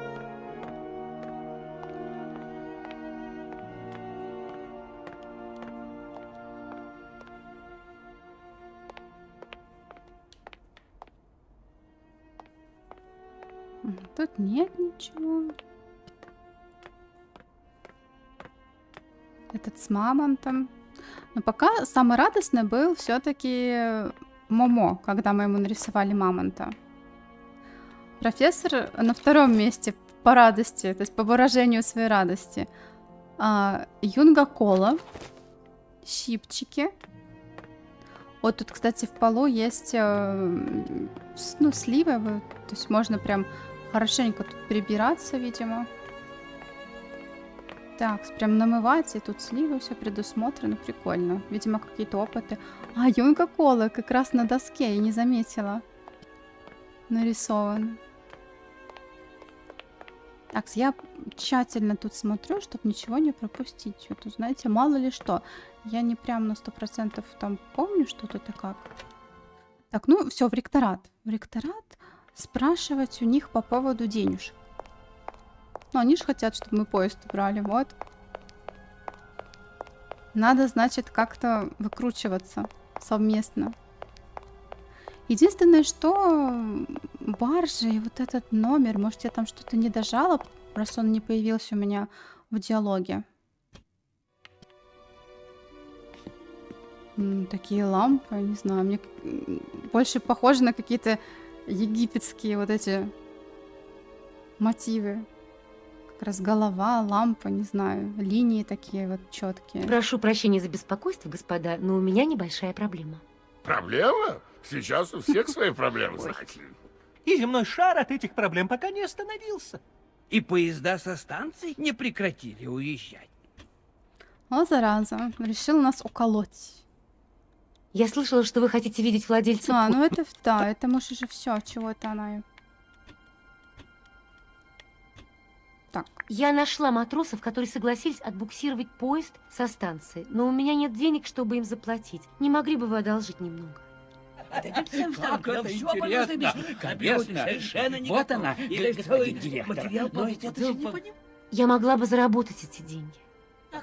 Тут нет ничего. Этот с мамонтом. Но пока самый радостный был все-таки Момо, когда мы ему нарисовали мамонта. Профессор на втором месте по радости, то есть по выражению своей радости. Юнга Кола, щипчики. Вот тут, кстати, в полу есть сливы, то есть можно прям хорошенько тут прибираться, видимо. Так, прям намывать, и тут сливы, все предусмотрено, прикольно. Видимо, какие-то опыты. Юнга Кола как раз на доске, я не заметила. Нарисован. Так, я тщательно тут смотрю, чтобы ничего не пропустить. Вот, знаете, мало ли что. Я не прям на 100% там помню, что тут и как. Так, ну все, в ректорат. В ректорат спрашивать у них по поводу денежек. Ну, они же хотят, чтобы мы поезд брали, вот. Надо, значит, как-то выкручиваться совместно. Единственное, что баржа и вот этот номер, может, я там что-то не дожала, раз он не появился у меня в диалоге. Такие лампы, не знаю, мне больше похоже на какие-то египетские вот эти мотивы. Как раз голова, лампа, не знаю, линии такие вот четкие. Прошу прощения за беспокойство, господа, но у меня небольшая проблема. Проблема? Сейчас у всех свои проблемы, знаете ли. И земной шар от этих проблем пока не остановился. И поезда со станций не прекратили уезжать. О, зараза, решил нас уколоть. Я слышала, что вы хотите видеть владельца... Ну это, да, это может уже все, чего это она... Так. Я нашла матросов, которые согласились отбуксировать поезд со станции, но у меня нет денег, чтобы им заплатить. Не могли бы вы одолжить немного? Как это интересно! Конечно, совершенно не вот она, господин директор. Но ведь это же не понимаю. Я могла бы заработать эти деньги.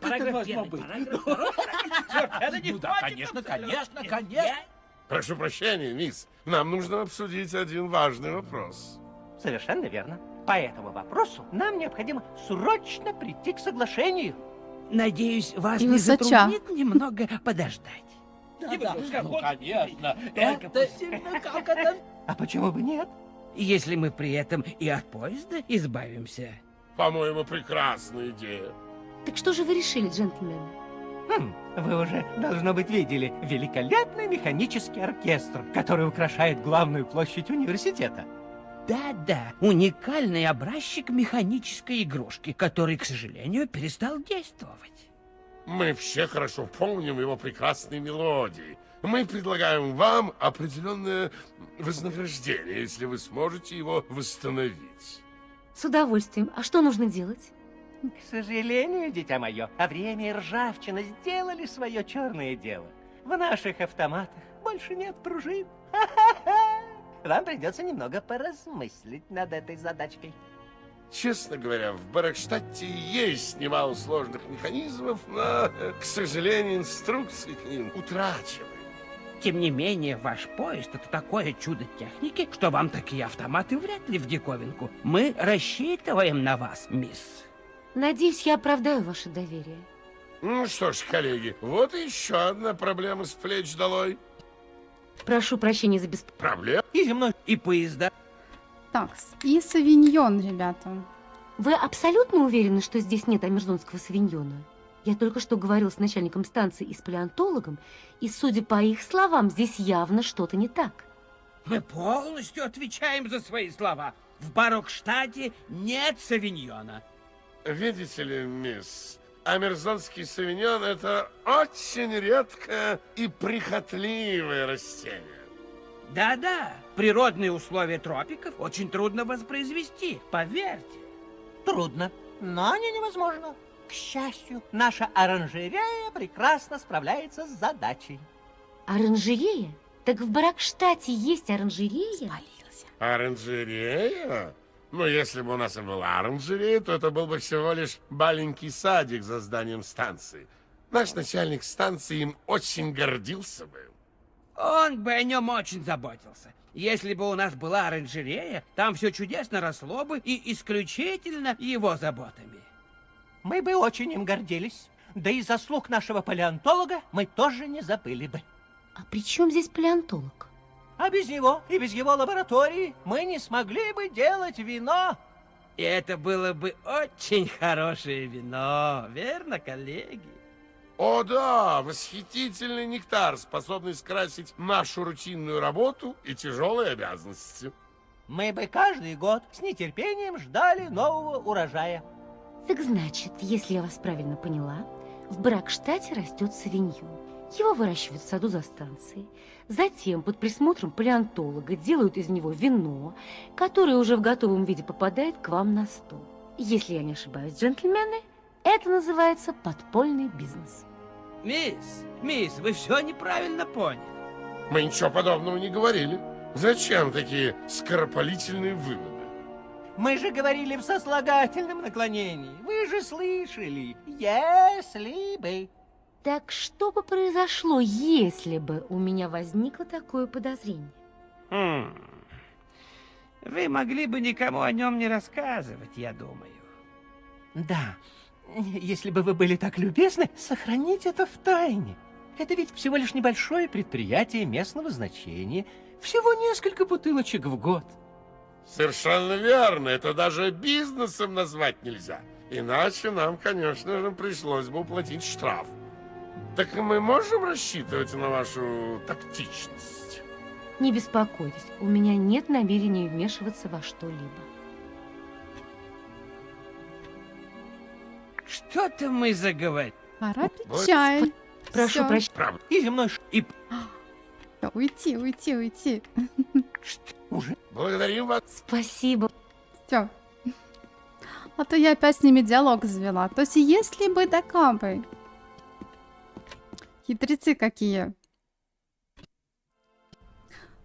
Параграф 1, параграф 2. Ну да, конечно. Прошу прощения, мисс. Нам нужно обсудить один важный вопрос. Совершенно верно. По этому вопросу нам необходимо срочно прийти к соглашению. Надеюсь, вас И не высоча. затруднит немного подождать. Да, ну, конечно. Это сильно как это... А почему бы нет? Если мы при этом и от поезда избавимся. По-моему, прекрасная идея. Так что же вы решили, джентльмены? Вы уже, должно быть, видели великолепный механический оркестр, который украшает главную площадь университета. Да, уникальный образчик механической игрушки, который, к сожалению, перестал действовать. Мы все хорошо помним его прекрасные мелодии. Мы предлагаем вам определенное вознаграждение, если вы сможете его восстановить. С удовольствием. А что нужно делать? К сожалению, дитя мое, время и ржавчина сделали свое черное дело. В наших автоматах больше нет пружин. Вам придется немного поразмыслить над этой задачкой. Честно говоря, в Баракштадте есть немало сложных механизмов, но, к сожалению, инструкции к ним утрачены. Тем не менее, ваш поезд — это такое чудо техники, что вам такие автоматы вряд ли в диковинку. Мы рассчитываем на вас, мисс. Надеюсь, я оправдаю ваше доверие. Ну что ж, коллеги, вот и еще одна проблема с плеч долой. Прошу прощения за беспокойство. Проблем? И земной, и поезда. Так, и савиньон, ребята. Вы абсолютно уверены, что здесь нет амерзонского савиньона? Я только что говорила с начальником станции и с палеонтологом, и, судя по их словам, здесь явно что-то не так. Мы полностью отвечаем за свои слова. В Барокштадте нет савиньона. Видите ли, мисс, амерзонский савиньон — это очень редкое и прихотливое растение. Да, природные условия тропиков очень трудно воспроизвести, поверьте. Трудно, но не невозможно. К счастью, наша оранжерея прекрасно справляется с задачей. Оранжерея? Так в Барокштадте есть оранжерея? Оранжерея? Ну, если бы у нас и была оранжерея, то это был бы всего лишь маленький садик за зданием станции. Наш начальник станции им очень гордился бы. Он бы о нем очень заботился. Если бы у нас была оранжерея, там все чудесно росло бы и исключительно его заботами. Мы бы очень им гордились. Да и заслуг нашего палеонтолога мы тоже не забыли бы. А при чем здесь палеонтолог? А без него и без его лаборатории мы не смогли бы делать вино. И это было бы очень хорошее вино, верно, коллеги? О да, восхитительный нектар, способный скрасить нашу рутинную работу и тяжелые обязанности. Мы бы каждый год с нетерпением ждали нового урожая. Так значит, если я вас правильно поняла, в Барокштадте растет савиньон. Его выращивают в саду за станцией. Затем под присмотром палеонтолога делают из него вино, которое уже в готовом виде попадает к вам на стол. Если я не ошибаюсь, джентльмены, это называется подпольный бизнес. Мисс, вы все неправильно поняли. Мы ничего подобного не говорили. Зачем такие скоропалительные выводы? Мы же говорили в сослагательном наклонении. Вы же слышали. Если бы. Так что бы произошло, если бы у меня возникло такое подозрение? Вы могли бы никому о нем не рассказывать, я думаю. Да. Если бы вы были так любезны, сохранить это в тайне. Это ведь всего лишь небольшое предприятие местного значения. Всего несколько бутылочек в год. Совершенно верно. Это даже бизнесом назвать нельзя. Иначе нам, конечно же, пришлось бы уплатить штраф. Так мы можем рассчитывать на вашу тактичность? Не беспокойтесь, у меня нет намерения вмешиваться во что-либо. Что-то мы заговорили. Пора пить чай. Прошу Всё. прощения. И земной и Уйти. уже. Благодарим вас. Спасибо. Все. А то я опять с ними диалог завела. То есть, если бы да кабы. Хитрецы какие.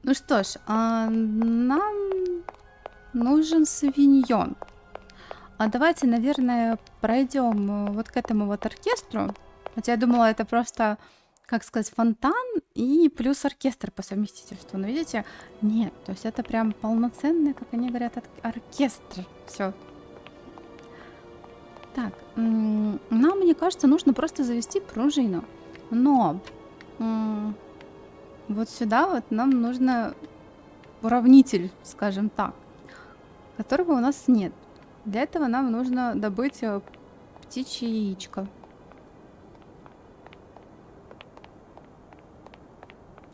Ну что ж, нам нужен савиньон. А давайте, наверное, пройдем вот к этому вот оркестру. Хотя я думала, это просто, как сказать, фонтан и плюс оркестр по совместительству. Но видите, нет, то есть это прям полноценный, как они говорят, оркестр. Все. Так, нам, мне кажется, нужно просто завести пружину. Но вот сюда вот нам нужно уравнитель, скажем так, которого у нас нет. Для этого нам нужно добыть птичье яичко.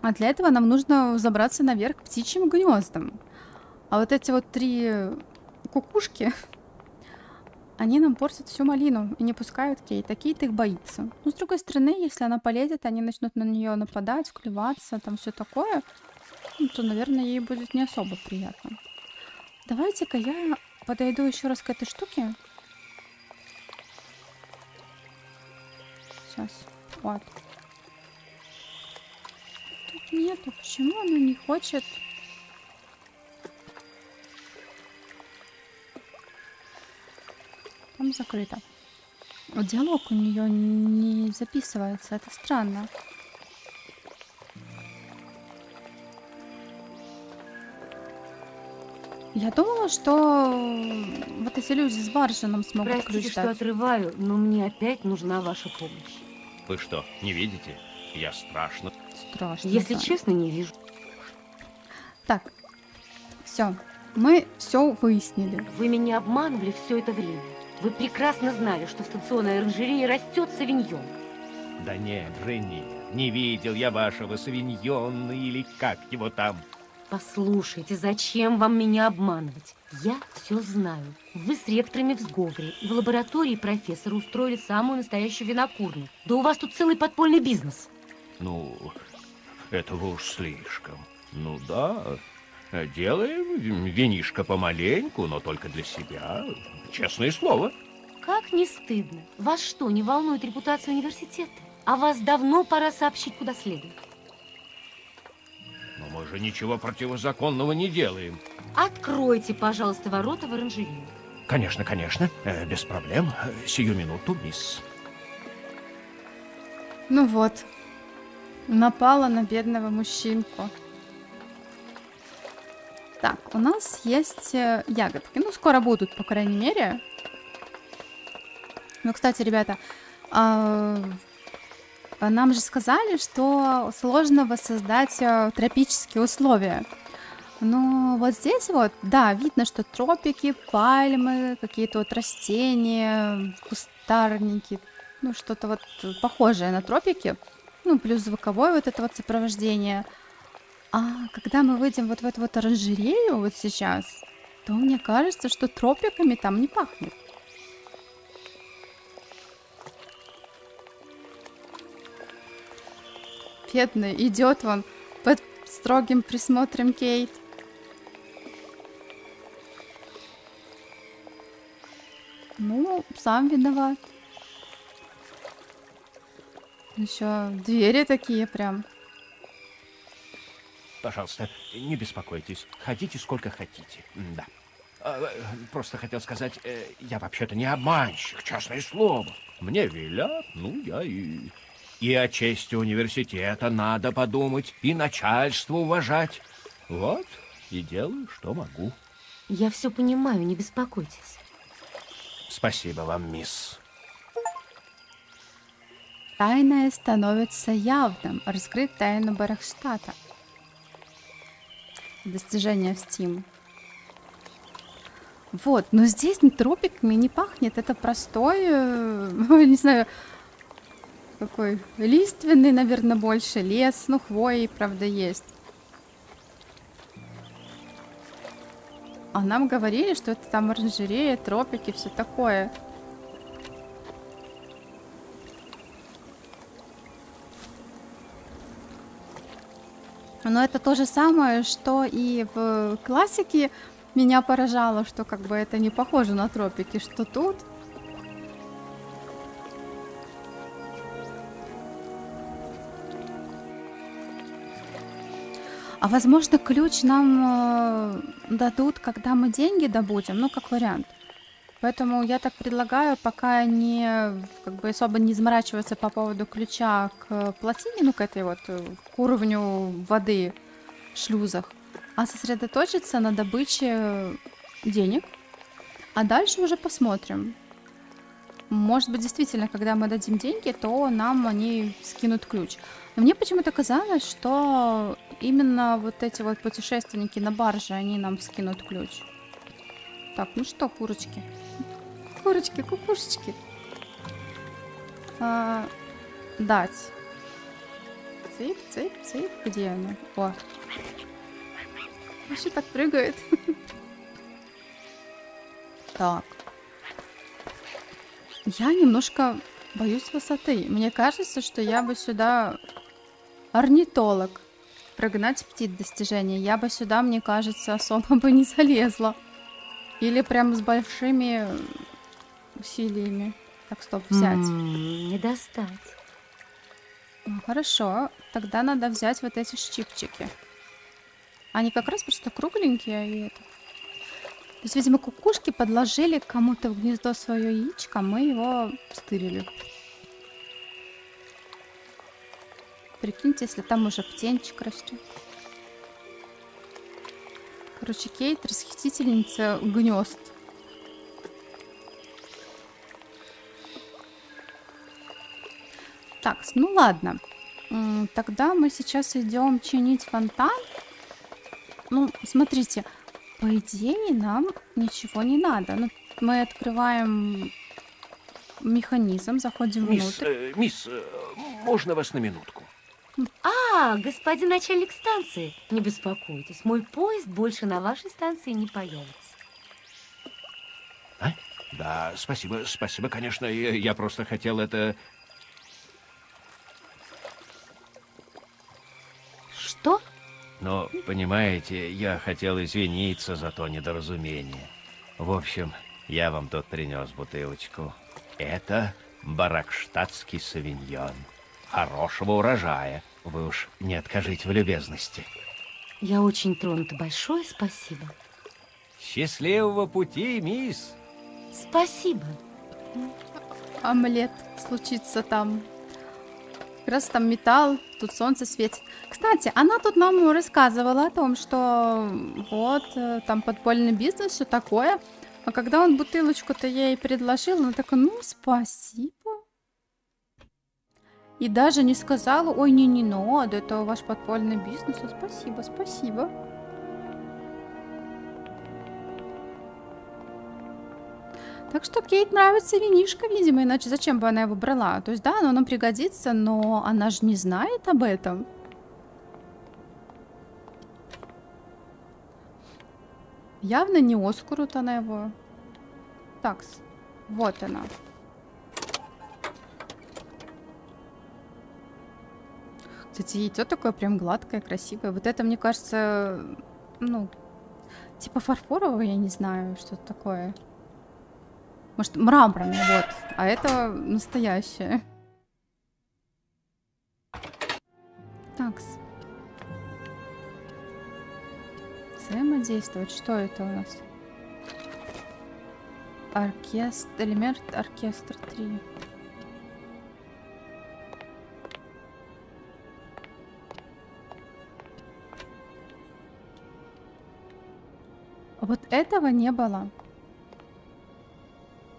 А для этого нам нужно забраться наверх к птичьим гнездам. А вот эти вот 3 кукушки, они нам портят всю малину и не пускают Кейт. А Кейт их боится. Но с другой стороны, если она полезет, они начнут на нее нападать, клеваться, там все такое, ну, то, наверное, ей будет не особо приятно. Давайте-ка я подойду еще раз к этой штуке. Сейчас. Вот. Тут нету. Почему она не хочет? Там закрыто. Вот диалог у нее не записывается. Это странно. Я думала, что вот эти люди с баржи нам смогут Простите, ключ что дать. отрываю, но мне опять нужна ваша помощь. Вы что, не видите? Я страшно. Страшно. Если да. честно, не вижу. Так, все. Мы все выяснили. Вы меня обманывали все это время. Вы прекрасно знали, что в станционной оранжерее растет савиньон. Да нет, Женни, не видел я вашего савиньона или как его там. Послушайте, зачем вам меня обманывать? Я все знаю. Вы с ректорами в сговоре. И в лаборатории профессора устроили самую настоящую винокурню. Да у вас тут целый подпольный бизнес. Ну, этого уж слишком. Ну да, делаем винишко помаленьку, но только для себя. Честное слово. Как не стыдно. Вас что, не волнует репутация университета? А вас давно пора сообщить куда следует. Но мы же ничего противозаконного не делаем. Откройте, пожалуйста, ворота в оранжерею. Конечно, конечно, без проблем. Сию минуту, мисс. Ну вот. Напала на бедного мужчинку. Так, у нас есть ягодки. Ну, скоро будут, по крайней мере. Ну, кстати, ребята, нам же сказали, что сложно воссоздать тропические условия. Но вот здесь вот, да, видно, что тропики, пальмы, какие-то вот растения, кустарники, ну, что-то вот похожее на тропики. Ну, плюс звуковое вот это вот сопровождение. А когда мы выйдем вот в эту вот оранжерею вот сейчас, то мне кажется, что тропиками там не пахнет. Бедный, идет он под строгим присмотром Кейт. Ну, сам виноват. Еще двери такие прям. Пожалуйста, не беспокойтесь. Ходите сколько хотите. Да. Просто хотел сказать, я вообще-то не обманщик, честное слово. Мне велят, ну я и... И о чести университета надо подумать, и начальство уважать. Вот, и делаю, что могу. Я все понимаю, не беспокойтесь. Спасибо вам, мисс. Тайное становится явным. Раскрыть тайну Барахштата. Достижение в Steam. Вот, но здесь тропиками не пахнет. Это простой, не знаю, какой лиственный, наверное, больше лес. Ну, хвои, правда, есть. А нам говорили, что это там оранжерея, тропики, все такое. Но это то же самое, что и в классике меня поражало, что как бы это не похоже на тропики, что тут. А возможно, ключ нам дадут, когда мы деньги добудем, ну, как вариант. Поэтому я так предлагаю, пока не как бы особо не заморачиваться по поводу ключа к плотине, ну, к этой вот, к уровню воды в шлюзах, а сосредоточиться на добыче денег, а дальше уже посмотрим. Может быть, действительно, когда мы дадим деньги, то нам они скинут ключ. Но мне почему-то казалось, что именно вот эти вот путешественники на барже, они нам скинут ключ. Так, ну что, курочки? Курочки, кукушечки. Дать. Цып, цып, цып. Где она? О. Еще так прыгает. Так. Я немножко боюсь высоты. Мне кажется, что я бы сюда... Орнитолог. Прогнать птиц достижения. Я бы сюда, мне кажется, особо бы не залезла. Или прям с большими усилиями. Так, стоп, взять. Не достать. Хорошо. Тогда надо взять вот эти щипчики. Они как раз просто кругленькие. И это... То есть, видимо, кукушки подложили кому-то в гнездо свое яичко, мы его стырили. Прикиньте, если там уже птенчик растет. Короче, Кейт — расхитительница гнезд. Так, ну ладно. Тогда мы сейчас идем чинить фонтан. Ну, смотрите, по идее нам ничего не надо. Ну, мы открываем механизм, заходим внутрь. Мисс, можно вас на минутку? Господин начальник станции, не беспокойтесь, мой поезд больше на вашей станции не появится. Да, спасибо, конечно, я просто хотел это... Что? Но, понимаете, я хотел извиниться за то недоразумение. В общем, я вам тут принес бутылочку. Это баракштадтский савиньон. Хорошего урожая. Вы уж не откажите в любезности. Я очень тронута. Большое спасибо. Счастливого пути, мисс. Спасибо. Омлет случится там. Как раз там металл, тут солнце светит. Кстати, она тут нам рассказывала о том, что вот там подпольный бизнес, все такое. А когда он бутылочку-то ей предложил, она такая, ну, спасибо. И даже не сказала, ой, не надо, это ваш подпольный бизнес. Спасибо, спасибо. Так что Кейт нравится винишко, видимо, иначе зачем бы она его брала? То есть, да, оно нам пригодится, но она же не знает об этом. Явно не Оскурут она его. Такс, вот она. Кстати, яйцо такое прям гладкое, красивое. Вот это, мне кажется, ну, типа фарфоровое, я не знаю, что это такое. Может, мраморное, вот. А это настоящее. Так. Взаимодействовать. Что это у нас? Элемент оркестр 3. Вот этого не было.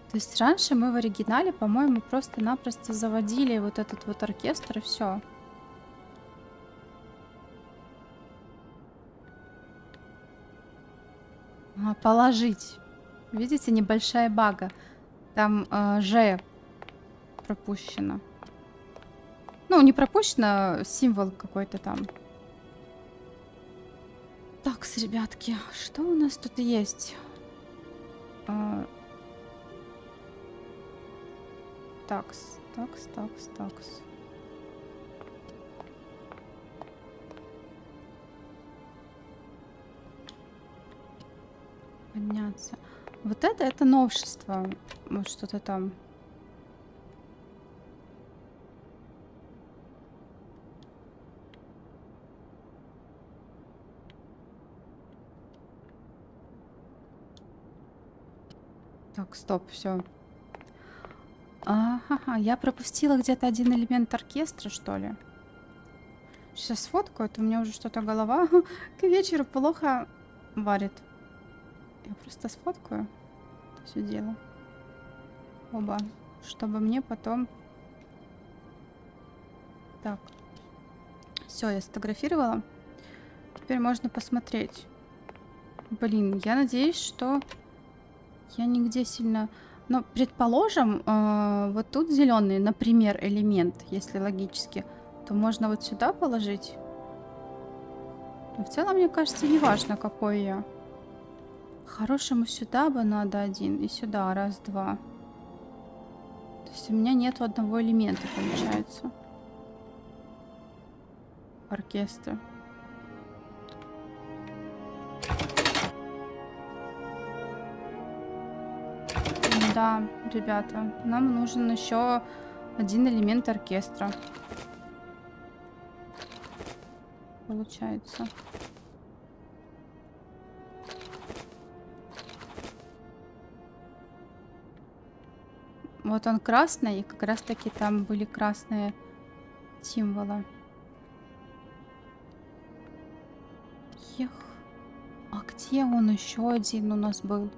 То есть раньше мы в оригинале, по-моему, просто-напросто заводили вот этот вот оркестр и все. Положить. Видите, небольшая бага. Там Ж пропущено. Ну, не пропущено, символ какой-то там. Так, ребятки, что у нас тут есть? Такс. Подняться. Вот это новшество. Вот что-то там. Так, стоп, все. Ага, я пропустила где-то один элемент оркестра, что ли? Сейчас сфоткаю, это у меня уже что-то голова к вечеру плохо варит. Я просто сфоткаю все дело. Оба. Чтобы мне потом... Так. Все, я сфотографировала. Теперь можно посмотреть. Блин, я надеюсь, что я нигде сильно... Но, предположим, вот тут зеленый, например, элемент, если логически, то можно вот сюда положить. Но в целом, мне кажется, не важно, какой я. Хорошему сюда бы надо один, и сюда, раз, два. То есть у меня нету одного элемента, получается. Оркестра. Да, ребята, нам нужен еще один элемент оркестра. Получается. Вот он красный, и как раз таки там были красные символы. Ех. А где он еще один у нас был?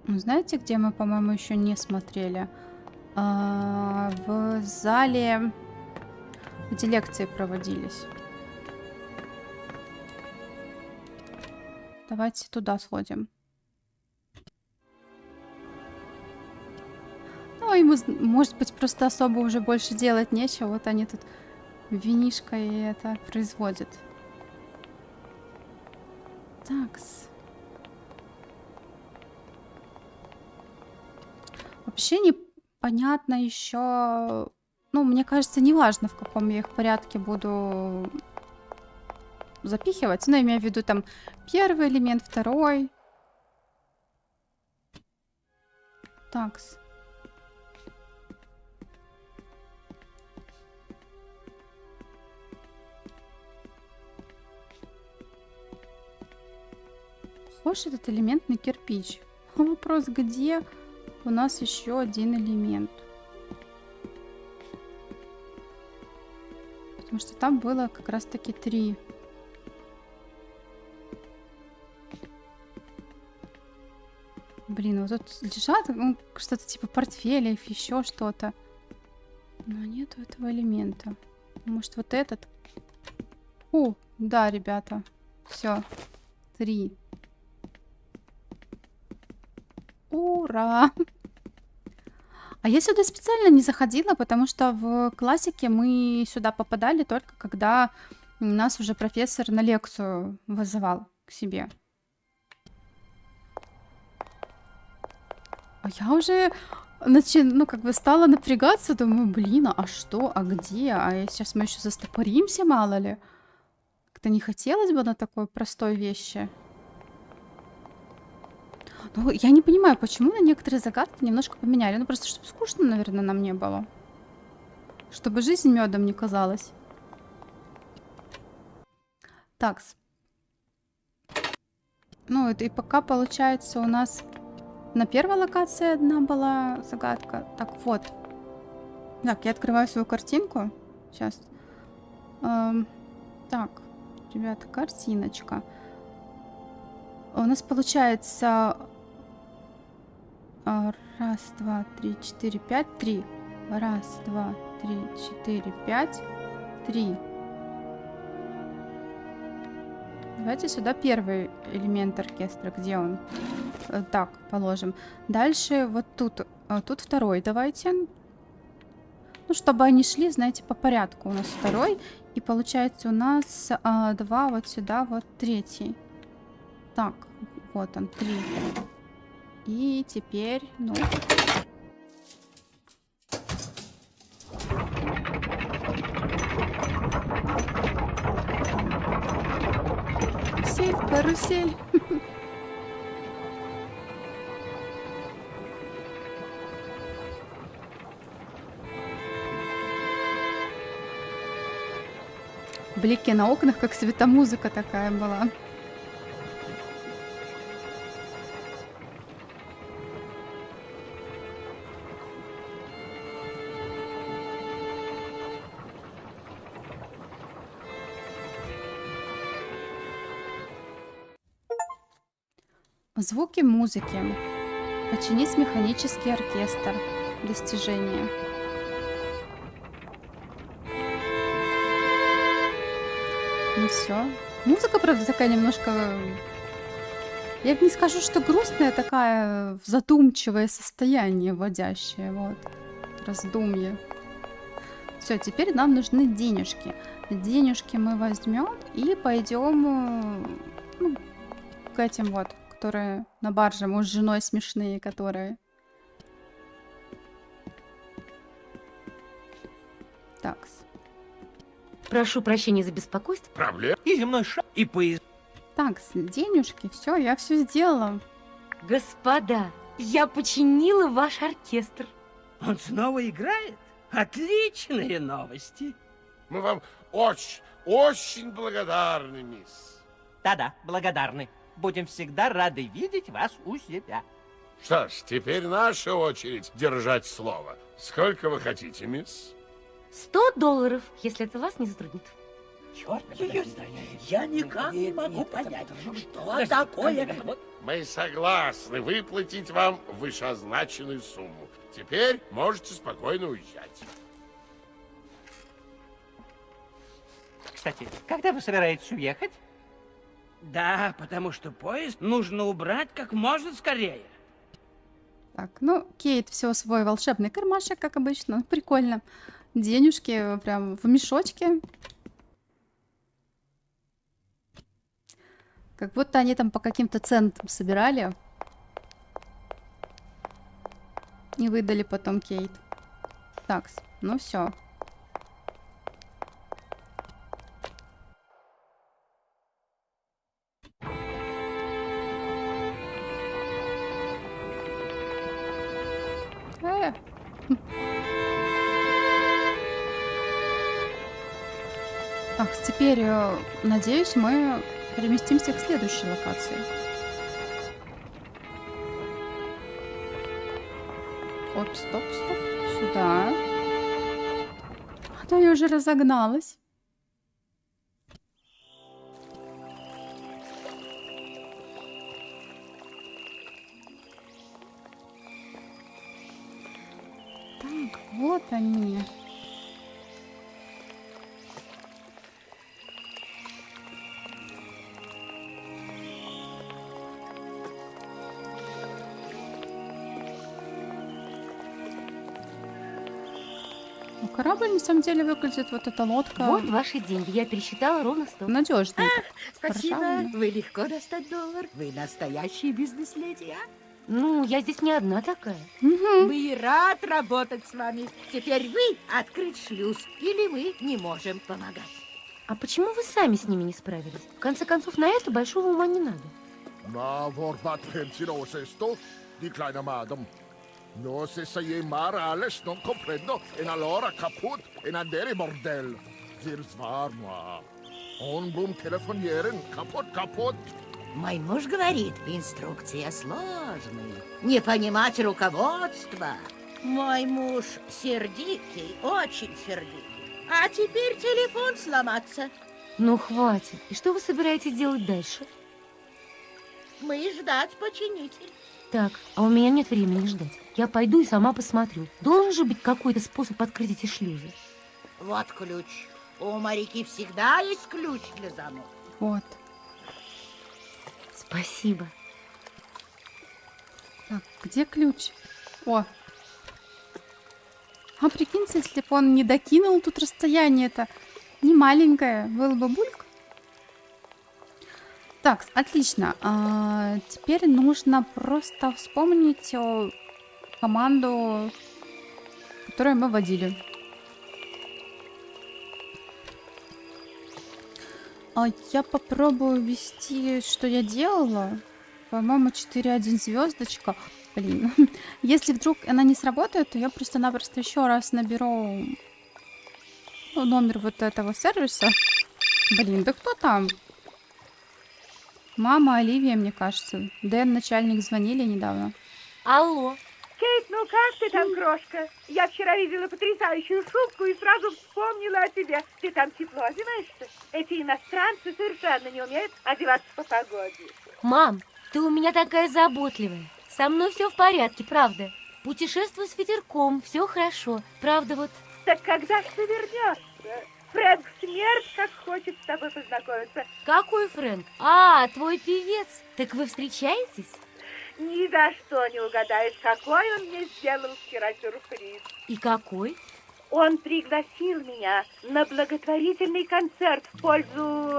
Знаете, где мы, по-моему, еще не смотрели? В зале, где лекции проводились. Давайте туда сходим. Ну, ему, может быть, просто особо уже больше делать нечего. Вот они тут винишко и это производят. Такс. Вообще непонятно еще... Ну, мне кажется, неважно, в каком я их порядке буду запихивать. Ну, я имею в виду там первый элемент, второй. Такс. Похож этот элемент на кирпич. Вопрос, где у нас еще один элемент? Потому что там было как раз таки 3. Блин, вот тут лежат ну, что-то типа портфелей, еще что-то. Но нету этого элемента. Может, вот этот? О, да, ребята. Все. 3. Ура! А я сюда специально не заходила, потому что в классике мы сюда попадали только когда нас уже профессор на лекцию вызывал к себе. А я уже ну, как бы стала напрягаться, думаю, блин, а что, а где? А сейчас мы еще застопоримся, мало ли. Как-то не хотелось бы на такой простой вещи. Ну, я не понимаю, почему на некоторые загадки немножко поменяли. Ну, просто чтобы скучно, наверное, нам не было. Чтобы жизнь медом не казалась. Такс. Ну, это и пока, получается, у нас на первой локации одна была загадка. Так, вот. Так, я открываю свою картинку. Сейчас. Так, ребята, картиночка. У нас получается... Раз, два, три, четыре, пять, три. Раз, два, три, четыре, пять, три. Давайте сюда первый элемент оркестра. Где он? Так, положим. Дальше вот тут. Тут второй давайте. Ну, чтобы они шли, знаете, по порядку. У нас второй. И получается у нас два вот сюда, вот третий. Так, вот он, 3. И теперь, ну... Карусель, карусель. Блики на окнах, как светомузыка такая была. Звуки музыки. Починить механический оркестр. Достижение. Ну все. Музыка, правда, такая немножко... Я не скажу, что грустная, такая в задумчивое состояние вводящее. Вот. Раздумье. Все, теперь нам нужны денежки. Денежки мы возьмем и пойдем ну, к этим вот, которые на барже, муж с женой смешные, которые. Такс. Прошу прощения за беспокойство. Проблем? И земной шар, и поезд. Такс, денежки, все, я все сделала. Господа, я починила ваш оркестр. Он снова играет? Отличные новости. Мы вам очень благодарны, мисс. Да-да, благодарны. Будем всегда рады видеть вас у себя. Что ж, теперь наша очередь держать слово. Сколько вы хотите, мисс? $100, если это вас не затруднит. Черт, я никак не могу понять, что такое... Мы согласны выплатить вам вышеозначенную сумму. Теперь можете спокойно уезжать. Кстати, когда вы собираетесь уехать? Да, потому что поезд нужно убрать как можно скорее. Так, ну, Кейт все свой волшебный кармашек, как обычно. Прикольно. Денежки прям в мешочке. Как будто они там по каким-то центам собирали. И выдали потом Кейт. Так, ну все. Так, теперь, надеюсь, мы переместимся к следующей локации. Оп, стоп. Сюда. А то я уже разогналась. Так, вот они. Корабль на самом деле выглядит, вот эта лодка. Вот ваши деньги. Я пересчитала ровно 100. Надежный. Спасибо. Ржавый. Вы легко достать $1. Вы настоящие бизнес-леди, а? Ну, я здесь не одна такая. Мы рад работать с вами. Теперь вы открыть шлюз, или мы не можем помогать. А почему вы сами с ними не справились? В конце концов, на это большого ума не надо. Ma vorbat pensiero esto, di kleiner madam. No se sai mar alles non comprendo, en allora kaput, en andere bordel. Зирс варма. Он бум телефониeren, капот. Мой муж говорит, инструкция сложная. Не понимать руководства. Мой муж сердитый, очень сердитый. А теперь телефон сломаться. Ну, хватит. И что вы собираетесь делать дальше? Мы ждать починитель. Так, а у меня нет времени ждать. Я пойду и сама посмотрю. Должен же быть какой-то способ открыть эти шлюзы. Вот ключ. У моряки всегда есть ключ для замка. Вот. Спасибо. Так, где ключ? О. А прикиньте, если бы он не докинул тут расстояние-то. Не маленькое. Был бы бульк. Так, отлично. Теперь нужно просто вспомнить команду, которую мы вводили. Я попробую ввести, что я делала. По-моему, 4-1 звездочка. Блин. Если вдруг она не сработает, то я просто-напросто еще раз наберу номер вот этого сервиса. Блин, да кто там? Мама, Оливия, мне кажется. Дэн, начальник, звонили недавно. Алло. Кейт, ну как ты там, крошка? Я вчера видела потрясающую шубку и сразу вспомнила о тебе. Ты там тепло одеваешься? Эти иностранцы совершенно не умеют одеваться по погоде. Мам, ты у меня такая заботливая. Со мной все в порядке, правда. Путешествую с ветерком, все хорошо. Правда, вот... Так когда ж ты вернешься? Фрэнк Смерть как хочет с тобой познакомиться. Какой Фрэнк? А, твой певец. Так вы встречаетесь? Ни за что не угадаешь, какой он мне сделал вчера сюрприз. И какой? Он пригласил меня на благотворительный концерт в пользу...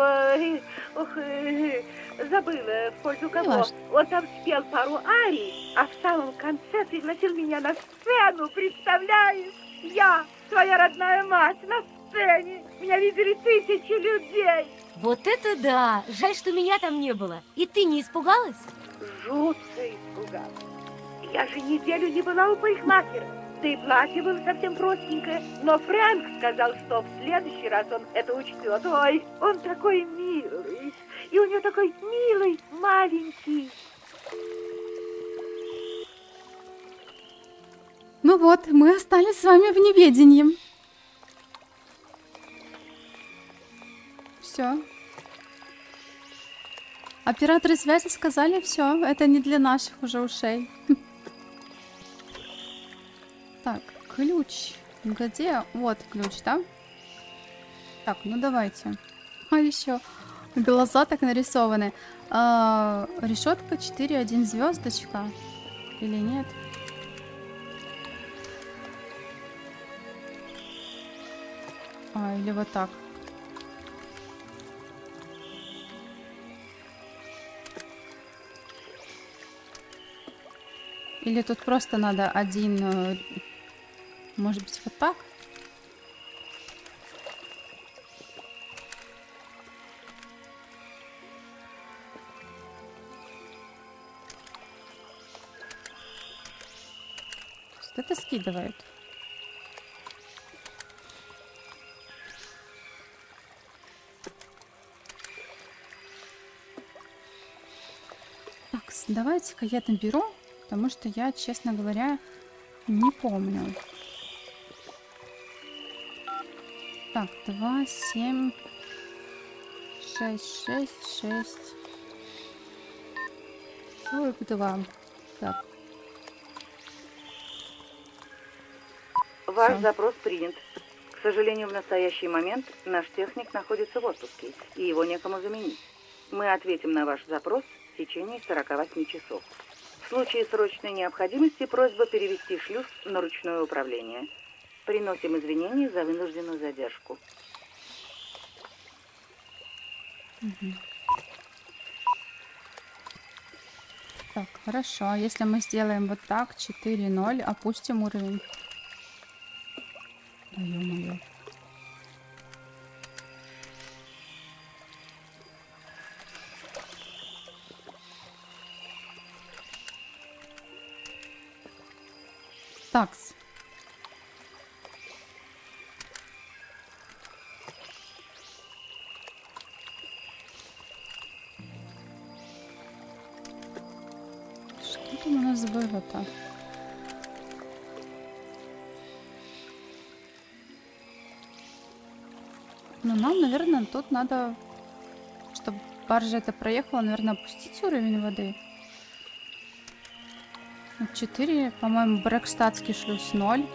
забыла, в пользу кого. Он там спел пару арий, а в самом конце пригласил меня на сцену, представляешь? Я, твоя родная мать, на сцене. Меня видели тысячи людей. Вот это да! Жаль, что меня там не было. И ты не испугалась? Жутко испугалась. Я же неделю не была у парикмахера. Да и платье было совсем простенькое. Но Фрэнк сказал, что в следующий раз он это учтет. Ой, он такой милый. И у него такой милый маленький. Ну вот, мы остались с вами в неведении. Все. Операторы связи сказали, все, это не для наших уже ушей. Так, ключ. Где? Вот ключ, да? Так, ну давайте. А еще глаза так нарисованы. Решетка 4-1 звездочка. Или нет? Или вот так. Или тут просто надо один, может быть, вот так? Это скидывает. Так, давайте-ка я наберу. Потому что я, честно говоря, не помню. Так, 2, 7, 6, 6, 6. 42. Так. Ваш Всё. запрос принят. К сожалению, в настоящий момент наш техник находится в отпуске, и его некому заменить. Мы ответим на ваш запрос в течение 48 часов. В случае срочной необходимости просьба перевести шлюз на ручное управление. Приносим извинения за вынужденную задержку. Так, хорошо. А если мы сделаем вот так, 4-0, опустим уровень. Да ё-моё. Такс. Что там у нас было-то? Ну, нам, наверное, тут надо, чтобы баржа это проехала, наверное, опустить уровень воды. 4, по-моему, Брекштадтский шлюз 0.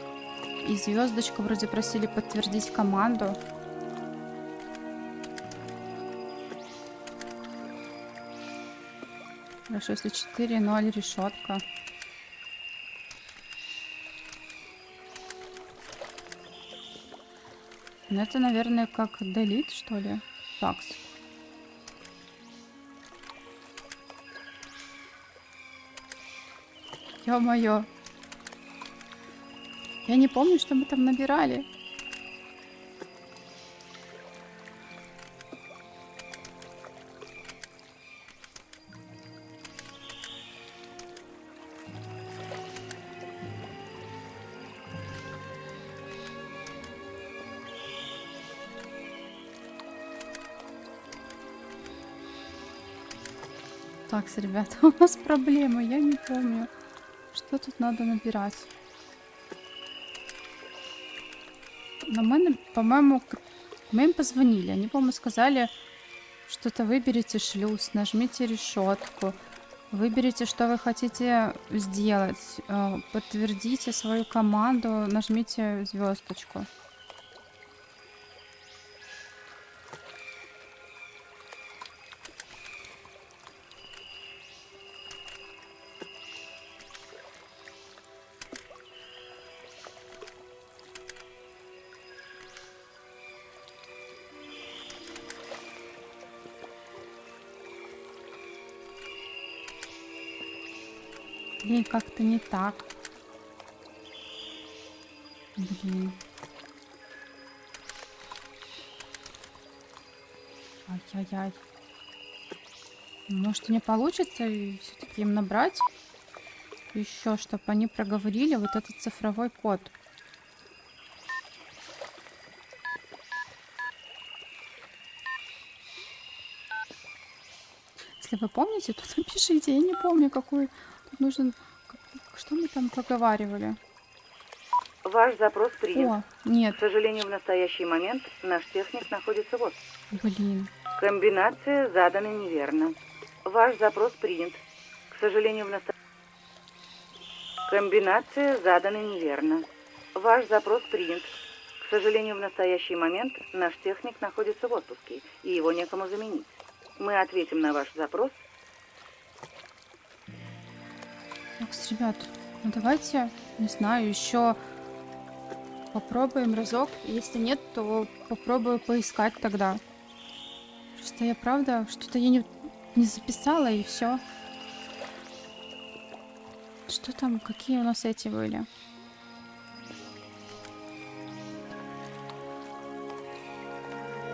И звездочку вроде просили подтвердить команду. Хорошо, если 4-0 решетка. Ну, это, наверное, как делит, что ли? Такс. Ё-моё. Я не помню, что мы там набирали. Так, ребята, у нас проблема, я не помню, что тут надо набирать. Но мы, по-моему, мы им позвонили. Они, по-моему, сказали, что-то выберите шлюз, нажмите решетку, выберите, что вы хотите сделать, подтвердите свою команду, нажмите звездочку. Блин, как-то не так. Блин. Ай-яй-яй. Может, не получится все-таки им набрать еще, чтобы они проговорили вот этот цифровой код. Если вы помните, то напишите. Я не помню, какой тут нужен... Что мы там проговаривали? Ваш запрос принят. О, нет. К сожалению, в настоящий момент наш техник находится вот. Блин. Комбинация задана неверно. Ваш запрос принят. К сожалению, в настоящий... Комбинация задана неверно. Ваш запрос принят. К сожалению, в настоящий момент наш техник находится в отпуске, и его некому заменить. Мы ответим на ваш запрос. Так, ребят, ну давайте, не знаю, еще попробуем разок. Если нет, то попробую поискать тогда. Просто я, правда, что-то я не записала, и все. Что там, какие у нас эти были?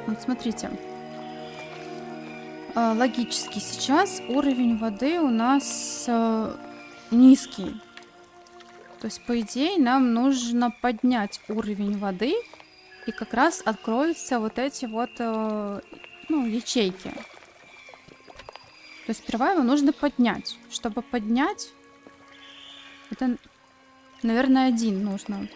Вот смотрите. Логически сейчас уровень воды у нас низкий. То есть, по идее, нам нужно поднять уровень воды, и как раз откроются вот эти вот ячейки. То есть сперва его нужно поднять. Чтобы поднять, это, наверное, 1 нужно.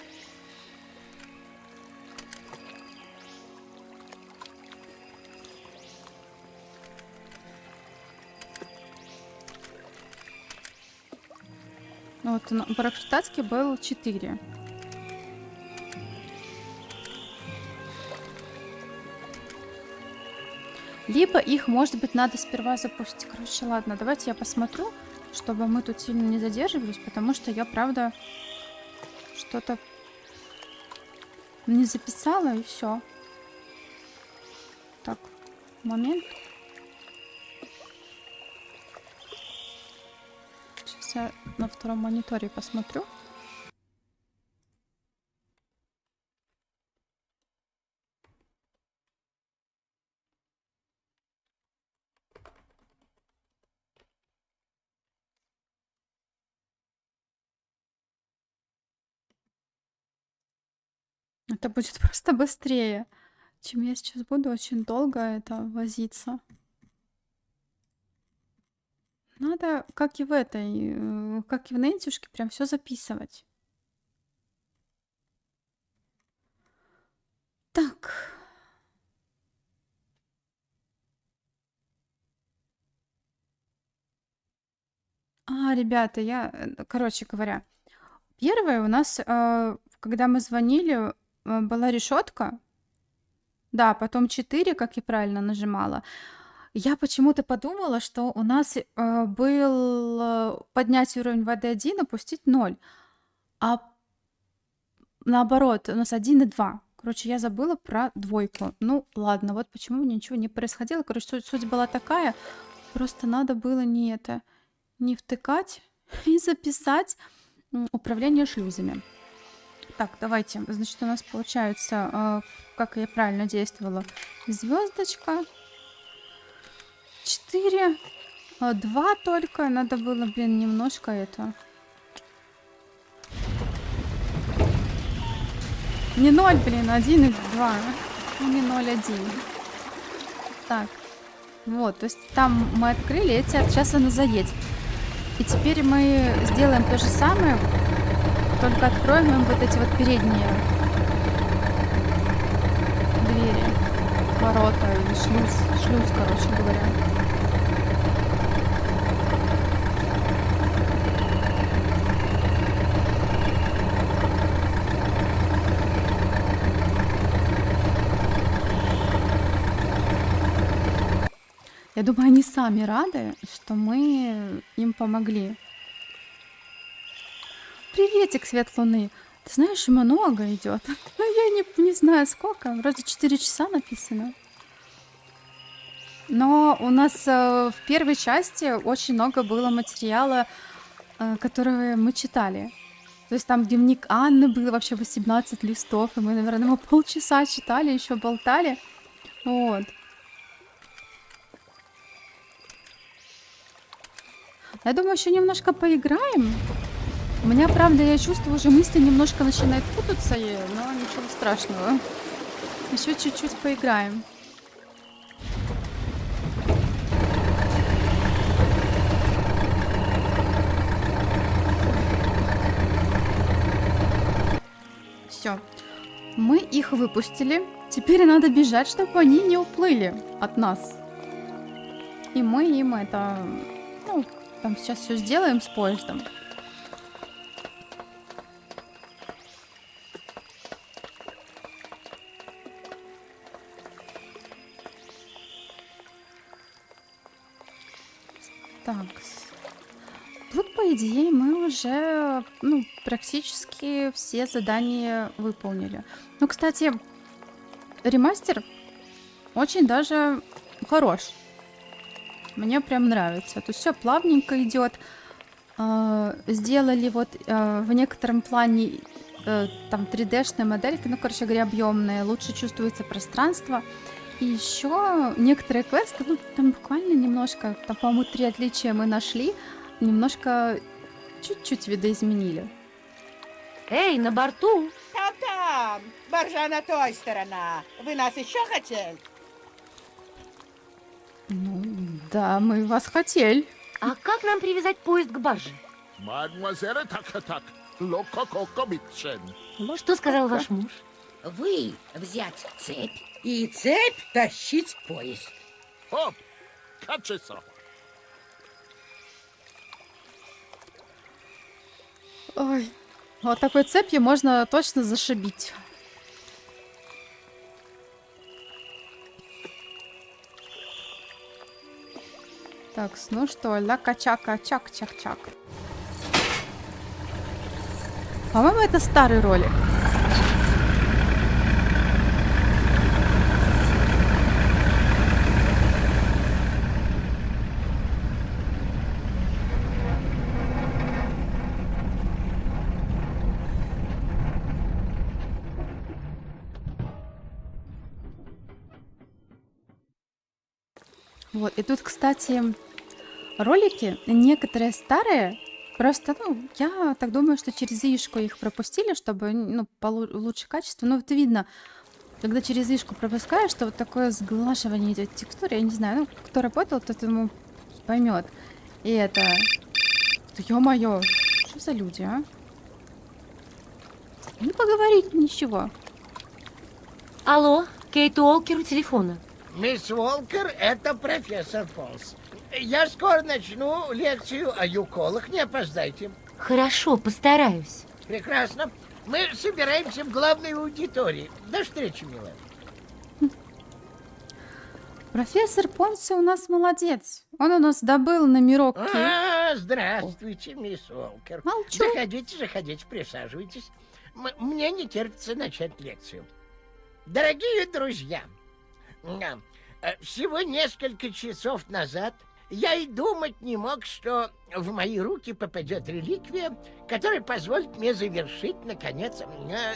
Вот на Брекштадтский был 4. Либо их, может быть, надо сперва запустить. Короче, ладно, давайте я посмотрю, чтобы мы тут сильно не задерживались, потому что я, правда, что-то не записала, и все. Так, момент. Сейчас я на втором мониторе посмотрю. Это будет просто быстрее, чем я сейчас буду очень долго это возиться. Надо, как и в этой, как и в Нэнсюшке, прям все записывать. Так. Ребята, короче говоря, первое у нас, когда мы звонили, была решетка. Да, потом 4, как я правильно нажимала. Я почему-то подумала, что у нас был поднять уровень воды 1, опустить 0. А наоборот, у нас 1 и 2. Короче, я забыла про двойку. Ну, ладно, вот почему ничего не происходило. Короче, суть была такая. Просто надо было не втыкать и записать управление шлюзами. Так, давайте. Значит, у нас получается, как я правильно действовала, звездочка. 4, 2 только. Надо было, блин, немножко это... Не 0, блин, 1 и 2. Не 0, 1. Так. Вот, то есть там мы открыли эти, сейчас она заедет. И теперь мы сделаем то же самое, только откроем им вот эти вот передние двери, ворота или шлюз, короче говоря. Я думаю, они сами рады, что мы им помогли. Приветик, свет луны. Ты знаешь, много идет. Я не знаю сколько. Вроде 4 часа написано. Но у нас в первой части очень много было материала, который мы читали. То есть там дневник Анны было вообще 18 листов. И мы, наверное, его полчаса читали, еще болтали. Вот. Я думаю, еще немножко поиграем. У меня, правда, я чувствую, уже мысли немножко начинают путаться, но ничего страшного. Еще чуть-чуть поиграем. Все. Мы их выпустили. Теперь надо бежать, чтобы они не уплыли от нас. И мы им это... Ну, там сейчас все сделаем с поездом. Так. Тут, по идее, мы уже, практически все задания выполнили. Ну, кстати, ремастер очень даже хорош. Мне прям нравится. Тут все плавненько идет. Сделали вот в некотором плане там 3D-шные модельки, короче говоря, объемные. Лучше чувствуется пространство. И еще некоторые квесты, там буквально немножко, там, по-моему, 3 отличия мы нашли. Немножко, чуть-чуть видоизменили. Эй, на борту! Там, баржа на той сторона. Вы нас еще хотели? Ну, да, мы вас хотели. А как нам привязать поезд к барже? Мадемуазель, так, локококо битшен. Что сказал ваш муж? Вы взять цепь и цепь тащить поезд. Хоп, качество. Ой, вот такой цепью можно точно зашибить. Так, ну что, ля-кача-качак-чак-чак. По-моему, это старый ролик. Вот, и тут, кстати, ролики, некоторые старые, Просто, ну, я так думаю, что через яишко их пропустили, чтобы, ну, лучше качество. Ну, это видно, когда через яишко пропускаешь, что вот такое сглаживание идет текстуры. Я не знаю, ну, кто работал, тот ему поймет. И это... Ё-моё, что за люди, а? Не поговорить, ничего. Алло, Кейт Уолкер у телефона. Мисс Уолкер, это профессор Фолс. Я скоро начну лекцию о юколах, не опоздайте. Хорошо, постараюсь. Прекрасно. Мы собираемся в главной аудитории. До встречи, милая. Профессор Понси у нас молодец. Он у нас добыл номерок. Здравствуйте, мисс Уолкер. Молчу. Заходите, присаживайтесь. Мне не терпится начать лекцию. Дорогие друзья, всего несколько часов назад я и думать не мог, что в мои руки попадет реликвия, которая позволит мне завершить, наконец,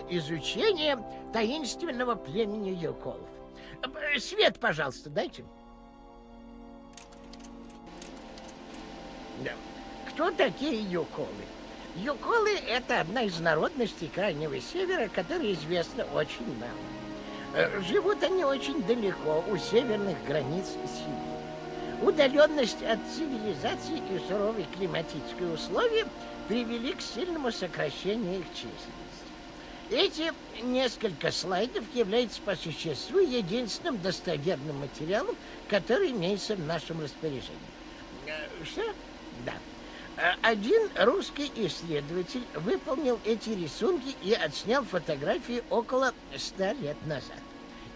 изучение таинственного племени юколов. Свет, пожалуйста, дайте. Да. Кто такие юколы? Юколы — это одна из народностей Крайнего Севера, которая известна очень мало. Живут они очень далеко, у северных границ Сибири. Удаленность от цивилизации и суровые климатические условия привели к сильному сокращению их численности. Эти несколько слайдов являются по существу единственным достоверным материалом, который имеется в нашем распоряжении. Что? Да. Один русский исследователь выполнил эти рисунки и отснял фотографии около 100 лет назад.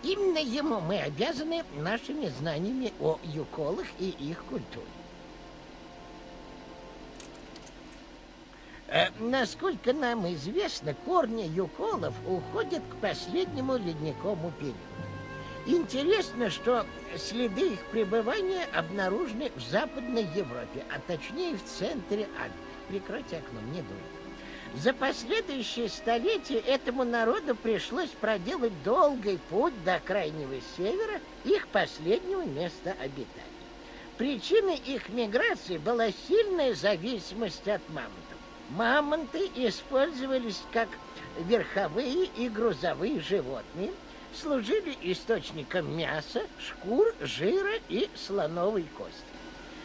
Именно ему мы обязаны нашими знаниями о юколах и их культуре. Насколько нам известно, корни юколов уходят к последнему ледниковому периоду. Интересно, что следы их пребывания обнаружены в Западной Европе, а точнее в центре Альп. Прикройте окно, мне дует. За последующие столетия этому народу пришлось проделать долгий путь до Крайнего Севера, их последнего места обитания. Причиной их миграции была сильная зависимость от мамонтов. Мамонты использовались как верховые и грузовые животные, служили источником мяса, шкур, жира и слоновой кости.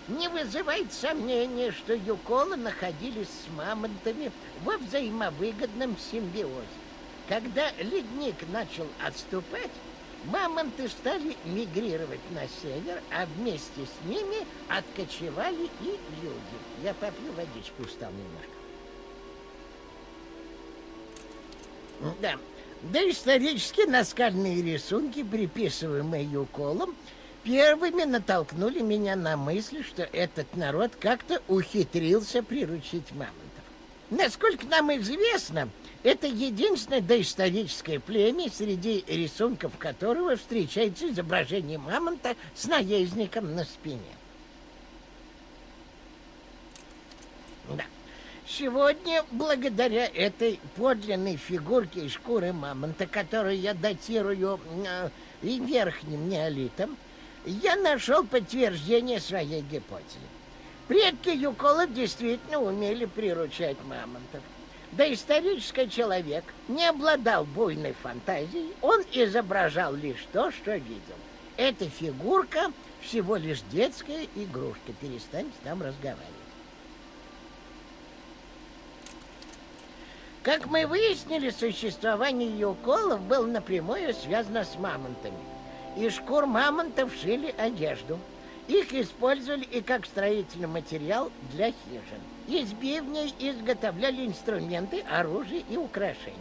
Не вызывает сомнения, что юколы находились с мамонтами во взаимовыгодном симбиозе. Когда ледник начал отступать, мамонты стали мигрировать на север, а вместе с ними откочевали и люди. Я попью водичку, устал немножко. Да. Доисторические наскальные рисунки, приписываемые юколам, первыми натолкнули меня на мысль, что этот народ как-то ухитрился приручить мамонтов. Насколько нам известно, это единственное доисторическое племя, среди рисунков которого встречается изображение мамонта с наездником на спине. Да. Сегодня, благодаря этой подлинной фигурке из шкуры мамонта, которую я датирую и верхним неолитом, я нашел подтверждение своей гипотезы. Предки юколов действительно умели приручать мамонтов. Доисторический человек не обладал буйной фантазией, он изображал лишь то, что видел. Эта фигурка всего лишь детская игрушка. Перестаньте там разговаривать. Как мы выяснили, существование юколов было напрямую связано с мамонтами. Из шкур мамонтов шили одежду. Их использовали и как строительный материал для хижин. Из бивней изготовляли инструменты, оружие и украшения.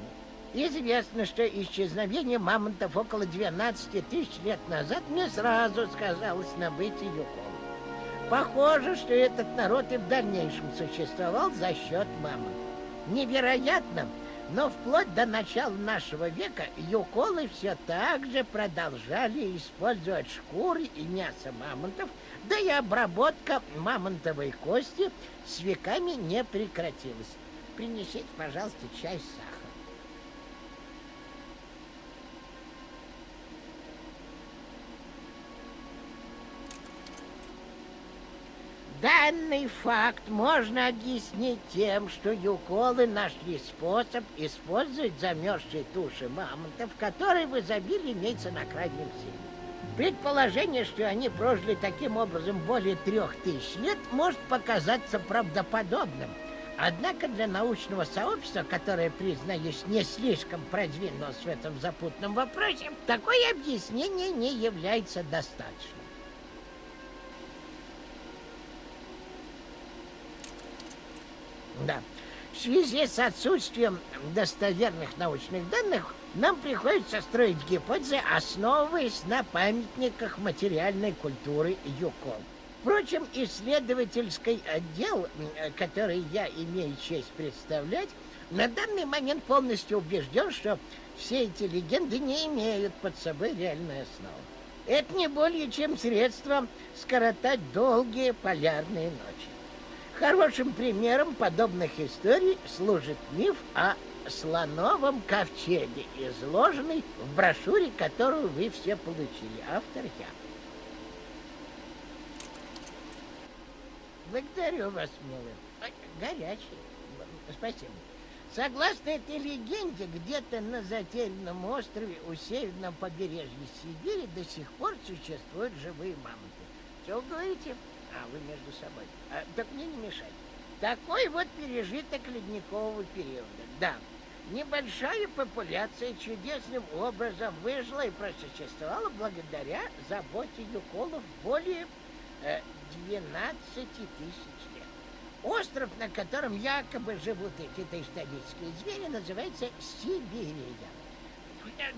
Известно, что исчезновение мамонтов около 12 тысяч лет назад не сразу сказалось на бытии юколов. Похоже, что этот народ и в дальнейшем существовал за счет мамонтов. Невероятно, но вплоть до начала нашего века юколы все так же продолжали использовать шкуры и мясо мамонтов, да и обработка мамонтовой кости с веками не прекратилась. Принесите, пожалуйста, чай с сахаром. Данный факт можно объяснить тем, что юколы нашли способ использовать замерзшие туши мамонтов, которые в изобилии имеются на Крайнем Севере. Предположение, что они прожили таким образом более 3000 лет, может показаться правдоподобным. Однако для научного сообщества, которое, признаюсь, не слишком продвинулось в этом запутанном вопросе, такое объяснение не является достаточным. Да. В связи с отсутствием достоверных научных данных нам приходится строить гипотезы, основываясь на памятниках материальной культуры юкол. Впрочем, исследовательский отдел, который я имею честь представлять, на данный момент полностью убежден, что все эти легенды не имеют под собой реальной основы. Это не более чем средство скоротать долгие полярные ночи. Хорошим примером подобных историй служит миф о слоновом ковчеге, изложенный в брошюре, которую вы все получили. Автор я. Благодарю вас, милый. Ой, горячий. Спасибо. Согласно этой легенде, где-то на затерянном острове у северного побережья Сибири до сих пор существуют живые мамонты. Что вы говорите? А, вы между собой. Так мне не мешайте. Такой вот пережиток ледникового периода. Да, небольшая популяция чудесным образом выжила и просуществовала благодаря заботе юколов более 12 тысяч лет. Остров, на котором якобы живут эти доисторические звери, называется Сибирия.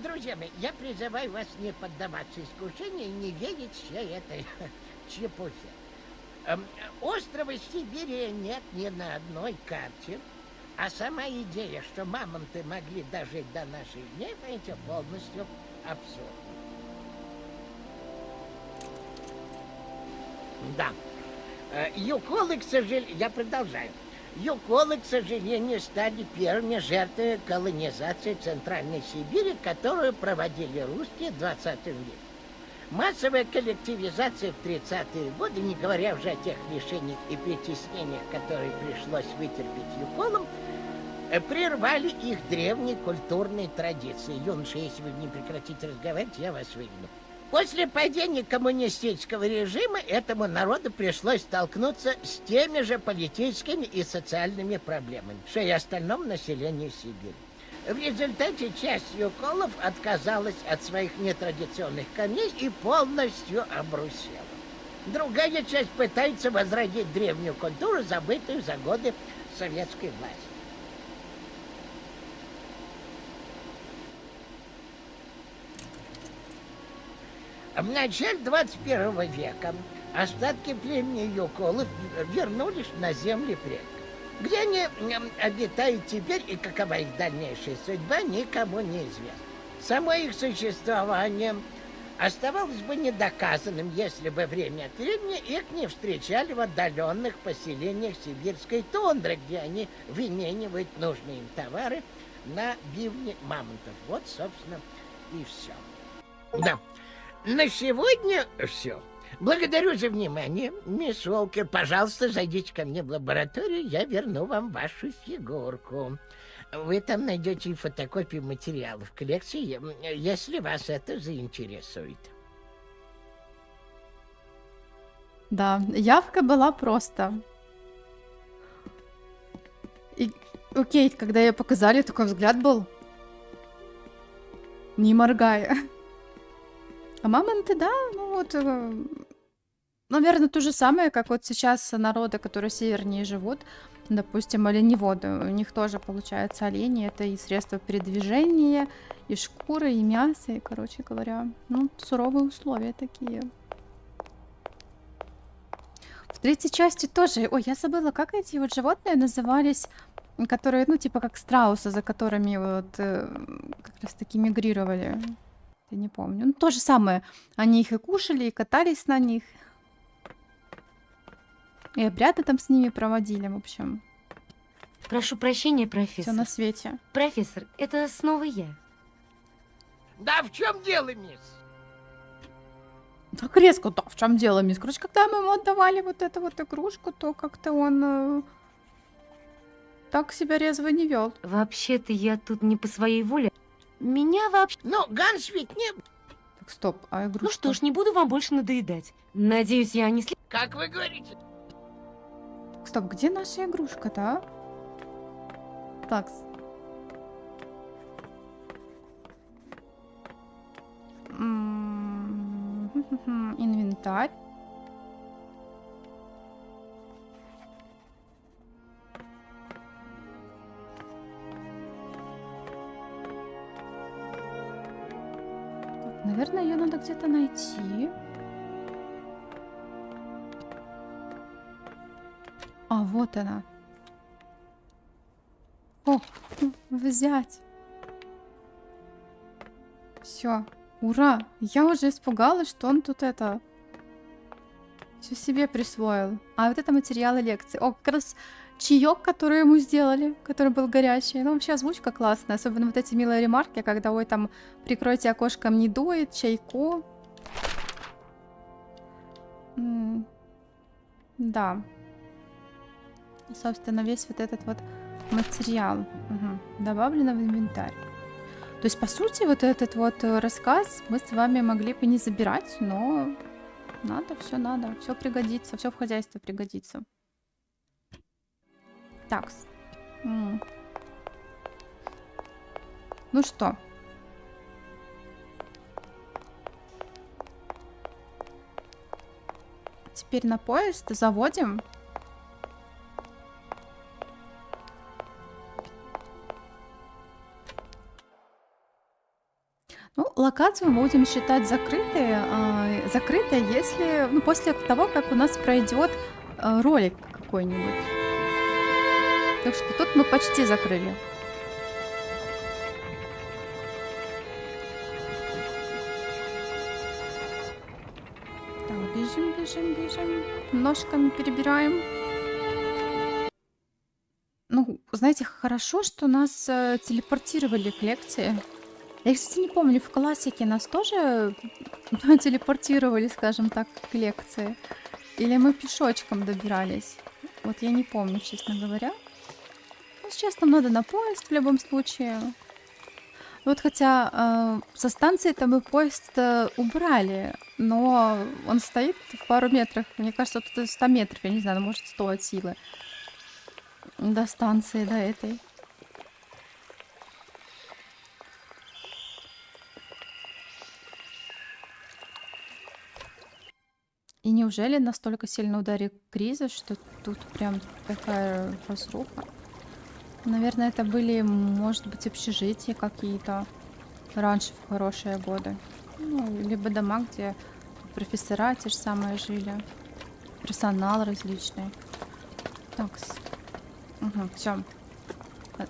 Друзья мои, я призываю вас не поддаваться искушению и не верить всей этой чепухе. Острова Сибирия нет ни на одной карте, а сама идея, что мамонты могли дожить до наших дней, понимаете, полностью абсурдна. Да. Юколы, к сожалению... Я продолжаю. Юколы, к сожалению, стали первыми жертвами колонизации Центральной Сибири, которую проводили русские в 20 веке. Массовая коллективизация в 30-е годы, не говоря уже о тех лишениях и притеснениях, которые пришлось вытерпеть юколам, прервали их древние культурные традиции. Юноши, если вы не прекратите разговаривать, я вас выгоню. После падения коммунистического режима этому народу пришлось столкнуться с теми же политическими и социальными проблемами, что и остальному населению Сибири. В результате часть юколов отказалась от своих нетрадиционных корней и полностью обрусела. Другая часть пытается возродить древнюю культуру, забытую за годы советской власти. В начале 21 века остатки племени юколов вернулись на земли предков. Где они обитают теперь и какова их дальнейшая судьба, никому не известно. Само их существование оставалось бы недоказанным, если бы время от времени их не встречали в отдаленных поселениях сибирской тундры, где они выменивают нужные им товары на бивни мамонтов. Вот, собственно, и все. Да, на сегодня все. Благодарю за внимание. Мисс Уолкер, пожалуйста, зайдите ко мне в лабораторию, я верну вам вашу фигурку. Вы там найдете фотокопии материалов коллекции, если вас это заинтересует. Да, явка была просто. И у Кейт, когда ее показали, такой взгляд был, не моргая. А мамонты, да, ну вот, наверное, то же самое, как вот сейчас народы, которые севернее живут, допустим, оленеводы, у них тоже, получается, олени, это и средства передвижения, и шкуры, и мясо, и, короче говоря, ну, суровые условия такие. В третьей части тоже, ой, я забыла, как эти вот животные назывались, которые, ну, типа как страусы, за которыми вот как раз-таки мигрировали. Я не помню. Ну, то же самое. Они их и кушали, и катались на них. И обряды там с ними проводили, в общем. Прошу прощения, профессор. Все на свете. Профессор, это снова я. Да в чем дело, мисс? Так резко, да, в чем дело, мисс? Короче, когда мы ему отдавали вот эту вот игрушку, то как-то он так себя резво не вел. Вообще-то я тут не по своей воле. Меня вообще... Ну, Ганс ведь не... Так, стоп, а игрушка? Ну что ж, не буду вам больше надоедать. Надеюсь, я не... Как вы говорите? Стоп, где наша игрушка-то, а? Так. Инвентарь. Так, наверное, ее надо где-то найти. А, вот она. О, взять. Все, ура! Я уже испугалась, что он тут это все себе присвоил. А вот это материалы лекции. О, как раз чаек, который ему сделали, который был горячий. Ну, вообще озвучка классная, особенно вот эти милые ремарки, когда, ой, там, прикройте окошком, не дует, чайку. Да. Собственно, весь вот этот вот материал добавлено в инвентарь. То есть, по сути, вот этот вот рассказ мы с вами могли бы не забирать, но надо, все пригодится, все в хозяйстве пригодится. Так. Ну что? Теперь на поезд заводим. Ну, локацию мы будем считать закрытой, если, ну, после того, как у нас пройдет ролик какой-нибудь. Так что тут мы почти закрыли. Так, бежим. Ножками перебираем. Ну, знаете, хорошо, что нас телепортировали к лекции. Я, кстати, не помню, в классике нас тоже телепортировали, скажем так, к лекции? Или мы пешочком добирались? Вот я не помню, честно говоря. Ну, сейчас нам надо на поезд в любом случае. Вот хотя со станции-то мы поезд убрали, но он стоит в пару метрах. Мне кажется, тут 100 метров, я не знаю, может 100 от силы. До станции, до этой. И неужели настолько сильно ударил кризис, что тут прям такая разруха? Наверное, это были, может быть, общежития какие-то раньше, в хорошие годы. Ну, либо дома, где профессора те же самые жили. Персонал различный. Так, все.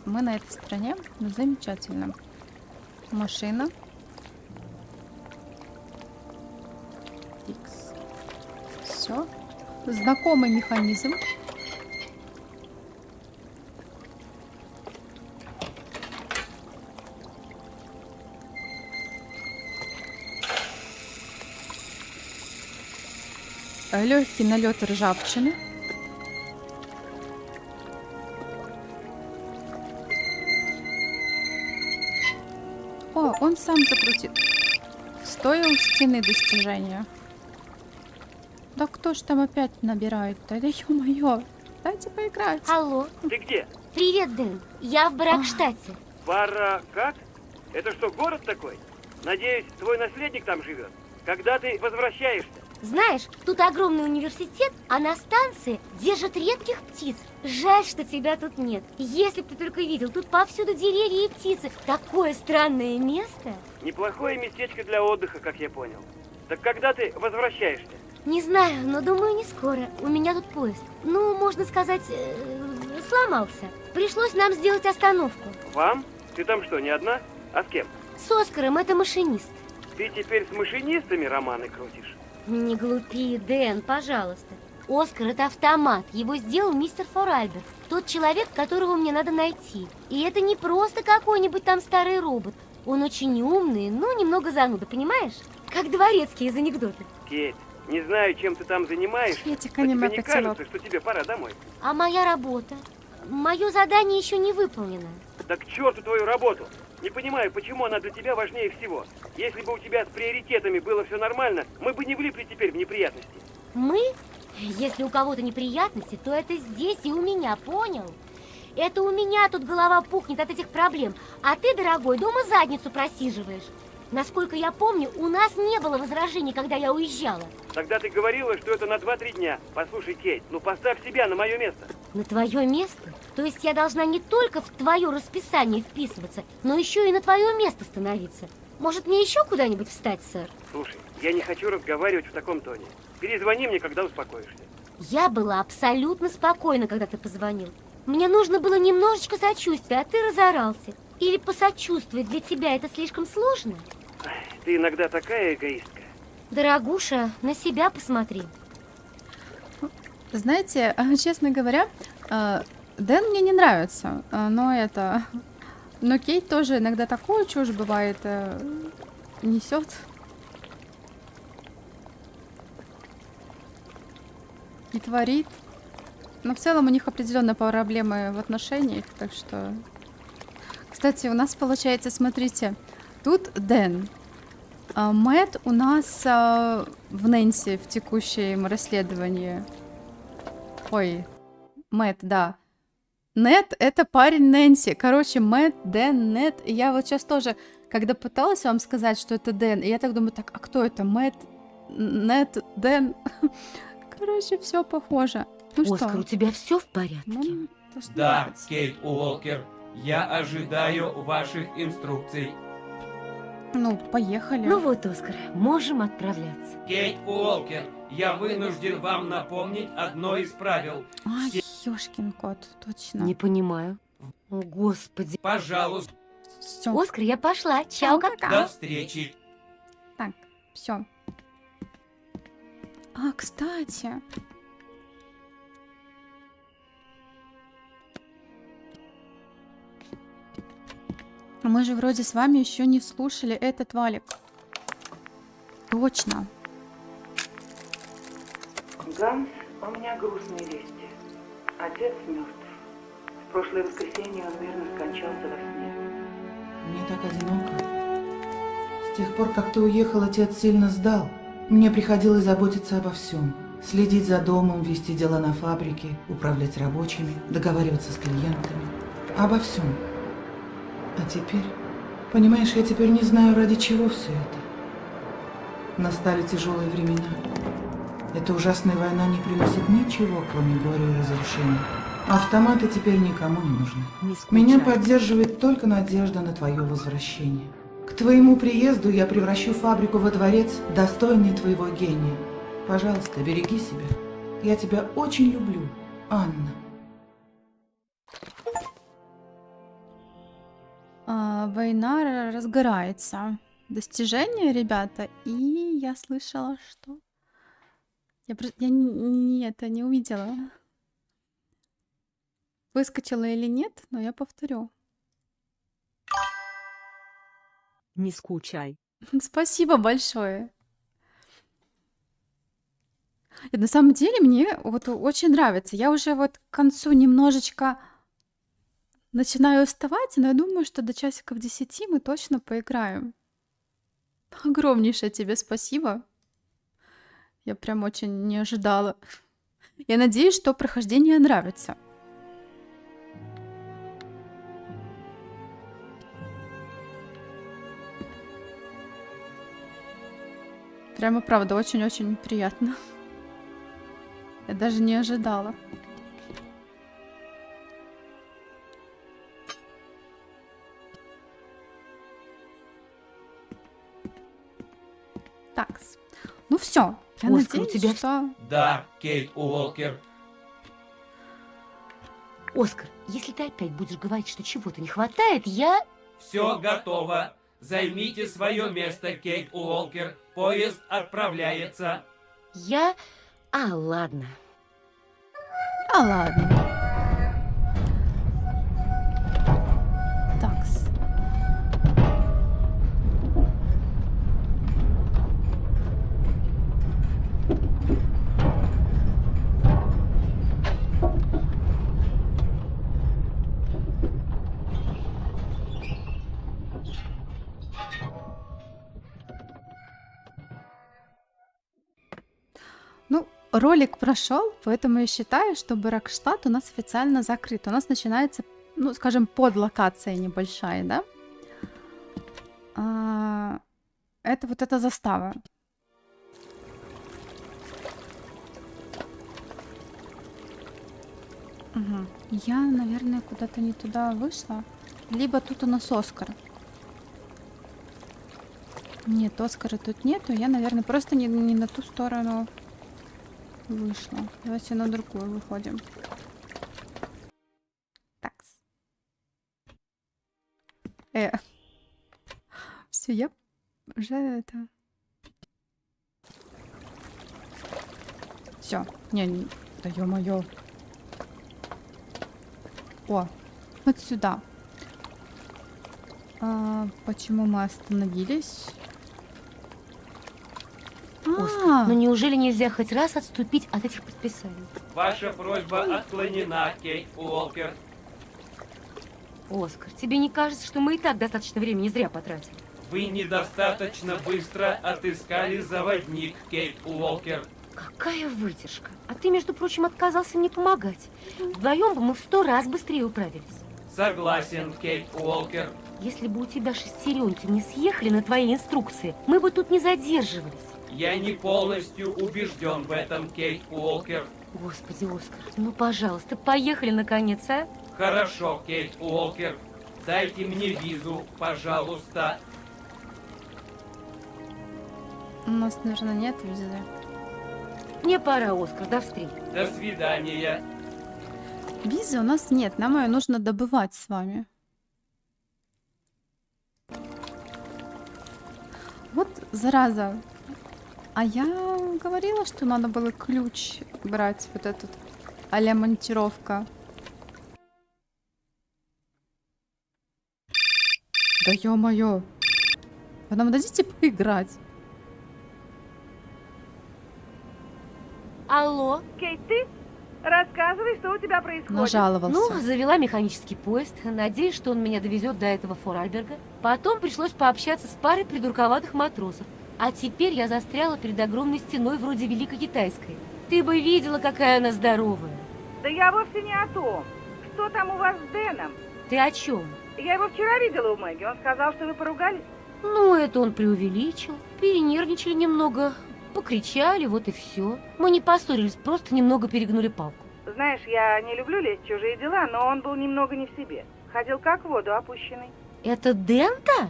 Мы на этой стороне. Замечательно. Машина. Икс. Все. Знакомый механизм. Легкий налет ржавчины. О, он сам закрутил. Стоил стены достижения. Да кто ж там опять набирает-то? Да ё-моё, дайте поиграть. Алло. Ты где? Привет, Дэн. Я в Баракштате. Как? Это что, город такой? Надеюсь, твой наследник там живет? Когда ты возвращаешься? Знаешь, тут огромный университет, а на станции держат редких птиц. Жаль, что тебя тут нет. Если бы ты только видел, тут повсюду деревья и птицы. Такое странное место. Неплохое местечко для отдыха, как я понял. Так когда ты возвращаешься? Не знаю, но думаю, не скоро. У меня тут поезд. Ну, можно сказать, сломался. Пришлось нам сделать остановку. Вам? Ты там что, не одна? А с кем? С Оскаром, это машинист. Ты теперь с машинистами романы крутишь? Не глупи, Дэн, пожалуйста. Оскар — это автомат. Его сделал мистер Форальберг. Тот человек, которого мне надо найти. И это не просто какой-нибудь там старый робот. Он очень умный, но немного зануда, понимаешь? Как дворецкий из анекдотов. Кейт, не знаю, чем ты там занимаешься, Я но тебя тебе не не поцеловал. кажется, что тебе пора домой? А моя работа? Мое задание еще не выполнено. Да к черту твою работу! Не понимаю, почему она для тебя важнее всего. Если бы у тебя с приоритетами было все нормально, мы бы не влипли теперь в неприятности. Мы? Если у кого-то неприятности, то это здесь и у меня, понял? Это у меня тут голова пухнет от этих проблем, а ты, дорогой, дома задницу просиживаешь. Насколько я помню, у нас не было возражений, когда я уезжала. Тогда ты говорила, что это на 2-3 дня. Послушай, Кейт, ну поставь себя на мое место. На твое место? То есть я должна не только в твое расписание вписываться, но еще и на твое место становиться. Может, мне еще куда-нибудь встать, сэр? Слушай, я не хочу разговаривать в таком тоне. Перезвони мне, когда успокоишься. Я была абсолютно спокойна, когда ты позвонил. Мне нужно было немножечко сочувствия, а ты разорался. Или посочувствовать для тебя это слишком сложно? Ты иногда такая эгоистка. Дорогуша, на себя посмотри. Знаете, честно говоря, Дэн мне не нравится, но Кейт тоже иногда такую чушь бывает несет. И творит. Но в целом у них определенно проблемы в отношениях, так что... Кстати, у нас получается, смотрите, тут Дэн. Мэтт у нас в Нэнси в текущем расследовании. Ой, Мэтт, да. Нет, это парень Нэнси. Короче, Мэтт, Дэн, Нет. И я вот сейчас тоже, когда пыталась вам сказать, что это Дэн, и я так думаю, так, а кто это? Мэтт, Нет, Дэн. Короче, все похоже. Ну Оскар, что? у тебя все в порядке? Ну, то, что Да, нравится. Кейт Уолкер, я ожидаю ваших инструкций. Ну, поехали. Ну вот, Оскар, можем отправляться. Кейт Уолкер, я вынужден вам напомнить одно из правил. Ай, ёшкин кот, точно. Не понимаю. О, Господи. Пожалуйста, Все. Оскар, я пошла. Чао, Пока. до встречи. Так, все. А, кстати. Мы же вроде с вами еще не слушали этот валик. Точно. Ганс, у меня грустные вести. Отец мертв. В прошлое воскресенье он мирно скончался во сне. Мне так одиноко. С тех пор, как ты уехал, отец сильно сдал. Мне приходилось заботиться обо всем. Следить за домом, вести дела на фабрике, управлять рабочими, договариваться с клиентами. Обо всем. А теперь, понимаешь, я теперь не знаю, ради чего все это. Настали тяжелые времена. Эта ужасная война не приносит ничего, кроме горя и разрушения. Автоматы теперь никому не нужны. Не скучай. Меня поддерживает только надежда на твое возвращение. К твоему приезду я превращу фабрику во дворец, достойный твоего гения. Пожалуйста, береги себя. Я тебя очень люблю, Анна. Война разгорается. Достижение, ребята. И я слышала, что... Я не увидела. Выскочила или нет, но я повторю. Не скучай. Спасибо большое. И на самом деле мне вот очень нравится. Я уже вот к концу немножечко начинаю уставать, но я думаю, что до часиков 10 мы точно поиграем. Огромнейшее тебе спасибо. Я прям очень не ожидала. Я надеюсь, что прохождение нравится. Прямо правда, очень-очень приятно. Я даже не ожидала. Так, ну все. Я Оскар, у надеюсь, тебя что... Да, Кейт Уолкер. Оскар, если ты опять будешь говорить, что чего-то не хватает, я... Все готово. Займите свое место, Кейт Уолкер. Поезд отправляется. Я... А, ладно. А ладно. Такс. Ну, ролик прошел, поэтому я считаю, что Баракштадт у нас официально закрыт. У нас начинается, ну, скажем, подлокация небольшая, да? Это вот эта застава. Угу. Я, наверное, куда-то не туда вышла. Либо тут у нас Оскар. Нет, Оскара тут нету. Я, наверное, просто не на ту сторону вышла. Давайте на другую выходим. Так. Все, я уже это... Все. Не, да ё-моё. О, вот сюда. Почему мы остановились? Оскар, ну неужели нельзя хоть раз отступить от этих предписаний? Ваша просьба отклонена, Кейт Уолкер. Оскар, тебе не кажется, что мы и так достаточно времени зря потратили? Вы недостаточно быстро отыскали заводник, Кейт Уолкер. Какая выдержка. А ты, между прочим, отказался мне помогать. Вдвоем бы мы в 100 раз быстрее управились. Согласен, Кейт Уолкер. Если бы у тебя шестеренки не съехали на твои инструкции, мы бы тут не задерживались. Я не полностью убежден в этом, Кейт Уолкер. Господи, Оскар, ну пожалуйста, поехали наконец, а? Хорошо, Кейт Уолкер. Дайте мне визу, пожалуйста. У нас, наверное, нет визы. Мне пора, Оскар, до встречи. До свидания. Визы у нас нет, нам ее нужно добывать с вами. Вот зараза. А я говорила, что надо было ключ брать, вот этот а-ля монтировка. Да ё-моё. Вы нам дадите поиграть? Алло? Кейт, ты? Рассказывай, что у тебя происходит. Нажаловался. Ну, завела механический поезд. Надеюсь, что он меня довезет до этого Форальберга. Потом пришлось пообщаться с парой придурковатых матросов. А теперь я застряла перед огромной стеной вроде Великой Китайской. Ты бы видела, какая она здоровая. Да я вовсе не о том. Что там у вас с Дэном? Ты о чем? Я его вчера видела у Мэгги. Он сказал, что вы поругались. Ну, это он преувеличил. Перенервничали немного. Покричали, вот и все. Мы не поссорились, просто немного перегнули палку. Знаешь, я не люблю лезть в чужие дела, но он был немного не в себе. Ходил как в воду опущенный. Это Дэн-то?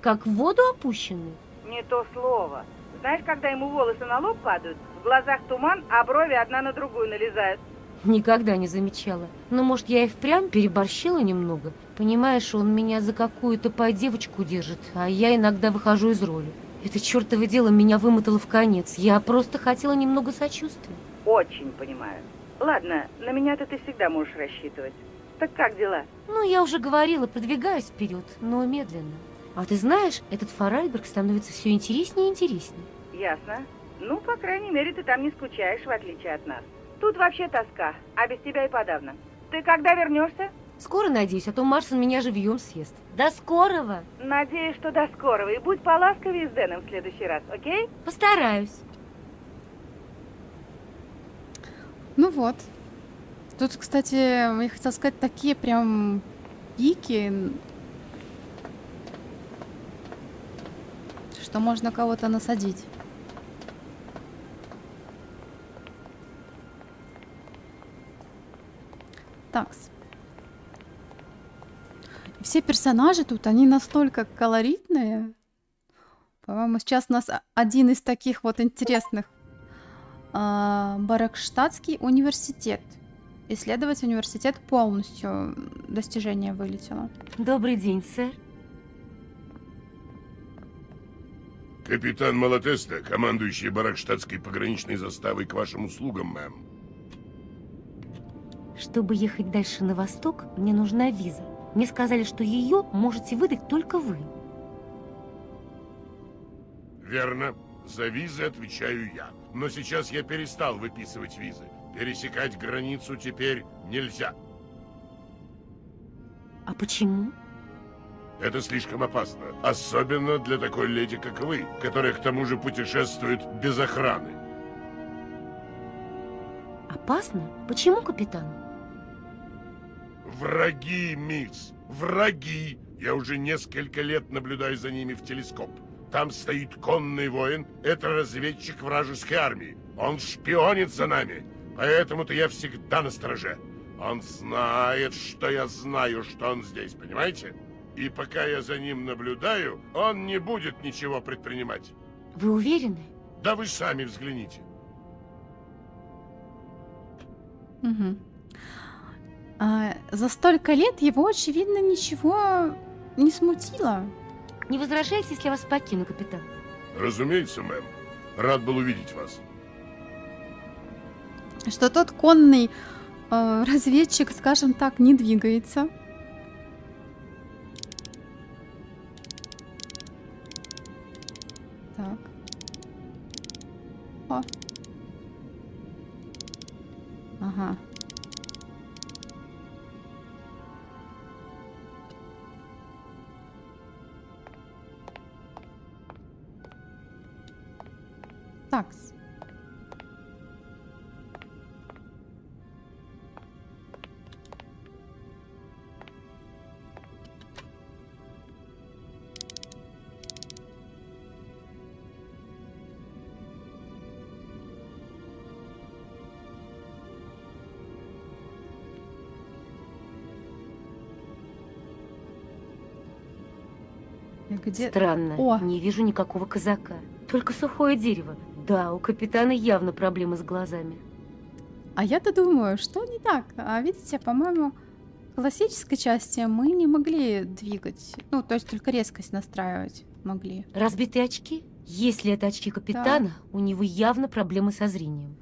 Как в воду опущенный? Не то слово. Знаешь, когда ему волосы на лоб падают, в глазах туман, а брови одна на другую налезают. Никогда не замечала. Но, может, я и впрямь переборщила немного. Понимаешь, он меня за какую-то девочку держит, а я иногда выхожу из роли. Это чертово дело меня вымотало в конец. Я просто хотела немного сочувствия. Очень понимаю. Ладно, на меня-то ты всегда можешь рассчитывать. Так как дела? Ну, я уже говорила, продвигаюсь вперед, но медленно. А ты знаешь, этот Форальберг становится все интереснее и интереснее. Ясно. Ну, по крайней мере, ты там не скучаешь, в отличие от нас. Тут вообще тоска, а без тебя и подавно. Ты когда вернешься? Скоро, надеюсь, а то Марсон меня живьем съест. До скорого! Надеюсь, что до скорого. И будь поласковее с Дэном в следующий раз, окей? Постараюсь. Ну вот. Тут, кстати, я хотела сказать, такие прям пики, что можно кого-то насадить. Такс. Все персонажи тут, они настолько колоритные. По-моему, сейчас у нас один из таких вот интересных. Баракштадтский университет. Исследовать университет полностью. Достижение вылетело. Добрый день, сэр. Капитан Малатеста, командующий Баракштадтской пограничной заставой, к вашим услугам, мэм. Чтобы ехать дальше на восток, мне нужна виза. Мне сказали, что ее можете выдать только вы. Верно. За визы отвечаю я. Но сейчас я перестал выписывать визы. Пересекать границу теперь нельзя. А почему? Это слишком опасно. Особенно для такой леди, как вы, которая к тому же путешествует без охраны. Опасно? Почему, капитан? Враги, мисс, враги. Я уже несколько лет наблюдаю за ними в телескоп. Там стоит конный воин, это разведчик вражеской армии. Он шпионит за нами, поэтому-то я всегда на стороже. Он знает, что я знаю, что он здесь, понимаете? И пока я за ним наблюдаю, он не будет ничего предпринимать. Вы уверены? Да вы сами взгляните. Мгм. За столько лет его, очевидно, ничего не смутило. Не возражаете, если я вас покину, капитан? Разумеется, мэм. Рад был увидеть вас. Что тот конный разведчик, скажем так, не двигается. Так. О. Ага. Такс. Где? Странно, О. не вижу никакого казака. Только сухое дерево. Да, у капитана явно проблемы с глазами. А я-то думаю, что не так. А видите, по-моему, в классической части мы не могли двигать. Ну, то есть только резкость настраивать могли. Разбитые очки? Если это очки капитана, у него явно проблемы со зрением.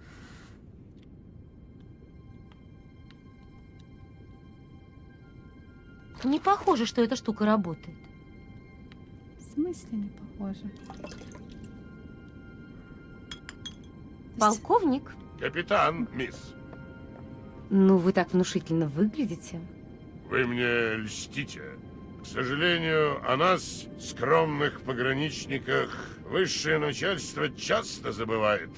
Не похоже, что эта штука работает. В смысле не похоже? Полковник? Капитан, мисс. Ну, вы так внушительно выглядите. Вы мне льстите. К сожалению, о нас, скромных пограничниках, высшее начальство часто забывает.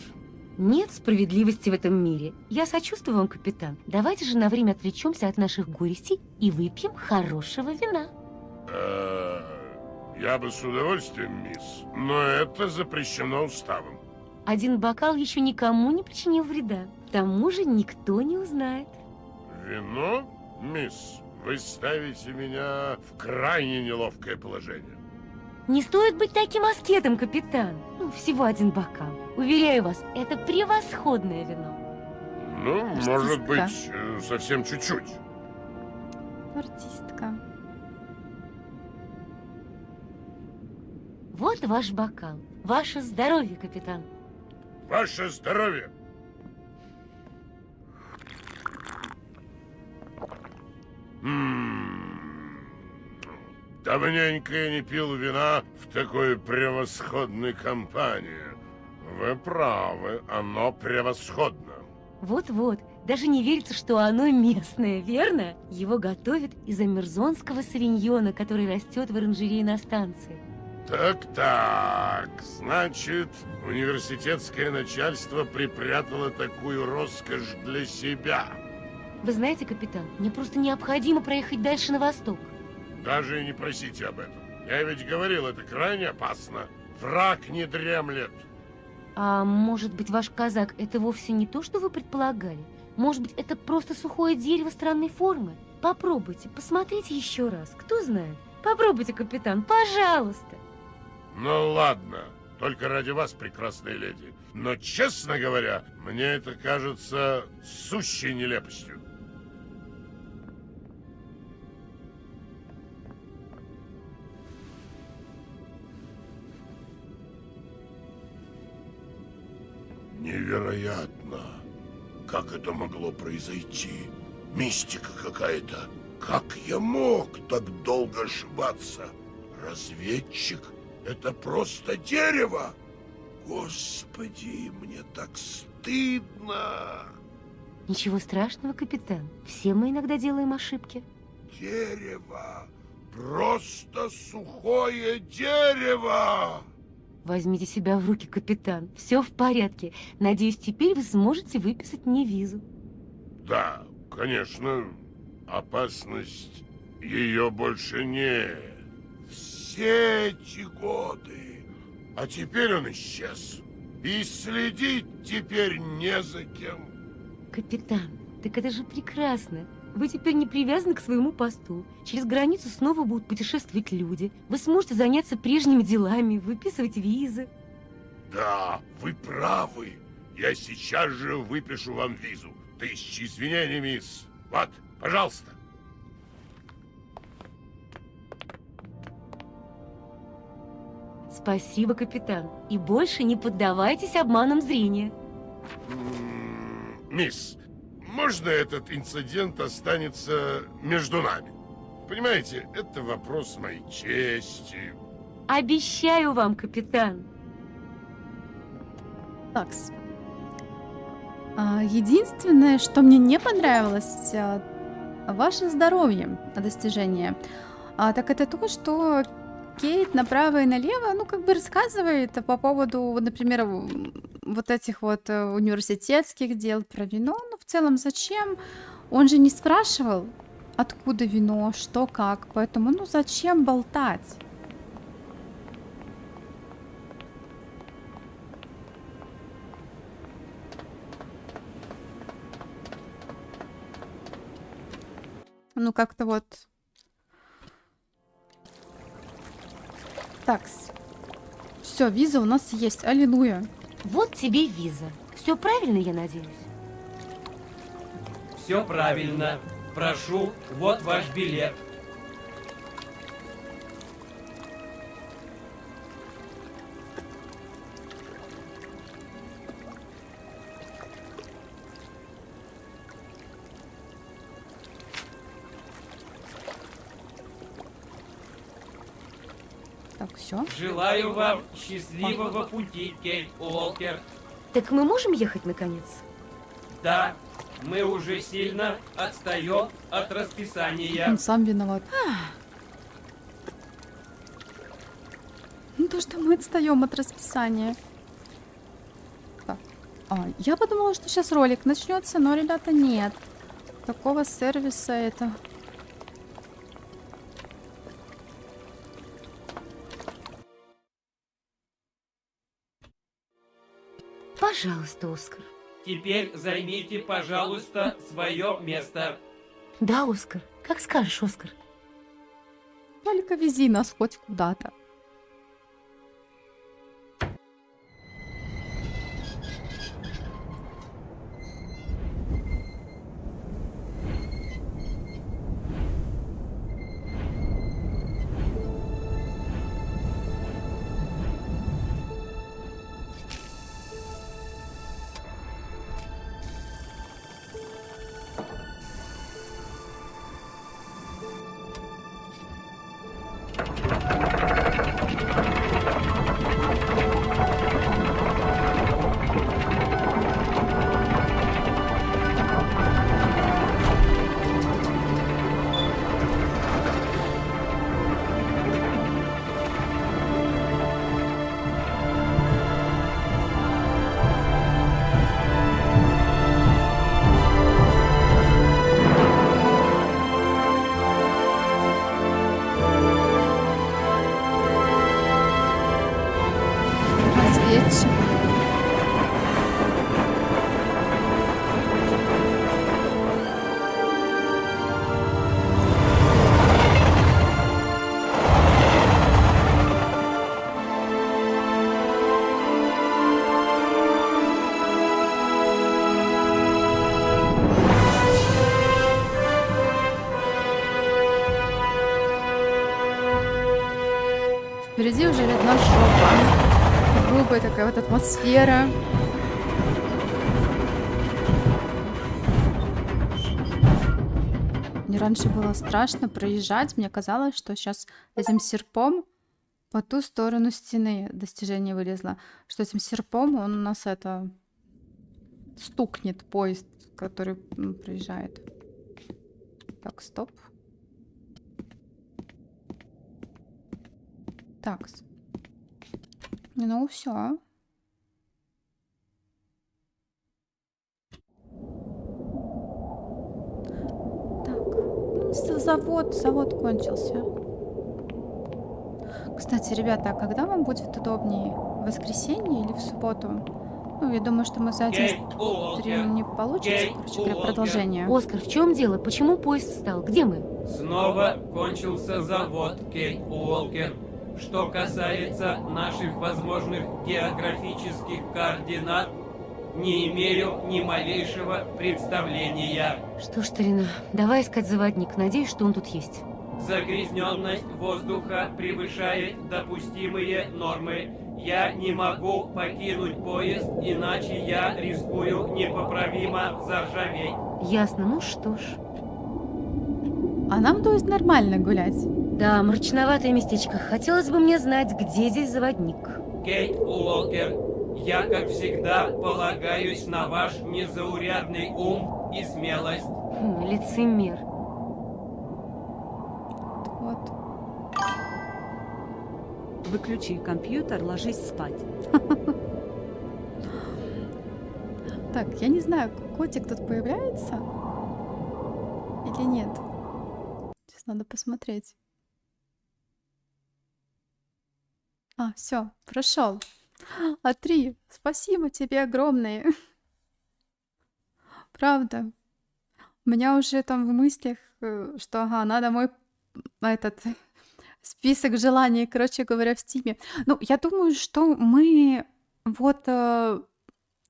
Нет справедливости в этом мире. Я сочувствую вам, капитан. Давайте же на время отвлечемся от наших горестей и выпьем хорошего вина. Я бы с удовольствием, мисс, но это запрещено уставом. Один бокал еще никому не причинил вреда. К тому же никто не узнает. Вино, мисс, вы ставите меня в крайне неловкое положение. Не стоит быть таким аскетом, капитан. Ну, всего один бокал. Уверяю вас, это превосходное вино. Ну, Артистка. может быть, совсем чуть-чуть. Артистка. Вот ваш бокал. Ваше здоровье, капитан. Ваше здоровье! Давненько я не пил вина в такой превосходной компании. Вы правы, оно превосходно. Вот-вот. Даже не верится, что оно местное, верно? Его готовят из амерзонского савиньона, который растет в оранжерее на станции. Так, значит, университетское начальство припрятало такую роскошь для себя. Вы знаете, капитан, мне просто необходимо проехать дальше на восток. Даже и не просите об этом. Я ведь говорил, это крайне опасно. Враг не дремлет. А может быть, ваш казак — это вовсе не то, что вы предполагали? Может быть, это просто сухое дерево странной формы? Попробуйте, посмотрите еще раз. Кто знает? Попробуйте, капитан, пожалуйста. Ну ладно, только ради вас, прекрасная леди. Но, честно говоря, мне это кажется сущей нелепостью. Невероятно. Как это могло произойти? Мистика какая-то. Как я мог так долго ошибаться? Разведчик — это просто дерево. Господи, мне так стыдно. Ничего страшного, капитан. Все мы иногда делаем ошибки. Дерево. Просто сухое дерево. Возьмите себя в руки, капитан. Все в порядке. Надеюсь, теперь вы сможете выписать мне визу. Да, конечно, опасность ее больше нет. Все эти годы. А теперь он исчез. И следить теперь не за кем. Капитан, так это же прекрасно. Вы теперь не привязаны к своему посту. Через границу снова будут путешествовать люди. Вы сможете заняться прежними делами, выписывать визы. Да, вы правы. Я сейчас же выпишу вам визу. Тысячи извинений, мисс. Вот, пожалуйста. Спасибо, капитан. И больше не поддавайтесь обманам зрения. Мисс, можно этот инцидент останется между нами? Понимаете, это вопрос моей чести. Обещаю вам, капитан. Такс. Единственное, что мне не понравилось, ваше здоровье, достижение, так это то, что Кейт направо и налево, ну, как бы рассказывает по поводу, вот, например, вот этих вот университетских дел про вино. Ну, в целом, зачем? Он же не спрашивал, откуда вино, что, как. Поэтому, ну, зачем болтать? Ну, как-то вот... Такс. Все, виза у нас есть. Аллилуйя. Вот тебе виза. Все правильно, я надеюсь? Все правильно. Прошу, вот ваш билет. Так, все. Желаю вам счастливого пути, Кейт Уолкер. Так мы можем ехать, наконец? Да, мы уже сильно отстаем от расписания. Он сам виноват. Ну, то, что мы отстаем от расписания. Так. Я подумала, что сейчас ролик начнется, но, ребята, нет. Такого сервиса это... Пожалуйста, Оскар. Теперь займите, пожалуйста, свое место. Да, Оскар. Как скажешь, Оскар. Только вези нас хоть куда-то. Разведчик. Впереди уже видна жопа. Грубая такая вот атмосфера. Мне раньше было страшно проезжать. Мне казалось, что сейчас этим серпом по ту сторону стены достижение вылезло. Что этим серпом он у нас это стукнет поезд, который проезжает. Так, стоп. Так. Ну, все. Так, ну, завод кончился. Кстати, ребята, а когда вам будет удобнее? В воскресенье или в субботу? Ну, я думаю, что мы за один стрим не получится, короче говоря, продолжение. Оскар, в чем дело? Почему поезд встал? Где мы? Снова кончился завод, Кейт Уолкер. Что касается наших возможных географических координат, не имею ни малейшего представления. Что ж, старина, давай искать заводник. Надеюсь, что он тут есть. Загрязненность воздуха превышает допустимые нормы. Я не могу покинуть поезд, иначе я рискую непоправимо заржаветь. Ясно, ну что ж. А нам, то есть, нормально гулять? Да, мрачноватое местечко. Хотелось бы мне знать, где здесь заводник. Кейт Уолкер, я, как всегда, полагаюсь на ваш незаурядный ум и смелость. Лицемер. Вот. Выключи компьютер, ложись спать. Так, я не знаю, котик тут появляется или нет. Сейчас надо посмотреть. А, все, прошел. А3, спасибо тебе огромное. Правда. У меня уже там в мыслях, что ага, надо мой этот список желаний, короче говоря, в Стиме. Ну, я думаю, что мы вот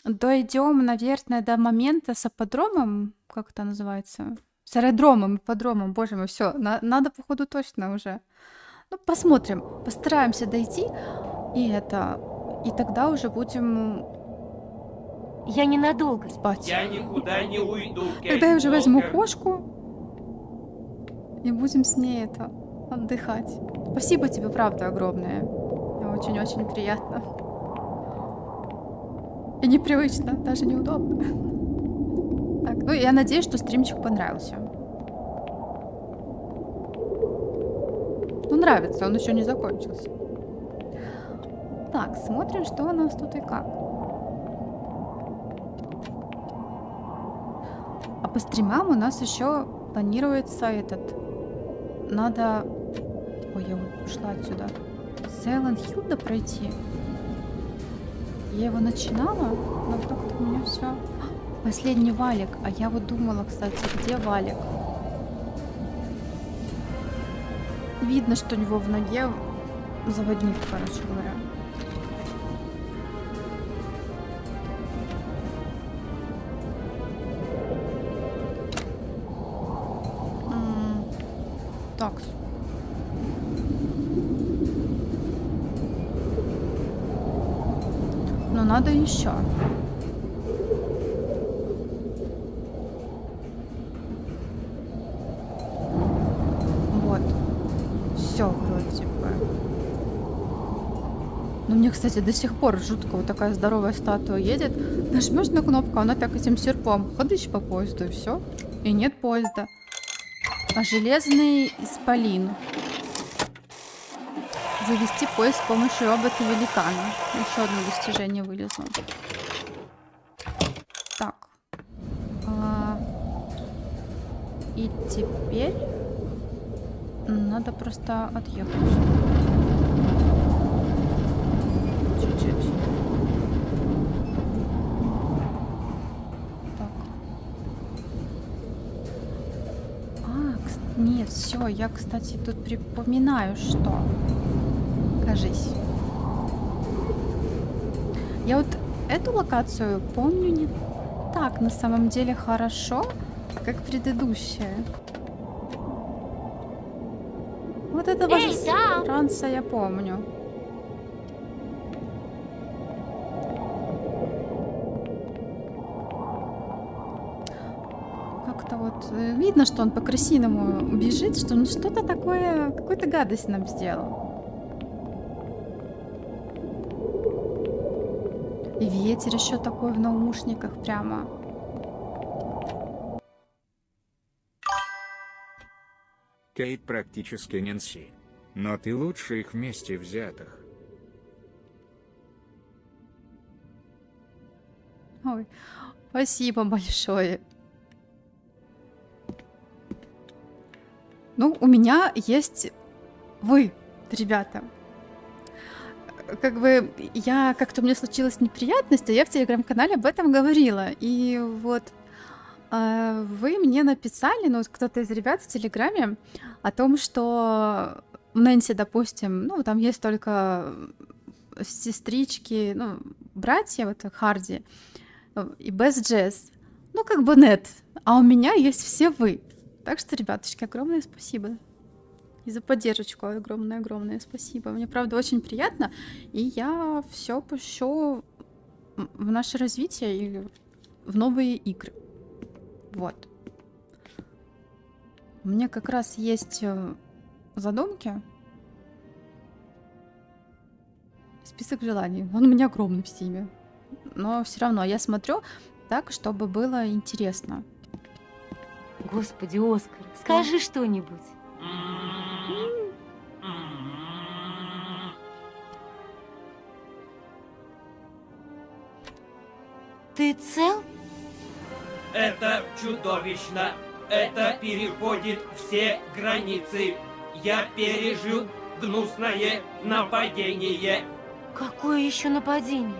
дойдем, наверное, до момента с апподромом, как это называется? С аэродромом, ипподромом, боже мой, все, надо, походу, точно уже. Ну, посмотрим, постараемся дойти, и тогда уже будем Я ненадолго. спать. Я никуда не уйду, Кейт Тогда я уже возьму Уолкер. кошку, и будем с ней отдыхать. Спасибо тебе, правда, огромное. Мне очень-очень приятно. И непривычно, даже неудобно. Так, ну я надеюсь, что стримчик понравился. Ну, нравится, он еще не закончился. Так, смотрим, что у нас тут и как. А по стримам у нас еще планируется надо... Ой, я ушла отсюда. Silent Hill пройти. Я его начинала, но как-то у меня все. Последний валик. А я вот думала, кстати, где валик? Видно, что у него в ноге заводник, короче говоря. Так. Но надо еще. Вот. Все вроде бы. Но мне, кстати, до сих пор жутко вот такая здоровая статуя едет. Нажмешь на кнопку, она так этим серпом ходишь по поезду, и все. И нет поезда. А железный исполин. Завести поезд с помощью робота-великана. Еще одно достижение вылезло. Так. И теперь надо просто отъехать. Чуть-чуть. Так. Нет, все, я, кстати, тут припоминаю, что... Кажись. Я вот эту локацию помню не так на самом деле хорошо, как предыдущая. Вот этого Эй, там! ранца я помню. Как-то вот видно, что он по-крысиному бежит, что он что-то такое, какую-то гадость нам сделал. И ветер еще такой в наушниках прямо. Кейт практически Нэнси, но ты лучше их вместе взятых. Ой, спасибо большое. Ну, у меня есть вы, ребята. Как бы я как-то у меня случилась неприятность, а я в телеграм-канале об этом говорила. И вот вы мне написали, ну, вот кто-то из ребят в телеграме, о том, что в Нэнси, допустим, ну, там есть только сестрички, ну, братья, вот Харди и Бэс Джесс. Ну, как бы нет. А у меня есть все вы. Так что, ребятушки, огромное спасибо. И за поддержку огромное-огромное спасибо. Мне, правда, очень приятно. И я все пущу в наше развитие или в новые игры. Вот. У меня как раз есть задумки. Список желаний. Он у меня огромный в Стиме. Но все равно я смотрю так, чтобы было интересно. Господи, Оскар, скажи что-нибудь. Ты цел? Это чудовищно. Это переходит все границы. Я пережил гнусное нападение. Какое еще нападение?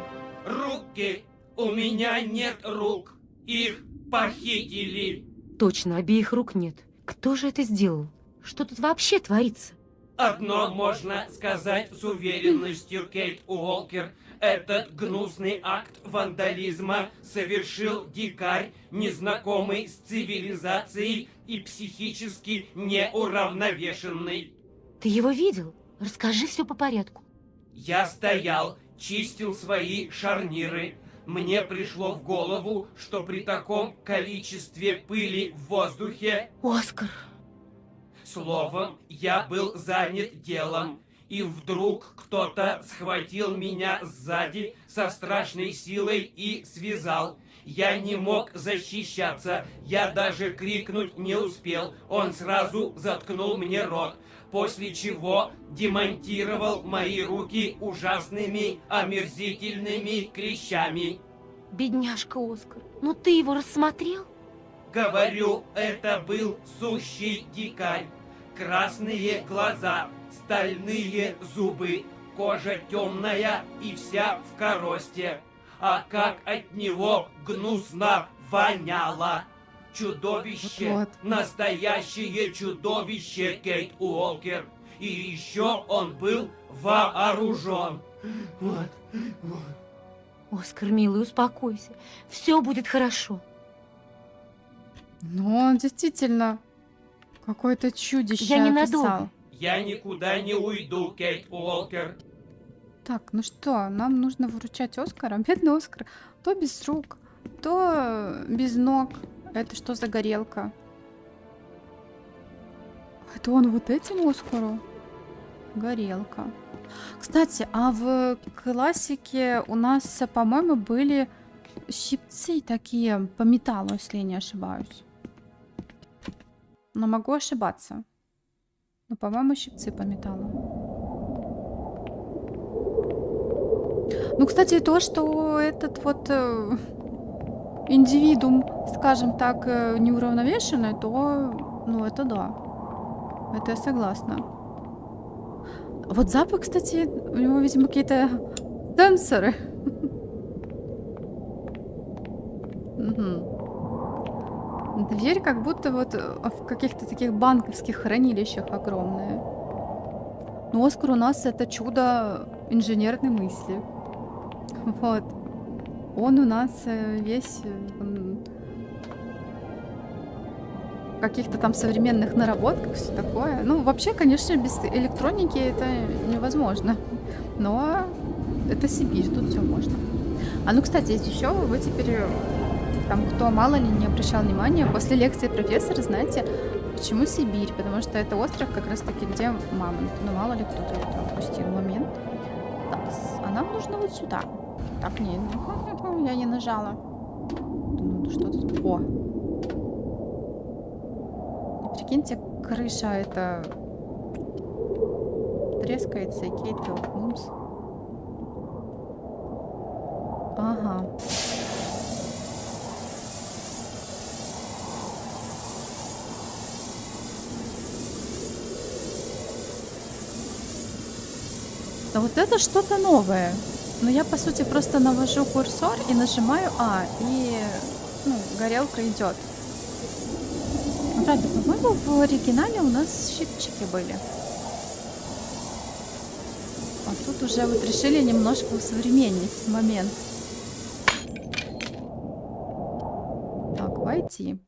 Руки. У меня нет рук. Их похитили. Точно, обеих рук нет. Кто же это сделал? Что тут вообще творится? Одно можно сказать с уверенностью, Кейт Уолкер. Этот гнусный акт вандализма совершил дикарь, незнакомый с цивилизацией и психически неуравновешенный. Ты его видел? Расскажи все по порядку. Я стоял, чистил свои шарниры. Мне пришло в голову, что при таком количестве пыли в воздухе... Оскар! Словом, я был занят делом. И вдруг кто-то схватил меня сзади со страшной силой и связал. Я не мог защищаться, я даже крикнуть не успел. Он сразу заткнул мне рот, после чего демонтировал мои руки ужасными, омерзительными клещами. Бедняжка Оскар, ну ты его рассмотрел? Говорю, это был сущий дикарь. Красные глаза, стальные зубы, кожа темная и вся в коросте. А как от него гнусно воняло. Чудовище, Вот. настоящее чудовище, Кейт Уолкер. И еще он был вооружен. Вот. Оскар, милый, успокойся. Все будет хорошо. Ну, он действительно какое-то чудище Я ненадолго. описал. Я никуда не уйду, Кейт Уолкер. Так, ну что, нам нужно выручать Оскара. Бедный Оскар. То без рук, то без ног. Это что за горелка? Это он вот этим Оскару? Горелка. Кстати, а в классике у нас, по-моему, были щипцы такие по металлу, если я не ошибаюсь. Но могу ошибаться. Но, по-моему, щипцы по металлу. Ну, кстати, и то, что этот вот индивидуум, скажем так, неуравновешенный, то, ну, это да. Это я согласна. Вот запах, кстати, у него, видимо, какие-то сенсоры. Мгм. Дверь как будто вот в каких-то таких банковских хранилищах огромная. Но Оскар у нас это чудо инженерной мысли. Вот. Он у нас весь в каких-то там современных наработках, все такое. Ну, вообще, конечно, без электроники это невозможно. Но это Сибирь, тут все можно. А ну, кстати, есть еще вы теперь, там, кто мало ли не обращал внимания, после лекции профессора, знаете, почему Сибирь? Потому что это остров как раз-таки, где мамонт. Ну, мало ли кто-то это упустил момент. Так, а нам нужно вот сюда. Так, не, я не нажала. Ну, что тут? О! Прикиньте, крыша это трескается, и Кейт мумс. Ага. А вот это что-то новое. Но я, по сути, просто навожу курсор и нажимаю А, и ну, горелка идет. Правда, по-моему, в оригинале у нас щитчики были. А тут уже вот решили немножко усовременить момент. Так, войти.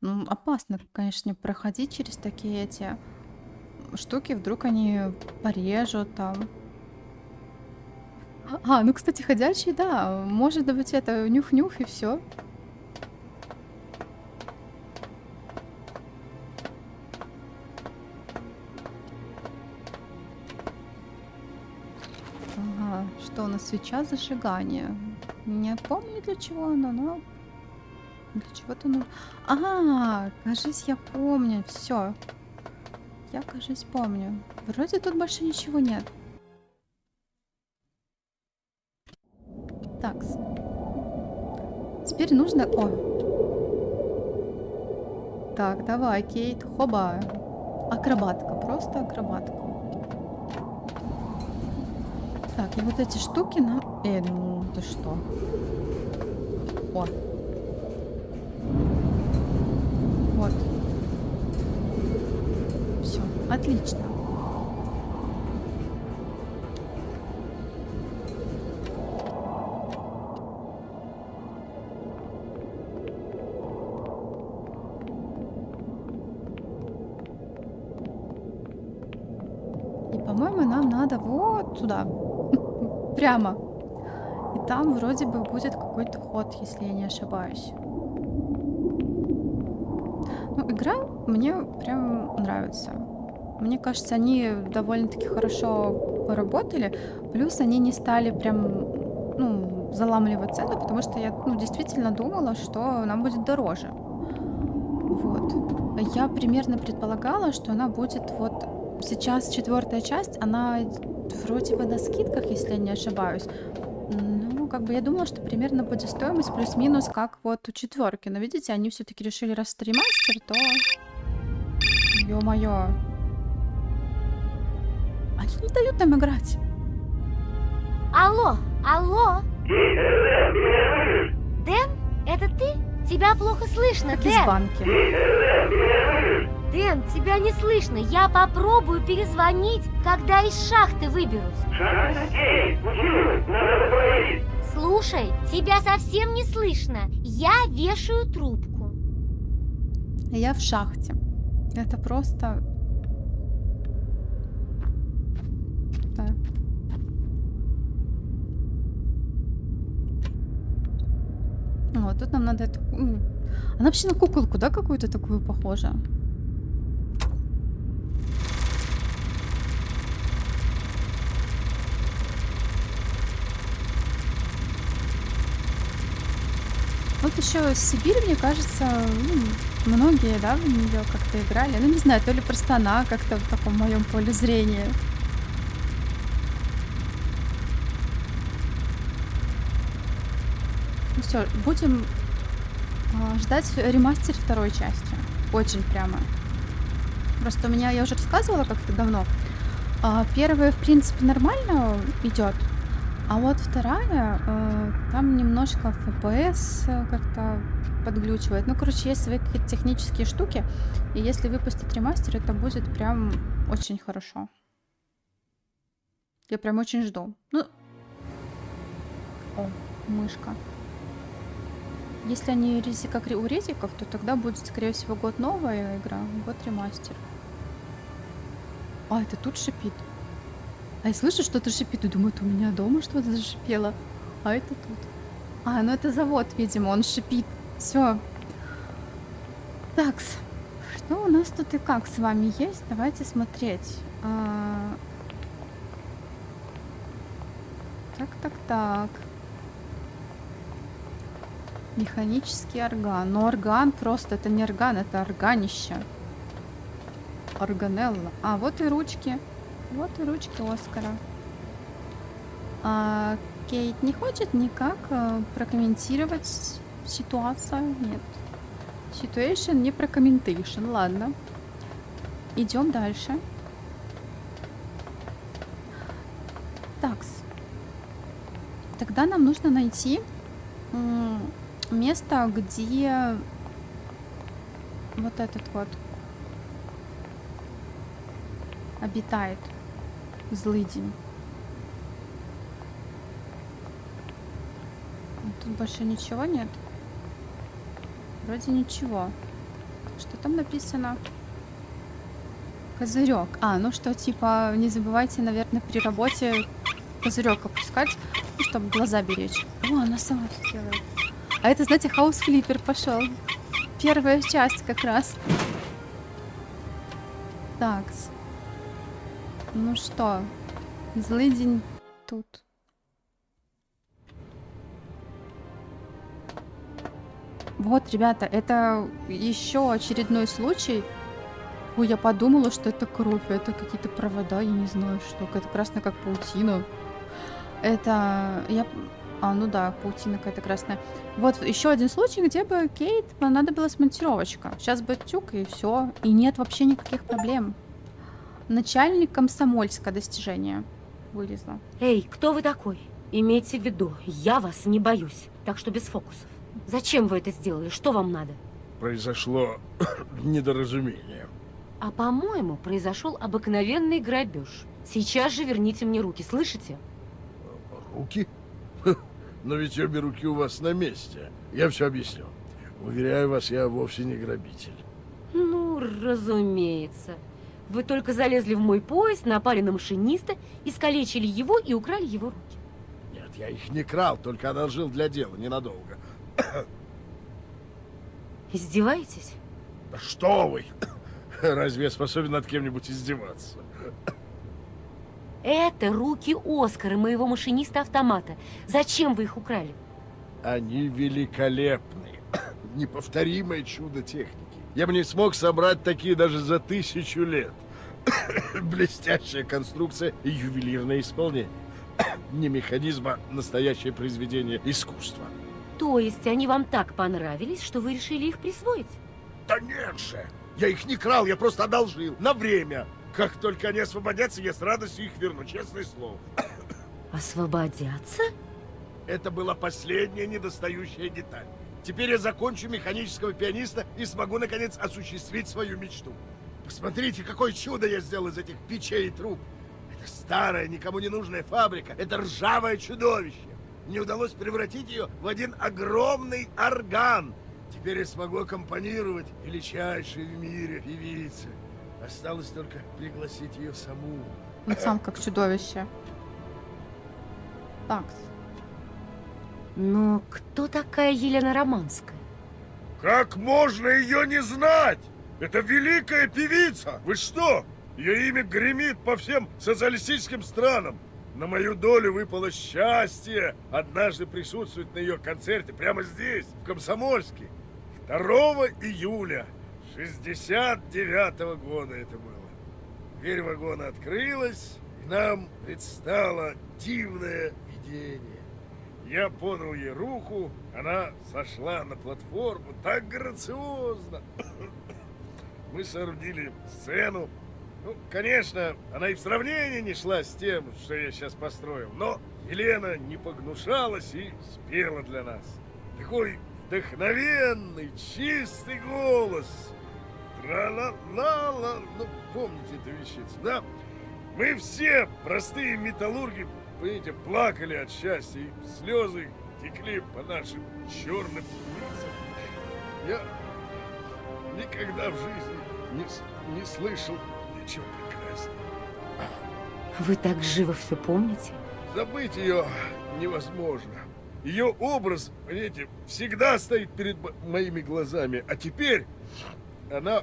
Ну, опасно, конечно, проходить через такие эти штуки. Вдруг они порежут там. А, ну, кстати, ходячий, да. Может быть, это нюх-нюх и все. Ага, что у нас свеча зажигания? Не помню, для чего она, но для чего-то ну. Ага, кажись, я помню. Все. Я, кажись, помню. Вроде тут больше ничего нет. Так. Теперь нужно... О! Так, давай, Кейт. Хоба. Акробатка. Просто акробатка. Так, и вот эти штуки нам... ну ты что? О. Вот. Все, отлично. И, по-моему, нам надо вот сюда. Прямо. И там вроде бы будет какой-то ход, если я не ошибаюсь. Ну, игра мне прям нравится. Мне кажется, они довольно-таки хорошо поработали. Плюс они не стали прям, ну, заламливать цену, потому что я, ну, действительно думала, что нам будет дороже. Вот. Я примерно предполагала, что она будет вот... Сейчас 4-я часть, она вроде бы на скидках, если я не ошибаюсь. Ну, как бы я думала, что примерно будет стоимость плюс-минус, как вот у 4-ки. Но видите, они все-таки решили, раз это ремастер, то... Ё-моё. Они не дают нам играть. Алло, алло. Дэн, это ты? Тебя плохо слышно, Как Дэн. из банки. Дэн, тебя не слышно. Я попробую перезвонить, когда из шахты выберусь. Слушай, тебя совсем не слышно. Я вешаю трубку. Я в шахте. Это просто... Да. Вот, тут нам надо эту... Она вообще на куколку, да, какую-то такую похожа? Вот еще Сибирь, мне кажется, ну, многие, да, в нее как-то играли. Ну, не знаю, то ли просто она как-то в таком моем поле зрения. Ну все, будем ждать ремастер 2-й части. Очень прямо. Просто у меня, я уже рассказывала как-то давно. Первая, в принципе, нормально идет. А вот 2-я, там немножко FPS как-то подглючивает. Ну, короче, есть свои какие-то технические штуки. И если выпустить ремастер, это будет прям очень хорошо. Я прям очень жду. Ну... О, мышка. Если они как у резиков, то тогда будет, скорее всего, год новая игра, год ремастер. А, это тут шипит. А я слышу, что-то шипит, и думаю, это у меня дома что-то зашипело. А это тут. А, ну это завод, видимо, он шипит. Все. Такс. Что у нас тут и как с вами есть? Давайте смотреть. Так. Механический орган. Но орган просто, это не орган, это органище. Органелла. А, вот и ручки. Вот и ручки Оскара. Кейт не хочет никак прокомментировать ситуацию. Нет. Situation не прокомментейшн. Ладно. Идем дальше. Тогда нам нужно найти место, где вот этот вот обитает злыдень. Тут больше ничего нет. Вроде ничего. Что там написано? Козырек. А, ну что, типа, не забывайте, наверное, при работе козырек опускать, ну, чтобы глаза беречь. О, она сама все делает. А это, знаете, Хаус Флиппер пошел. Первая часть как раз. Так. Ну что, злыдень тут. Вот, ребята, это еще очередной случай. Ой, я подумала, что это кровь, это какие-то провода, я не знаю, что. Это красная, как паутина. Это... ну да, паутина какая-то красная. Вот еще один случай, где бы Кейт понадобилась монтировочка. Сейчас бы тюк и все. И нет вообще никаких проблем. Начальник Комсомольска достижение. Вылезла. Эй, кто вы такой? Имейте в виду, я вас не боюсь. Так что без фокусов. Зачем вы это сделали? Что вам надо? Произошло недоразумение. А по-моему, произошел обыкновенный грабеж. Сейчас же верните мне руки, слышите? Руки? Но ведь обе руки у вас на месте. Я все объясню. Уверяю вас, я вовсе не грабитель. Ну, разумеется. Вы только залезли в мой поезд, напали на машиниста, искалечили его и украли его руки. Нет, я их не крал, только одолжил для дела, ненадолго. Издеваетесь? Да что вы! Разве я способен над кем-нибудь издеваться? Это руки Оскара, моего машиниста-автомата. Зачем вы их украли? Они великолепны. Неповторимое чудо техники. Я бы не смог собрать такие даже за 1000 лет. Блестящая конструкция и ювелирное исполнение. Не механизм, а настоящее произведение искусства. То есть они вам так понравились, что вы решили их присвоить? Да нет же! Я их не крал, я просто одолжил. На время. Как только они освободятся, я с радостью их верну, честное слово. Освободятся? Это была последняя недостающая деталь. Теперь я закончу механического пианиста и смогу, наконец, осуществить свою мечту. Посмотрите, какое чудо я сделал из этих печей и труб. Это старая, никому не нужная фабрика. Это ржавое чудовище. Мне удалось превратить ее в один огромный орган. Теперь я смогу аккомпанировать величайшей в мире певице. Осталось только пригласить ее саму. Он сам как чудовище. Так. Но кто такая Елена Романская? Как можно ее не знать? Это великая певица! Вы что? Ее имя гремит по всем социалистическим странам. На мою долю выпало счастье однажды присутствовать на ее концерте прямо здесь, в Комсомольске. 2 июля 69-го года это было. Дверь вагона открылась, и нам предстало дивное видение. Я подал ей руку, она сошла на платформу так грациозно. Мы соорудили сцену. Ну, конечно, она и в сравнении не шла с тем, что я сейчас построил. Но Елена не погнушалась и спела для нас. Такой вдохновенный, чистый голос. Тра-ла-ла-ла. Ну, помните эту вещицу, да? Мы все, простые металлурги, понимаете, плакали от счастья, и слезы текли по нашим черным лицам. Я никогда в жизни не слышал ничего прекраснее. Вы так живо все помните? Забыть ее невозможно. Ее образ, понимаете, всегда стоит перед моими глазами. А теперь она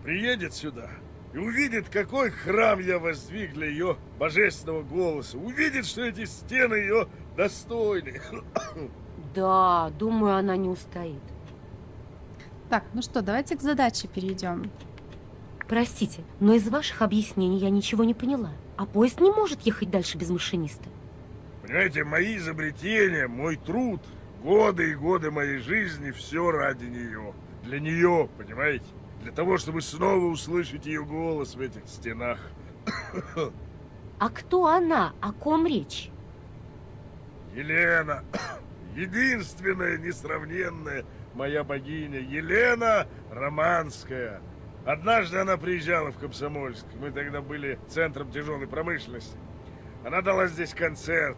приедет сюда и увидит, какой храм я воздвиг для ее божественного голоса. Увидит, что эти стены ее достойны. Да, думаю, она не устоит. Так, ну что, давайте к задаче перейдем. Простите, но из ваших объяснений я ничего не поняла. А поезд не может ехать дальше без машиниста. Понимаете, мои изобретения, мой труд, годы и годы моей жизни, все ради нее. Для нее, понимаете? Для того, чтобы снова услышать ее голос в этих стенах. А кто она? О ком речь? Елена, единственная, несравненная моя богиня, Елена Романская. Однажды она приезжала в Комсомольск. Мы тогда были центром тяжелой промышленности. Она дала здесь концерт.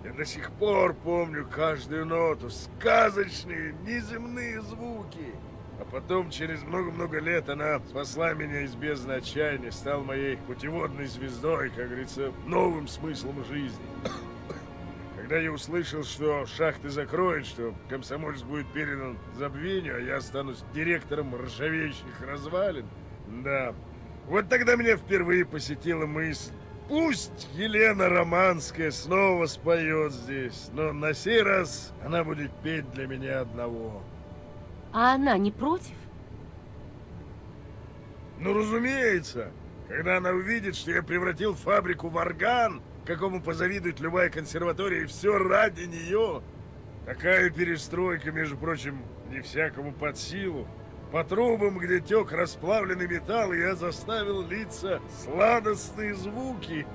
Я до сих пор помню каждую ноту. Сказочные, неземные звуки. А потом, через много-много лет, она спасла меня из бездны отчаяния, стала моей путеводной звездой, как говорится, новым смыслом жизни. Когда я услышал, что шахты закроют, что Комсомольск будет передан забвению, а я останусь директором ржавеющих развалин, да, вот тогда меня впервые посетила мысль: пусть Елена Романская снова споет здесь, но на сей раз она будет петь для меня одного. А она не против? Ну, разумеется, когда она увидит, что я превратил фабрику в орган, какому позавидует любая консерватория, и все ради нее. Такая перестройка, между прочим, не всякому под силу. По трубам, где тек расплавленный металл, я заставил литься сладостные звуки.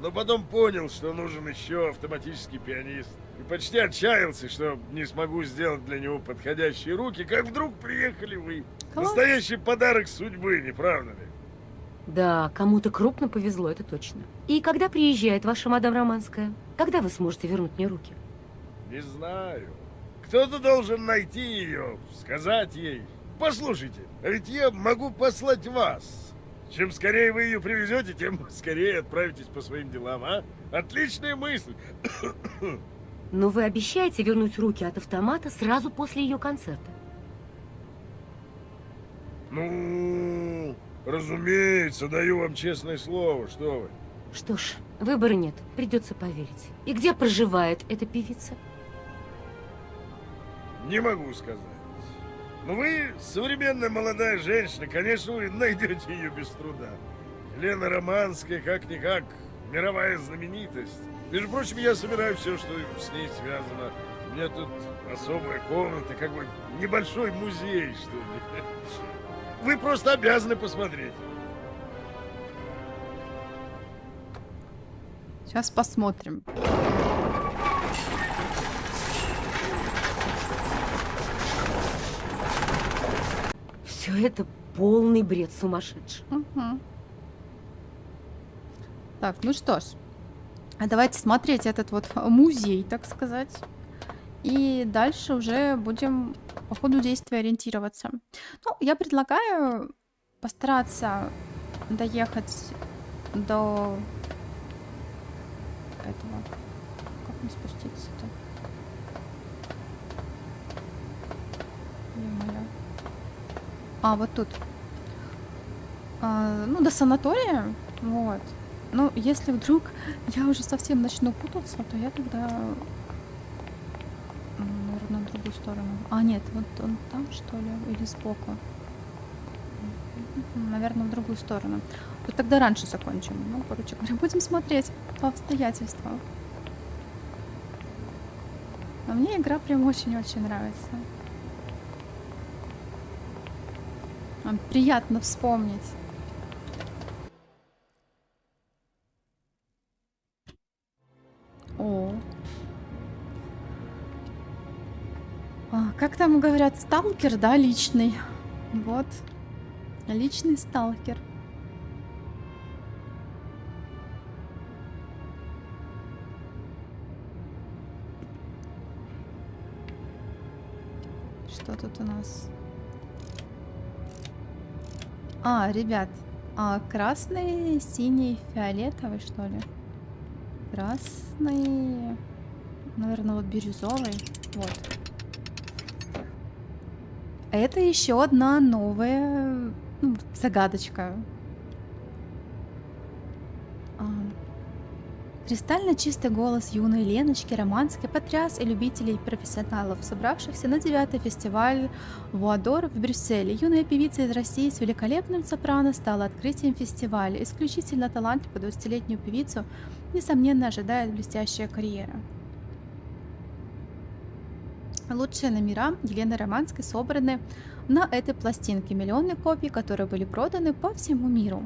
Но потом понял, что нужен еще автоматический пианист. И почти отчаялся, что не смогу сделать для него подходящие руки, как вдруг приехали вы. Настоящий подарок судьбы, не правда ли? Да, кому-то крупно повезло, это точно. И когда приезжает ваша мадам Романская? Когда вы сможете вернуть мне руки? Не знаю. Кто-то должен найти ее, сказать ей. Послушайте, а ведь я могу послать вас. Чем скорее вы ее привезете, тем скорее отправитесь по своим делам, а? Отличная мысль. Но вы обещаете вернуть руки от автомата сразу после ее концерта? Ну, разумеется, даю вам честное слово, что вы. Что ж, выбора нет, придется поверить. И где проживает эта певица? Не могу сказать. Но вы современная молодая женщина, конечно, вы найдете ее без труда. Елена Романская, как-никак, мировая знаменитость. Между прочим, я собираю все, что с ней связано. У меня тут особая комната, как бы небольшой музей, что ли. Вы просто обязаны посмотреть. Сейчас посмотрим. Все это полный бред сумасшедший. Мгм. Так, ну что ж, а давайте смотреть этот вот музей, так сказать. И дальше уже будем по ходу действия ориентироваться. Ну, я предлагаю постараться доехать до этого. Как мне спуститься-то? Ё-моё. А, вот тут. Ну, до санатория. Вот. Ну, если вдруг я уже совсем начну путаться, то я тогда, наверное, в другую сторону. А, нет, вот он там, что ли? Или сбоку? Наверное, в другую сторону. Вот тогда раньше закончим. Ну, короче говоря, будем смотреть по обстоятельствам. А мне игра прям очень-очень нравится. Приятно вспомнить. О. Как там говорят, сталкер, да, личный. Вот. Личный сталкер. Что тут у нас? Ребят, красный, синий, фиолетовый, что ли? Красный, наверное, вот бирюзовый. Вот. Это еще одна новая загадочка. Кристально чистый голос юной Леночки Романской потряс и любителей, и профессионалов, собравшихся на 9-й фестиваль Вуадор в Брюсселе. Юная певица из России с великолепным сопрано стала открытием фестиваля. Исключительно талантливую 20-летнюю певицу, несомненно, ожидает блестящая карьера. Лучшие номера Елены Романской собраны на этой пластинке. Миллионы копий, которые были проданы по всему миру.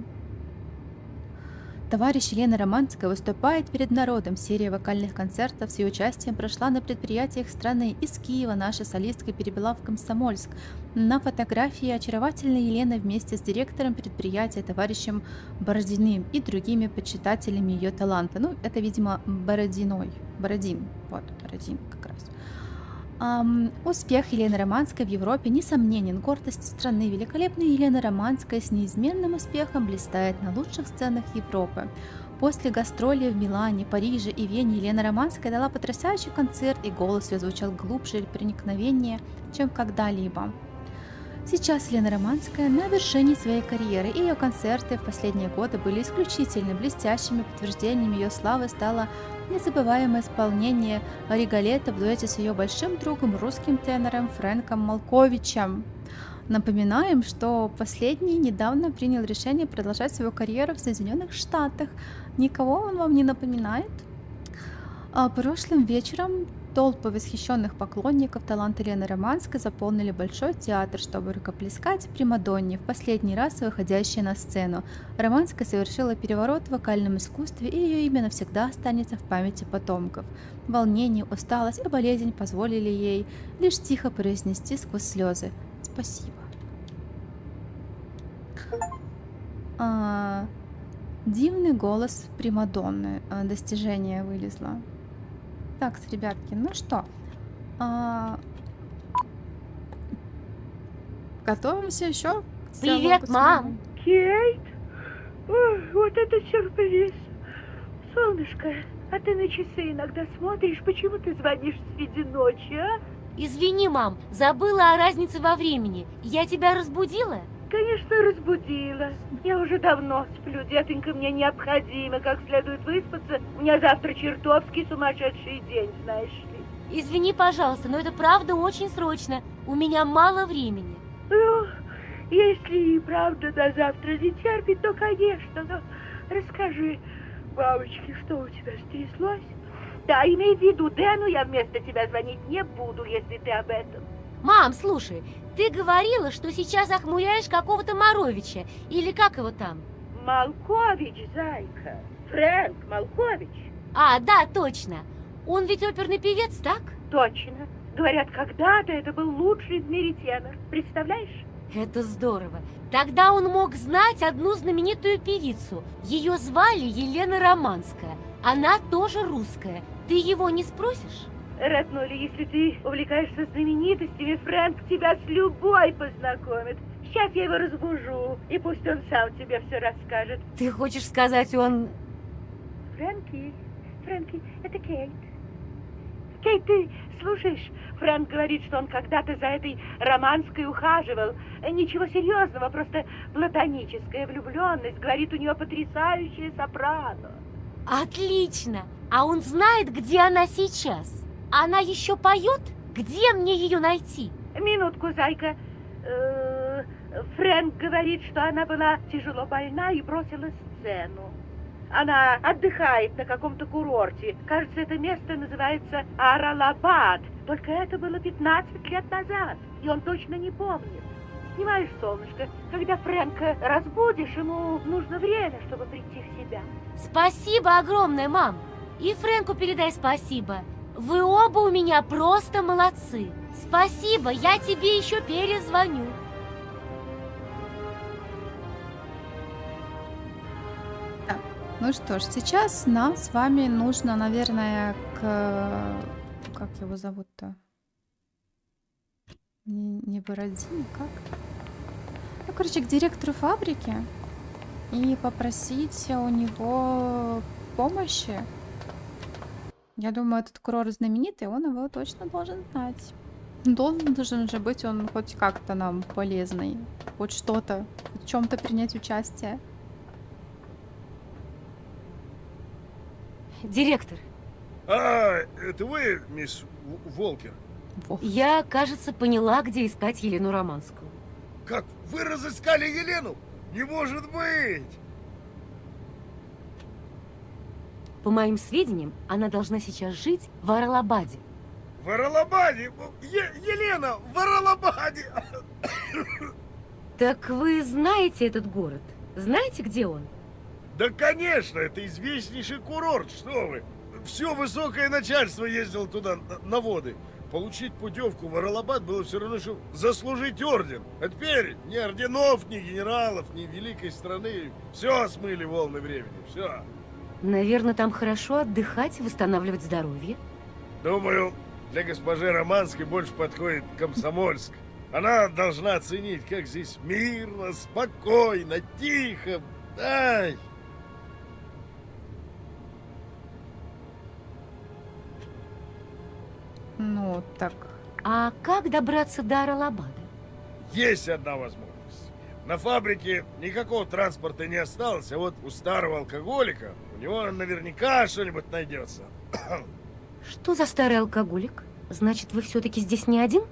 товарищ Елена Романская выступает перед народом. Серия вокальных концертов с ее участием прошла на предприятиях страны. Из Киева наша солистка перебыла в Комсомольск. На фотографии очаровательная Елена вместе с директором предприятия товарищем Бородиным и другими почитателями ее таланта. Ну, это, видимо, Бородин, вот, Бородин как раз. Успех Елены Романской в Европе несомненен. Гордость страны. Великолепная Елена Романская с неизменным успехом блистает на лучших сценах Европы. После гастролей в Милане, Париже и Вене Елена Романская дала потрясающий концерт, и голос ее звучал глубже и проникновеннее, чем когда-либо. Сейчас Елена Романская на вершине своей карьеры, и ее концерты в последние годы были исключительно блестящими. Подтверждением ее славы стало незабываемое исполнение Риголетто в дуэте с ее большим другом, русским тенором Фрэнком Малковичем. Напоминаем, что последний недавно принял решение продолжать свою карьеру в Соединенных Штатах. Никого он вам не напоминает? Прошлым вечером толпы восхищенных поклонников таланта Елены Романской заполнили Большой театр, чтобы рукоплескать примадонне, в последний раз выходящей на сцену. Романская совершила переворот в вокальном искусстве, и ее имя навсегда останется в памяти потомков. Волнение, усталость и болезнь позволили ей лишь тихо произнести сквозь слезы: «Спасибо». Дивный голос примадонны. Достижение вылезло. Так, ребятки, ну что, готовимся еще к Привет, мам! Кейт? Ой, вот это сюрприз! Солнышко, а ты на часы иногда смотришь? Почему ты звонишь среди ночи, а? Извини, мам, забыла о разнице во времени. Я тебя разбудила? Конечно, разбудила. Я уже давно сплю, детонька, мне необходимо как следует выспаться. У меня завтра чертовски сумасшедший день, знаешь ли. Извини, пожалуйста, но это правда очень срочно. У меня мало времени. Ну, если и правда до завтра не терпит, то, конечно, но расскажи, бабочке, что у тебя стряслось? Да, имей в виду, Дэну я вместо тебя звонить не буду, если ты об этом. Мам, слушай, ты говорила, что сейчас охмуряешь какого-то Моровича, или как его там? Малкович, зайка. Фрэнк Малкович. А, да, точно. Он ведь оперный певец, так? Точно. Говорят, когда-то это был лучший в мире тенор. Представляешь? Это здорово. Тогда он мог знать одну знаменитую певицу. Ее звали Елена Романская. Она тоже русская. Ты его не спросишь? Роднули, если ты увлекаешься знаменитостями, Фрэнк тебя с любой познакомит. Сейчас я его разбужу, и пусть он сам тебе все расскажет. Ты хочешь сказать, он... Фрэнки, это Кейт. Кейт, ты слушаешь? Фрэнк говорит, что он когда-то за этой Романской ухаживал. Ничего серьезного, просто платоническая влюбленность. Говорит, у нее потрясающая сопрано. Отлично! А он знает, где она сейчас? Она еще поет? Где мне ее найти? Минутку, зайка. Фрэнк говорит, что она была тяжело больна и бросила сцену. Она отдыхает на каком-то курорте. Кажется, это место называется Аралабад. Только это было 15 лет назад, и он точно не помнит. Понимаешь, солнышко, когда Фрэнка разбудишь, ему нужно время, чтобы прийти в себя. Спасибо огромное, мам. И Фрэнку передай спасибо. Вы оба у меня просто молодцы. Спасибо, я тебе еще перезвоню. Так, ну что ж, сейчас нам с вами нужно, наверное, как его зовут-то? Не Бородин, как? Ну, короче, к директору фабрики и попросить у него помощи. Я думаю, этот курорт знаменитый, он его точно должен знать. Должен же быть он хоть как-то нам полезный, хоть что-то, в чем-то принять участие. Директор. Это вы, мисс Волкер? Я, кажется, поняла, где искать Елену Романскую. Как? Вы разыскали Елену? Не может быть! По моим сведениям, она должна сейчас жить в Аралабаде. В Аралабаде? Елена, в Аралабаде! Так вы знаете этот город? Знаете, где он? Да, конечно, это известнейший курорт, что вы. Все высокое начальство ездило туда на воды. Получить путевку в Аралабад было все равно, что заслужить орден. А теперь ни орденов, ни генералов, ни великой страны. Все смыли волны времени, все. Наверное, там хорошо отдыхать, восстанавливать здоровье. Думаю, для госпожи Романской больше подходит Комсомольск. Она должна оценить, как здесь мирно, спокойно, тихо. Ай! Ну, так. А как добраться до Аралабада? Есть одна возможность. На фабрике никакого транспорта не осталось, а вот у старого алкоголика у него наверняка что-нибудь найдется. Что за старый алкоголик? Значит, вы все-таки здесь не один?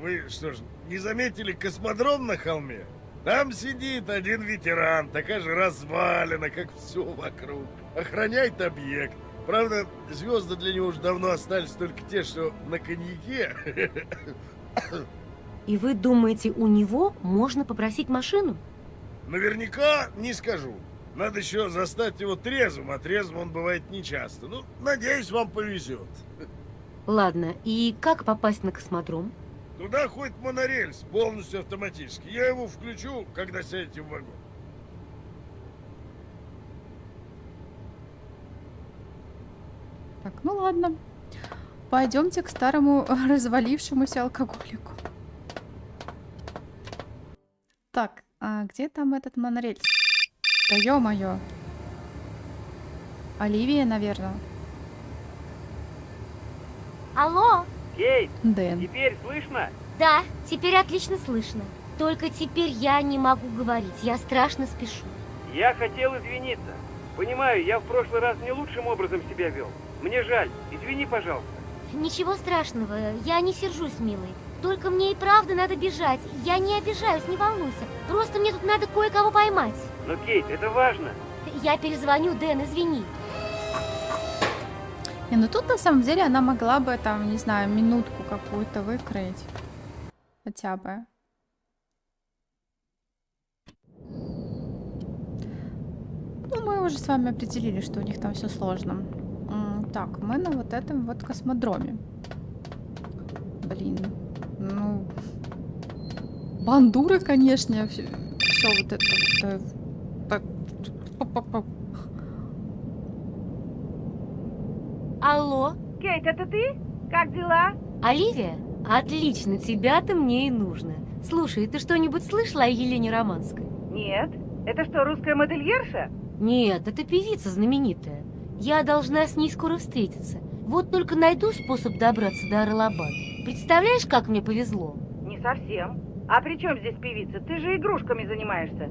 Вы что ж, не заметили космодром на холме? Там сидит один ветеран, такая же развалина, как все вокруг. Охраняет объект. Правда, звезды для него уже давно остались только те, что на коньяке. И вы думаете, у него можно попросить машину? Наверняка не скажу. Надо еще застать его трезвым, а трезвым он бывает нечасто. Ну, надеюсь, вам повезет. Ладно, и как попасть на космодром? Туда ходит монорельс, полностью автоматически. Я его включу, когда сядете в вагон. Так, ну ладно. Пойдемте к старому развалившемуся алкоголику. Так, а где там этот монорельс? Да ё-моё. Оливия, наверное. Алло? Кейт, Дэн. теперь слышно? Да, теперь отлично слышно. Только теперь я не могу говорить, я страшно спешу. Я хотел извиниться. Понимаю, я в прошлый раз не лучшим образом себя вел. Мне жаль, извини, пожалуйста. Ничего страшного, я не сержусь, милый. Только мне и правда надо бежать. Я не обижаюсь, не волнуйся. Просто мне тут надо кое-кого поймать. Но, Кейт, это важно. Я перезвоню, Дэн, извини. Не, ну тут на самом деле она могла бы там, не знаю, минутку какую-то выкроить. Хотя бы. Ну, мы уже с вами определили, что у них там все сложно. Так, мы на вот этом вот космодроме. Блин. Ну... Бандуры, конечно. Все вот это... Алло? Кейт, это ты? Как дела? Оливия? Отлично, тебя-то мне и нужно. Слушай, ты что-нибудь слышала о Елене Романской? Нет. Это что, русская модельерша? Нет, это певица знаменитая. Я должна с ней скоро встретиться. Вот только найду способ добраться до Аралабада. Представляешь, как мне повезло? Не совсем. А при чем здесь певица? Ты же игрушками занимаешься.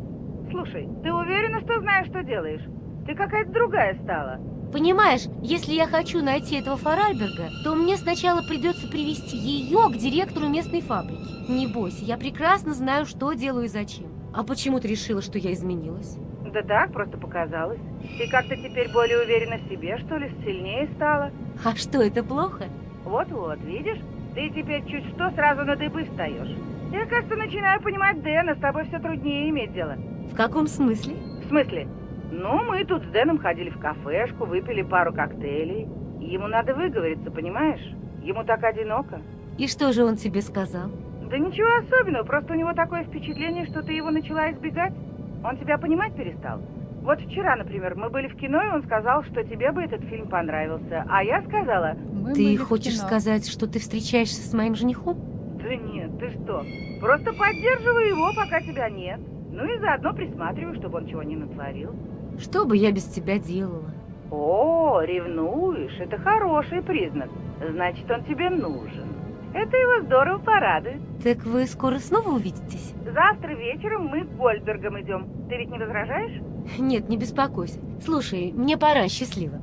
Слушай, ты уверена, что знаешь, что делаешь? Ты какая-то другая стала. Понимаешь, если я хочу найти этого Форальберга, то мне сначала придется привести ее к директору местной фабрики. Не бойся, я прекрасно знаю, что делаю и зачем. А почему ты решила, что я изменилась? Да так, просто показалось. Ты как-то теперь более уверена в себе, что ли, сильнее стала. А что, это плохо? Вот-вот, видишь? Ты теперь чуть что сразу на дыбы встаешь. Я, кажется, начинаю понимать Дэна, с тобой все труднее иметь дело. В каком смысле? В смысле? Ну, мы тут с Дэном ходили в кафешку, выпили пару коктейлей. Ему надо выговориться, понимаешь? Ему так одиноко. И что же он тебе сказал? Да ничего особенного, просто у него такое впечатление, что ты его начала избегать. Он тебя понимать перестал. Вот вчера, например, мы были в кино, и он сказал, что тебе бы этот фильм понравился. А я сказала... Ты хочешь сказать, что ты встречаешься с моим женихом? Да нет, ты что? Просто поддерживаю его, пока тебя нет. Ну и заодно присматриваю, чтобы он чего не натворил. Что бы я без тебя делала? О, ревнуешь? Это хороший признак. Значит, он тебе нужен. Это его здорово порадует. Так вы скоро снова увидитесь? Завтра вечером мы к Гольдбергам идем. Ты ведь не возражаешь? Нет, не беспокойся. Слушай, мне пора, счастливо.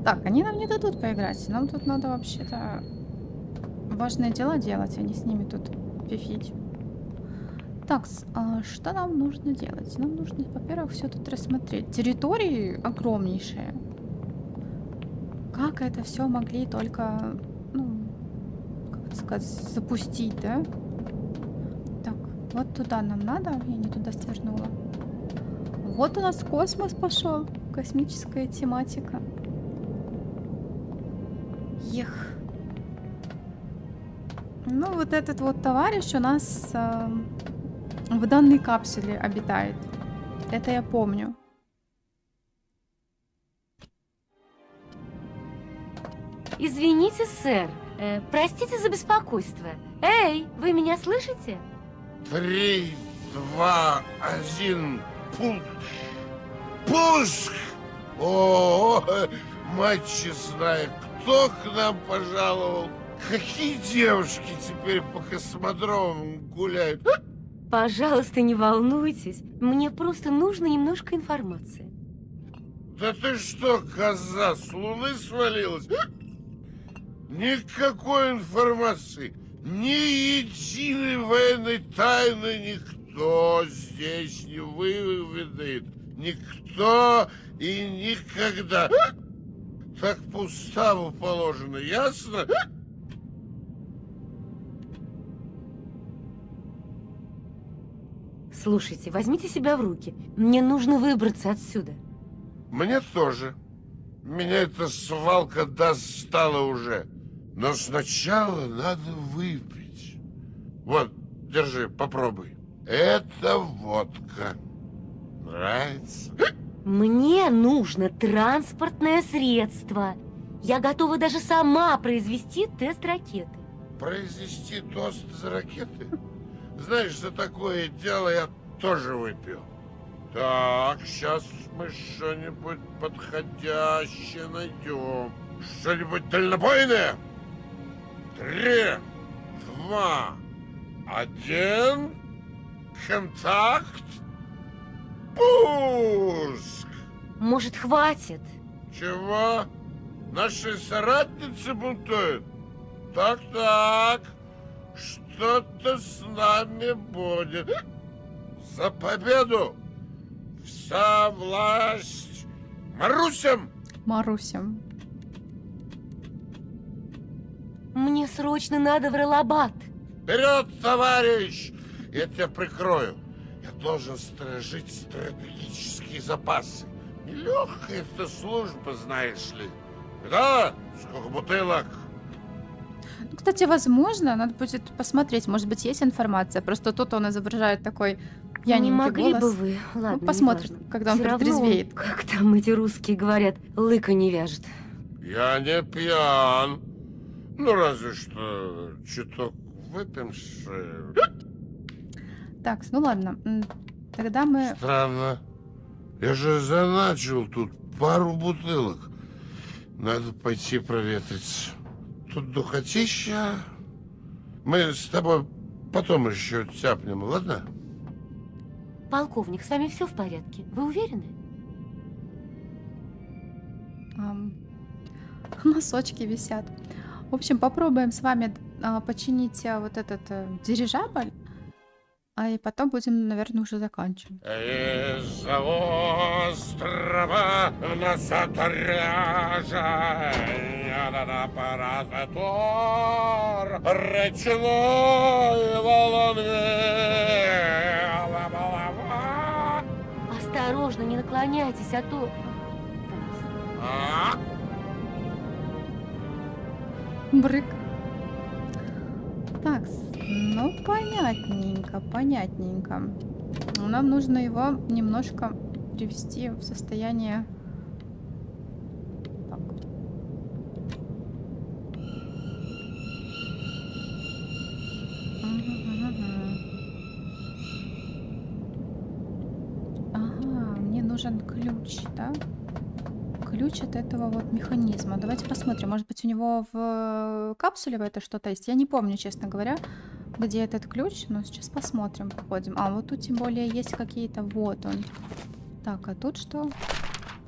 Так, они нам не дадут поиграть. Нам тут надо вообще-то важные дела делать, а не с ними тут фифить. Так, что нам нужно делать? Нам нужно, во-первых, все тут рассмотреть. Территории огромнейшие. Как это все могли только, ну, как это сказать, запустить, да? Так, вот туда нам надо. Я не туда свернула. Вот у нас космос пошел. Космическая тематика. Ех. Ну, вот этот вот товарищ у нас в данной капсуле обитает. Это я помню. Извините, сэр. Простите за беспокойство. Эй, вы меня слышите? 3, 2, 1, пуск! О, мать честная, кто к нам пожаловал? Какие девушки теперь по космодромам гуляют? Пожалуйста, не волнуйтесь. Мне просто нужно немножко информации. Да ты что, коза, с луны свалилась? Никакой информации, ни единой военной тайны никто здесь не выведает. Никто и никогда. Так по уставу положено, ясно? Слушайте, возьмите себя в руки. Мне нужно выбраться отсюда. Мне тоже. Меня эта свалка достала уже. Но сначала надо выпить. Вот, держи, попробуй. Это водка. Нравится? Мне нужно транспортное средство. Я готова даже сама произвести тест ракеты. Произнести тост за ракеты? Знаешь, за такое дело я тоже выпью. Так, сейчас мы что-нибудь подходящее найдем. Что-нибудь дальнобойное? 3, 2, 1. Контакт. Пуск. Может, хватит? Чего? Наши соратницы бунтуют? Так. Что-то с нами будет. За победу! Вся власть Марусям! Марусям. Мне срочно надо в Релабад. Вперед, товарищ! Я тебя прикрою. Я должен сторожить стратегические запасы. Нелегкая эта служба, знаешь ли. Да? Сколько бутылок? Ну, кстати, возможно, надо будет посмотреть. Может быть, есть информация. Просто тут он изображает такой пьяненький Не могли голос. бы вы? Ладно, Ну, посмотрим, неважно. когда он Всё равно протрезвеет. Как там эти русские говорят, лыка не вяжет. Я не пьян. Ну, разве что чуток выпьемши. Так, ну ладно. Тогда мы... Странно. Я же заначил тут пару бутылок. Надо пойти проветриться. Тут духотища. Мы с тобой потом еще тяпнем, ладно? Полковник, с вами все в порядке? Вы уверены? Носочки висят. В общем, попробуем с вами починить вот этот дирижабль. И потом будем, наверное, уже заканчивать. Из-за острова нас отряжа на паразатор речной волны. Осторожно, не наклоняйтесь, а то... Брык. Так, ну понятненько. Нам нужно его немножко привести в состояние. Так. Ага, мне нужен ключ, да? Ключ от этого вот механизма. Давайте посмотрим. Может быть, у него в капсуле в это что-то есть? Я не помню, честно говоря, где этот ключ. Но сейчас посмотрим, походим. А, вот тут тем более есть какие-то... Вот он. Так, а тут что?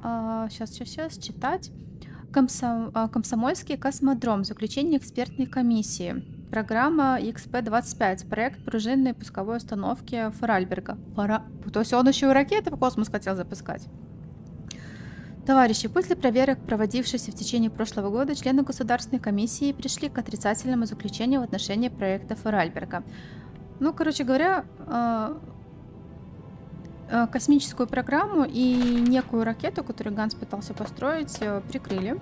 Сейчас читать. Комсомольский космодром. Заключение экспертной комиссии. Программа XP-25. Проект пружинной пусковой установки Форальберга. То есть он еще и ракеты в космос хотел запускать. Товарищи, после проверок, проводившихся в течение прошлого года, члены Государственной комиссии пришли к отрицательному заключению в отношении проекта Форальберга. Ну, короче говоря, космическую программу и некую ракету, которую Ганс пытался построить, прикрыли.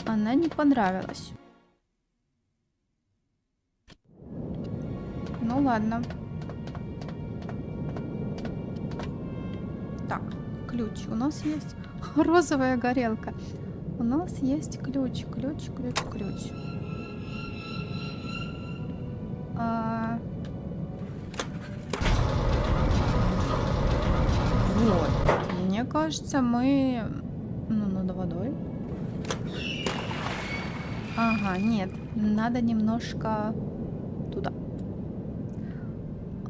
Она не понравилась. Ну ладно. Так, ключ. У нас есть розовая горелка. У нас есть ключ. Вот. Мне кажется, мы... Ну, надо водой. Ага, нет. Надо немножко туда.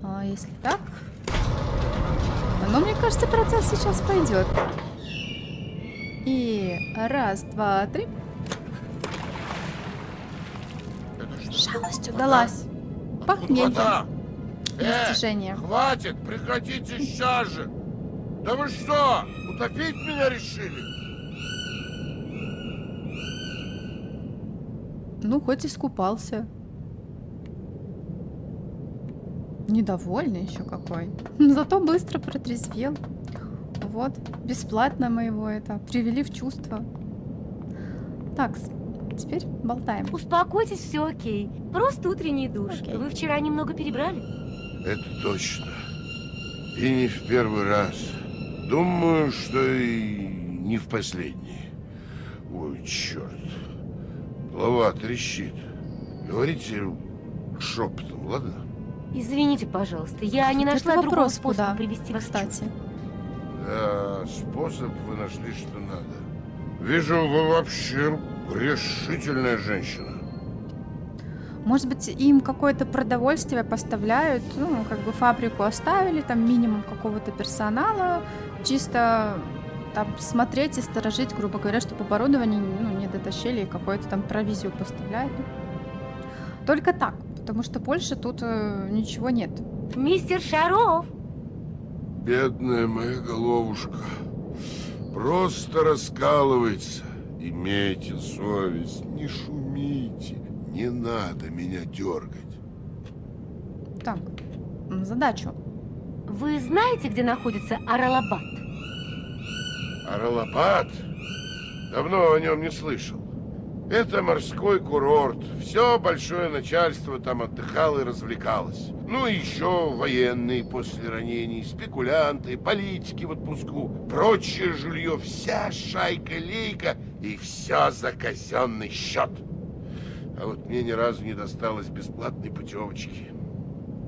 А если так... Ну, мне кажется, процесс сейчас пойдет. И раз, два, три. Шалость удалась. Похмелье. Вода! Достижение. Хватит, прекратите сейчас же! Да вы что, утопить меня решили? Ну, хоть искупался. Недовольный еще какой. Зато быстро протрезвел. Вот, бесплатно мы его это привели в чувство. Так, теперь болтаем. Успокойтесь, все окей. Просто утренний душ. Окей. Вы вчера немного перебрали? Это точно. И не в первый раз. Думаю, что и не в последний. Ой, черт. Голова трещит. Говорите шепотом, ладно? Извините, пожалуйста, я не Это нашла другого вопрос способа куда, привести вас в чувство. кстати. Да, способ вы нашли, что надо. Вижу, вы вообще решительная женщина. Может быть, им какое-то продовольствие поставляют, ну, как бы фабрику оставили, там минимум какого-то персонала, чисто там смотреть и сторожить, грубо говоря, чтобы оборудование не дотащили и какую-то там провизию поставляют. Только так, потому что больше тут ничего нет. Мистер Шаров! Бедная моя головушка. Просто раскалывается. Имейте совесть, не шумите. Не надо меня дергать. Так, задачу. Вы знаете, где находится Аралабад? Аралабад? Давно о нем не слышал. Это морской курорт. Все большое начальство там отдыхало и развлекалось. Ну и еще военные после ранений, спекулянты, политики в отпуску, прочее жилье, вся шайка-лейка и все за казенный счет. А вот мне ни разу не досталось бесплатной путевочки.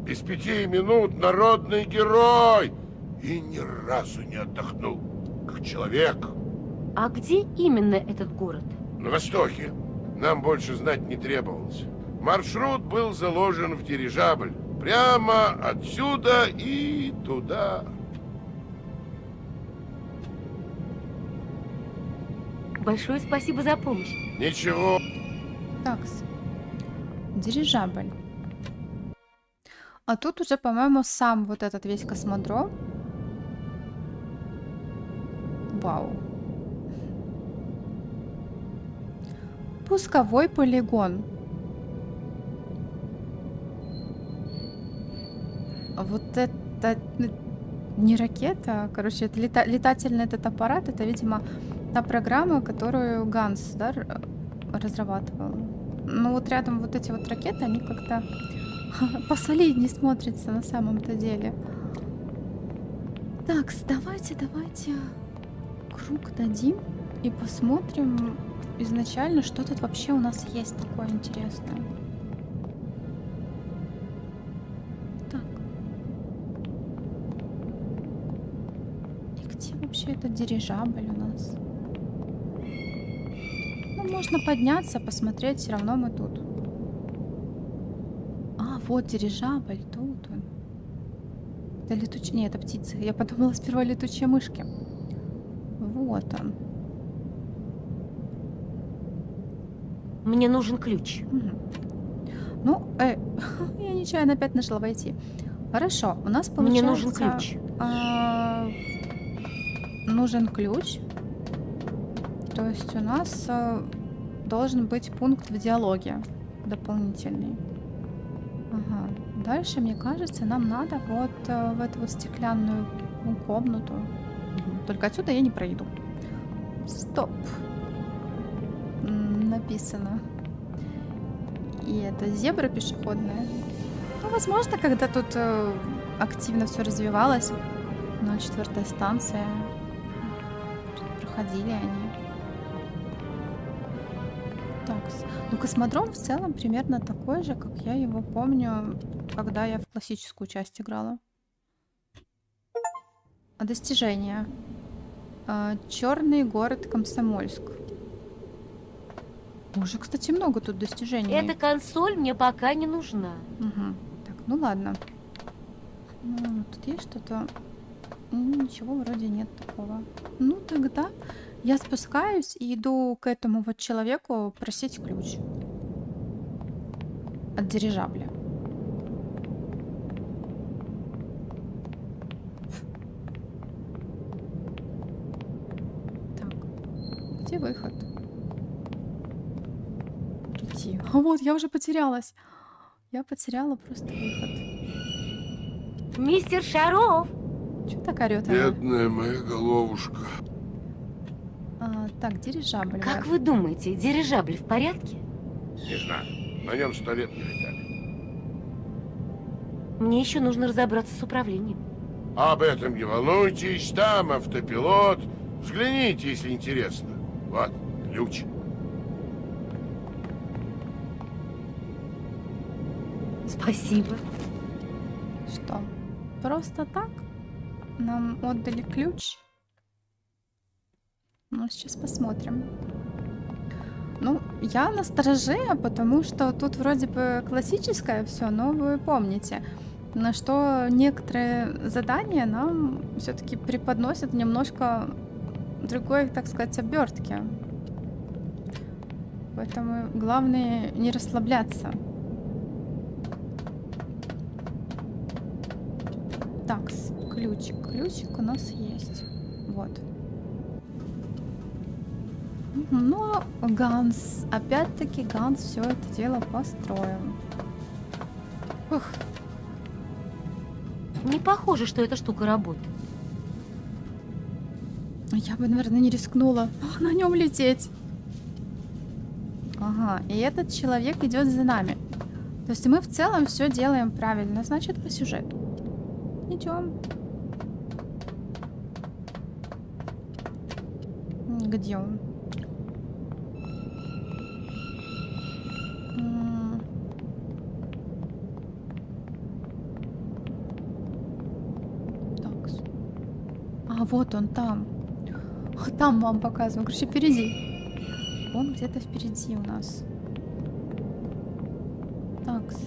Без 5 минут народный герой! И ни разу не отдохнул, как человек. А где именно этот город? На востоке. Нам больше знать не требовалось. Маршрут был заложен в дирижабль. Прямо отсюда и туда. Большое спасибо за помощь. Ничего. Так, дирижабль. А тут уже, по-моему, сам вот этот весь космодром. Вау. Пусковой полигон. Вот это не ракета, короче, это летательный этот аппарат, это, видимо, та программа, которую Ганс, да, разрабатывал. Ну вот рядом вот эти вот ракеты, они как-то посолиднее смотрятся на самом-то деле. Так, давайте круг дадим и посмотрим изначально, что тут вообще у нас есть такое интересное. Так. И где вообще этот дирижабль у нас? Ну, можно подняться, посмотреть, все равно мы тут. А, вот дирижабль, тут он. Это летучие... Не, это птицы. Я подумала сперва летучие мышки. Вот он. Мне нужен ключ. Ну, я нечаянно опять нажала войти. Хорошо, у нас получается... Мне нужен ключ. Нужен ключ. То есть у нас должен быть пункт в диалоге дополнительный. Ага. Дальше, мне кажется, нам надо вот в эту вот стеклянную комнату. Только отсюда я не пройду. Стоп. Написано. И это зебра пешеходная. Ну, возможно, когда тут активно все развивалось. 04-я станция. Проходили они. Так, ну космодром в целом примерно такой же, как я его помню, когда я в классическую часть играла. Достижения. Черный город Комсомольск. Уже, кстати, много тут достижений. Эта консоль мне пока не нужна. Угу. Так, ну ладно. Ну, тут есть что-то? Ничего вроде нет такого. Ну, тогда я спускаюсь и иду к этому вот человеку просить ключ. От дирижабля. Так, где выход? Идти. А вот, я уже потерялась. Я потеряла просто выход. Мистер Шаров! Чё так орёт она? Бедная моя головушка. Так, дирижабль. Как вы думаете, дирижабль в порядке? Не знаю. На нем 100 лет не летали. Мне еще нужно разобраться с управлением. Об этом не волнуйтесь. Там автопилот. Взгляните, если интересно. Вот, ключ. Спасибо. Что? Просто так? Нам отдали ключ? Ну, сейчас посмотрим. Ну, я настороже, потому что тут вроде бы классическое все, но вы помните, на что некоторые задания нам все-таки преподносят немножко другой, так сказать, обертки. Поэтому главное не расслабляться. Так, ключик. Ключик у нас есть. Вот. Но Ганс, опять-таки Ганс все это дело построил. Ух. Не похоже, что эта штука работает. Я бы, наверное, не рискнула на нем лететь. Ага, и этот человек идет за нами. То есть мы в целом все делаем правильно, значит, по сюжету. Идем. Где он? Так. А вот он там. Там вам показываю. Короче, впереди. Он где-то впереди у нас. Такс.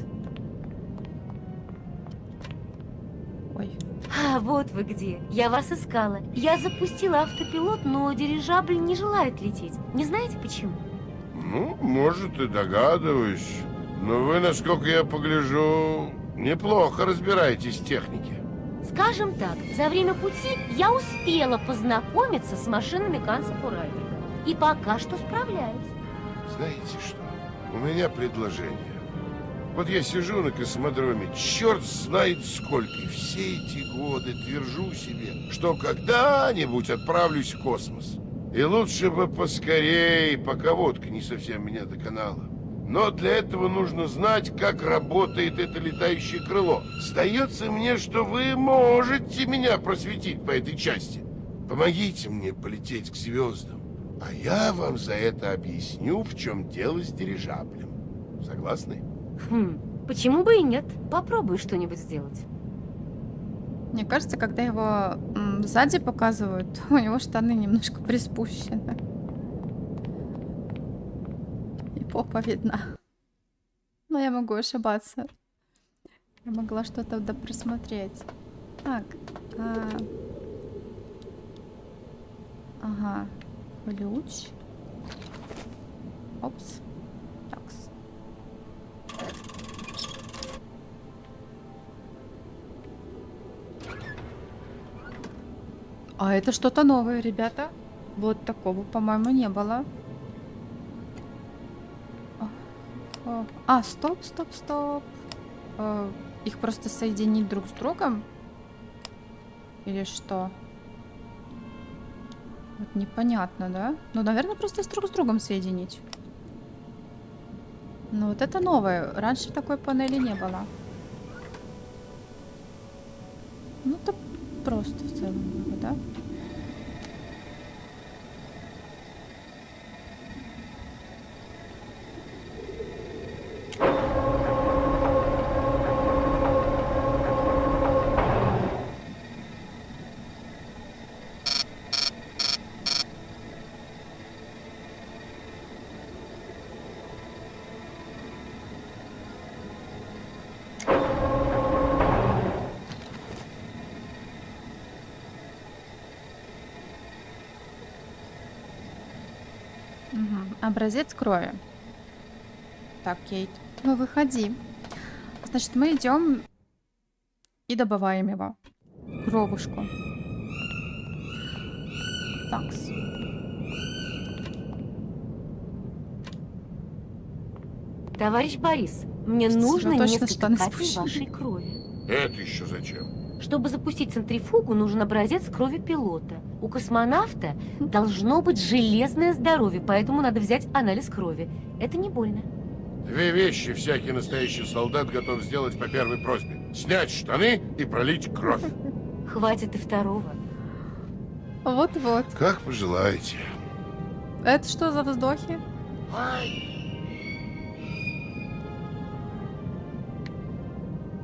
Ой. А, вот вы где. Я вас искала. Я запустила автопилот, но дирижабль не желает лететь. Не знаете почему? Ну, может, и догадываюсь. Но вы, насколько я погляжу, неплохо разбираетесь в технике. Скажем так, за время пути я успела познакомиться с машинами Ганса Форальберга. И пока что справляюсь. Знаете что? У меня предложение. Вот я сижу на космодроме, черт знает сколько, и все эти годы твержу себе, что когда-нибудь отправлюсь в космос. И лучше бы поскорей, пока водка не совсем меня доконала. Но для этого нужно знать, как работает это летающее крыло. Сдается мне, что вы можете меня просветить по этой части. Помогите мне полететь к звездам, а я вам за это объясню, в чем дело с дирижаблем. Согласны? Почему бы и нет? Попробуй что-нибудь сделать. Мне кажется, когда его сзади показывают, у него штаны немножко приспущены. И попа видна. Но я могу ошибаться. Я могла что-то просмотреть. Так. Ага. Ключ. Опс. Такс. А это что-то новое, ребята. Вот такого, по-моему, не было. А, стоп. их просто соединить друг с другом? Или что? Вот непонятно, да? Ну, наверное, просто друг с другом соединить. Ну, вот это новое. Раньше такой панели не было. Ну, это просто в целом, да? Образец крови. Так, Кейт, ну выходи. Значит, мы идем и добываем его. Кровушку. Такс. Товарищ Борис, мне нужно точно несколько штаны капель спущены. вашей крови. Это еще зачем? Чтобы запустить центрифугу, нужен образец крови пилота. У космонавта должно быть железное здоровье, поэтому надо взять анализ крови. Это не больно. 2 вещи всякий настоящий солдат готов сделать по первой просьбе. Снять штаны и пролить кровь. Хватит и второго. Вот-вот. Как пожелаете. Это что за вздохи?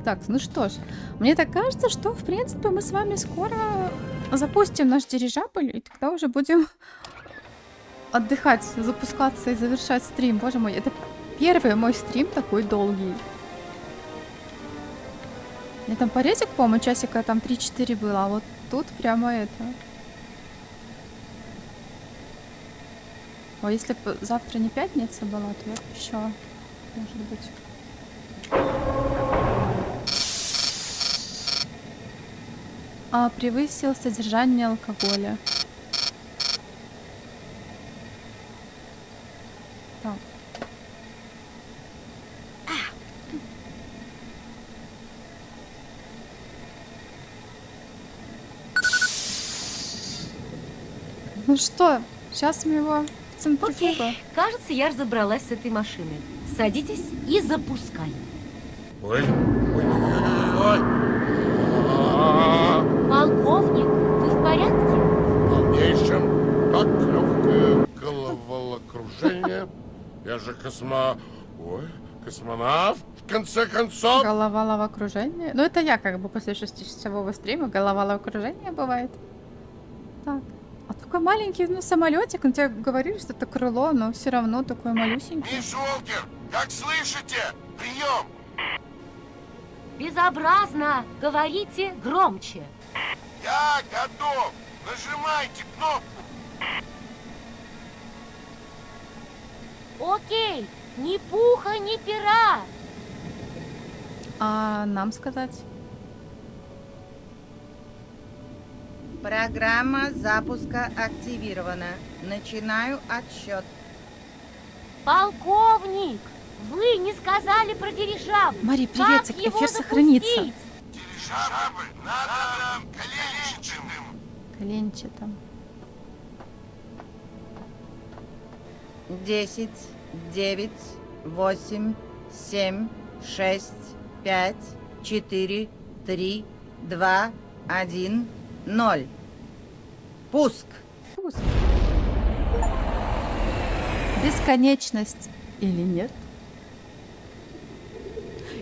Так, ну что ж, мне так кажется, что, в принципе, мы с вами скоро запустим наш дирижабль, и тогда уже будем отдыхать, запускаться и завершать стрим. Боже мой, это первый мой стрим такой долгий. Мне там порезик, по-моему, часика там 3-4 было, а вот тут прямо это. О, если бы завтра не пятница была, то я бы еще, может быть... превысил содержание алкоголя. Так. Ну что, сейчас мы его в центрифугу. Окей, кажется, я разобралась с этой машиной. Садитесь и запускай. Ой, ой. Полковник, вы в порядке? В полнейшем. Так, легкое головокружение. Я же космонавт, в конце концов. Головокружение? Ну, это я как бы после 6-часового стрима головокружение бывает. Так. А такой маленький, ну, самолетик. Он тебе говорили, что это крыло, но все равно такой малюсенький. Мисс Уолкер, как слышите? Прием! Безобразно! Говорите громче. Я готов! Нажимайте кнопку! Окей, ни пуха, ни пера. А нам сказать? Программа запуска активирована. Начинаю отсчет. Полковник, вы не сказали про дирижабль. Мари, приветик, Как его эфир сохранится. запустить? Дирижабль надо коленчатым. Коленчатым. 10, 9, 8, 7, 6, 5, 4, 3, 2, 1, 0. Пуск. Пуск. Бесконечность или нет?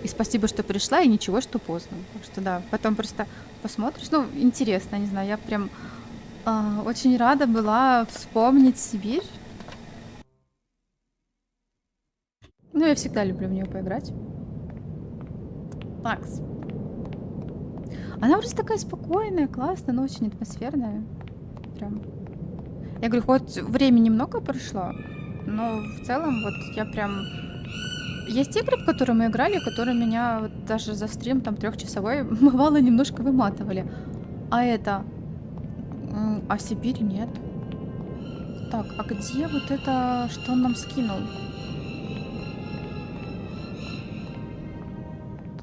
И спасибо, что пришла, и ничего, что поздно. Так что да, потом просто посмотришь. Ну, интересно, не знаю, я прям очень рада была вспомнить Сибирь. Ну, я всегда люблю в нее поиграть. Такс. Она просто такая спокойная, классная, но очень атмосферная. Прям. Я говорю, хоть времени немного прошло, но в целом вот я прям... Есть игры, в которые мы играли, которые меня вот даже за стрим там 3-часовой бывало немножко выматывали. А это... А Сибирь нет. Так, а где вот это, что он нам скинул?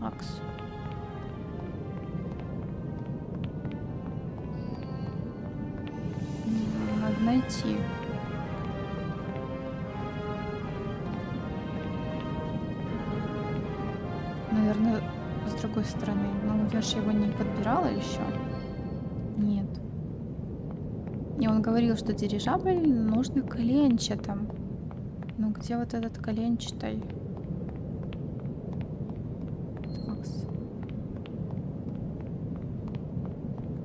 Такс. Надо найти. Наверное, с другой стороны. Ну, я же его не подбирала еще. Нет. И он говорил, что дирижабль нужно коленчатым. Ну, где вот этот коленчатый? Такс.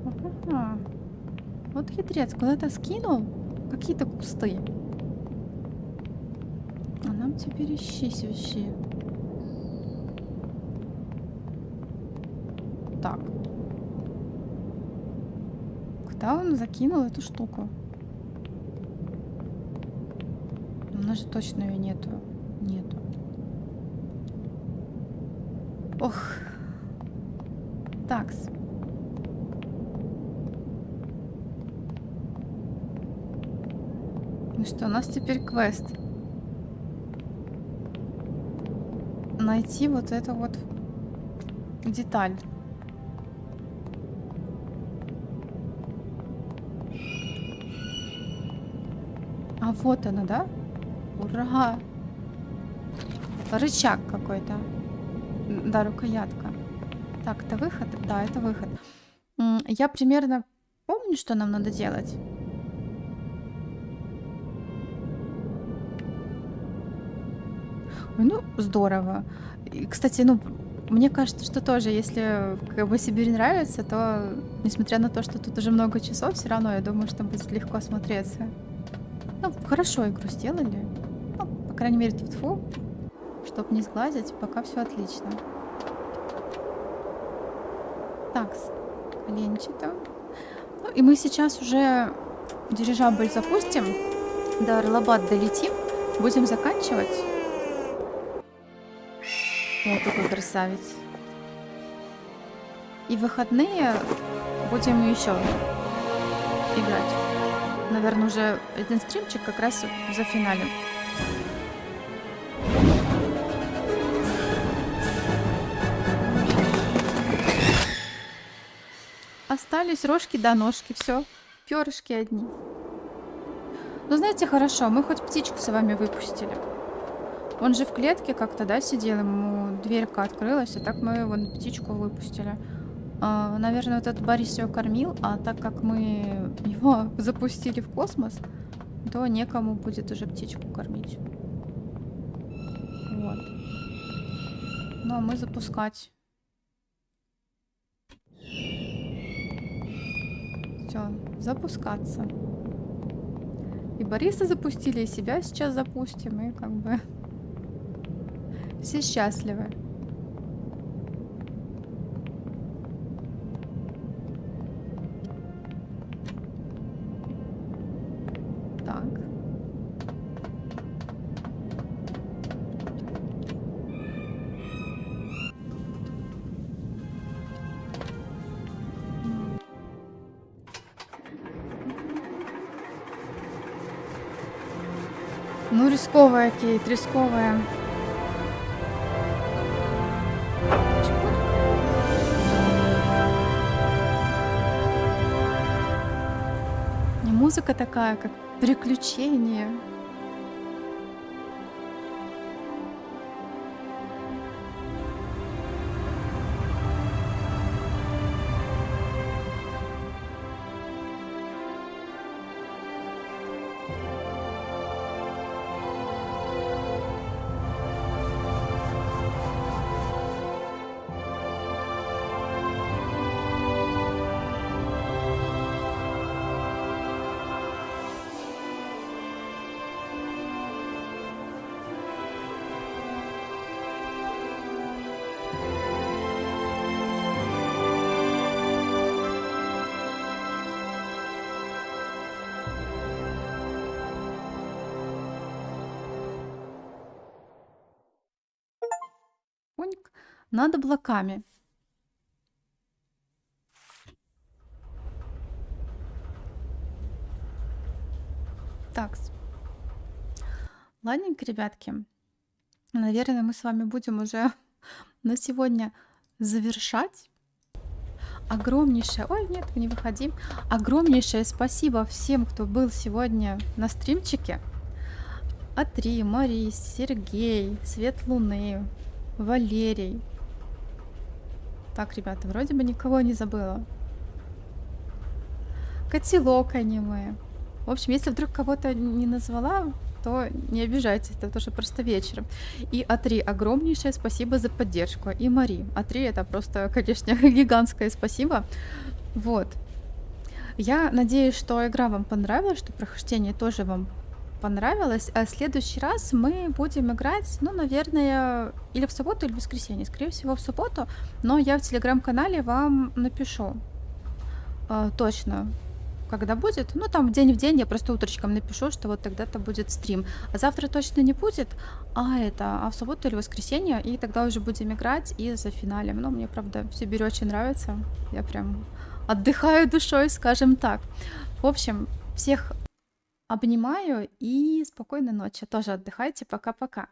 Ага. Вот хитрец, куда-то скинул какие-то кусты. А нам теперь ищись вообще. Так. Куда он закинул эту штуку? У нас же точно ее нету. Нету. Ох. Такс. Ну что, у нас теперь квест. Найти вот эту вот деталь. А вот она, да? Ура! Рычаг какой-то. Да, рукоятка. Так, это выход? Да, это выход. Я примерно помню, что нам надо делать. Ой, ну, здорово. И, кстати, ну, мне кажется, что тоже, если как бы себе нравится, то, несмотря на то, что тут уже много часов, все равно, я думаю, что будет легко смотреться. Ну, хорошо игру сделали. Ну, по крайней мере, тьфу-тьфу. Чтоб не сглазить, пока все отлично. Так, коленчато. Ну, и мы сейчас уже дирижабль запустим. До Арлабад долетим. Будем заканчивать. Вот такой красавец. И в выходные будем еще играть. Наверное, уже один стримчик как раз за финалем. Остались рожки до ножки, все. Перышки одни. Ну, знаете, хорошо, мы хоть птичку с вами выпустили. Он же в клетке как-то, да, сидел, ему дверька открылась, и так мы его на птичку выпустили. Наверное, вот этот Борис ее кормил, а так как мы его запустили в космос, то некому будет уже птичку кормить. Вот. Ну, а мы запускать. Все, запускаться. И Бориса запустили, и себя сейчас запустим, и как бы все счастливы. Так. Ну, рисковая, Кейт, рисковая. И музыка такая, как приключение. Поньк. Над облаками. Так. Ладненько, ребятки. Наверное, мы с вами будем уже на сегодня завершать. Огромнейшее... Ой, нет, не выходи. Огромнейшее спасибо всем, кто был сегодня на стримчике. Атри, Марис, Сергей, Свет Луны, Валерий. Так, ребята, вроде бы никого не забыла. Котелок аниме. В общем, если вдруг кого-то не назвала, то не обижайтесь, это тоже просто вечер. И Атри, огромнейшее спасибо за поддержку. И Мари. Атри, это просто, конечно, гигантское спасибо. Вот. Я надеюсь, что игра вам понравилась, что прохождение тоже вам понравилось. А в следующий раз мы будем играть, ну, наверное, или в субботу, или в воскресенье. Скорее всего, в субботу. Но я в телеграм-канале вам напишу точно, когда будет. Ну, там день в день я просто утречком напишу, что вот тогда-то будет стрим. А завтра точно не будет, а в субботу или воскресенье, и тогда уже будем играть и за финалем. Ну, мне, правда, в Сибири очень нравится. Я прям отдыхаю душой, скажем так. В общем, всех обнимаю и спокойной ночи. Тоже отдыхайте. Пока-пока.